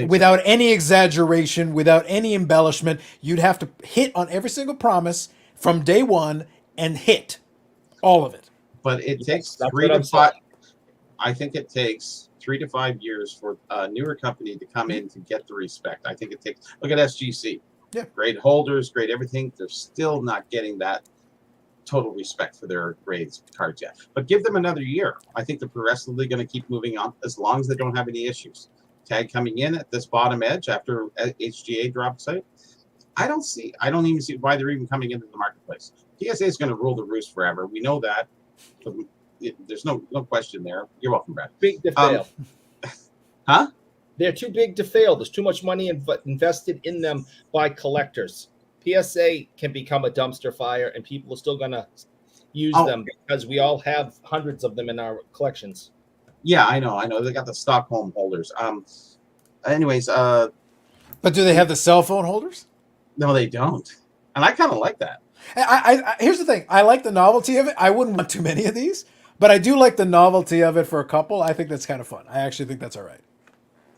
without any exaggeration, without any embellishment. You'd have to hit on every single promise from day one and hit all of it. But it takes 3 to 5. I think it takes 3 to 5 years for a newer company to come in to get the respect. I think it takes. Look at SGC. Yeah. Great holders, great everything. They're still not getting that total respect for their grades cards yet. But give them another year. I think they're progressively going to keep moving on as long as they don't have any issues. Tag coming in at this bottom edge after HGA drops out. I don't even see why they're even coming into the marketplace. PSA is going to rule the roost forever. We know that. There's no question there. You're welcome, Brad. Big to fail. Huh? They're too big to fail. There's too much money invested in them by collectors. PSA can become a dumpster fire, and people are still going to use them because we all have hundreds of them in our collections. Yeah, I know. They got the Stockholm holders. Anyways. But do they have the cell phone holders? No, they don't. And I kind of like that. I here's the thing. I like the novelty of it. I wouldn't want too many of these, but I do like the novelty of it for a couple. I think that's kind of fun. I actually think that's all right.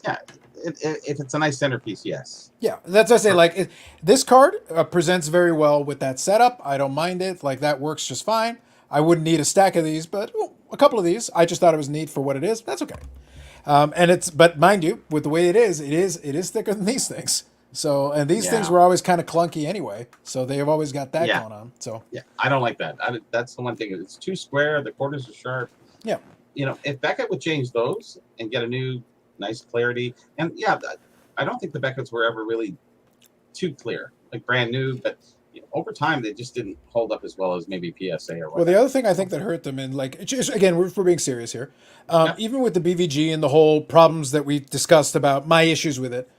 Yeah, if it's a nice centerpiece, yes. Yeah, that's what I say. Like this card presents very well with that setup. I don't mind it. Like that works just fine. I wouldn't need a stack of these, but a couple of these. I just thought it was neat for what it is. That's okay. But mind you, with the way it is thicker than these things. So, and these things were always kind of clunky anyway. So they have always got that going on. So yeah, I don't like that. That's the one thing. It's too square. The corners are sharp. Yeah. If Beckett would change those and get a new nice clarity, and I don't think the Becketts were ever really too clear, like brand new, but over time they just didn't hold up as well as maybe PSA or whatever. Well, the other thing I think that hurt them, and like just, again, we're being serious here, even with the BVG and the whole problems that we discussed about my issues with it.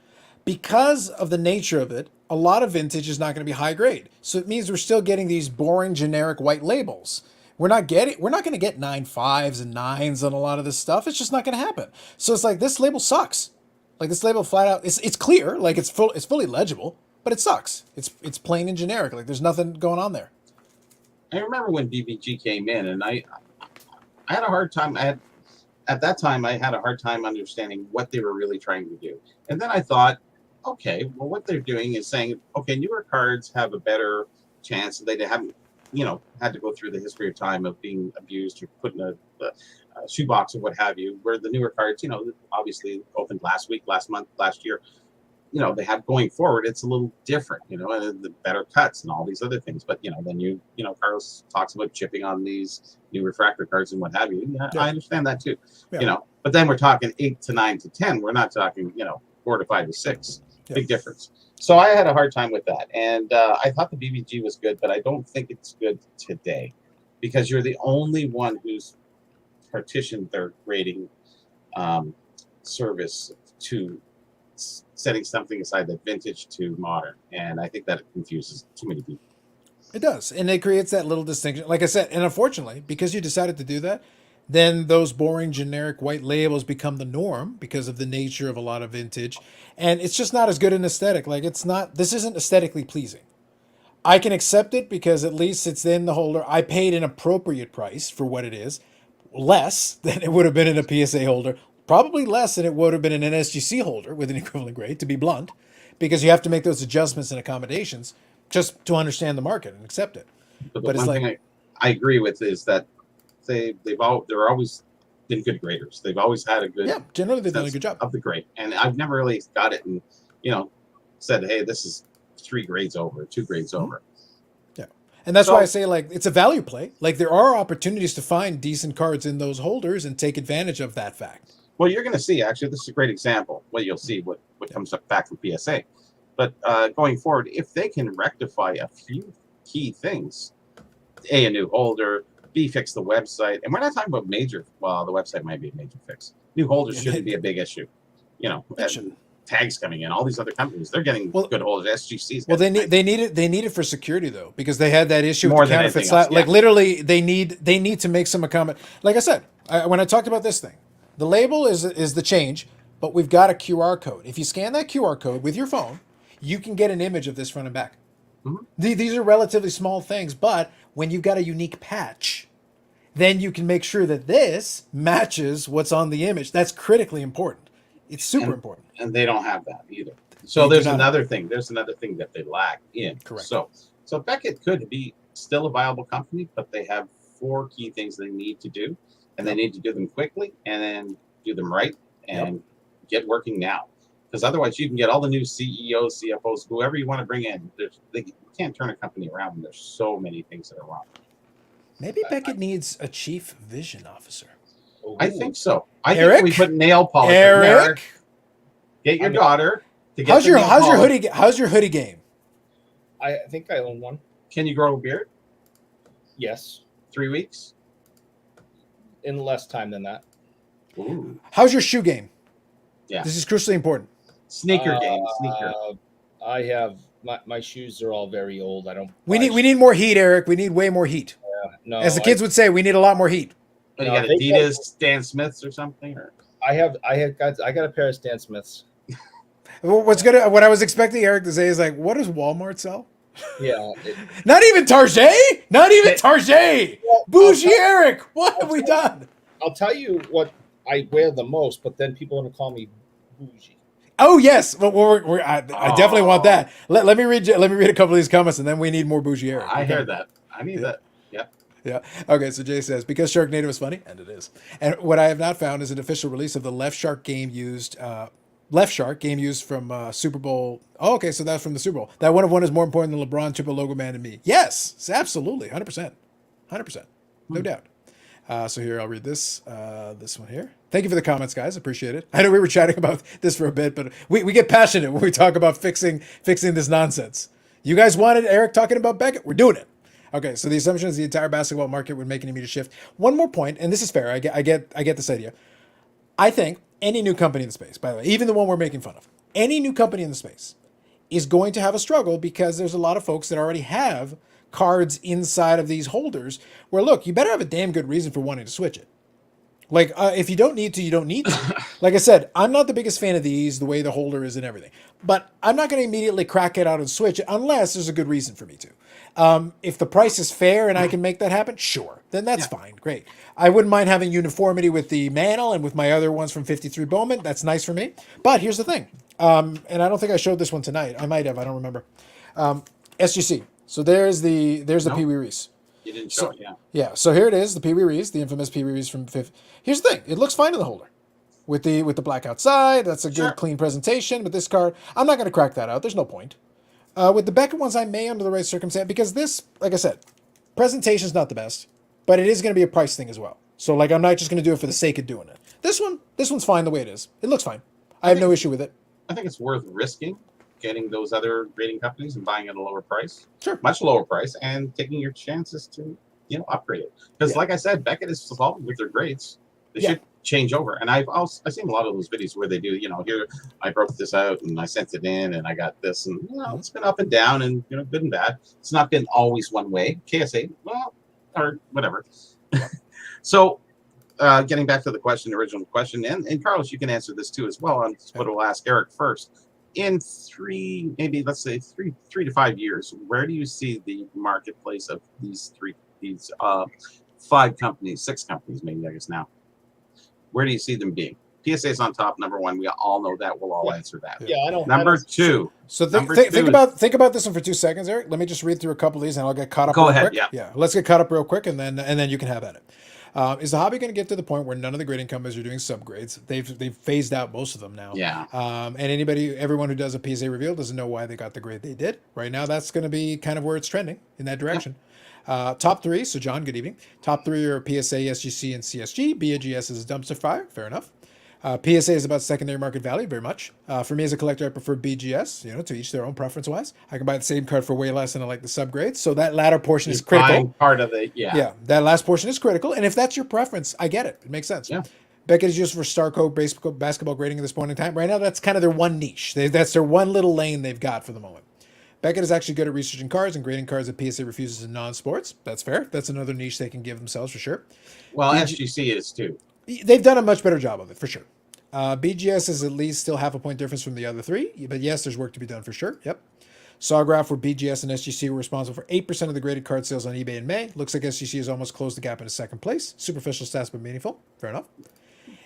Because of the nature of it, a lot of vintage is not going to be high grade. So it means we're still getting these boring generic white labels. We're not going to get 9.5s and 9s on a lot of this stuff. It's just not going to happen. So it's like this label sucks. Like this label flat out, it's clear, like it's fully legible, but it sucks. It's plain and generic. Like there's nothing going on there. I remember when BVG came in, and I had a hard time. At that time I had a hard time understanding what they were really trying to do. And then I thought, okay, well, what they're doing is saying, okay, newer cards have a better chance. They haven't, had to go through the history of time of being abused or put in a shoebox or what have you, where the newer cards, obviously opened last week, last month, last year, they have going forward, it's a little different, and the better cuts and all these other things. But, then Carlos talks about chipping on these new refractor cards and what have you. Yeah. I understand that too, but then we're talking 8 to 9 to 10. We're not talking, 4 to 5 to 6. Big difference. So I had a hard time with that. And I thought the BVG was good, but I don't think it's good today because you're the only one who's partitioned their grading service to setting something aside that vintage to modern. And I think that it confuses too many people. It does. And it creates that little distinction. Like I said, and unfortunately, because you decided to do that, then those boring generic white labels become the norm because of the nature of a lot of vintage. And it's just not as good an aesthetic. Like this isn't aesthetically pleasing. I can accept it because at least it's in the holder. I paid an appropriate price for what it is, less than it would have been in a PSA holder, probably less than it would have been in an SGC holder with an equivalent grade, to be blunt, because you have to make those adjustments and accommodations just to understand the market and accept it. But one thing I agree with is that they're always been good graders. They've always had a good Yeah, generally they've done a sense good job. of the grade, and I've never really got it and said, hey, this is 3 grades over, 2 grades over. Yeah, and that's why I say like it's a value play. Like there are opportunities to find decent cards in those holders and take advantage of that fact. Well, you're going to see, actually, this is a great example. Well, you'll see what comes up back from PSA. But going forward, if they can rectify a few key things, A, a new holder, B, fix the website, and we're not talking about major, well, the website might be a major fix. New holders shouldn't be a big issue. Tags coming in, all these other companies, they're getting good holders, SGCs. Well, they need it for security though, because they had that issue More with the than counterfeit anything slab. else, Like literally, they need to make some comment. Like I said, when I talked about this thing, the label is the change, but we've got a QR code. If you scan that QR code with your phone, you can get an image of this front and back. Mhm. These are relatively small things, but when you've got a unique patch, then you can make sure that this matches what's on the image. That's critically important. It's super important. And they don't have that either. So They do there's not another thing. There's another thing that they lack in. Correct. So Beckett could be still a viable company, but they have 4 key things they need to do, and they need to do them quickly and then do them right and get working now. Because otherwise, you can get all the new CEOs, CFOs, whoever you want to bring in. You can't turn a company around when there's so many things that are wrong. Maybe Beckett needs a chief vision officer. I think so. I Eric? think we put nail polish. Eric, Get your daughter to get how's the your nail how's your polish. hoodie how's your hoodie game? I think I own one. Can you grow a beard? Yes, 3 weeks? in less time than that. Ooh. How's your shoe game? Yeah. This is crucially important. Sneaker game. Sneaker. I have my shoes are all very old. I don't. We buy need more heat, Eric. We need way more heat. No, As the kids would say, we need a lot more heat. What, you no, got they Adidas, Stan Smiths or something? Or? I got a pair of Stan Smiths. What I was expecting Eric to say is like, what does Walmart sell? Yeah. Not even Target. Not even Target. Well, Bougie Eric. What have we done? I'll tell you what I wear the most, but then people are going to call me bougie. Oh yes, but I definitely want that. Let me read a couple of these comments, and then we need more Bougie Eric. I heard that. I need that. Yep. Yeah. Okay, so Jay says, because Sharknado is funny, and it is. And what I have not found is an official release of the Left Shark game used from Super Bowl. Oh, okay, so that's from the Super Bowl. That one of one is more important than LeBron, triple logo man, and me. Yes, absolutely, 100%. 100%. No doubt. So here, I'll read this. This one here. Thank you for the comments, guys. Appreciate it. I know we were chatting about this for a bit, but we get passionate when we talk about fixing this nonsense. You guys wanted Eric talking about Beckett? We're doing it. Okay, so the assumption is the entire basketball market would make an immediate shift. One more point, and this is fair. I get this idea. I think any new company in the space, by the way, even the one we're making fun of, any new company in the space is going to have a struggle because there's a lot of folks that already have cards inside of these holders where, look, you better have a damn good reason for wanting to switch it. Like, if you don't need to, you don't need to. Like I said, I'm not the biggest fan of these, the way the holder is and everything. But I'm not going to immediately crack it out and switch it unless there's a good reason for me to. If the price is fair and I can make that happen, sure. Then that's fine. Great. I wouldn't mind having uniformity with the mantle and with my other ones from 53 Bowman. That's nice for me. But here's the thing. And I don't think I showed this one tonight. I might have. I don't remember. SGC. So there's the Pee Wee Reese. You didn't show it, yeah. Yeah, so here it is, the Pee Wee Reese, the infamous Pee Wee Reese from Fifth. Here's the thing, it looks fine in the holder. With the black outside, that's a good clean presentation. But this card, I'm not going to crack that out. There's no point. With the Beckett ones, I may under the right circumstance, because this, like I said, presentation's not the best, but it is going to be a price thing as well. So like, I'm not just going to do it for the sake of doing it. This one's fine the way it is. It looks fine. I have no issue with it. I think it's worth risking getting those other grading companies and buying at a lower price, Sure. much lower price, and taking your chances to, upgrade it. Because like I said, Beckett is involved with their grades. They should change over. And I've seen a lot of those videos where they do, here, I broke this out and I sent it in and I got this, and it's been up and down and good and bad. It's not been always one way. KSA, or whatever. So getting back to the original question, and Carlos, you can answer this too as well. But we'll ask Eric first. In 3 to 5 years, where do you see the marketplace of these 5 companies, 6 companies, maybe I guess now? Where do you see them being? PSA is on top, number 1. We all know that. We'll all answer that. Yeah, I don't. Number 2. So think about this one for 2 seconds, Eric. Let me just read through a couple of these, and I'll get caught up. Go real ahead. Quick. Yeah. Let's get caught up real quick, and then you can have at it. Is the hobby going to get to the point where none of the grading companies are doing subgrades? They've phased out most of them now. Yeah. And everyone who does a PSA reveal doesn't know why they got the grade they did. Right now, that's going to be kind of where it's trending in that direction. Top three. So John, good evening. Top three are PSA, SGC, and CSG. BAGS is a dumpster fire. Fair enough. PSA is about secondary market value, very much. For me as a collector, I prefer BGS, to each their own preference-wise. I can buy the same card for way less and I like the subgrades. So that latter portion is critical. Part of it, yeah. Yeah, that last portion is critical. And if that's your preference, I get it. It makes sense. Yeah. Beckett is used for star code basketball grading at this point in time. Right now, that's kind of their one niche. That's their one little lane they've got for the moment. Beckett is actually good at researching cards and grading cards that PSA refuses in non-sports. That's fair. That's another niche they can give themselves for sure. Well, SGC is too. They've done a much better job of it, for sure. BGS is at least still half a point difference from the other three, but yes, there's work to be done for sure. Yep. Sawgraph, where BGS and SGC were responsible for 8% of the graded card sales on eBay in May. Looks like SGC has almost closed the gap into second place. Superficial stats, but meaningful. Fair enough.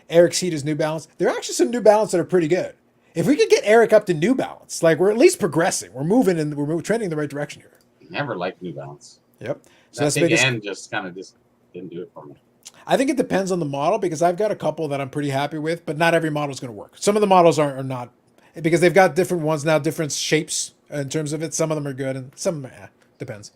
Eric's Heat is New Balance. There are actually some New Balance that are pretty good. If we could get Eric up to New Balance, like we're at least progressing. We're moving and we're trending in the right direction here. Never liked New Balance. Yep. So that's the biggest. And just didn't do it for me. I think it depends on the model because I've got a couple that I'm pretty happy with, but not every model is going to work. Some of the models are not because they've got different ones now, different shapes in terms of it. Some of them are good and some depends.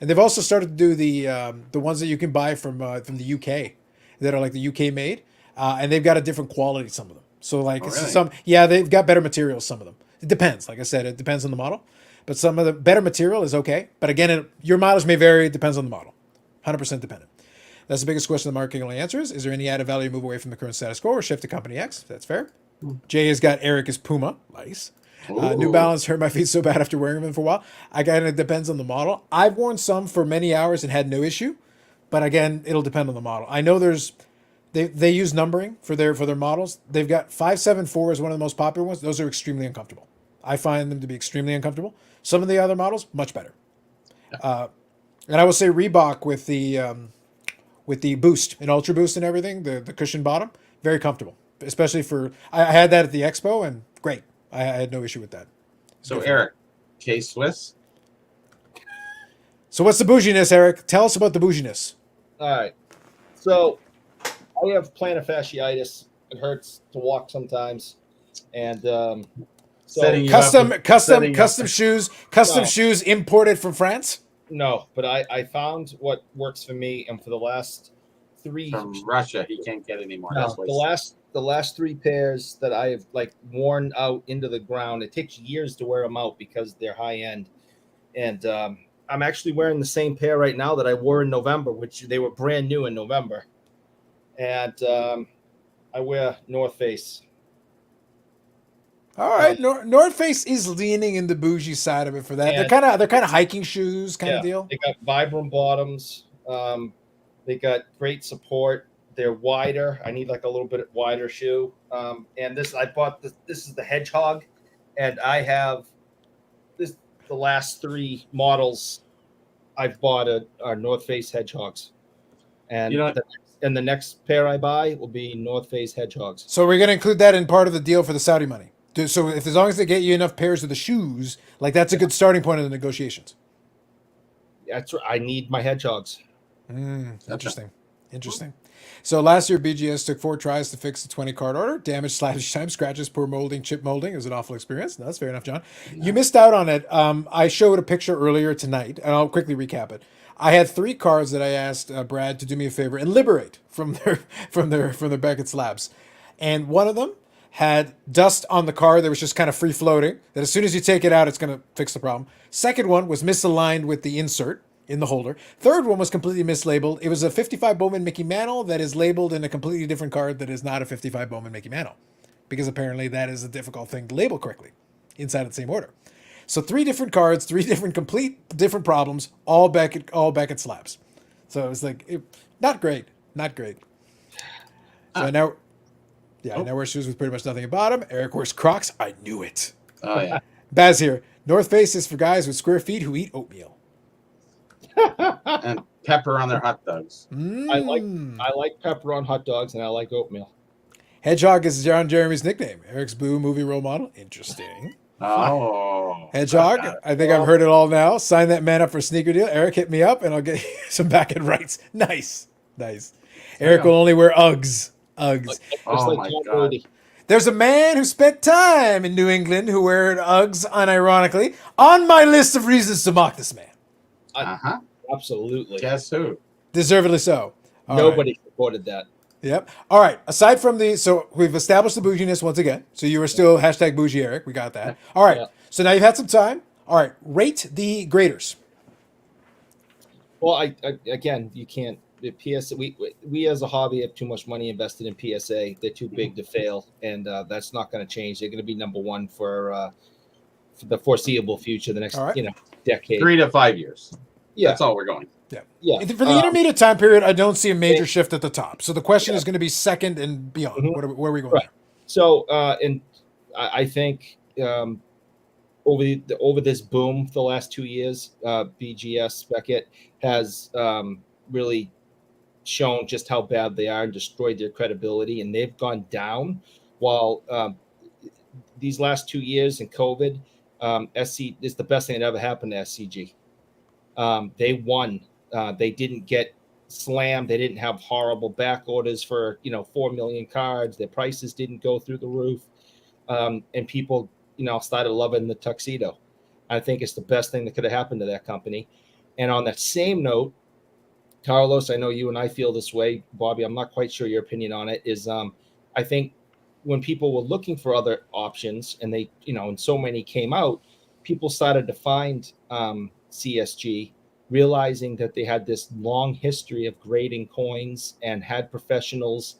And they've also started to do the ones that you can buy from the UK that are like the UK made, and they've got a different quality. Some of them, so like really? They've got better materials. Some of them, it depends. Like I said, it depends on the model, but some of the better material is okay. But again, your mileage may vary. It depends on the model. 100% dependent. That's the biggest question the market can only answer is there any added value to move away from the current status quo or shift to company X? That's fair. Jay has got Eric as Puma. Nice. New Balance hurt my feet so bad after wearing them for a while. Again, it depends on the model. I've worn some for many hours and had no issue. But again, it'll depend on the model. I know they use numbering for their models. They've got 574 is one of the most popular ones. Those are extremely uncomfortable. I find them to be extremely uncomfortable. Some of the other models, much better. And I will say Reebok with the boost and ultra boost and everything, the cushion bottom, very comfortable. Especially I had that at the expo and great. I had no issue with that. So Eric, K-Swiss. So what's the bouginess, Eric? Tell us about the bouginess. All right. So I have plantar fasciitis. It hurts to walk sometimes. And custom shoes imported from France? No, but I found what works for me, and for the last three from Russia, he can't get any more. No, the last three pairs that I have worn out into the ground. It takes years to wear them out because they're high end, and I'm actually wearing the same pair right now that I wore in November, which they were brand new in November, and I wear North Face. All right, North Face is leaning in the bougie side of it for that. They're kind of hiking shoes kind of deal. They got Vibram bottoms. They got great support. They're wider. I need a little bit wider shoe. And I bought this. This is the Hedgehog, and I have this. The last three models I've bought are North Face Hedgehogs, and the next pair I buy will be North Face Hedgehogs. So we're gonna include that in part of the deal for the Saudi money. So as long as they get you enough pairs of the shoes, that's a good starting point in the negotiations. That's right. I need my Hedgehogs. Interesting. So last year, BGS took 4 tries to fix the 20 card order. Damage, slash time, scratches, poor molding, chip molding. It was an awful experience. No, that's fair enough, John. Yeah. You missed out on it. I showed a picture earlier tonight, and I'll quickly recap it. I had 3 cards that I asked Brad to do me a favor and liberate from their Beckett slabs, and one of them had dust on the card that was just kind of free floating. That as soon as you take it out, it's going to fix the problem. Second one was misaligned with the insert in the holder. Third one was completely mislabeled. It was a 55 Bowman Mickey Mantle that is labeled in a completely different card that is not a 55 Bowman Mickey Mantle, because apparently that is a difficult thing to label correctly inside of the same order. So 3 different cards, 3 different problems, all Beckett slabs. So it was not great. So now wears shoes with pretty much nothing at bottom. Eric wears Crocs. I knew it. Oh yeah. Baz here. North Face is for guys with square feet who eat oatmeal. And pepper on their hot dogs. I like pepper on hot dogs, and I like oatmeal. Hedgehog is John Jeremy's nickname. Eric's Boo movie role model. Interesting. Oh. Hedgehog. I think I've heard it all now. Sign that man up for a sneaker deal. Eric, hit me up, and I'll get you some back-end rights. Nice. Eric will only wear Uggs. Uggs. Just Oh like my Tom God. Brady. There's a man who spent time in New England who wear Uggs unironically. On my list of reasons to mock this man. Uh-huh. Absolutely. Guess who? Deservedly so. All right. Nobody supported that. Yep. All right. Aside from so we've established the bouginess once again. So you are still hashtag bougie Eric. We got that. All right. Yeah. So now you've had some time. All right. Rate the graders. Well, I again, you can't. The PSA, we as a hobby have too much money invested in PSA. They're too big to fail, and that's not going to change. They're going to be number one for the foreseeable future, the next All right. decade. 3 to 5 years. Yeah, That's all we're going. yeah. For the intermediate time period, I don't see a major Yeah. shift at the top. So the question is going to be second and beyond. Mhm. Where are we going? Right. So, and I think over this boom the last 2 years, BGS Beckett has really shown just how bad they are and destroyed their credibility, and they've gone down. While these last 2 years in COVID, SC is the best thing that ever happened to SCG. They won. They didn't get slammed. They didn't have horrible back orders for 4 million cards. Their prices didn't go through the roof, and people started loving the tuxedo. I think it's the best thing that could have happened to that company. And on that same note, Carlos, I know you and I feel this way. Bobby, I'm not quite sure your opinion on it. Is I think when people were looking for other options, and they and so many came out, people started to find CSG, realizing that they had this long history of grading coins and had professionals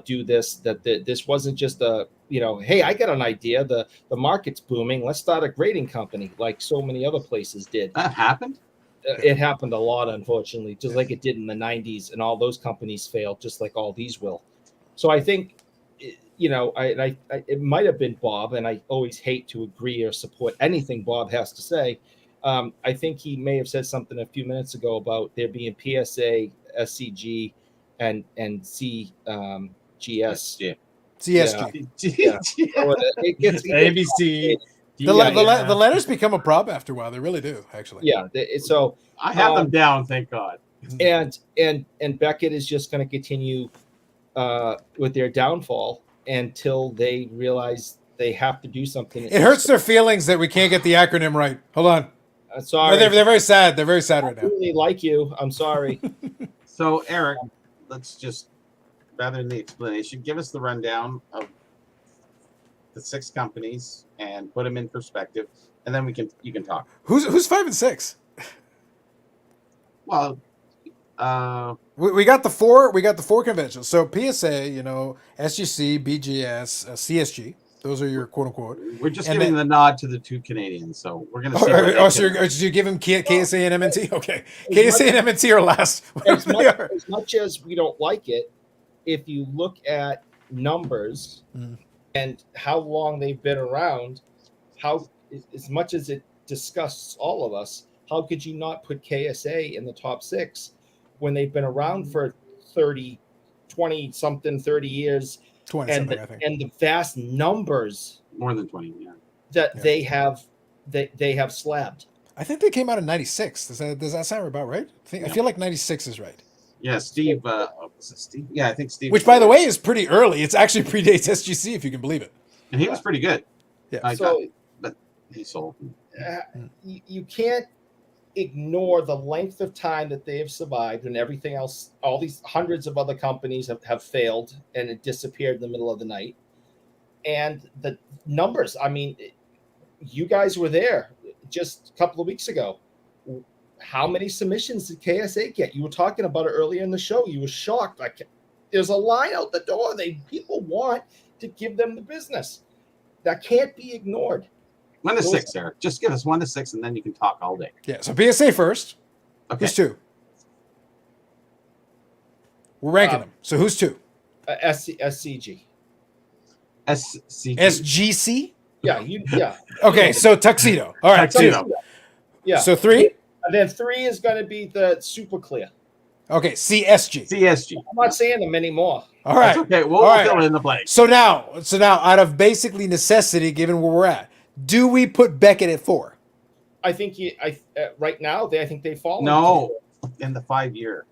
do this. That this wasn't just a hey, I got an idea. The market's booming. Let's start a grading company, like so many other places did. That happened? It happened a lot, unfortunately, just like it did in the 90s, and all those companies failed, just like all these will. So I think, I it might have been Bob, and I always hate to agree or support anything Bob has to say. I think he may have said something a few minutes ago about there being PSA, SCG, and CGS. Yeah. CSG. Yeah. So it gets ABC. The letters become a problem after a while. They really do, actually. Yeah. So I have them down, thank God. and Beckett is just going to continue with their downfall until they realize they have to do something. It hurts their feelings that we can't get the acronym right. Hold on. Sorry, They're very sad. They're very sad right I now. really like you. I'm sorry. So, Eric, let's just, rather than the explanation, give us the rundown of the 6 companies and put them in perspective, and then you can talk. Who's 5 and 6? Well, We got the four. We got the 4 conventions. So PSA, SGC, BGS, CSG. Those are your quote unquote. we're just And giving then- the nod to the 2 Canadians, so we're going to see. where they Oh, so can- you give them KSA and MNT? Okay, KSA and MNT are last. as, They much, are. as much as we don't like it, if you look at numbers and how long they've been around, how as much as it disgusts all of us, how could you not put KSA in the top 6 when they've been around for 30 years 20 and something, I think. and the vast numbers more than 20, yeah. that Yeah. they have slabbed. I think they came out in '96. Does that sound about right? I feel like '96 is right. Yeah, Steve, was it Steve? Yeah, I think Steve. Which, by the way, is pretty early. It's actually predates SGC, if you can believe it. and he was pretty good. Yeah. I So but he sold. you can't ignore the length of time that they have survived and everything else. All these hundreds of other companies have failed and it disappeared in the middle of the night. And the numbers, I mean, you guys were there just a couple of weeks ago. How many submissions did KSA get? You were talking about it earlier in the show. You were shocked. Like, there's a line out the door. People want to give them the business. That can't be ignored. 1 to 6, Eric. Just give us 1 to 6, and then you can talk all day. Yeah. So PSA first. Okay. Who's 2? We're ranking them. So who's 2? SCG. SCG. SGC. Yeah. Okay. So tuxedo. All right. Tuxedo. 2. Yeah. So 3. And then 3 is going to be the super clear. Okay. CSG. CSG. I'm not saying them anymore. All right. That's okay. We'll All right. fill in the blanks. So now, out of basically necessity, given where we're at, do we put Beckett at 4? I think right now I think they fall. No, in the 5 year.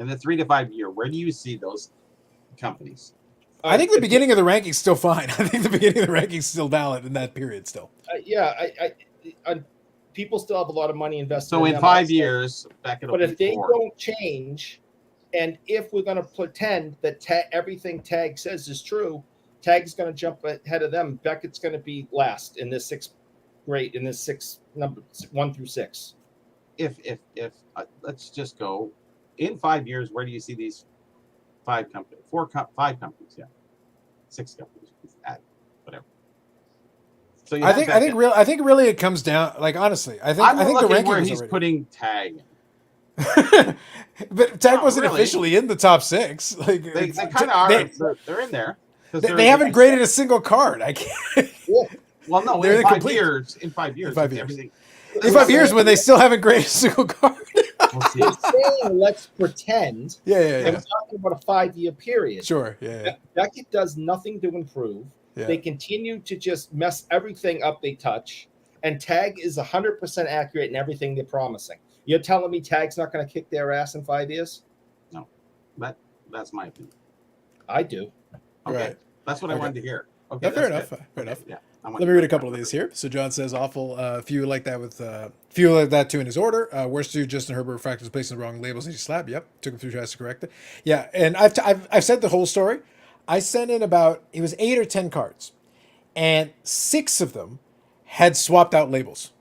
In the 3 to 5 year, where do you see those companies? I think the beginning of the ranking's still fine. I think the beginning of the ranking's still valid in that period still. People still have a lot of money invested. So in them 5 also. year,s back it up. But if they 4. don't change, and if we're going to pretend that everything Tag says is true, Tag's going to jump ahead of them. Beckett's going to be last in this sixth grade, in this six number 1 through 6. If let's just go in 5 years, where do you see these 5 companies? 5 companies, yeah, 6 companies, whatever. So I think really it comes down, like, honestly, I think the ranking where was he's already. putting Tag. But Tag wasn't really. officially in the top 6. Like They kind of are. They're in there. They haven't graded a single card. I can't. Well, no, They're in 5 complete. years. In 5 years. In 5 years. Everything. In 5 years, when they still haven't graded a single card. We'll see. He's saying let's pretend. Yeah. And we're talking about a 5-year period. Sure. Yeah. Beckett does nothing to improve. Yeah. They continue to just mess everything up they touch. And Tag is 100% accurate in everything they're promising. You're telling me Tag's not going to kick their ass in 5 years? No, that's my opinion. I do. Okay. Right. That's what I wanted to hear. Okay, Yeah, fair enough. good. Fair enough. Yeah. Let me read a couple of these here. So John says, awful. Few like that with few like that too in his order. Worst two, Justin Herbert factors placing the wrong labels in his slab. Yep, took him 3 tries to correct it. Yeah, and I've said the whole story. I sent in it was 8 or 10 cards, and 6 of them had swapped out labels.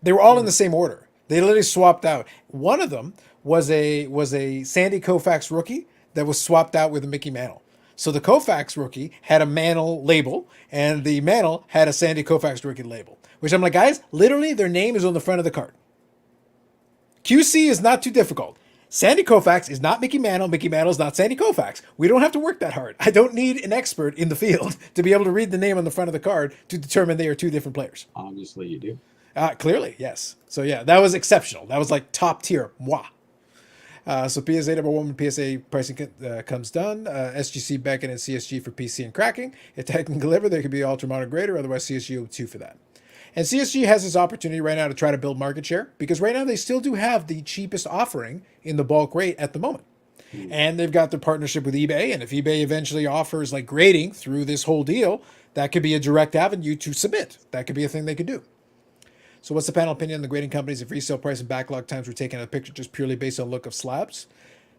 They were all in the same order. They literally swapped out. One of them was a Sandy Koufax rookie that was swapped out with a Mickey Mantle. So the Koufax rookie had a Mantle label, and the Mantle had a Sandy Koufax rookie label. Which I'm like, guys, literally their name is on the front of the card. QC is not too difficult. Sandy Koufax is not Mickey Mantle. Mickey Mantle is not Sandy Koufax. We don't have to work that hard. I don't need an expert in the field to be able to read the name on the front of the card to determine they are 2 different players. Obviously, you do. Clearly, yes. So yeah, that was exceptional. That was like top tier. Mwah. So PSA number 1 when PSA pricing comes done. SGC Beckett and CSG for PC and cracking. If Tag can deliver, there could be ultra modern grader. Otherwise, CSG will 2 for that. And CSG has this opportunity right now to try to build market share because right now they still do have the cheapest offering in the bulk rate at the moment. And they've got their partnership with eBay. And if eBay eventually offers like grading through this whole deal, that could be a direct avenue to submit. That could be a thing they could do. So what's the panel opinion on the grading companies if resale price and backlog times were taken out of the picture just purely based on look of slabs?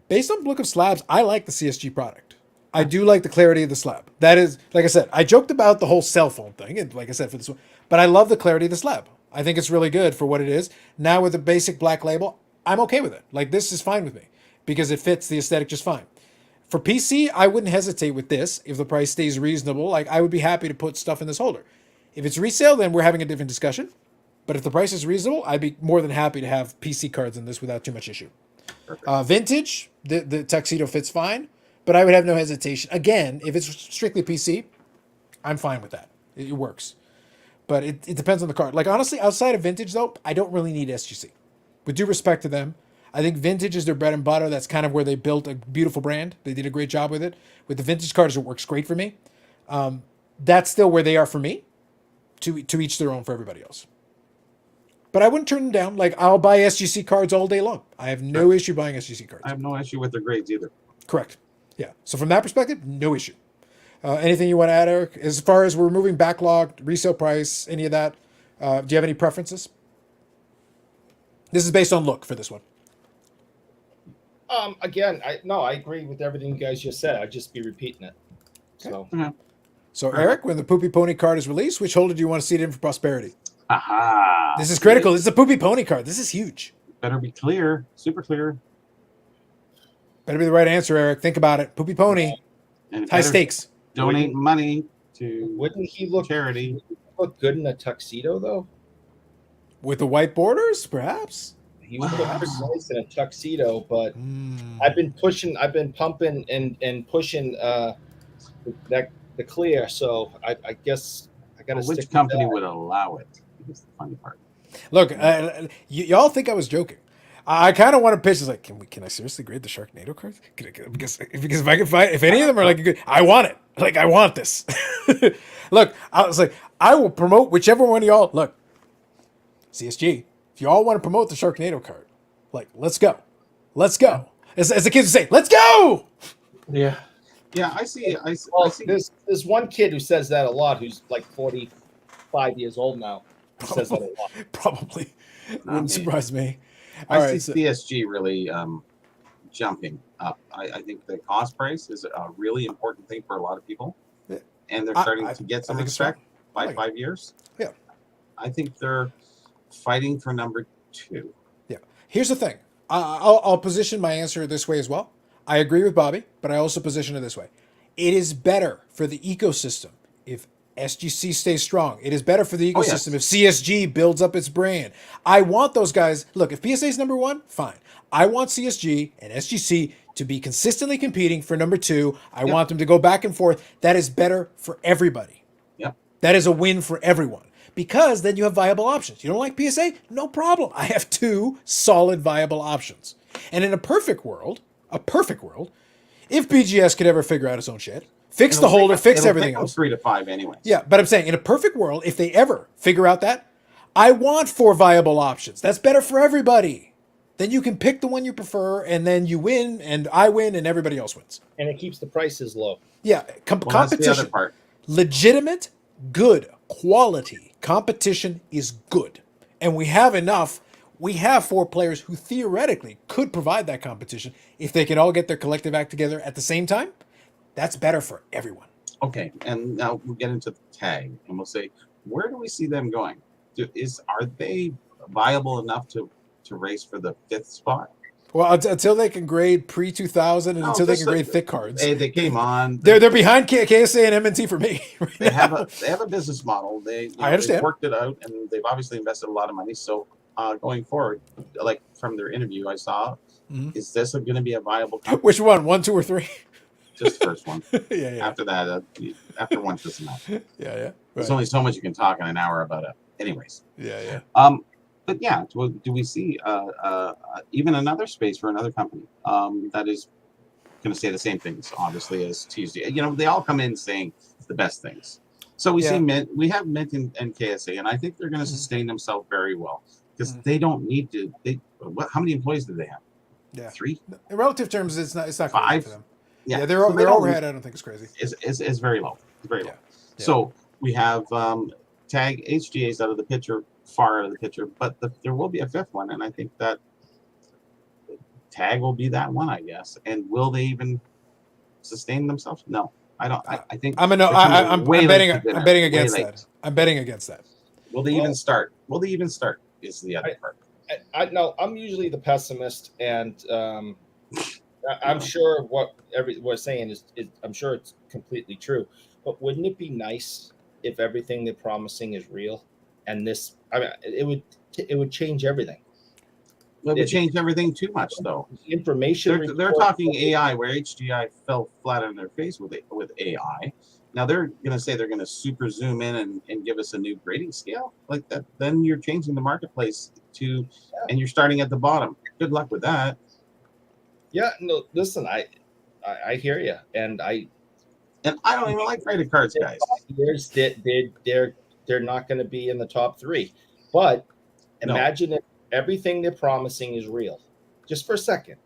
Based on look of slabs, I like the CSG product. I do like the clarity of the slab. That is, like I said, I joked about the whole cell phone thing, and like I said for this one, but I love the clarity of the slab. I think it's really good for what it is. Now with the basic black label, I'm okay with it. Like this is fine with me because it fits the aesthetic just fine. For PC, I wouldn't hesitate with this if the price stays reasonable. Like I would be happy to put stuff in this holder. If it's resale, then we're having a different discussion. But if the price is reasonable, I'd be more than happy to have PC cards in this without too much issue. Vintage, the tuxedo fits fine, but I would have no hesitation. Again, if it's strictly PC, I'm fine with that. It works. But it depends on the card. Like, honestly, outside of Vintage, though, I don't really need SGC. With due respect to them, I think Vintage is their bread and butter. That's kind of where they built a beautiful brand. They did a great job with it. With the Vintage cards, it works great for me. That's still where they are for me. To each their own for everybody else. But I wouldn't turn them down. Like, I'll buy SGC cards all day long. I have no issue buying SGC cards. I have no issue with their grades either. Correct. Yeah. So from that perspective, no issue. Anything you want to add, Eric? As far as we're removing backlog, resale price, any of that, do you have any preferences? This is based on look for this one. Again, I agree with everything you guys just said. I'd just be repeating it. So, So Eric, when the Poopy Pony card is released, which holder do you want to see it in for prosperity? Aha. This is critical. This is a Poopy Pony card. This is huge. Better be clear. Super clear. Better be the right answer, Eric. Think about it. Poopy Pony. And it High better stakes. Donate money to wouldn't he look charity. look good in a tuxedo though? With the white borders, perhaps? He would look pretty nice in a tuxedo, but Mm. I've been pumping and pushing the clear. So I guess I got to stick. Which company with would allow it? That's the funny part. Look, y'all think I was joking. I kind of want to pitch. It's like, can I seriously grade the Sharknado cards? Because if I can find, if any of them are like good, I want it. Like I want this. Look, I was like, I will promote whichever one of y'all. Look, CSG, if you all want to promote the Sharknado card, like let's go. As the kids would say, let's go. Yeah. Yeah, I see. I Well, see. there's one kid who says that a lot, who's like 45 years old now. Who says that a lot. Probably. Wouldn't me. surprise me. I All see right. So, CSG really jumping up. I think the cost price is a really important thing for a lot of people, Yeah. and they're I- starting I- to get I some think it's respect fine. I by like it. 5 years. Yeah. I think they're fighting for number 2. yeah. Here's the thing. I'll position my answer this way as well. I agree with Bobby, but I also position it this way. It is better for the ecosystem if SGC stays strong. It is better for the Oh, yes. ecosystem if CSG builds up its brand. I want those guys. Look, if PSA is number 1, fine. I want CSG and SGC to be consistently competing for number 2. I Yep. want them to go back and forth. That is better for everybody. Yep. That is a win for everyone because then you have viable options. You don't like PSA? No problem. I have 2 solid viable options. And in a perfect world, if BGS could ever figure out its own shit, fix the holder, fix everything else. 3 to 5 anyways. Yeah, but I'm saying in a perfect world, if they ever figure out that, I want 4 viable options. That's better for everybody. Then you can pick the one you prefer, and then you win, and I win, and everybody else wins. And it keeps the prices low. Yeah, Well, that's the competition, other part. legitimate, good, quality competition is good. And we have enough. We have 4 players who theoretically could provide that competition if they can all get their collective act together at the same time. That's better for everyone. Okay, and now we'll get into the tag, and we'll say, where do we see them going? Are they viable enough to race for the 5th spot? Well, until they can grade pre-2000 and No, until they just can grade thick cards, They came on. they're behind KSA and MNT for me. right They have now. a business model. They I understand. They've worked it out, and they've obviously invested a lot of money. So going forward, like from their interview I saw, Mhm. is this going to be a viable company? Which one? 1, 2, or 3? Just the first one. yeah, yeah, After that, after one doesn't matter. yeah. There's Right. only so much you can talk in an hour about it. Anyways, Yeah. but yeah, do we see even another space for another company that is going to say the same things, obviously, as TSG? You know, they all come in saying the best things. So we Yeah. see Mint, we have Mint and KSA, and I think they're going to sustain themselves very well because they don't need to. How many employees do they have? Yeah. 3, In relative terms, it's not crazy 5 for them. Yeah, Yeah, so their they don't- overhead I don't think is crazy. is very low. Very low. Yeah. Yeah. So we have tag HGAs out of the picture, far out of the picture, but there will be a 5th one, and I think that tag will be that one, I guess. And will they even sustain themselves? No, I don't. I think I'm betting against late. that. I'm betting against that. Will they even start? Will they even start? Is the other part. I know I'm usually the pessimist, and I'm sure what everyone's saying is I'm sure it's completely true. But wouldn't it be nice if everything they're promising is real? And this, I mean, it would change everything. It would change everything too much, though. Information. They're talking AI, where HDI fell flat on their face with AI. Now they're going to say they're going to super zoom in and give us a new grading scale like that. Then you're changing the marketplace and you're starting at the bottom. Good luck with that. Yeah, no, listen, I hear you, and I don't even like graded cards, guys. Years they're not going to be in the top 3, but imagine if everything they're promising is real. Just for a second,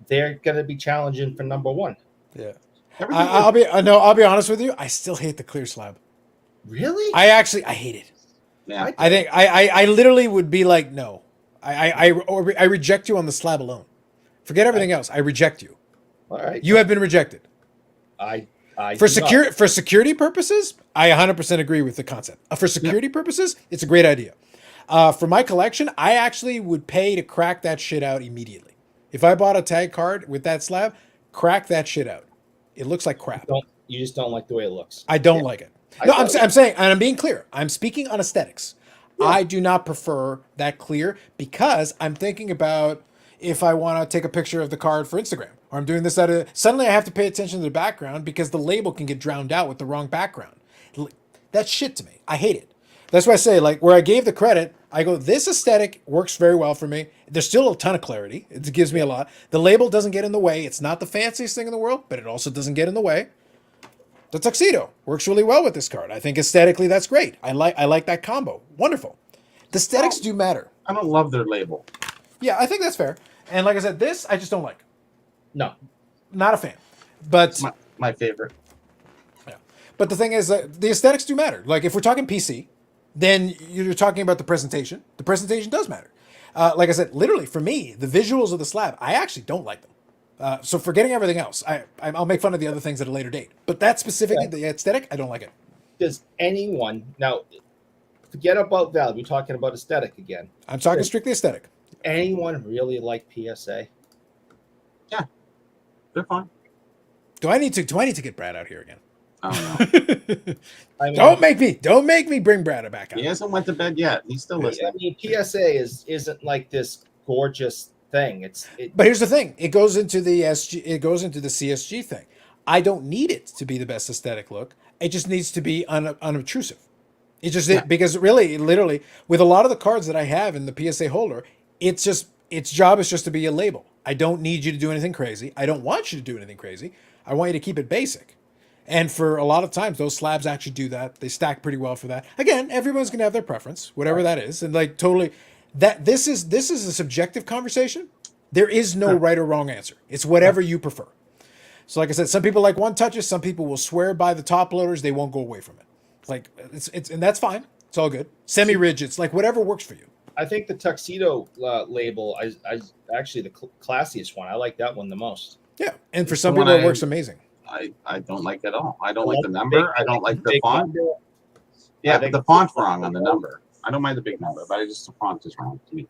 they're going to be challenging for number 1. Yeah. I'll be honest with you. I still hate the clear slab. Really? I hate it. Yeah. I think I literally would be like, no, I reject you on the slab alone. Forget everything else. I reject you. All right. You have been rejected. For security purposes, I 100% agree with the concept. For security purposes, it's a great idea. For my collection, I actually would pay to crack that shit out immediately. If I bought a tag card with that slab, crack that shit out. It looks like crap. You just don't like the way it looks. I don't like it. No, I'm saying, and I'm being clear. I'm speaking on aesthetics. Yeah. I do not prefer that clear because I'm thinking about if I want to take a picture of the card for Instagram, or I'm doing this suddenly I have to pay attention to the background because the label can get drowned out with the wrong background. That's shit to me. I hate it. That's why I say, like, where I gave the credit, I go, this aesthetic works very well for me. There's still a ton of clarity. It gives me a lot. The label doesn't get in the way. It's not the fanciest thing in the world, but it also doesn't get in the way. The tuxedo works really well with this card. I think aesthetically that's great. I like that combo. Wonderful. The aesthetics do matter. I don't love their label. Yeah, I think that's fair. And like I said, this I just don't like. No. Not a fan. But My favorite. But the thing is, the aesthetics do matter. Like if we're talking PC, then you're talking about the presentation. The presentation does matter. Like I said, literally for me, the visuals of the slab, I actually don't like them. So forgetting everything else, I'll make fun of the other things at a later date. But that specifically, the aesthetic, I don't like it. Does anyone now forget about value? We're talking about aesthetic again. I'm talking strictly aesthetic. Anyone really like PSA? Yeah, they're fine. Do I need to get Brad out here again? I don't know. I mean, Don't make me bring Brad back out. He hasn't went to bed yet. He's still listening. I mean, PSA isn't like this gorgeous thing. But here's the thing: it goes into the CSG thing. I don't need it to be the best aesthetic look. It just needs to be unobtrusive. Because really, literally, with a lot of the cards that I have in the PSA holder, its job is just to be a label. I don't need you to do anything crazy. I don't want you to do anything crazy. I want you to keep it basic. And for a lot of times, those slabs actually do that. They stack pretty well for that. Again, everyone's gonna have their preference, whatever that is, and like totally, that this is a subjective conversation. There is no right or wrong answer. It's whatever you prefer. So, like I said, some people like one touches. Some people will swear by the top loaders. They won't go away from it. Like it's and that's fine. It's all good. Semi-rigids, like whatever works for you. I think the tuxedo label, I actually the classiest one. I like that one the most. Yeah, and for some people, it works amazing. I don't like it at all. I don't like the number. I don't like the font. Number. Yeah, but the font's wrong on the number. I don't mind the big number, but the font is wrong to me.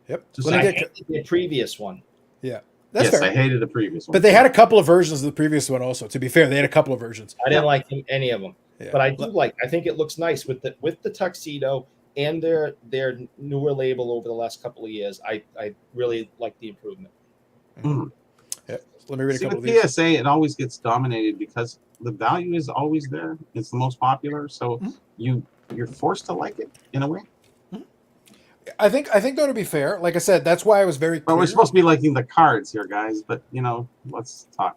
Yep. I hated the previous one. Yeah. That's yes, fair. I hated the previous one. But they had a couple of versions of the previous one also. To be fair, they had a couple of versions. I didn't like any of them. Yeah. But I do like. I think it looks nice with the tuxedo and their newer label over the last couple of years. I really like the improvement. Mm. Yeah. Let me read a couple of with these. PSA, it always gets dominated because the value is always there. It's the most popular, so you're forced to like it in a way. I think though, to be fair, like I said, that's why I was very clear. Well, we're supposed to be liking the cards here, guys, but let's talk.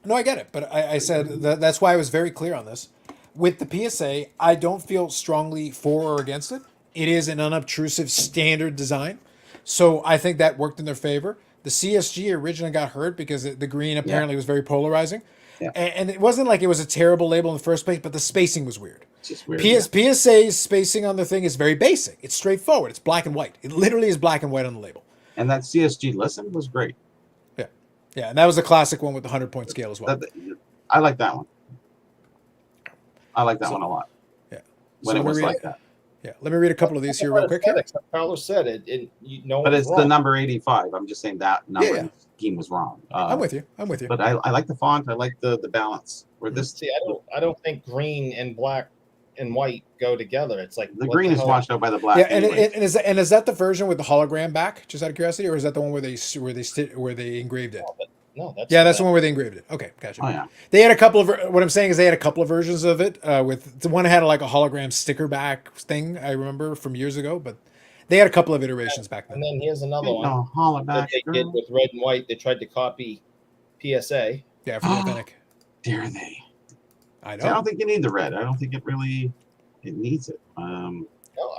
No, I get it, but I said that's why I was very clear on this. With the PSA, I don't feel strongly for or against it. It is an unobtrusive standard design, so I think that worked in their favor. The CSG originally got hurt because the green apparently was very polarizing. Yeah. And it wasn't like it was a terrible label in the first place, but the spacing was weird. It's just weird. PSA's spacing on the thing is very basic. It's straightforward. It's black and white. It literally is black and white on the label. And that CSG listen was great. Yeah. Yeah, and that was a classic one with the 100-point scale as well. I like that one. I like that one a lot. Yeah. When it was like that. Yeah, let me read a couple of these here real quick. Like Carlos said, but it's the number 85. I'm just saying that number scheme was wrong. I'm with you. But I like the font. I like the balance. Where this, I don't think green and black and white go together. It's like the green is washed out by the black. Yeah, and is that the version with the hologram back? Just out of curiosity, or is that the one where they engraved it? No, that's the one where they engraved it. Okay, gotcha. Oh yeah, they had a couple of. What I'm saying is they had a couple of versions of it. With the one had like a hologram sticker back thing. I remember from years ago, but they had a couple of iterations back then. And then here's another one that they did with red and white. They tried to copy PSA. Yeah, for the authentic. Dare they? I know. I don't think you need the red. I don't think it needs it. No,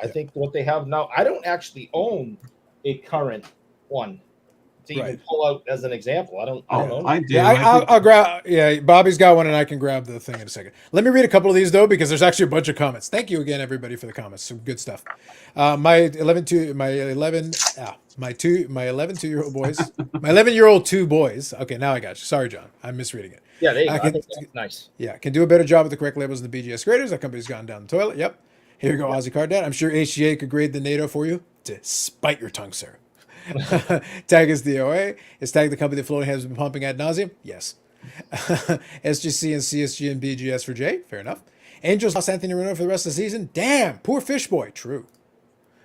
I think what they have now. I don't actually own a current one to even pull out as an example. I don't. I do. Yeah, I'll grab. Yeah, Bobby's got one, and I can grab the thing in a second. Let me read a couple of these though, because there's actually a bunch of comments. Thank you again, everybody, for the comments. Some good stuff. My 11-2-year-old boys. My 11-year-old two boys. Okay, now I got you. Sorry, John. I'm misreading it. Yeah, there you go. I think that's nice. Yeah, can do a better job with the correct labels than the BGS graders. That company's gone down the toilet. Yep. Here we go, Aussie Card Dad. I'm sure HGA could grade the NATO for you. Despite your tongue, sir. Tag is the OA. Is tag the company that Floating has been pumping ad nauseum? Yes. SGC and CSG and BGS for Jay. Fair enough. Angels lost Anthony Reno for the rest of the season. Damn, poor fish boy. True.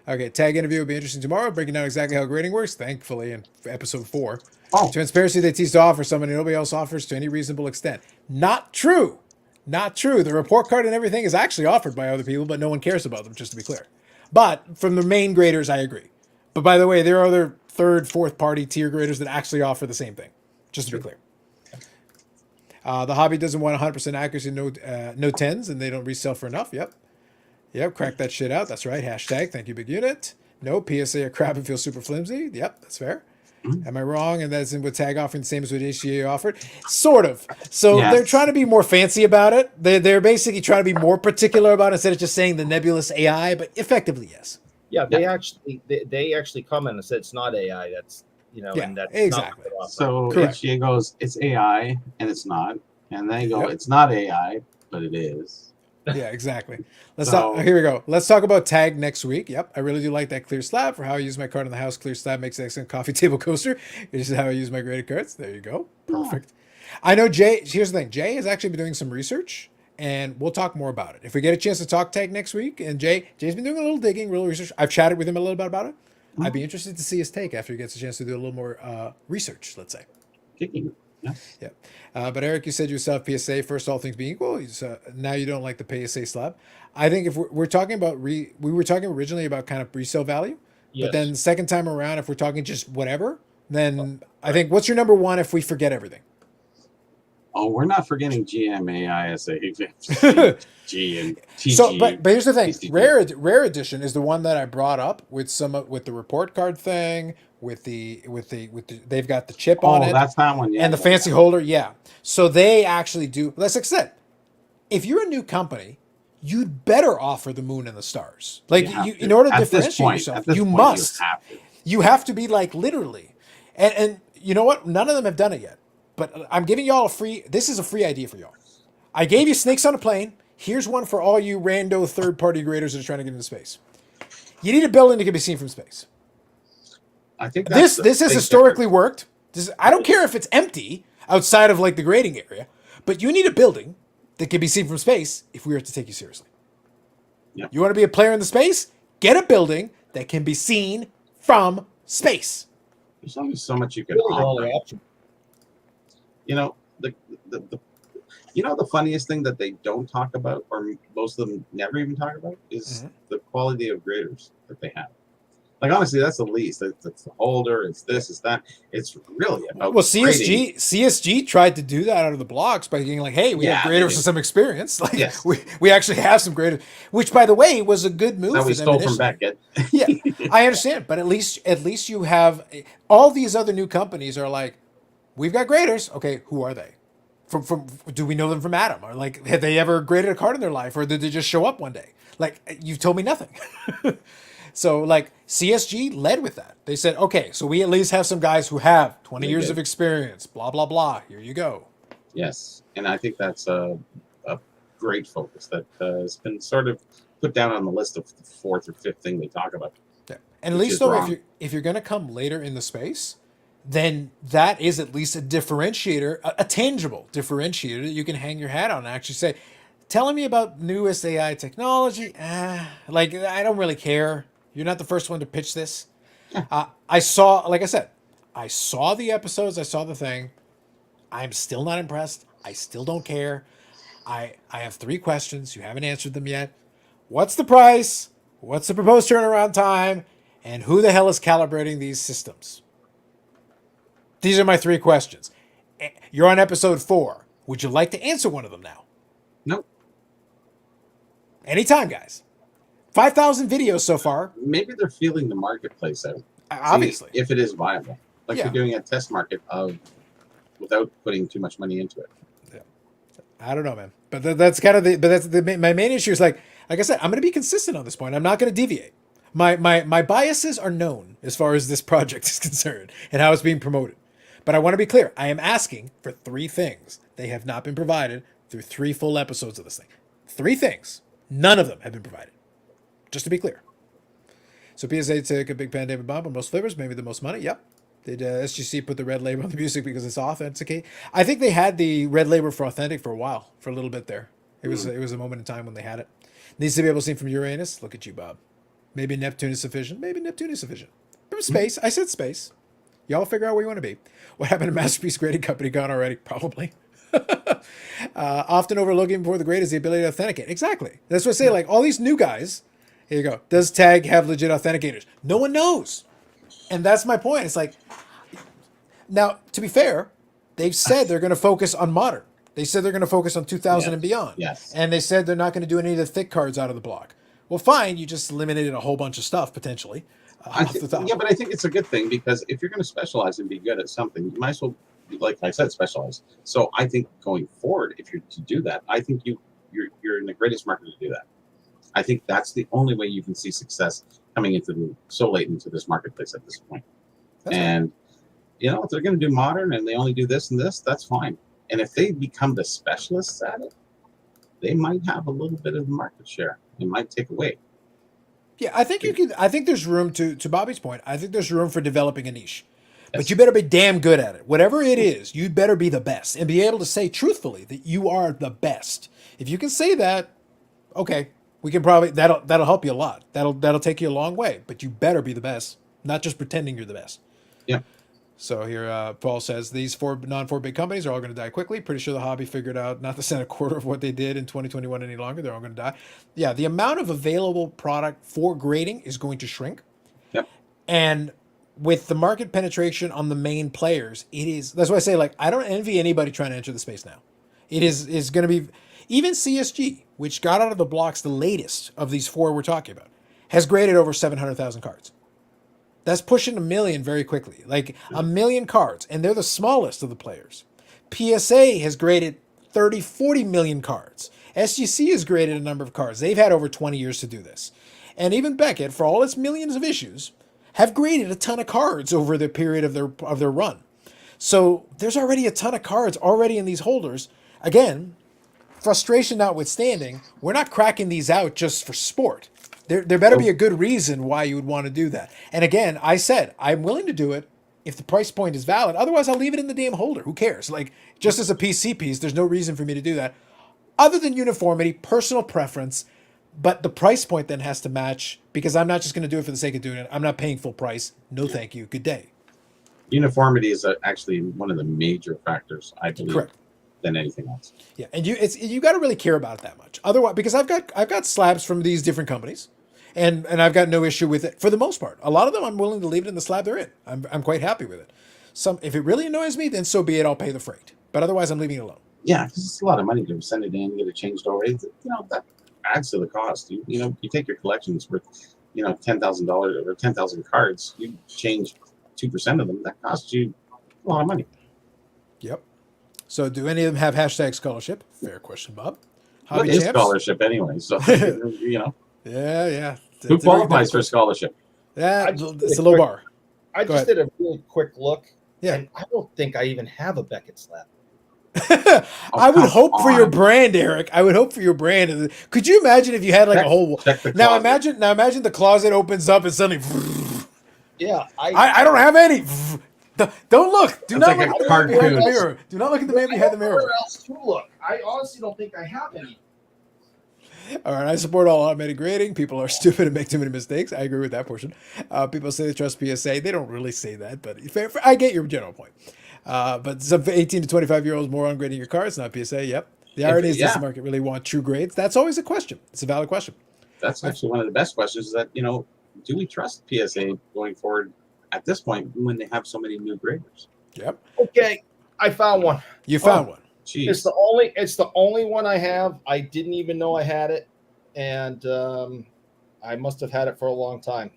Okay, tag interview will be interesting tomorrow, breaking down exactly how grading works, thankfully, in episode 4. Oh. Transparency they tease to offer somebody nobody else offers to any reasonable extent. Not true. Not true. The report card and everything is actually offered by other people, but no one cares about them, just to be clear. But from the main graders, I agree. But by the way, there are other third, fourth party tier graders that actually offer the same thing, just to be clear. The hobby doesn't want 100% accuracy, no 10s, and they don't resell for enough. Yep, crack that shit out. That's right. Hashtag, thank you, big unit. No, PSA are crap and feel super flimsy. Yep, that's fair. Am I wrong? And that's with tag offering the same as what HGA offered? Sort of. So Yes. they're trying to be more fancy about it. They're basically trying to be more particular about it instead of just saying the nebulous AI, but effectively, yes. Yeah, they actually comment and said it's not AI. That's and that's exactly. not what they're offering. So Correct. HGA goes, it's AI and it's not, and they go, Yep. it's not AI, but it is. Yeah, exactly. Let's So- talk. Here we go. Let's talk about tag next week. Yep, I really do like that clear slab for how I use my card in the house. Clear slab makes an excellent coffee table coaster. This is how I use my graded cards. There you go. Perfect. I know Jay. Here's the thing. Jay has actually been doing some research, and we'll talk more about it if we get a chance to talk tag next week. And Jay's been doing a little digging, real research. I've chatted with him a little bit about it. I'd be interested to see his take after he gets a chance to do a little more research. Let's say. Kicking. Yeah. Yeah. But Eric, you said yourself PSA first, all things being equal. Now you don't like the PSA slab. I think if we're talking about we were talking originally about kind of resale value, Yes. but then the second time around, if we're talking just whatever, then I think what's your number one if we forget everything? Oh, we're not forgetting GMAISA, G and TG. So, but here's the thing: TCG. rare edition is the one that I brought up with with the report card thing, with the they've got the chip on it. That's that one, yeah. And the fancy holder, yeah. So they actually do. Like I said, if you're a new company, you'd better offer the moon and the stars. Like in order to differentiate yourself, you must. You have to be like literally. And you know what? None of them have done it yet. But I'm giving y'all this is a free idea for y'all. I gave you snakes on a plane. Here's one for all you rando third-party graders that are trying to get into space. You need a building that can be seen from space. I think This has historically worked. I don't care if it's empty outside of like the grading area, but you need a building that can be seen from space if we were to take you seriously. Yep. You want to be a player in the space? Get a building that can be seen from space. There's only so much you can Really the offer. only option. You know, the funniest thing that they don't talk about, or most of them never even talk about, is the quality of graders that they have. Like honestly, that's the least. It's the holder. It's this. It's that. It's really about. Well, grading. CSG tried to do that out of the blocks by being like, "Hey, we have graders with some experience. Like, Yes. we actually have some graders," which, by the way, was a good move. That we for them stole from initially. Beckett. Yeah, I understand, but at least you have all these other new companies are like, we've got graders. Okay, who are they? From do we know them from Adam? Or like, have they ever graded a card in their life, or did they just show up one day? Like, you've told me nothing. So like CSG led with that. They said, okay, so we at least have some guys who have 20 years of experience. Blah blah blah. Here you go. Yes, and I think that's a great focus that has been sort of put down on the list of the fourth or fifth thing they talk about. Yeah. And at least though, if you're gonna come later in the space, then that is at least a differentiator, a tangible differentiator that you can hang your hat on and actually say, telling me about newest AI technology, like I don't really care. You're not the first one to pitch this. I saw the episodes, I saw the thing. I'm still not impressed. I still don't care. I have 3 questions. You haven't answered them yet. What's the price? What's the proposed turnaround time? And who the hell is calibrating these systems? These are my 3 questions. You're on episode 4. Would you like to answer one of them now? Nope. Anytime, guys. 5,000 videos so far. Maybe they're feeling the marketplace out. Obviously. See if it is viable. Like Yeah. they're doing a test market without putting too much money into it. I don't know, man. But that's kind of my main issue is like I said, I'm going to be consistent on this point. I'm not going to deviate. My biases are known as far as this project is concerned and how it's being promoted. But I want to be clear. I am asking for 3 things. They have not been provided through 3 full episodes of this thing. 3 things. None of them have been provided. Just to be clear. So PSA took a big pandemic bomb on most flavors, maybe the most money. Yep. Did SGC put the red label on the music because it's authenticate? I think they had the red label for authentic for a while, for a little bit there. It was a moment in time when they had it. Needs to be able to see from Uranus. Look at you, Bob. Maybe Neptune is sufficient. Maybe Neptune is sufficient. From space. I said space. Y'all figure out where you want to be. What happened to Masterpiece Grading Company? Gone already? Probably. Often overlooking before the grade is the ability to authenticate. Exactly. That's what I say. Like all these new guys. Here you go. Does Tag have legit authenticators? No one knows. And that's my point. It's like, now, to be fair, they've said they're going to focus on modern. They said they're going to focus on 2000 and beyond. Yes. And they said they're not going to do any of the thick cards out of the block. Well, fine. You just eliminated a whole bunch of stuff, potentially. off the top. Yeah, but I think it's a good thing because if you're going to specialize and be good at something, you might as well, like I said, specialize. So I think going forward, if you're to do that, I think you're in the greatest market to do that. I think that's the only way you can see success coming into so late into this marketplace at this point. That's And if they're going to do modern and they only do this and this, that's fine. And if they become the specialists at it, they might have a little bit of market share. They might take away. Yeah, I think you can. I think there's room to Bobby's point. I think there's room for developing a niche, but Yes. you better be damn good at it. Whatever it is, you better be the best and be able to say truthfully that you are the best. If you can say that, okay, we can probably that'll help you a lot. That'll take you a long way. But you better be the best, not just pretending you're the best. Yeah. So here, Paul says these four big companies are all going to die quickly. Pretty sure the hobby figured out not to send a quarter of what they did in 2021 any longer. They're all going to die. Yeah, the amount of available product for grading is going to shrink. Yep. And with the market penetration on the main players, it is. That's why I say, like, I don't envy anybody trying to enter the space now. It is going to be, even CSG, which got out of the blocks the latest of these four we're talking about, has graded over 700,000 cards. That's pushing 1 million very quickly, like 1 million cards, and they're the smallest of the players. PSA has graded 30, 40 million cards. SGC has graded a number of cards. They've had over 20 years to do this. And even Beckett, for all its millions of issues, have graded a ton of cards over the period of their run. So there's already a ton of cards already in these holders. Again, frustration notwithstanding, we're not cracking these out just for sport. There better be a good reason why you would want to do that. And again, I said, I'm willing to do it if the price point is valid. Otherwise, I'll leave it in the damn holder. Who cares? Like, just as a PC piece, there's no reason for me to do that. Other than uniformity, personal preference, but the price point then has to match because I'm not just going to do it for the sake of doing it. I'm not paying full price. No, thank you. Good day. Uniformity is actually one of the major factors, I believe, Correct. than anything else. Yeah, and you got to really care about it that much. Otherwise, because I've got slabs from these different companies. And I've got no issue with it for the most part. A lot of them I'm willing to leave it in the slab they're in. I'm quite happy with it. If it really annoys me, then so be it. I'll pay the freight. But otherwise, I'm leaving it alone. Yeah, because it's a lot of money to send it in, get it changed over. That adds to the cost. You take your collections worth, $10,000 or 10,000 cards. You change 2% of them. That costs you a lot of money. Yep. So do any of them have hashtag scholarship? Fair question, Bob. What is scholarship anyway? So Yeah. Who qualifies for scholarship? Yeah, it's a low bar. I just did a really quick look. Yeah. And I don't think I even have a Beckett slab. I would hope for your brand, Eric. I would hope for your brand. Could you imagine if you had like a whole? Now imagine the closet opens up and suddenly. Yeah, I don't have any. Don't look. Do not like look a at the man behind the cartoon. mirror. Do not look at the man behind the mirror. Where else to look? I honestly don't think I have any. All right, I support all automated grading. People are stupid and make too many mistakes. I agree with that portion. People say they trust PSA. They don't really say that, but I get your general point. But some 18 to 25-year-olds more on grading your cards, not PSA. Yep. The irony is, does the market really want true grades? That's always a question. It's a valid question. That's actually one of the best questions is that, do we trust PSA going forward at this point when they have so many new graders? Yep. Okay, I found one. You found one. Jeez. It's the only one I have. I didn't even know I had it, and I must have had it for a long time.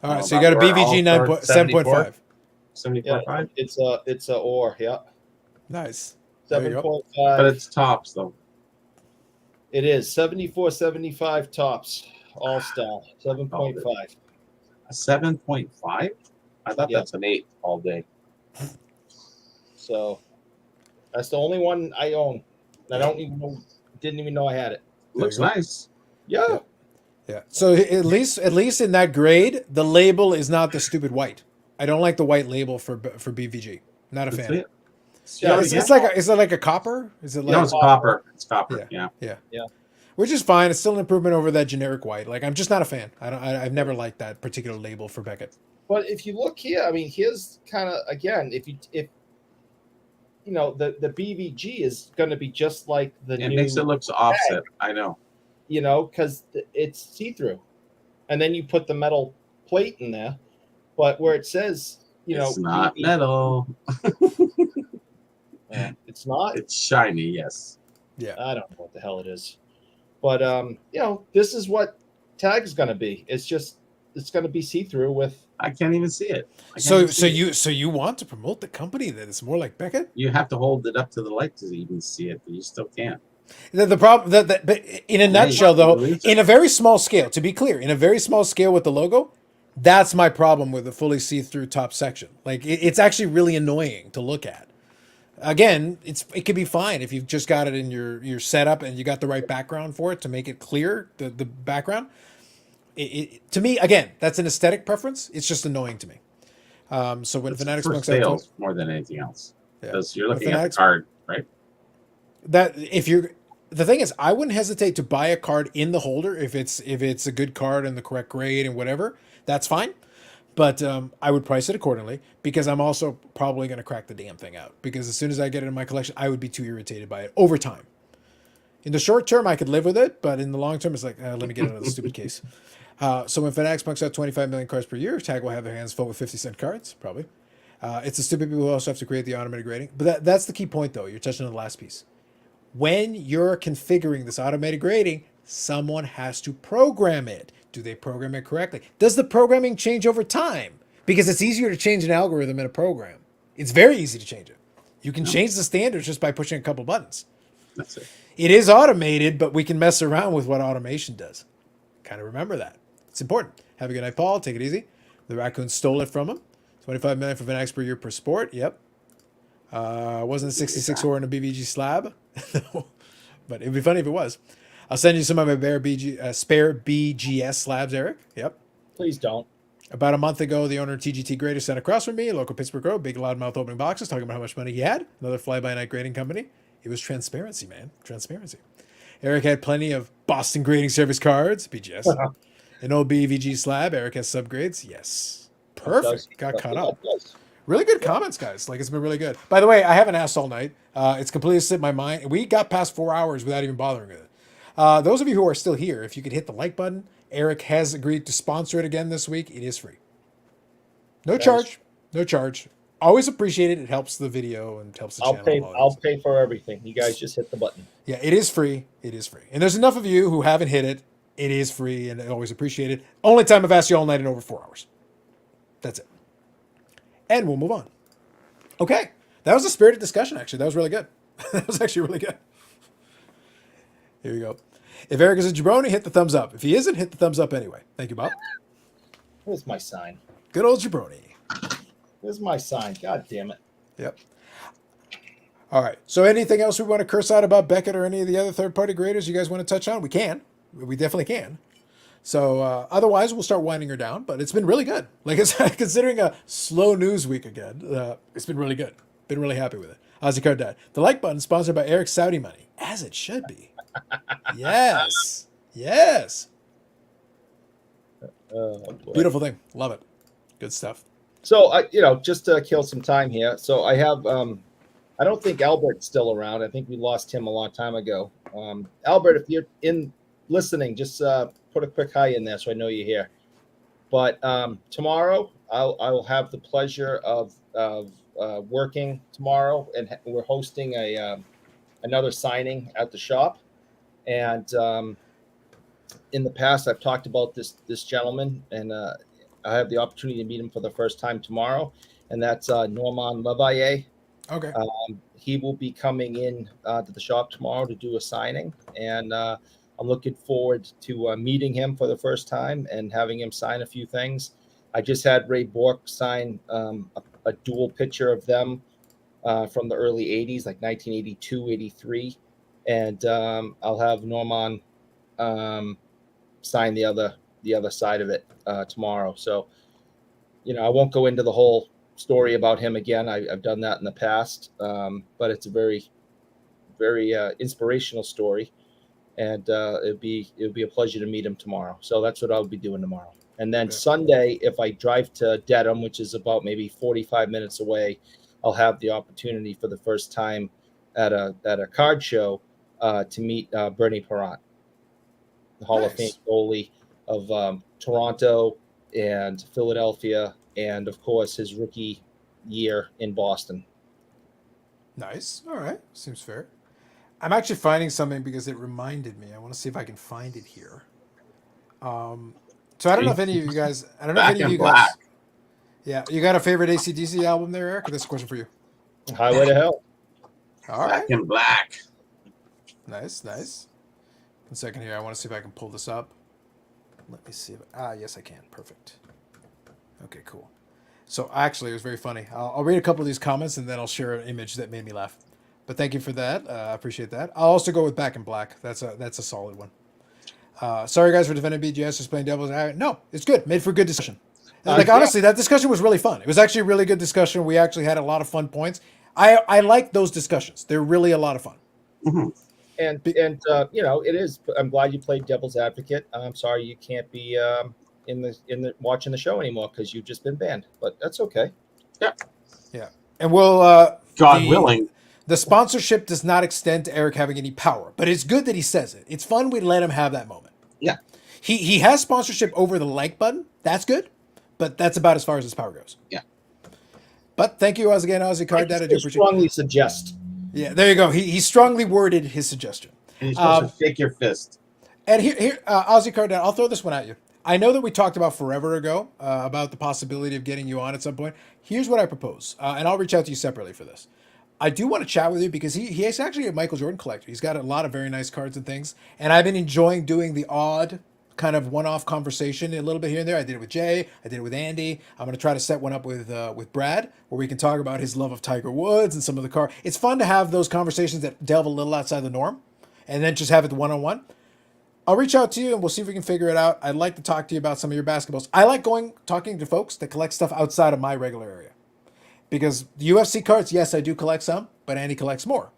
All right, so you got a BVG 7.5. 74.5? It's a ore, yeah. Nice. 7.5. But it's tops though. It is 74.75 tops, all style. 7.5. A 7.5? I thought that's an 8 all day. So that's the only one I own. I didn't even know I had it. Looks nice. Yeah. Yeah. So at least in that grade, the label is not the stupid white. I don't like the white label for BVG. Not a fan. It's like a copper. Is it like? No, it's copper. It's copper. Yeah. Which is fine. It's still an improvement over that generic white. Like, I'm just not a fan. I've never liked that particular label for Beckett. But if you look here, I mean, here's kind of again, if the BVG is going to be just like the It new makes it looks offset. I know. Because it's see-through, and then you put the metal plate in there, but where it says, it's not metal. It's not. It's shiny. Yes. Yeah. I don't know what the hell it is, but this is what tag is going to be. It's just it's going to be see through with. I can't even see it. I can't So even see it. you want to promote the company that it's more like Beckett? You have to hold it up to the light to even see it, but you still can't. The problem that but in a nutshell, you though, believe it. in a very small scale, to be clear, in a very small scale with the logo, that's my problem with the fully see-through top section. Like it's actually really annoying to look at. Again, it could be fine if you've just got it in your setup and you got the right background for it to make it clear the background. To me, again, that's an aesthetic preference. It's just annoying to me. So when It's Fanatics for Punks out sales more than anything else. Yeah. Because you're When looking at the Fanatics- card, right? that if you're the thing is, I wouldn't hesitate to buy a card in the holder if it's a good card and the correct grade and whatever. That's fine. But I would price it accordingly because I'm also probably going to crack the damn thing out. Because as soon as I get it in my collection, I would be too irritated by it over time. In the short term, I could live with it, but in the long term, it's like, let me get out of the stupid case. So when Fanatics punks out 25 million cards per year, Tag will have their hands full with 50-cent cards, probably. It's the stupid people who also have to create the automated grading. But that's the key point, though. You're touching on the last piece. When you're configuring this automated grading, someone has to program it. Do they program it correctly? Does the programming change over time? Because it's easier to change an algorithm in a program. It's very easy to change it. You can change the standards just by pushing a couple buttons. That's it. It is automated, but we can mess around with what automation does. Kind of remember that. It's important. Have a good night, Paul. Take it easy. The raccoon stole it from him. 25 million for Fanatics per year per sport. Yep. Wasn't 66 or in a BVG slab. But it'd be funny if it was. I'll send you some of my spare BGS slabs, Eric. Yep. Please don't. About a month ago, the owner of TGT Grader sent across from me, a local Pittsburgh Road, big loudmouth opening boxes, talking about how much money he had. Another fly-by-night grading company. It was transparency, man. Transparency. Eric had plenty of Boston Grading Service cards, BGS. An old BVG slab. Eric has subgrades. Yes. Perfect. Got caught up. Really good comments, guys. Like, it's been really good. By the way, I haven't asked all night. It's completely slipped my mind. We got past 4 hours without even bothering with it. Those of you who are still here, if you could hit the like button, Eric has agreed to sponsor it again this week. It is free. No charge. No charge. Always appreciate it. It helps the video and helps the channel. I'll pay for everything. You guys just hit the button. Yeah, it is free. It is free. And there's enough of you who haven't hit it. It is free and I always appreciate it. Only time I've asked you all night in over 4 hours. That's it. And we'll move on. Okay. That was a spirited discussion, actually. That was really good. That was actually really good. Here we go. If Eric is a jabroni, hit the thumbs up. If he isn't, hit the thumbs up anyway. Thank you, Bob. Where's my sign? Good old jabroni. Where's my sign? God damn it. Yep. All right. So anything else we want to curse out about Beckett or any of the other third-party graders you guys want to touch on? We can. We definitely can. So otherwise, we'll start winding her down. But it's been really good. Like I said, considering a slow news week again, it's been really good. Been really happy with it. Ozzy Card Dad. The like button sponsored by Eric Saudi Money, as it should be. Yes. Yes. Beautiful thing. Love it. Good stuff. So, just to kill some time here. So I have, I don't think Albert's still around. I think we lost him a long time ago. Albert, if you're listening, just put a quick hi in there so I know you're here. But tomorrow, I'll have the pleasure of working tomorrow, and we're hosting another signing at the shop. And in the past, I've talked about this gentleman, and I have the opportunity to meet him for the first time tomorrow, and that's Norman Levaye. Okay. He will be coming in to the shop tomorrow to do a signing, and I'm looking forward to meeting him for the first time and having him sign a few things. I just had Ray Bork sign a dual picture of them from the early 80s, like 1982, 83. And I'll have Norman sign the other side of it tomorrow. So, I won't go into the whole story about him again. I've done that in the past, but it's a very, very inspirational story, and it'd be a pleasure to meet him tomorrow. So that's what I'll be doing tomorrow. And then Sunday, if I drive to Dedham, which is about maybe 45 minutes away, I'll have the opportunity for the first time at a card show to meet Bernie Parent, the Hall of Fame goalie of Toronto and Philadelphia, and of course his rookie year in Boston. Nice. All right. Seems fair. I'm actually finding something because it reminded me. I want to see if I can find it here. So I don't know if any of you guys. I don't know Back if any of in you black. guys. Yeah, you got a favorite AC/DC album there, Eric? This is a question for you. Highway to Hell. All right. Back in black. Nice. One second here. I want to see if I can pull this up. Let me see. Yes, I can. Perfect. Okay, cool. So actually, it was very funny. I'll read a couple of these comments and then I'll share an image that made me laugh. But thank you for that. I appreciate that. I'll also go with Back in Black. That's a solid one. Sorry guys for defending BGS, just playing devil's advocate. No, it's good. Made for good discussion. Like honestly, that discussion was really fun. It was actually a really good discussion. We actually had a lot of fun points. I like those discussions. They're really a lot of fun. Mm-hmm. And it is. I'm glad you played devil's advocate. I'm sorry you can't be in the watching the show anymore because you've just been banned. But that's okay. Yeah, and we'll God willing. The sponsorship does not extend to Eric having any power, but it's good that he says it. It's fun we let him have that moment. Yeah. He has sponsorship over the like button. That's good, but that's about as far as his power goes. Yeah. But thank you once again, Aussie Card Dad. I do appreciate. Strongly suggest. Yeah, there you go. He strongly worded his suggestion. And you're supposed to shake your fist. And here, Aussie Card Dad, I'll throw this one at you. I know that we talked about forever ago about the possibility of getting you on at some point. Here's what I propose, and I'll reach out to you separately for this. I do want to chat with you because he is actually a Michael Jordan collector. He's got a lot of very nice cards and things. And I've been enjoying doing the odd kind of one-off conversation a little bit here and there. I did it with Jay. I did it with Andy. I'm going to try to set one up with Brad where we can talk about his love of Tiger Woods and some of the car. It's fun to have those conversations that delve a little outside the norm and then just have it one-on-one. I'll reach out to you and we'll see if we can figure it out. I'd like to talk to you about some of your basketballs. I like talking to folks that collect stuff outside of my regular area. Because the UFC cards, yes, I do collect some, but Andy collects more.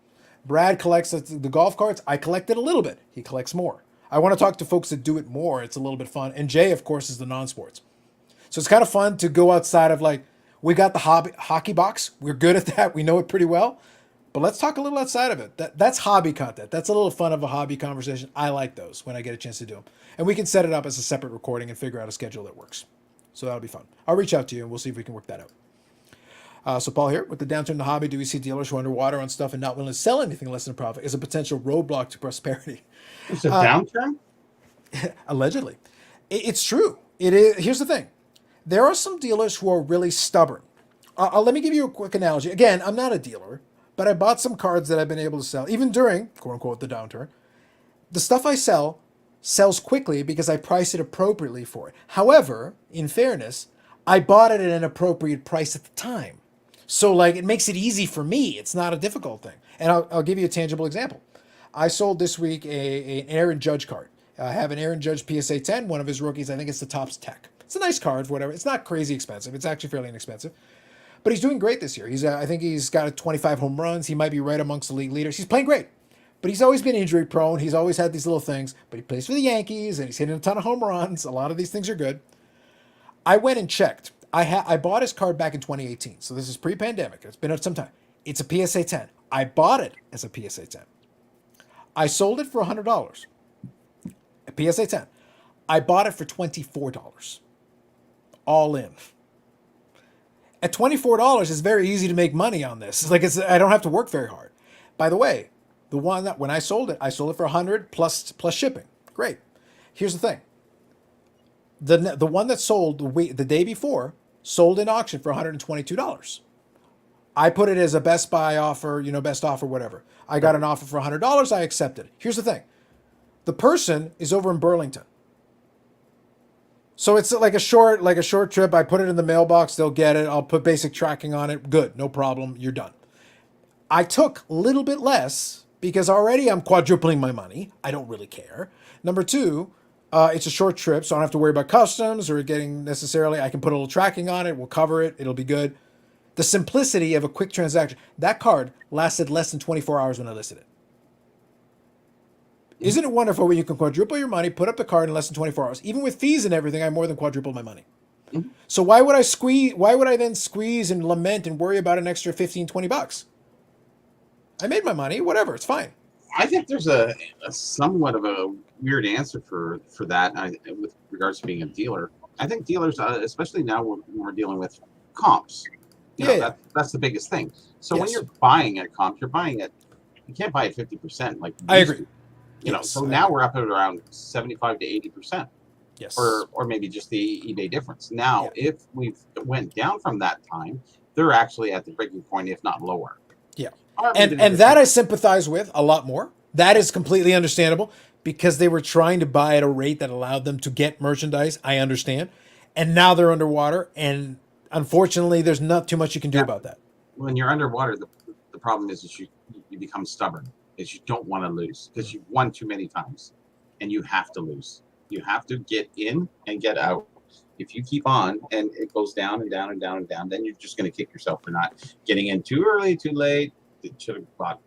Brad collects the golf cards. I collected a little bit. He collects more. I want to talk to folks that do it more. It's a little bit fun. And Jay, of course, is the non-sports. So it's kind of fun to go outside of we got the hockey box. We're good at that. We know it pretty well. But let's talk a little outside of it. That's hobby content. That's a little fun of a hobby conversation. I like those when I get a chance to do them. And we can set it up as a separate recording and figure out a schedule that works. So that'll be fun. I'll reach out to you and we'll see if we can work that out. So Paul here, with the downturn in the hobby, do we see dealers who are underwater on stuff and not willing to sell anything less than profit is a potential roadblock to prosperity? It's a downturn? Allegedly. It's true. It is. Here's the thing. There are some dealers who are really stubborn. Let me give you a quick analogy. Again, I'm not a dealer, but I bought some cards that I've been able to sell, even during, quote unquote, the downturn. The stuff I sell sells quickly because I price it appropriately for it. However, in fairness, I bought it at an appropriate price at the time. So it makes it easy for me. It's not a difficult thing. And I'll give you a tangible example. I sold this week an Aaron Judge card. I have an Aaron Judge PSA 10, one of his rookies. I think it's the Topps Tech. It's a nice card, whatever. It's not crazy expensive. It's actually fairly inexpensive. But he's doing great this year. I think he's got 25 home runs. He might be right amongst the league leaders. He's playing great. But he's always been injury prone. He's always had these little things. But he plays for the Yankees and he's hitting a ton of home runs. A lot of these things are good. I went and checked. I bought his card back in 2018. So this is pre-pandemic. It's been up some time. It's a PSA 10. I bought it as a PSA 10. I sold it for $100. A PSA 10. I bought it for $24. All in. At $24, it's very easy to make money on this. I don't have to work very hard. By the way, the one that when I sold it for $100 plus shipping. Great. Here's the thing. The one that sold the day before sold in auction for $122. I put it as a Best Buy offer, best offer, whatever. I got an offer for $100. I accepted. Here's the thing. The person is over in Burlington. So it's like a short trip. I put it in the mailbox. They'll get it. I'll put basic tracking on it. Good. No problem. You're done. I took a little bit less because already I'm quadrupling my money. I don't really care. Number two, it's a short trip, so I don't have to worry about customs or getting necessarily. I can put a little tracking on it. We'll cover it. It'll be good. The simplicity of a quick transaction. That card lasted less than 24 hours when I listed it. Isn't it wonderful when you can quadruple your money, put up the card in less than 24 hours? Even with fees and everything, I more than quadrupled my money. Mm-hmm. So why would I then squeeze and lament and worry about an extra $15, $20? I made my money. Whatever. It's fine. I think there's a somewhat of a weird answer for that with regards to being a dealer. I think dealers, especially now when we're dealing with comps, that's the biggest thing. So when you're buying at comps, you're buying it. You can't buy it 50%. I agree. So now we're up at around 75 to 80%. Yes. or maybe just the eBay difference. Now, if we've went down from that time, they're actually at the breaking point, if not lower. Yeah. Or And maybe that I sympathize with a lot more. That is completely understandable because they were trying to buy at a rate that allowed them to get merchandise. I understand. And now they're underwater, and unfortunately there's not too much you can do about that. when you're underwater, the problem is that you become stubborn, is you don't want to lose because you've won too many times, and you have to lose. You have to get in and get out. If you keep on and it goes down and down and down and down, then you're just going to kick yourself for not getting in too early, too late. It should have bought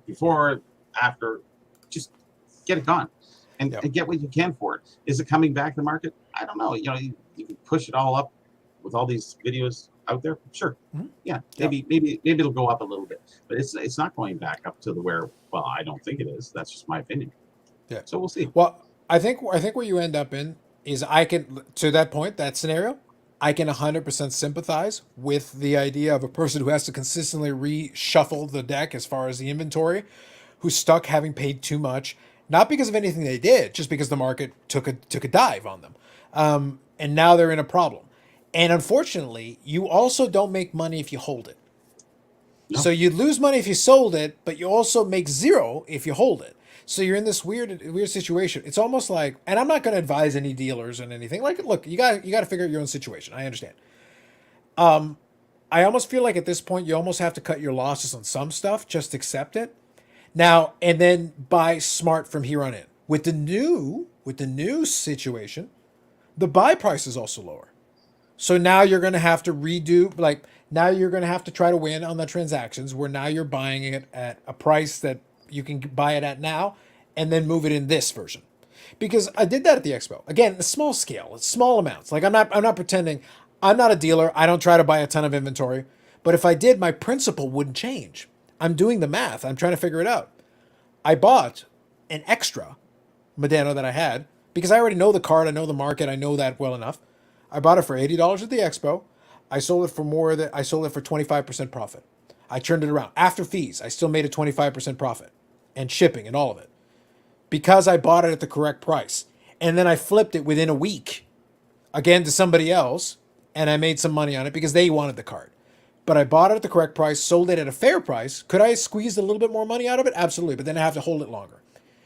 before, after. Just get it gone and get what you can for it. Is it coming back to the market? I don't know. You can push it all up with all these videos out there. Sure. Mm-hmm. Yeah. Maybe it'll go up a little bit, but it's not going back up to the where. Well, I don't think it is. That's just my opinion. Yeah. So we'll see. Well, I think where you end up in is to that point, that scenario, I can 100% sympathize with the idea of a person who has to consistently reshuffle the deck as far as the inventory, who's stuck having paid too much, not because of anything they did, just because the market took a dive on them. And now they're in a problem. And unfortunately, you also don't make money if you hold it. No. So you lose money if you sold it, but you also make zero if you hold it. So you're in this weird situation. It's almost like, and I'm not going to advise any dealers and anything. Like, look, you got to figure out your own situation. I understand. I almost feel like at this point you almost have to cut your losses on some stuff. Just accept it now, and then buy smart from here on in. With the new situation, the buy price is also lower. So now you're going to have to redo, like now you're going to have to try to win on the transactions where now you're buying it at a price that you can buy it at now and then move it in this version. Because I did that at the expo. Again, a small scale, it's small amounts. Like I'm not pretending, I'm not a dealer. I don't try to buy a ton of inventory. But if I did, my principle wouldn't change. I'm doing the math. I'm trying to figure it out. I bought an extra Medano that I had because I already know the card. I know the market. I know that well enough. I bought it for $80 at the expo. I sold it for 25% profit. I turned it around. After fees, I still made a 25% profit and shipping and all of it because I bought it at the correct price. And then I flipped it within a week again to somebody else and I made some money on it because they wanted the card. But I bought it at the correct price, sold it at a fair price. Could I squeeze a little bit more money out of it? Absolutely. But then I have to hold it longer.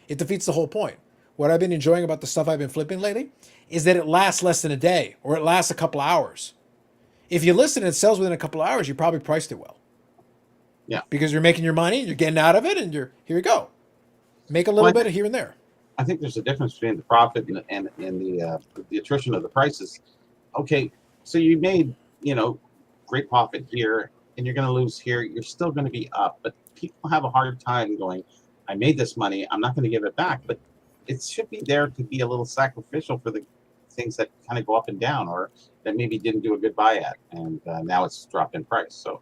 It defeats the whole point. What I've been enjoying about the stuff I've been flipping lately is that it lasts less than a day or it lasts a couple hours. If you list it and it sells within a couple of hours, you probably priced it well. Yeah. Because you're making your money, you're getting out of it, and here you go. Make a little bit of here and there. I think there's a difference between the profit and the attrition of the prices. Okay, so you made, great profit here, and you're going to lose here. You're still going to be up, but people have a hard time going, I made this money, I'm not going to give it back. But it should be there to be a little sacrificial for the things that kind of go up and down or that maybe didn't do a good buy at, and now it's dropped in price. So,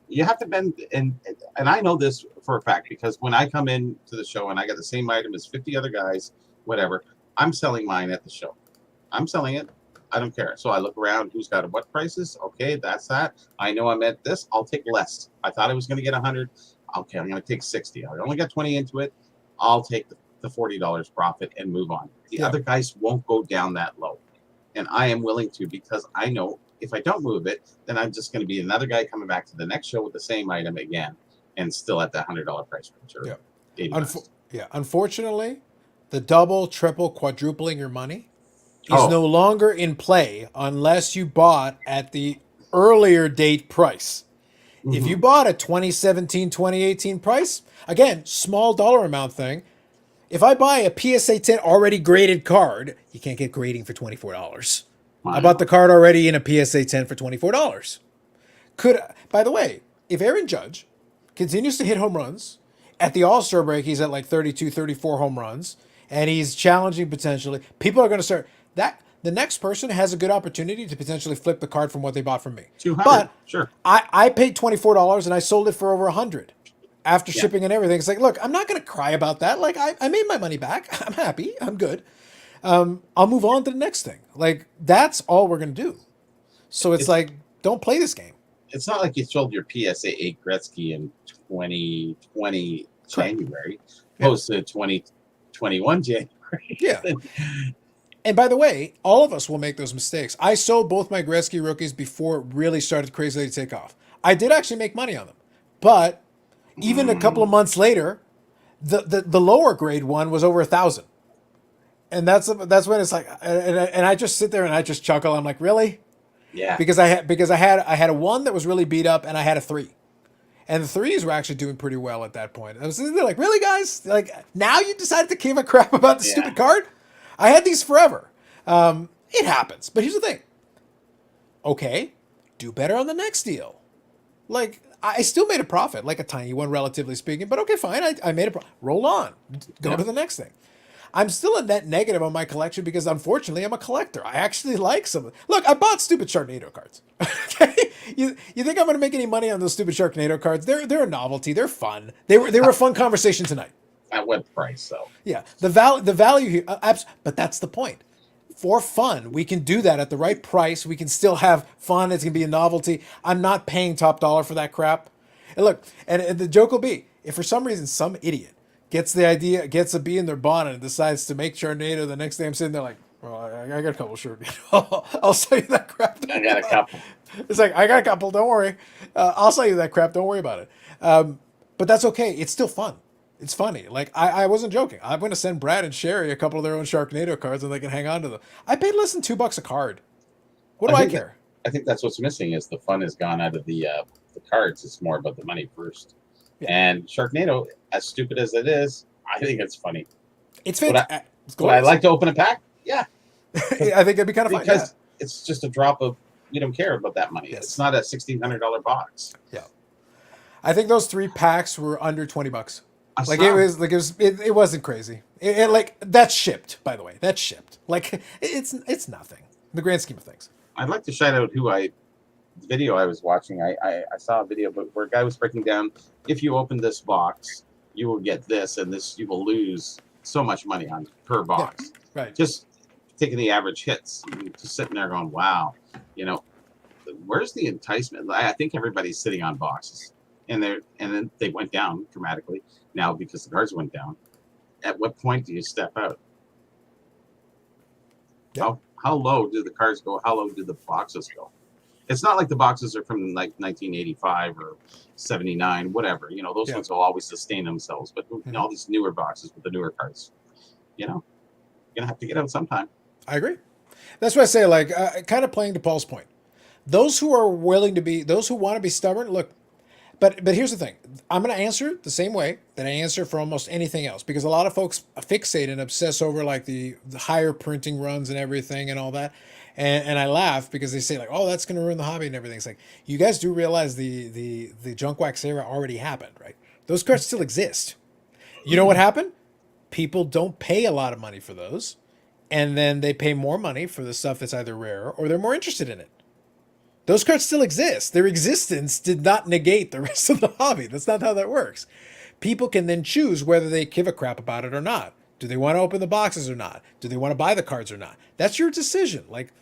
you have to bend, and I know this for a fact because when I come in to the show and I got the same item as 50 other guys, whatever, I'm selling mine at the show. I'm selling it. I don't care. So I look around, who's got what prices? Okay, that's that. I know I'm at this. I'll take less. I thought I was going to get 100. Okay, I'm going to take 60. I only got 20 into it. I'll take the $40 profit and move on. The other guys won't go down that low. And I am willing to because I know if I don't move it, then I'm just going to be another guy coming back to the next show with the same item again and still at the $100 price range. Unfortunately, the double, triple, quadrupling your money is no longer in play unless you bought at the earlier date price. Mm-hmm. If you bought a 2017, 2018 price, again, small dollar amount thing. If I buy a PSA 10 already graded card, you can't get grading for $24. Wow. I bought the card already in a PSA 10 for $24. By the way, if Aaron Judge continues to hit home runs, at the All-Star break, he's at like 32, 34 home runs, and he's challenging potentially, people are going to start that. The next person has a good opportunity to potentially flip the card from what they bought from me. 200, but sure. I paid $24 and I sold it for over 100. After shipping and everything. It's like, look, I'm not going to cry about that. Like, I made my money back. I'm happy. I'm good. I'll move on to the next thing. Like, that's all we're going to do. So it's like, don't play this game. It's not like you sold your PSA 8 Gretzky in 2020 January, opposed to 2021 January. Yeah. And by the way, all of us will make those mistakes. I sold both my Gretzky rookies before it really started crazily to take off. I did actually make money on them, but even a couple of months later, the lower grade one was over 1,000, and that's when it's like, and I just sit there and I just chuckle. I'm like, really? Yeah. Because I had a one that was really beat up, and I had a 3. And the 3s were actually doing pretty well at that point. I was they're like, really, guys? Like, now you decided to give a crap about the stupid card? I had these forever. It happens. But here's the thing. Okay, do better on the next deal. Like, I still made a profit, like a tiny one, relatively speaking. But okay, fine. I made a profit. Roll on. Go to the next thing. I'm still a net negative on my collection because, unfortunately, I'm a collector. I actually like some. Look, I bought stupid Sharknado cards. Okay, you think I'm going to make any money on those stupid Sharknado cards? They're a novelty. They're fun. They were a fun conversation tonight. At what price, though? Yeah, the value here, but that's the point. For fun, we can do that at the right price. We can still have fun. It's gonna be a novelty. I'm not paying top dollar for that crap. And look, and the joke will be, if for some reason some idiot gets the idea, gets a bee in their bonnet, and decides to make Sharknado, the next day I'm sitting there like, well, I got a couple shirts. I'll sell you that crap. I got a couple. It's like, I got a couple. Don't worry. I'll sell you that crap. Don't worry about it. But that's okay. It's still fun. It's funny. Like, I wasn't joking. I'm going to send Brad and Sherry a couple of their own Sharknado cards, and they can hang on to them. I paid less than $2 a card. What do I care? I think that's what's missing is the fun has gone out of the cards. It's more about the money first. Yeah. And Sharknado, as stupid as it is, I think it's funny. It's fantastic. Would I like to open a pack? Yeah. I think it'd be kind of fun. Because it's just a drop of, we don't care about that money. Yes. It's not a $1,600 box. Yeah. I think those 3 packs were under $20. It wasn't crazy. Like, that's shipped, by the way. That's shipped. Like, it's nothing in the grand scheme of things. I'd like to shout out the video I was watching. I saw a video where a guy was breaking down, if you open this box, you will get this, and this you will lose so much money on per box. Yeah, right. Just taking the average hits, just sitting there going, wow, where's the enticement? I think everybody's sitting on boxes, and then they went down dramatically now because the cards went down. At what point do you step out? Yep. How low do the cards go? How low do the boxes go? It's not like the boxes are from like 1985 or 79, whatever. Those ones will always sustain themselves. But all these newer boxes with the newer cards, you're gonna have to get out sometime. I agree. That's why I say, like, kind of playing to Paul's point. Those who want to be stubborn, look. But here's the thing. I'm going to answer the same way that I answer for almost anything else, because a lot of folks fixate and obsess over like the higher printing runs and everything and all that. And I laugh because they say like, oh, that's going to ruin the hobby and everything. It's like, you guys do realize the junk wax era already happened, right? Those cards still exist. You know what happened? People don't pay a lot of money for those. And then they pay more money for the stuff that's either rarer or they're more interested in it. Those cards still exist. Their existence did not negate the rest of the hobby. That's not how that works. People can then choose whether they give a crap about it or not. Do they want to open the boxes or not? Do they want to buy the cards or not? That's your decision. Like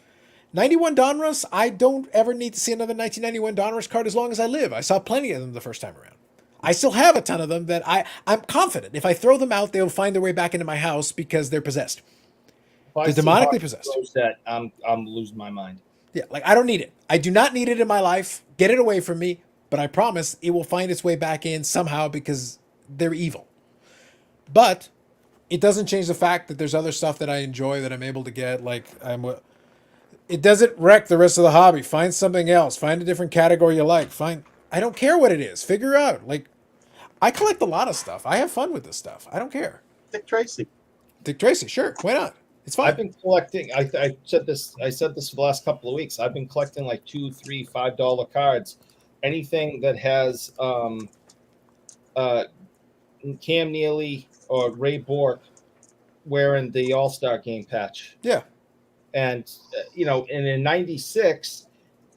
91 Donruss, I don't ever need to see another 1991 Donruss card as long as I live. I saw plenty of them the first time around. I still have a ton of them that I'm confident if I throw them out, they'll find their way back into my house because they're possessed. They're demonically possessed. That I'm losing my mind. Yeah, like I don't need it. I do not need it in my life. Get it away from me. But I promise it will find its way back in somehow because they're evil. But it doesn't change the fact that there's other stuff that I enjoy that I'm able to get. Like it doesn't wreck the rest of the hobby. Find something else. Find a different category you like. I don't care what it is. Figure out. Like I collect a lot of stuff. I have fun with this stuff. I don't care. Dick Tracy, sure. Why not? It's fine. I've been collecting. I said this for the last couple of weeks. I've been collecting like $2, $3, $5 cards. Anything that has Cam Neely or Ray Bork wearing the All-Star Game patch. Yeah, and and in '96,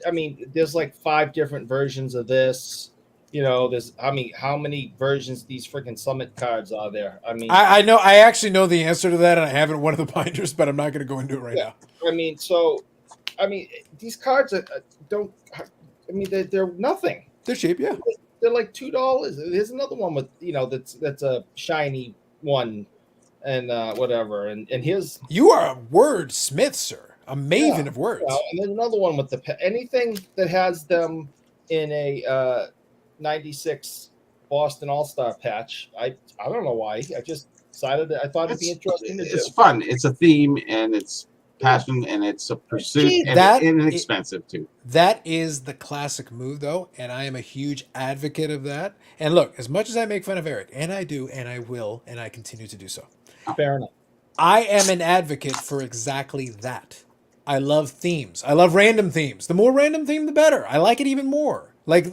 I mean, there's like 5 different versions of this. There's, how many versions of these freaking Summit cards are there? I mean, I know, I actually know the answer to that, and I have it in one of the binders, but I'm not going to go into it right now. These cards they're nothing. They're cheap, yeah. They're like $2. Here's another one with, that's a shiny one. and whatever. And here's You are a wordsmith, sir. A maven of words. and then another one with anything that has them in a 96 Boston All-Star patch. I don't know why. I just decided that I thought it'd be interesting to do. It's fun. It's a theme, and it's passion, and it's a pursuit, and inexpensive too. That is the classic move, though, and I am a huge advocate of that. And look, as much as I make fun of Eric, and I do, and I will, and I continue to do so, Fair enough. I am an advocate for exactly that. I love themes. I love random themes. The more random theme, the better. I like it even more. Like,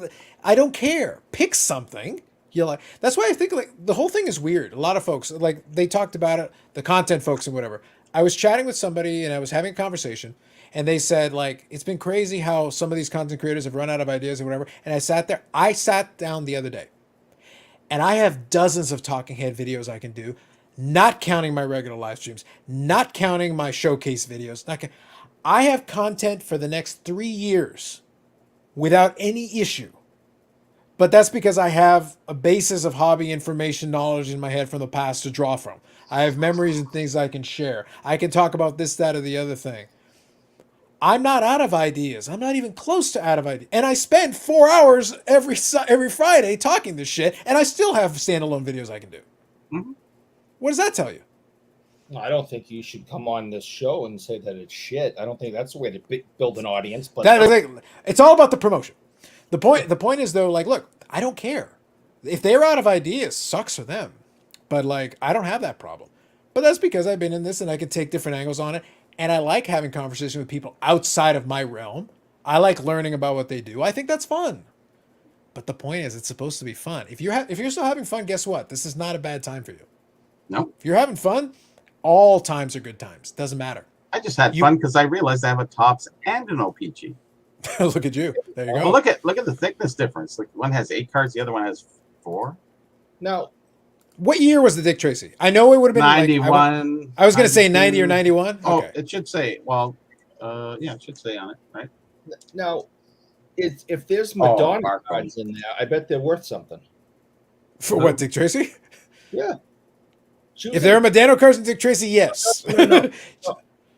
I don't care. Pick something. You like. That's why I think like the whole thing is weird. A lot of folks like they talked about it, the content folks and whatever. I was chatting with somebody and I was having a conversation, and they said like it's been crazy how some of these content creators have run out of ideas or whatever. And I sat down the other day, and I have dozens of talking head videos I can do, not counting my regular live streams, not counting my showcase videos. I have content for the next 3 years without any issue. But that's because I have a basis of hobby information knowledge in my head from the past to draw from. I have memories and things I can share. I can talk about this, that, or the other thing. I'm not out of ideas. I'm not even close to out of ideas. And I spend 4 hours every Friday talking this shit, and I still have standalone videos I can do. Mm-hmm. What does that tell you? I don't think you should come on this show and say that it's shit. I don't think that's the way to build an audience. But it's all about the promotion. The point is though, like, look, I don't care if they're out of ideas. Sucks for them, but like, I don't have that problem. But that's because I've been in this and I can take different angles on it, and I like having conversation with people outside of my realm. I like learning about what they do. I think that's fun. But the point is, it's supposed to be fun. If you're still having fun, guess what? This is not a bad time for you. No. If you're having fun, all times are good times. Doesn't matter. I just had fun because I realized I have a tops and an OPG. Look at you. There you go. Well, look at the thickness difference. Like one has 8 cards, the other one has 4. Now, what year was the Dick Tracy? I know it would have been 91. Like, I was going to say 90 or 91. Oh, okay. It should say. Well, yeah, it should say on it, right? Now, if there's Madonna cards in there, I bet they're worth something. For what, Dick Tracy? Yeah. If there are Madonna cards in Dick Tracy, yes. No.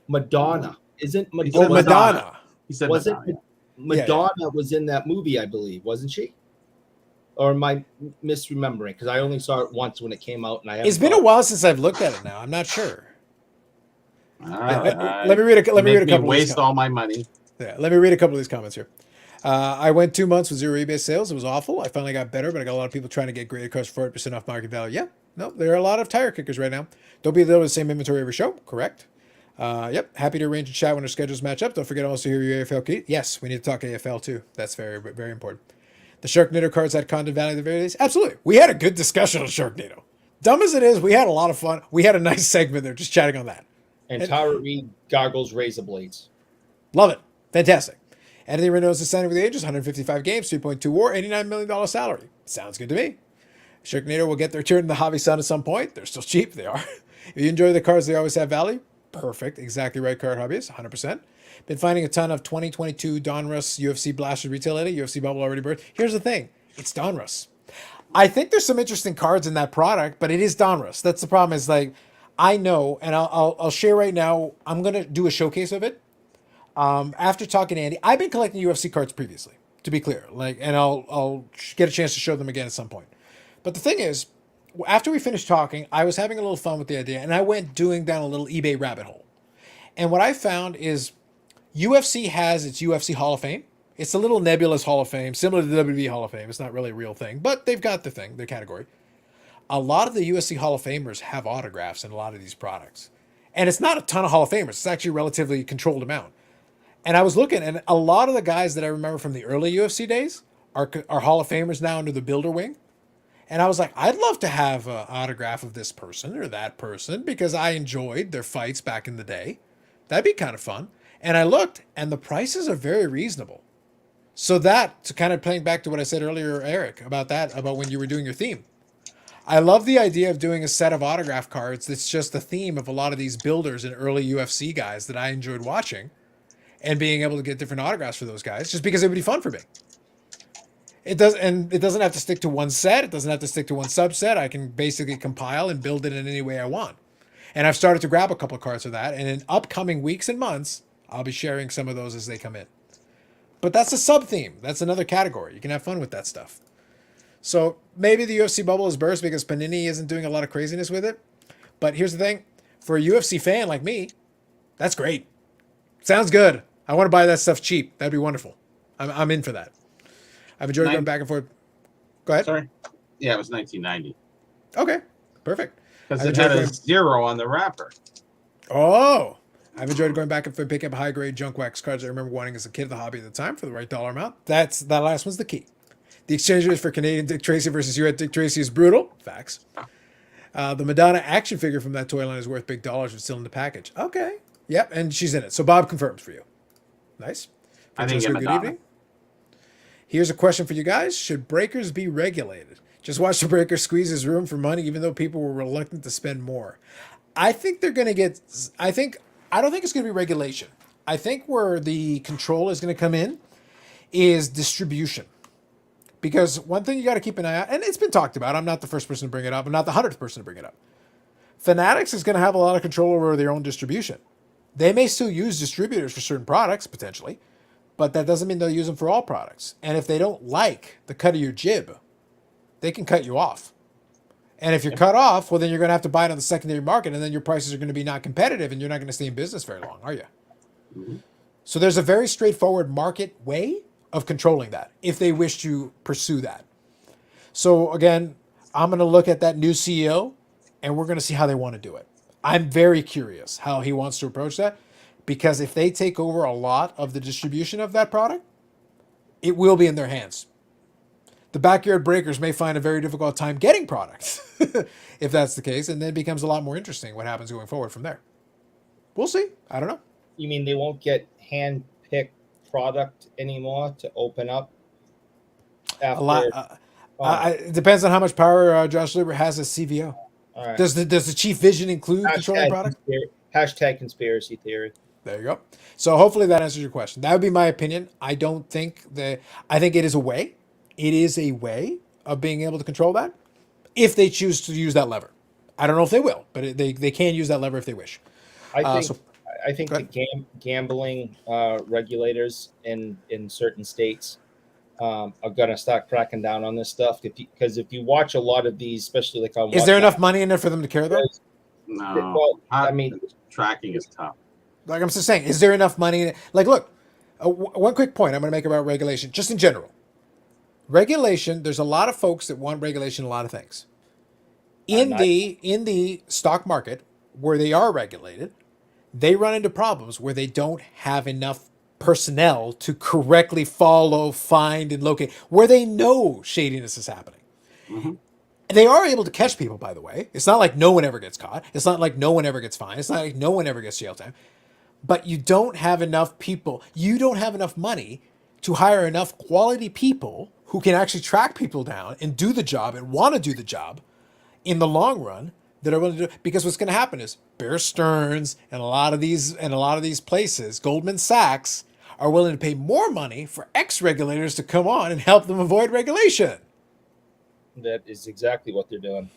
Madonna. Isn't Madonna? Oh, Madonna. He said Madonna was in that movie, I believe, wasn't she? Or am I misremembering? Because I only saw it once when it came out, and It's been a while since I've looked at it. Now I'm not sure. Let me read a couple. Waste all my money. Yeah, let me read a couple of these comments here. I went 2 months with 0 eBay sales. It was awful. I finally got better, but I got a lot of people trying to get graded cards for 40% off market value. Yeah, no, there are a lot of tire kickers right now. Don't be the same inventory every show. Correct. Yep. Happy to arrange a chat when our schedules match up. Don't forget also to hear your AFL key. Yes, we need to talk AFL too. That's very, very important. The Sharknado cards had content value at the very least. Absolutely. We had a good discussion on Sharknado. Dumb as it is, we had a lot of fun. We had a nice segment there just chatting on that. And Tara Reid goggles, razor blades. Love it. Fantastic. Anthony Reynolds is signing with the ages, 155 games, 3.2 WAR, $89 million salary. Sounds good to me. Sharknado will get their turn in the hobby sun at some point. They're still cheap. They are. If you enjoy the cards, they always have value. Perfect. Exactly right, card hobbyist. 100%. Been finding a ton of 2022 Donruss UFC blasted retail lately. UFC bubble already birthed. Here's the thing. It's Donruss. I think there's some interesting cards in that product, but it is Donruss. That's the problem is like, I know, and I'll share right now, I'm going to do a showcase of it. After talking to Andy, I've been collecting UFC cards previously, to be clear, like, and I'll get a chance to show them again at some point. But the thing is, after we finished talking, I was having a little fun with the idea, and I went doing down a little eBay rabbit hole. And what I found is UFC has its UFC Hall of Fame. It's a little nebulous Hall of Fame, similar to the WWE Hall of Fame. It's not really a real thing, but they've got the thing, their category. A lot of the UFC Hall of Famers have autographs in a lot of these products. And it's not a ton of Hall of Famers. It's actually a relatively controlled amount. And I was looking, and a lot of the guys that I remember from the early UFC days are Hall of Famers now under the builder wing. And I was like, I'd love to have an autograph of this person or that person because I enjoyed their fights back in the day. That'd be kind of fun. And I looked, and the prices are very reasonable. So that, to kind of playing back to what I said earlier, Eric, about when you were doing your theme. I love the idea of doing a set of autograph cards that's just the theme of a lot of these builders and early UFC guys that I enjoyed watching and being able to get different autographs for those guys just because it would be fun for me. It doesn't have to stick to one set. It doesn't have to stick to one subset. I can basically compile and build it in any way I want. And I've started to grab a couple of cards of that. And in upcoming weeks and months, I'll be sharing some of those as they come in. But that's a sub theme. That's another category. You can have fun with that stuff. So maybe the UFC bubble is burst because Panini isn't doing a lot of craziness with it. But here's the thing. For a UFC fan like me, that's great. Sounds good. I want to buy that stuff cheap. That'd be wonderful. I'm in for that. I've enjoyed going back and forth. Go ahead. Sorry. Yeah, it was 1990. Okay. Perfect. Because it had a 0 on the wrapper. Oh. I've enjoyed going back and forth picking up high-grade junk wax cards I remember wanting as a kid of the hobby at the time for the right dollar amount. That last one's the key. The exchange rate for Canadian Dick Tracy versus U.S. Dick Tracy is brutal. Facts. The Madonna action figure from that toy line is worth big dollars, but still in the package. Okay. Yep, and she's in it. So Bob confirms for you. Nice. I think Francesco, good evening. Here's a question for you guys. Should breakers be regulated? Just watch the breaker squeeze his room for money, even though people were reluctant to spend more. I think they're going to get... I don't think it's going to be regulation. I think where the control is going to come in is distribution. Because one thing you got to keep an eye on, and it's been talked about, I'm not the first person to bring it up, I'm not the 100th person to bring it up. Fanatics is going to have a lot of control over their own distribution. They may still use distributors for certain products, potentially, but that doesn't mean they'll use them for all products. And if they don't like the cut of your jib, they can cut you off. And if you're cut off, well, then you're going to have to buy it on the secondary market, and then your prices are going to be not competitive, and you're not going to stay in business very long, are you? Mm-hmm. So there's a very straightforward market way of controlling that, if they wish to pursue that. So again, I'm going to look at that new CEO, and we're going to see how they want to do it. I'm very curious how he wants to approach that, because if they take over a lot of the distribution of that product, it will be in their hands. The backyard breakers may find a very difficult time getting products if that's the case, and then it becomes a lot more interesting what happens going forward from there. We'll see. I don't know. You mean they won't get hand-picked product anymore to open up? After, a lot. It depends on how much power Josh Lieber has as CVO. All right. Does the chief vision include controlling product? Hashtag conspiracy theory. There you go. So hopefully that answers your question. That would be my opinion. I think it is a way. It is a way of being able to control that if they choose to use that lever. I don't know if they will, but they can use that lever if they wish. I think the gambling regulators in certain states are going to start cracking down on this stuff. Because if you watch a lot of these, especially like on... Is there enough money in there for them to care, though? No. Well, I mean... Tracking is tough. Like I'm just saying, is there enough money in it? Like, look, one quick point I'm going to make about regulation, just in general. Regulation, there's a lot of folks that want regulation a lot of things. In the stock market, where they are regulated, they run into problems where they don't have enough personnel to correctly follow, find, and locate, where they know shadiness is happening. Mm-hmm. They are able to catch people, by the way. It's not like no one ever gets caught. It's not like no one ever gets fined. It's not like no one ever gets jail time. But you don't have enough people. You don't have enough money to hire enough quality people who can actually track people down and do the job and want to do the job in the long run that are willing to do it. Because what's going to happen is Bear Stearns and a lot of these places, Goldman Sachs, are willing to pay more money for ex-regulators to come on and help them avoid regulation. That is exactly what they're doing.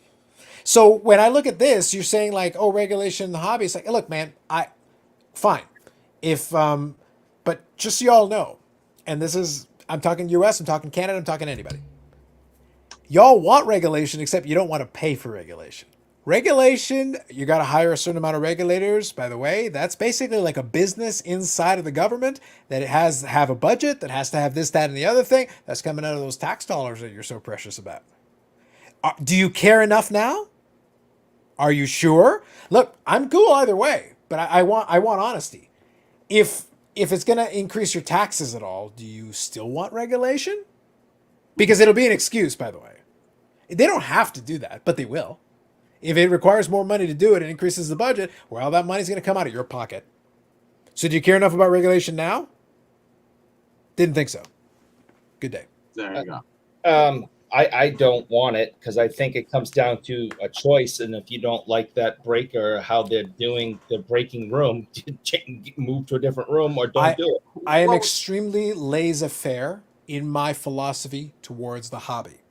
So when I look at this, you're saying like, oh, regulation in the hobby. It's like, look, man, fine. But just so you all know, and this is, I'm talking US, I'm talking Canada, I'm talking anybody. Y'all want regulation, except you don't want to pay for regulation. Regulation, you got to hire a certain amount of regulators. By the way, that's basically like a business inside of the government that it has to have a budget, that has to have this, that, and the other thing. That's coming out of those tax dollars that you're so precious about. Do you care enough now? Are you sure? Look, I'm cool either way, but I want honesty. If it's going to increase your taxes at all, do you still want regulation? Because it'll be an excuse, by the way. They don't have to do that, but they will. If it requires more money to do it and increases the budget, well, that money's going to come out of your pocket. So do you care enough about regulation now? Didn't think so. Good day. There you go. I don't want it because I think it comes down to a choice. And if you don't like that breaker, how they're doing the breaking room, move to a different room or don't do it. I am extremely laissez-faire in my philosophy towards the hobby.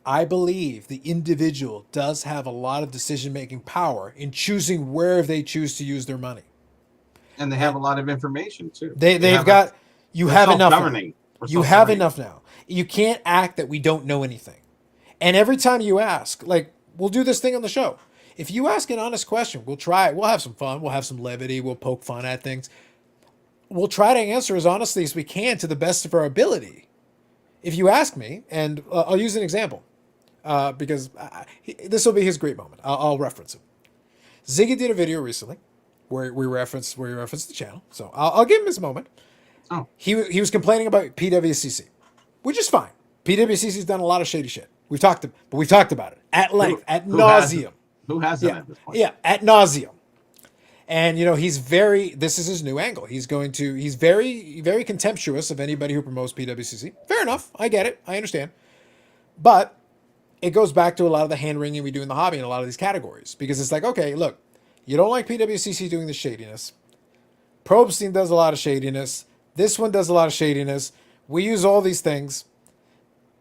I believe the individual does have a lot of decision-making power in choosing where they choose to use their money. And they have a lot of information too. They've got, you have enough now. Self-governing. You have enough now. You can't act that we don't know anything. And every time you ask, like, we'll do this thing on the show. If you ask an honest question, we'll try it. We'll have some fun. We'll have some levity. We'll poke fun at things. We'll try to answer as honestly as we can to the best of our ability. If you ask me, and I'll use an example, because this will be his great moment. I'll reference him. Ziggy did a video recently where we referenced the channel. So I'll give him his moment. Oh. He was complaining about PWCC, which is fine. PWCC's done a lot of shady shit. We've talked about it at length, ad nauseum. Who hasn't at this point? Yeah, at nauseum. And this is his new angle. He's very, very contemptuous of anybody who promotes PWCC. Fair enough. I get it. I understand. But it goes back to a lot of the hand wringing we do in the hobby in a lot of these categories. Because it's like, okay, look, you don't like PWCC doing the shadiness. Probstein does a lot of shadiness. This one does a lot of shadiness. We use all these things.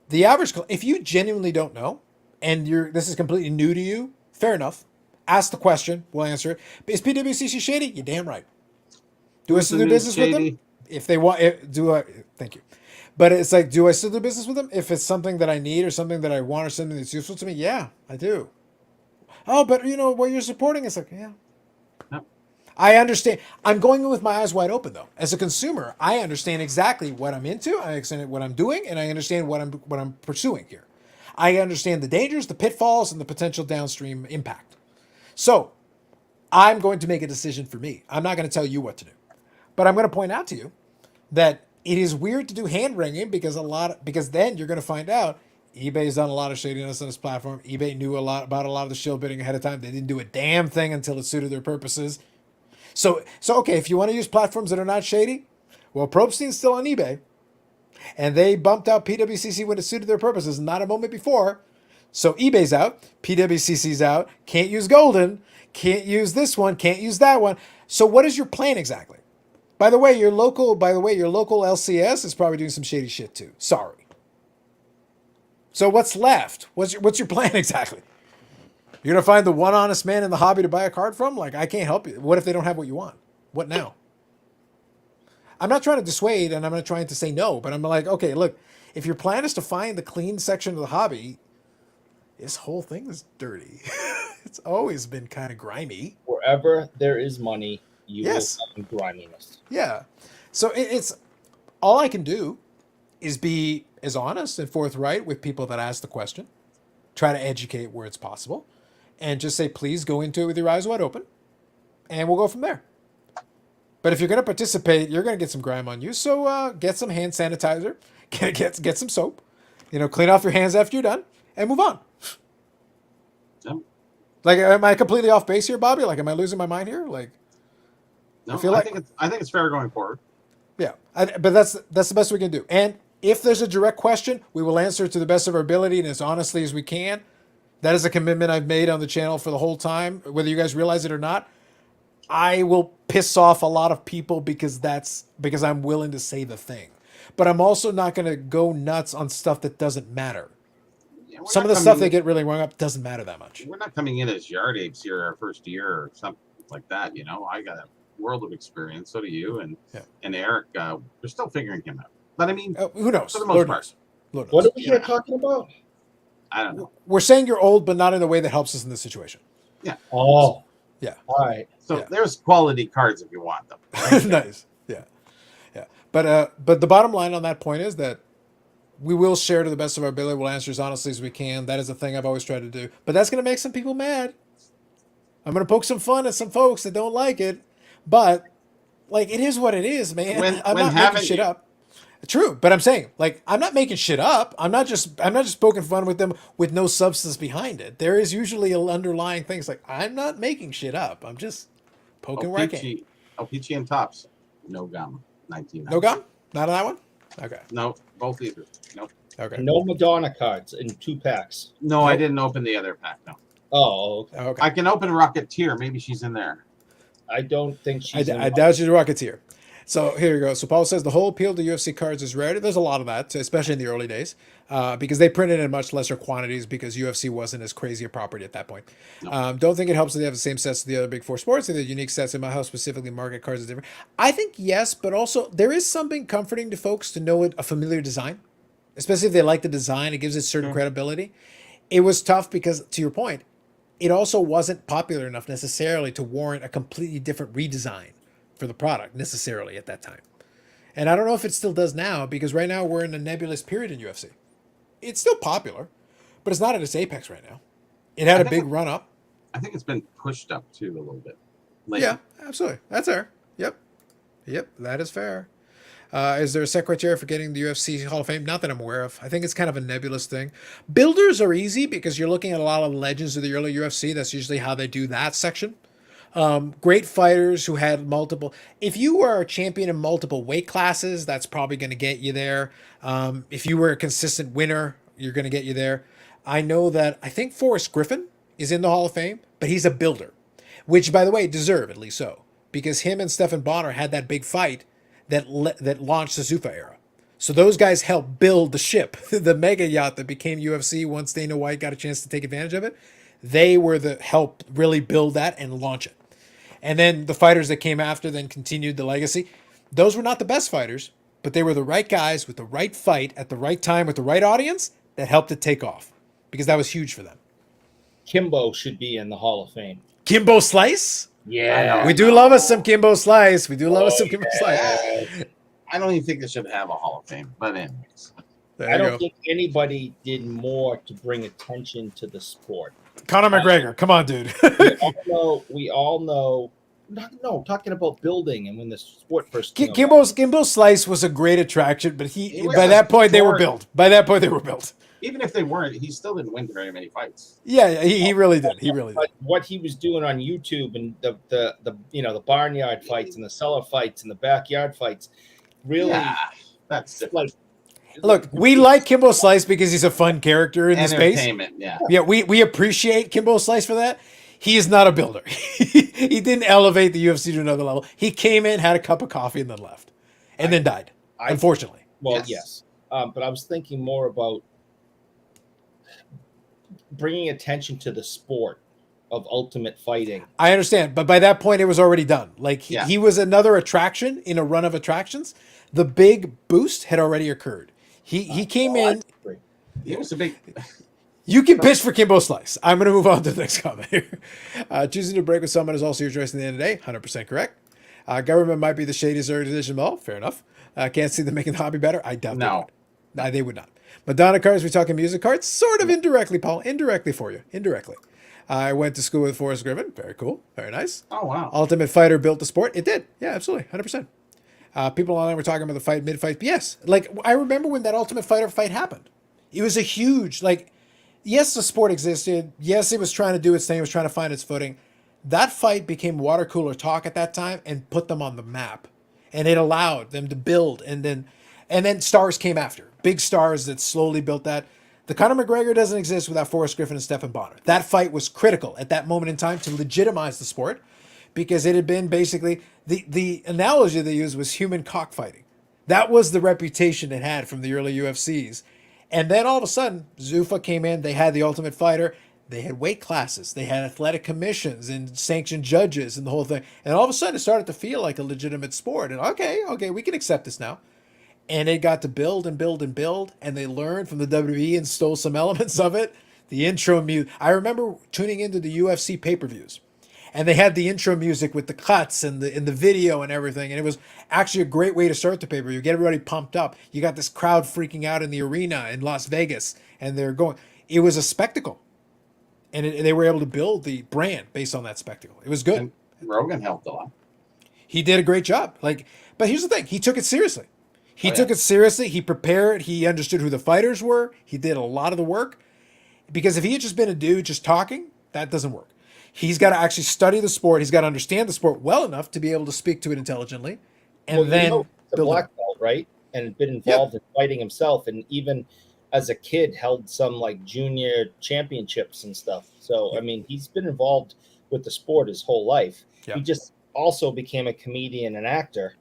The average, if you genuinely don't know, and this is completely new to you, fair enough. Ask the question. We'll answer it. Is PWCC shady? You're damn right. Do I still do business with them? If they want, thank you. But it's like, do I still do business with them? If it's something that I need or something that I want or something that's useful to me, yeah, I do. Oh, but what you're supporting, it's like, yeah. Yep. I understand. I'm going in with my eyes wide open, though. As a consumer, I understand exactly what I'm into. I understand what I'm doing, and I understand what I'm pursuing here. I understand the dangers, the pitfalls, and the potential downstream impact. So I'm going to make a decision for me. I'm not going to tell you what to do. But I'm going to point out to you that it is weird to do hand wringing because then you're going to find out eBay's done a lot of shadiness on this platform. eBay knew about a lot of the shield bidding ahead of time. They didn't do a damn thing until it suited their purposes. So okay, if you want to use platforms that are not shady, well, Probstein's still on eBay. And they bumped out PWCC when it suited their purposes, not a moment before. So eBay's out, PWCC's out, can't use Golden, can't use this one, can't use that one. So what is your plan exactly? By the way, your local LCS is probably doing some shady shit too. Sorry. So what's left? What's your plan exactly? You're gonna find the one honest man in the hobby to buy a card from? Like, I can't help you. What if they don't have what you want? What now? I'm not trying to dissuade and I'm not trying to say no, but I'm like, okay, look, if your plan is to find the clean section of the hobby, this whole thing is dirty. It's always been kind of grimy. Wherever there is money, you will find griminess. Yeah. So it's all I can do is be as honest and forthright with people that ask the question, try to educate where it's possible, and just say, please go into it with your eyes wide open, and we'll go from there. But if you're going to participate, you're going to get some grime on you. So get some hand sanitizer, get some soap, clean off your hands after you're done, and move on. Yep. Like, am I completely off base here, Bobby? Like, am I losing my mind here? Like, no, I think it's fair going forward. Yeah, but that's the best we can do. And if there's a direct question, we will answer it to the best of our ability and as honestly as we can. That is a commitment I've made on the channel for the whole time, whether you guys realize it or not. I will piss off a lot of people because I'm willing to say the thing. But I'm also not going to go nuts on stuff that doesn't matter. Yeah, some of the stuff they get really wrong up doesn't matter that much. We're not coming in as yard apes here our first year or something like that. I got a world of experience. So do you. And Eric, we're still figuring him out. But I mean, who knows? For the most part. What are we here talking about? I don't know. We're saying you're old, but not in a way that helps us in this situation. Yeah. Oh. Yeah. All right. So there's quality cards if you want them. Right? Nice. Yeah. Yeah. But the bottom line on that point is that we will share to the best of our ability. We'll answer as honestly as we can. That is the thing I've always tried to do. But that's going to make some people mad. I'm going to poke some fun at some folks that don't like it. But, like, it is what it is, man. I'm not making shit up. True, but I'm saying, like, I'm not making shit up. I'm not just poking fun with them with no substance behind it. There is usually an underlying thing. It's like, I'm not making shit up. I'm just poking where I can. LPG and tops. No gum. 19. No gum? Not on that one? Okay. No, both either. Nope. Okay. No Madonna cards in 2 packs. No, I didn't open the other pack. No. Oh, okay. Okay. I can open Rocketeer. Maybe she's in there. I don't think she's. I doubt she's a Rocketeer. So here you go. So Paul says the whole appeal to UFC cards is rare. There's a lot of that, especially in the early days, because they printed in much lesser quantities because UFC wasn't as crazy a property at that point. No. Don't think it helps that they have the same sets as the other big four sports and the unique sets in my house specifically market cards is different. I think yes, but also there is something comforting to folks to know a familiar design, especially if they like the design. It gives it certain credibility. It was tough because, to your point, it also wasn't popular enough necessarily to warrant a completely different redesign for the product necessarily at that time. And I don't know if it still does now because right now we're in a nebulous period in UFC. It's still popular, but it's not at its apex right now. It had a big run up. I think it's been pushed up too a little bit. Yeah, absolutely. That's fair. Yep, that is fair. Is there a set criteria for getting the UFC Hall of Fame? Not that I'm aware of. I think it's kind of a nebulous thing. Builders are easy because you're looking at a lot of legends of the early UFC. That's usually how they do that section. Great fighters who had multiple. If you were a champion in multiple weight classes, that's probably going to get you there. If you were a consistent winner, you're going to get you there. I know that I think Forrest Griffin is in the Hall of Fame, but he's a builder, which, by the way, deservedly so, because him and Stephen Bonner had that big fight that launched the Zuffa era. So those guys helped build the ship, the mega yacht that became UFC once Dana White got a chance to take advantage of it. They were the help really build that and launch it. And then the fighters that came after then continued the legacy. Those were not the best fighters, but they were the right guys with the right fight at the right time with the right audience that helped it take off because that was huge for them. Kimbo should be in the Hall of Fame. Kimbo Slice? Yeah. We do love us some Kimbo Slice. Kimbo Slice. I don't even think they should have a Hall of Fame, but anyways. I don't think anybody did more to bring attention to the sport. Conor McGregor, come on, dude. we all know. No, talking about building and when the sport first came Kimbo Slice was a great attraction, but by that point they were built. Even if they weren't, he still didn't win very many fights. Yeah, he really did. But what he was doing on YouTube and the barnyard fights and the cellar fights and the backyard fights, really, that's like. Look, we like Kimbo Slice because he's a fun character in the space. Entertainment, Yeah, we appreciate Kimbo Slice for that. He is not a builder. He didn't elevate the UFC to another level. He came in, had a cup of coffee, and then left. And then died, unfortunately. Well, yes. But I was thinking more about bringing attention to the sport of ultimate fighting. I understand, but by that point, it was already done. Like, he was another attraction in a run of attractions. The big boost had already occurred. He came in. He was a big. You can pitch for Kimbo Slice. I'm going to move on to the next comment here. Choosing to break with someone is also your choice at the end of the day. 100% correct. Government might be the shadiest organization of all. Fair enough. Can't see them making the hobby better. I doubt they would not. Madonna cards, we talking music cards? Sort of indirectly, Paul. Indirectly for you. Indirectly. I went to school with Forrest Griffin. Very cool. Very nice. Oh, wow. Ultimate Fighter built the sport. It did. Yeah, absolutely. 100%. People online were talking about the fight, mid-fight. Yes. Like, I remember when that Ultimate Fighter fight happened. It was a huge, yes, the sport existed. Yes, it was trying to do its thing. It was trying to find its footing. That fight became water cooler talk at that time and put them on the map. And it allowed them to build. And then stars came after. Big stars that slowly built that. The Conor McGregor doesn't exist without Forrest Griffin and Stephen Bonner. That fight was critical at that moment in time to legitimize the sport because it had been basically, the analogy they used was human cockfighting. That was the reputation it had from the early UFCs. And then all of a sudden, Zuffa came in. They had the Ultimate Fighter. They had weight classes. They had athletic commissions and sanctioned judges and the whole thing. And all of a sudden, it started to feel like a legitimate sport. And okay, we can accept this now. And it got to build and build and build. And they learned from the WWE and stole some elements of it. The intro music. I remember tuning into the UFC pay-per-views. And they had the intro music with the cuts and the video and everything. And it was actually a great way to start the pay-per-view. Get everybody pumped up. You got this crowd freaking out in the arena in Las Vegas. And they're going. It was a spectacle. And they were able to build the brand based on that spectacle. It was good. And Rogan helped a lot. He did a great job. But here's the thing. He took it seriously. He took it seriously. He prepared. He understood who the fighters were. He did a lot of the work. Because if he had just been a dude just talking, that doesn't work. He's got to actually study the sport. He's got to understand the sport well enough to be able to speak to it intelligently. And then the black belt, right? And been involved in fighting himself. And even as a kid held some junior championships and stuff. So, I mean, he's been involved with the sport his whole life. He just also became a comedian and actor.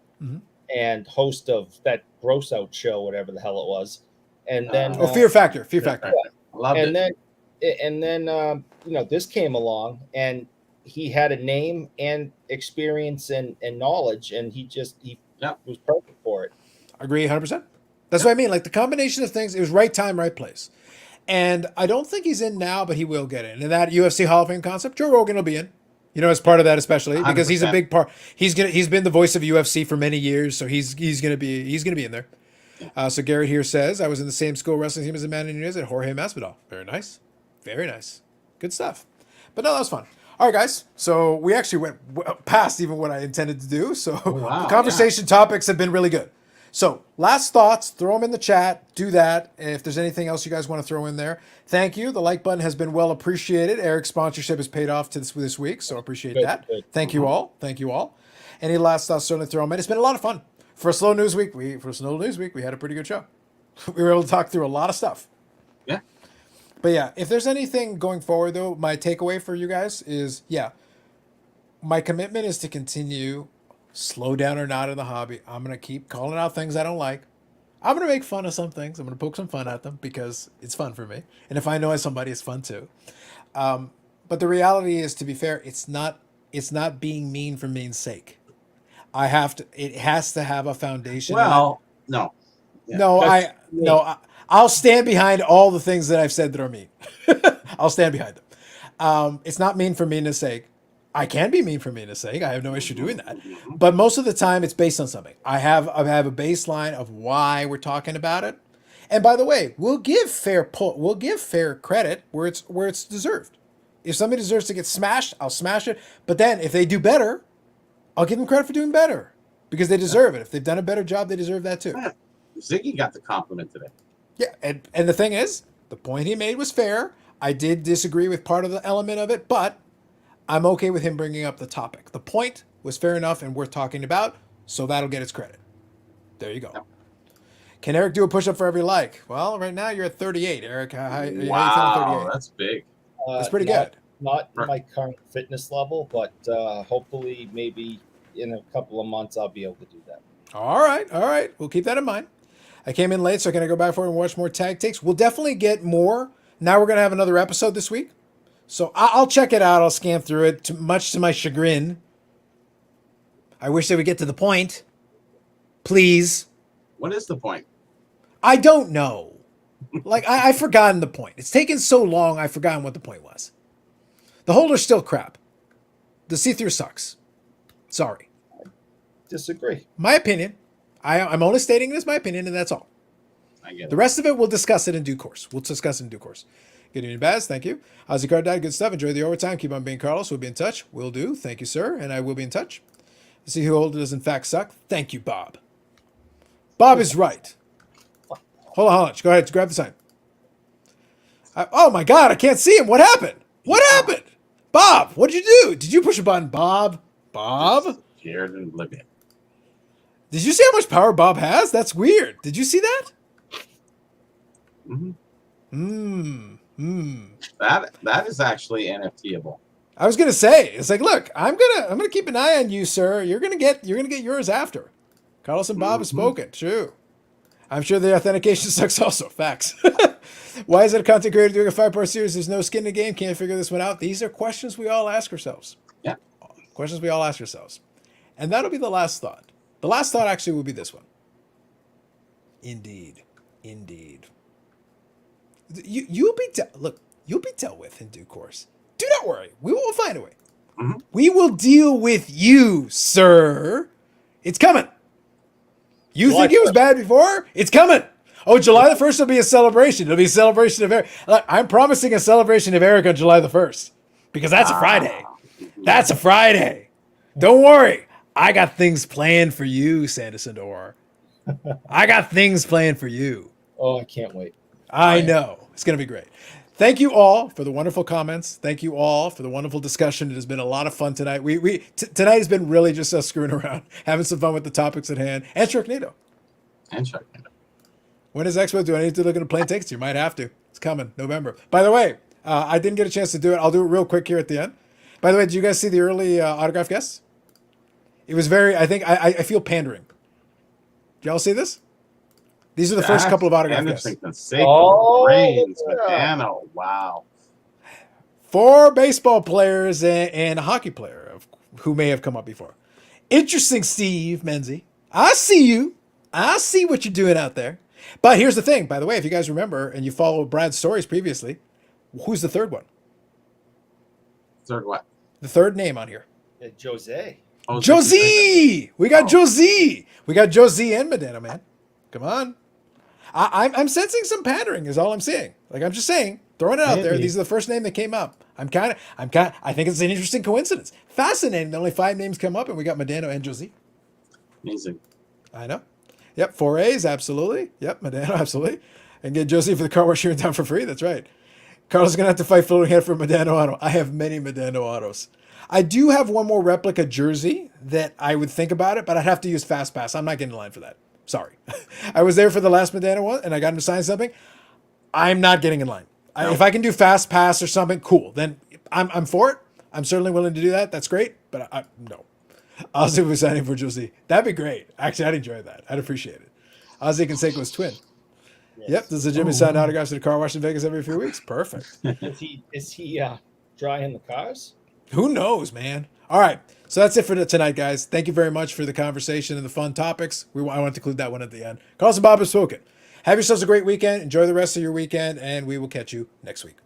and host of that Gross Out show, whatever the hell it was. And then Fear Factor. Fear Factor. Loved and it. then this came along, and he had a name and experience and knowledge, and he was perfect for it. Agree 100%. That's what I mean. Like the combination of things, it was right time, right place. And I don't think he's in now, but he will get in. And that UFC Hall of Fame concept, Joe Rogan will be in. As part of that, especially because he's a 100%. big part. He's been the voice of UFC for many years, so he's gonna be in there. So Garrett here says, I was in the same school wrestling team as Amanda Nunes and Jorge Masvidal. Very nice, very nice, good stuff. But no, that was fun. All right, guys. So we actually went past even what I intended to do. So wow, the conversation topics have been really good. So last thoughts, throw them in the chat. Do that. And if there's anything else you guys want to throw in there, thank you. The like button has been well appreciated. Eric's sponsorship has paid off to this week, so appreciate that. Good. Thank you all. Thank you all. Any last thoughts? Certainly throw them in. It's been a lot of fun. For a slow news week, we had a pretty good show. We were able to talk through a lot of stuff. Yeah. But yeah, if there's anything going forward though, my takeaway for you guys is my commitment is to continue, slow down or not in the hobby. I'm going to keep calling out things I don't like. I'm going to make fun of some things. I'm going to poke some fun at them because it's fun for me. And if I know somebody, it's fun too. But the reality is, to be fair, it's not being mean for mean's sake. It has to have a foundation. Well, no. Yeah. No, I'll stand behind all the things that I've said that are mean. I'll stand behind them. It's not mean for meanness sake. I can be mean for meanness sake. I have no issue doing that. But most of the time, it's based on something. I have a baseline of why we're talking about it. And by the way, we'll give fair credit where it's deserved. If somebody deserves to get smashed, I'll smash it. But then if they do better, I'll give them credit for doing better because they deserve it. If they've done a better job, they deserve that too. Ziggy got the compliment today. Yeah, and the thing is, the point he made was fair. I did disagree with part of the element of it, but I'm okay with him bringing up the topic. The point was fair enough and worth talking about, so that'll get its credit. There you go. Yep. Can Eric do a push-up for every like? Well, right now you're at 38, Eric. How you feeling at 38? That's big. That's pretty good. Not my current fitness level, but hopefully maybe in a couple of months I'll be able to do that. All right. We'll keep that in mind. I came in late, so can I go back forward and watch more tag takes? We'll definitely get more. Now we're going to have another episode this week. So I'll check it out. I'll scan through it, much to my chagrin. I wish they would get to the point. Please. What is the point? I don't know. I've forgotten the point. It's taken so long, I've forgotten what the point was. The holder's still crap. The see-through sucks. Sorry. Disagree. My opinion. I'm only stating this my opinion, and that's all. I get it. The rest of it, we'll discuss it in due course. Good evening, Baz. Thank you. How's your card died? Good stuff. Enjoy the overtime. Keep on being Carlos. We'll be in touch. Will do. Thank you, sir. And I will be in touch. Let's see who holder does in fact suck. Thank you, Bob. Bob is right. Hold on. Go ahead. Grab the sign. Oh, my God. I can't see him. What happened? Bob, what did you do? Did you push a button, Bob? Scared and oblivion. Did you see how much power Bob has? That's weird. Did you see that? That is actually NFTable. I was gonna say, it's like, look, I'm gonna keep an eye on you, sir. You're gonna get yours after. Carlos and Bob have spoken. True. I'm sure the authentication sucks also. Facts. Why is it a content creator doing a 5-part series? There's no skin in the game. Can't figure this one out. These are questions we all ask ourselves. Yeah. Questions we all ask ourselves. And that'll be the last thought. The last thought actually will be this one. Indeed. You'll be dealt with in due course. Do not worry. We will find a way. Mm-hmm. We will deal with you, sir. It's coming. You think it was bad before? It's coming. Oh, July the 1st will be a celebration. It'll be a celebration of Eric. I'm promising a celebration of Eric on July the 1st because that's a Friday. That's a Friday. Don't worry. I got things planned for you, Sanderson Orr. I got things planned for you. Oh, I can't wait. I know. It's going to be great. Thank you all for the wonderful comments. Thank you all for the wonderful discussion. It has been a lot of fun tonight. Tonight has been really just us screwing around, having some fun with the topics at hand. And Sharknado. When is Expo? Do I need to look at the plane tickets? You might have to. It's coming, November. By the way, I didn't get a chance to do it. I'll do it real quick here at the end. By the way, did you guys see the early autograph guests? It was very, I feel pandering. y'all see this? These are the first couple of autograph guests. Oh, Reigns, yeah. Medano. Wow. 4 baseball players and a hockey player who may have come up before. Interesting, Steve Menzie. I see you. I see what you're doing out there. But here's the thing, by the way, if you guys remember and you follow Brad's stories previously, who's the third one? Third what? The third name on here. Jose. Josie! We got Josie. We got Josie and Medano, man. Come on. I'm sensing some pandering is all I'm seeing. Like, I'm just saying, throwing it out there. Maybe. These are the first name that came up. I think it's an interesting coincidence. Fascinating that only 5 names come up and we got Medano and Josie. Amazing. I know. Yep, 4 A's, absolutely. Yep, Medano, absolutely. And get Josie for the car wash here in town for free. That's right. Carlos is going to have to fight floating head for Medano auto. I have many Medano autos. I do have one more replica jersey that I would think about it, but I'd have to use Fast Pass. I'm not getting in line for that. Sorry. I was there for the last Medano one, and I got him to sign something. I'm not getting in line. No. If I can do Fast Pass or something, cool. Then I'm for it. I'm certainly willing to do that. That's great, but no. Ozzy was signing for Josie. That'd be great. Actually, I'd enjoy that. I'd appreciate it. Ozzy Canseco's twin. Yes. Yep, does the Jimmy sign autographs at the car wash in Vegas every few weeks? Perfect. Is he drying the cars? Who knows, man? All right, so that's it for tonight, guys. Thank you very much for the conversation and the fun topics. I want to include that one at the end. Carlos and Bob have spoken. Have yourselves a great weekend. Enjoy the rest of your weekend, and we will catch you next week.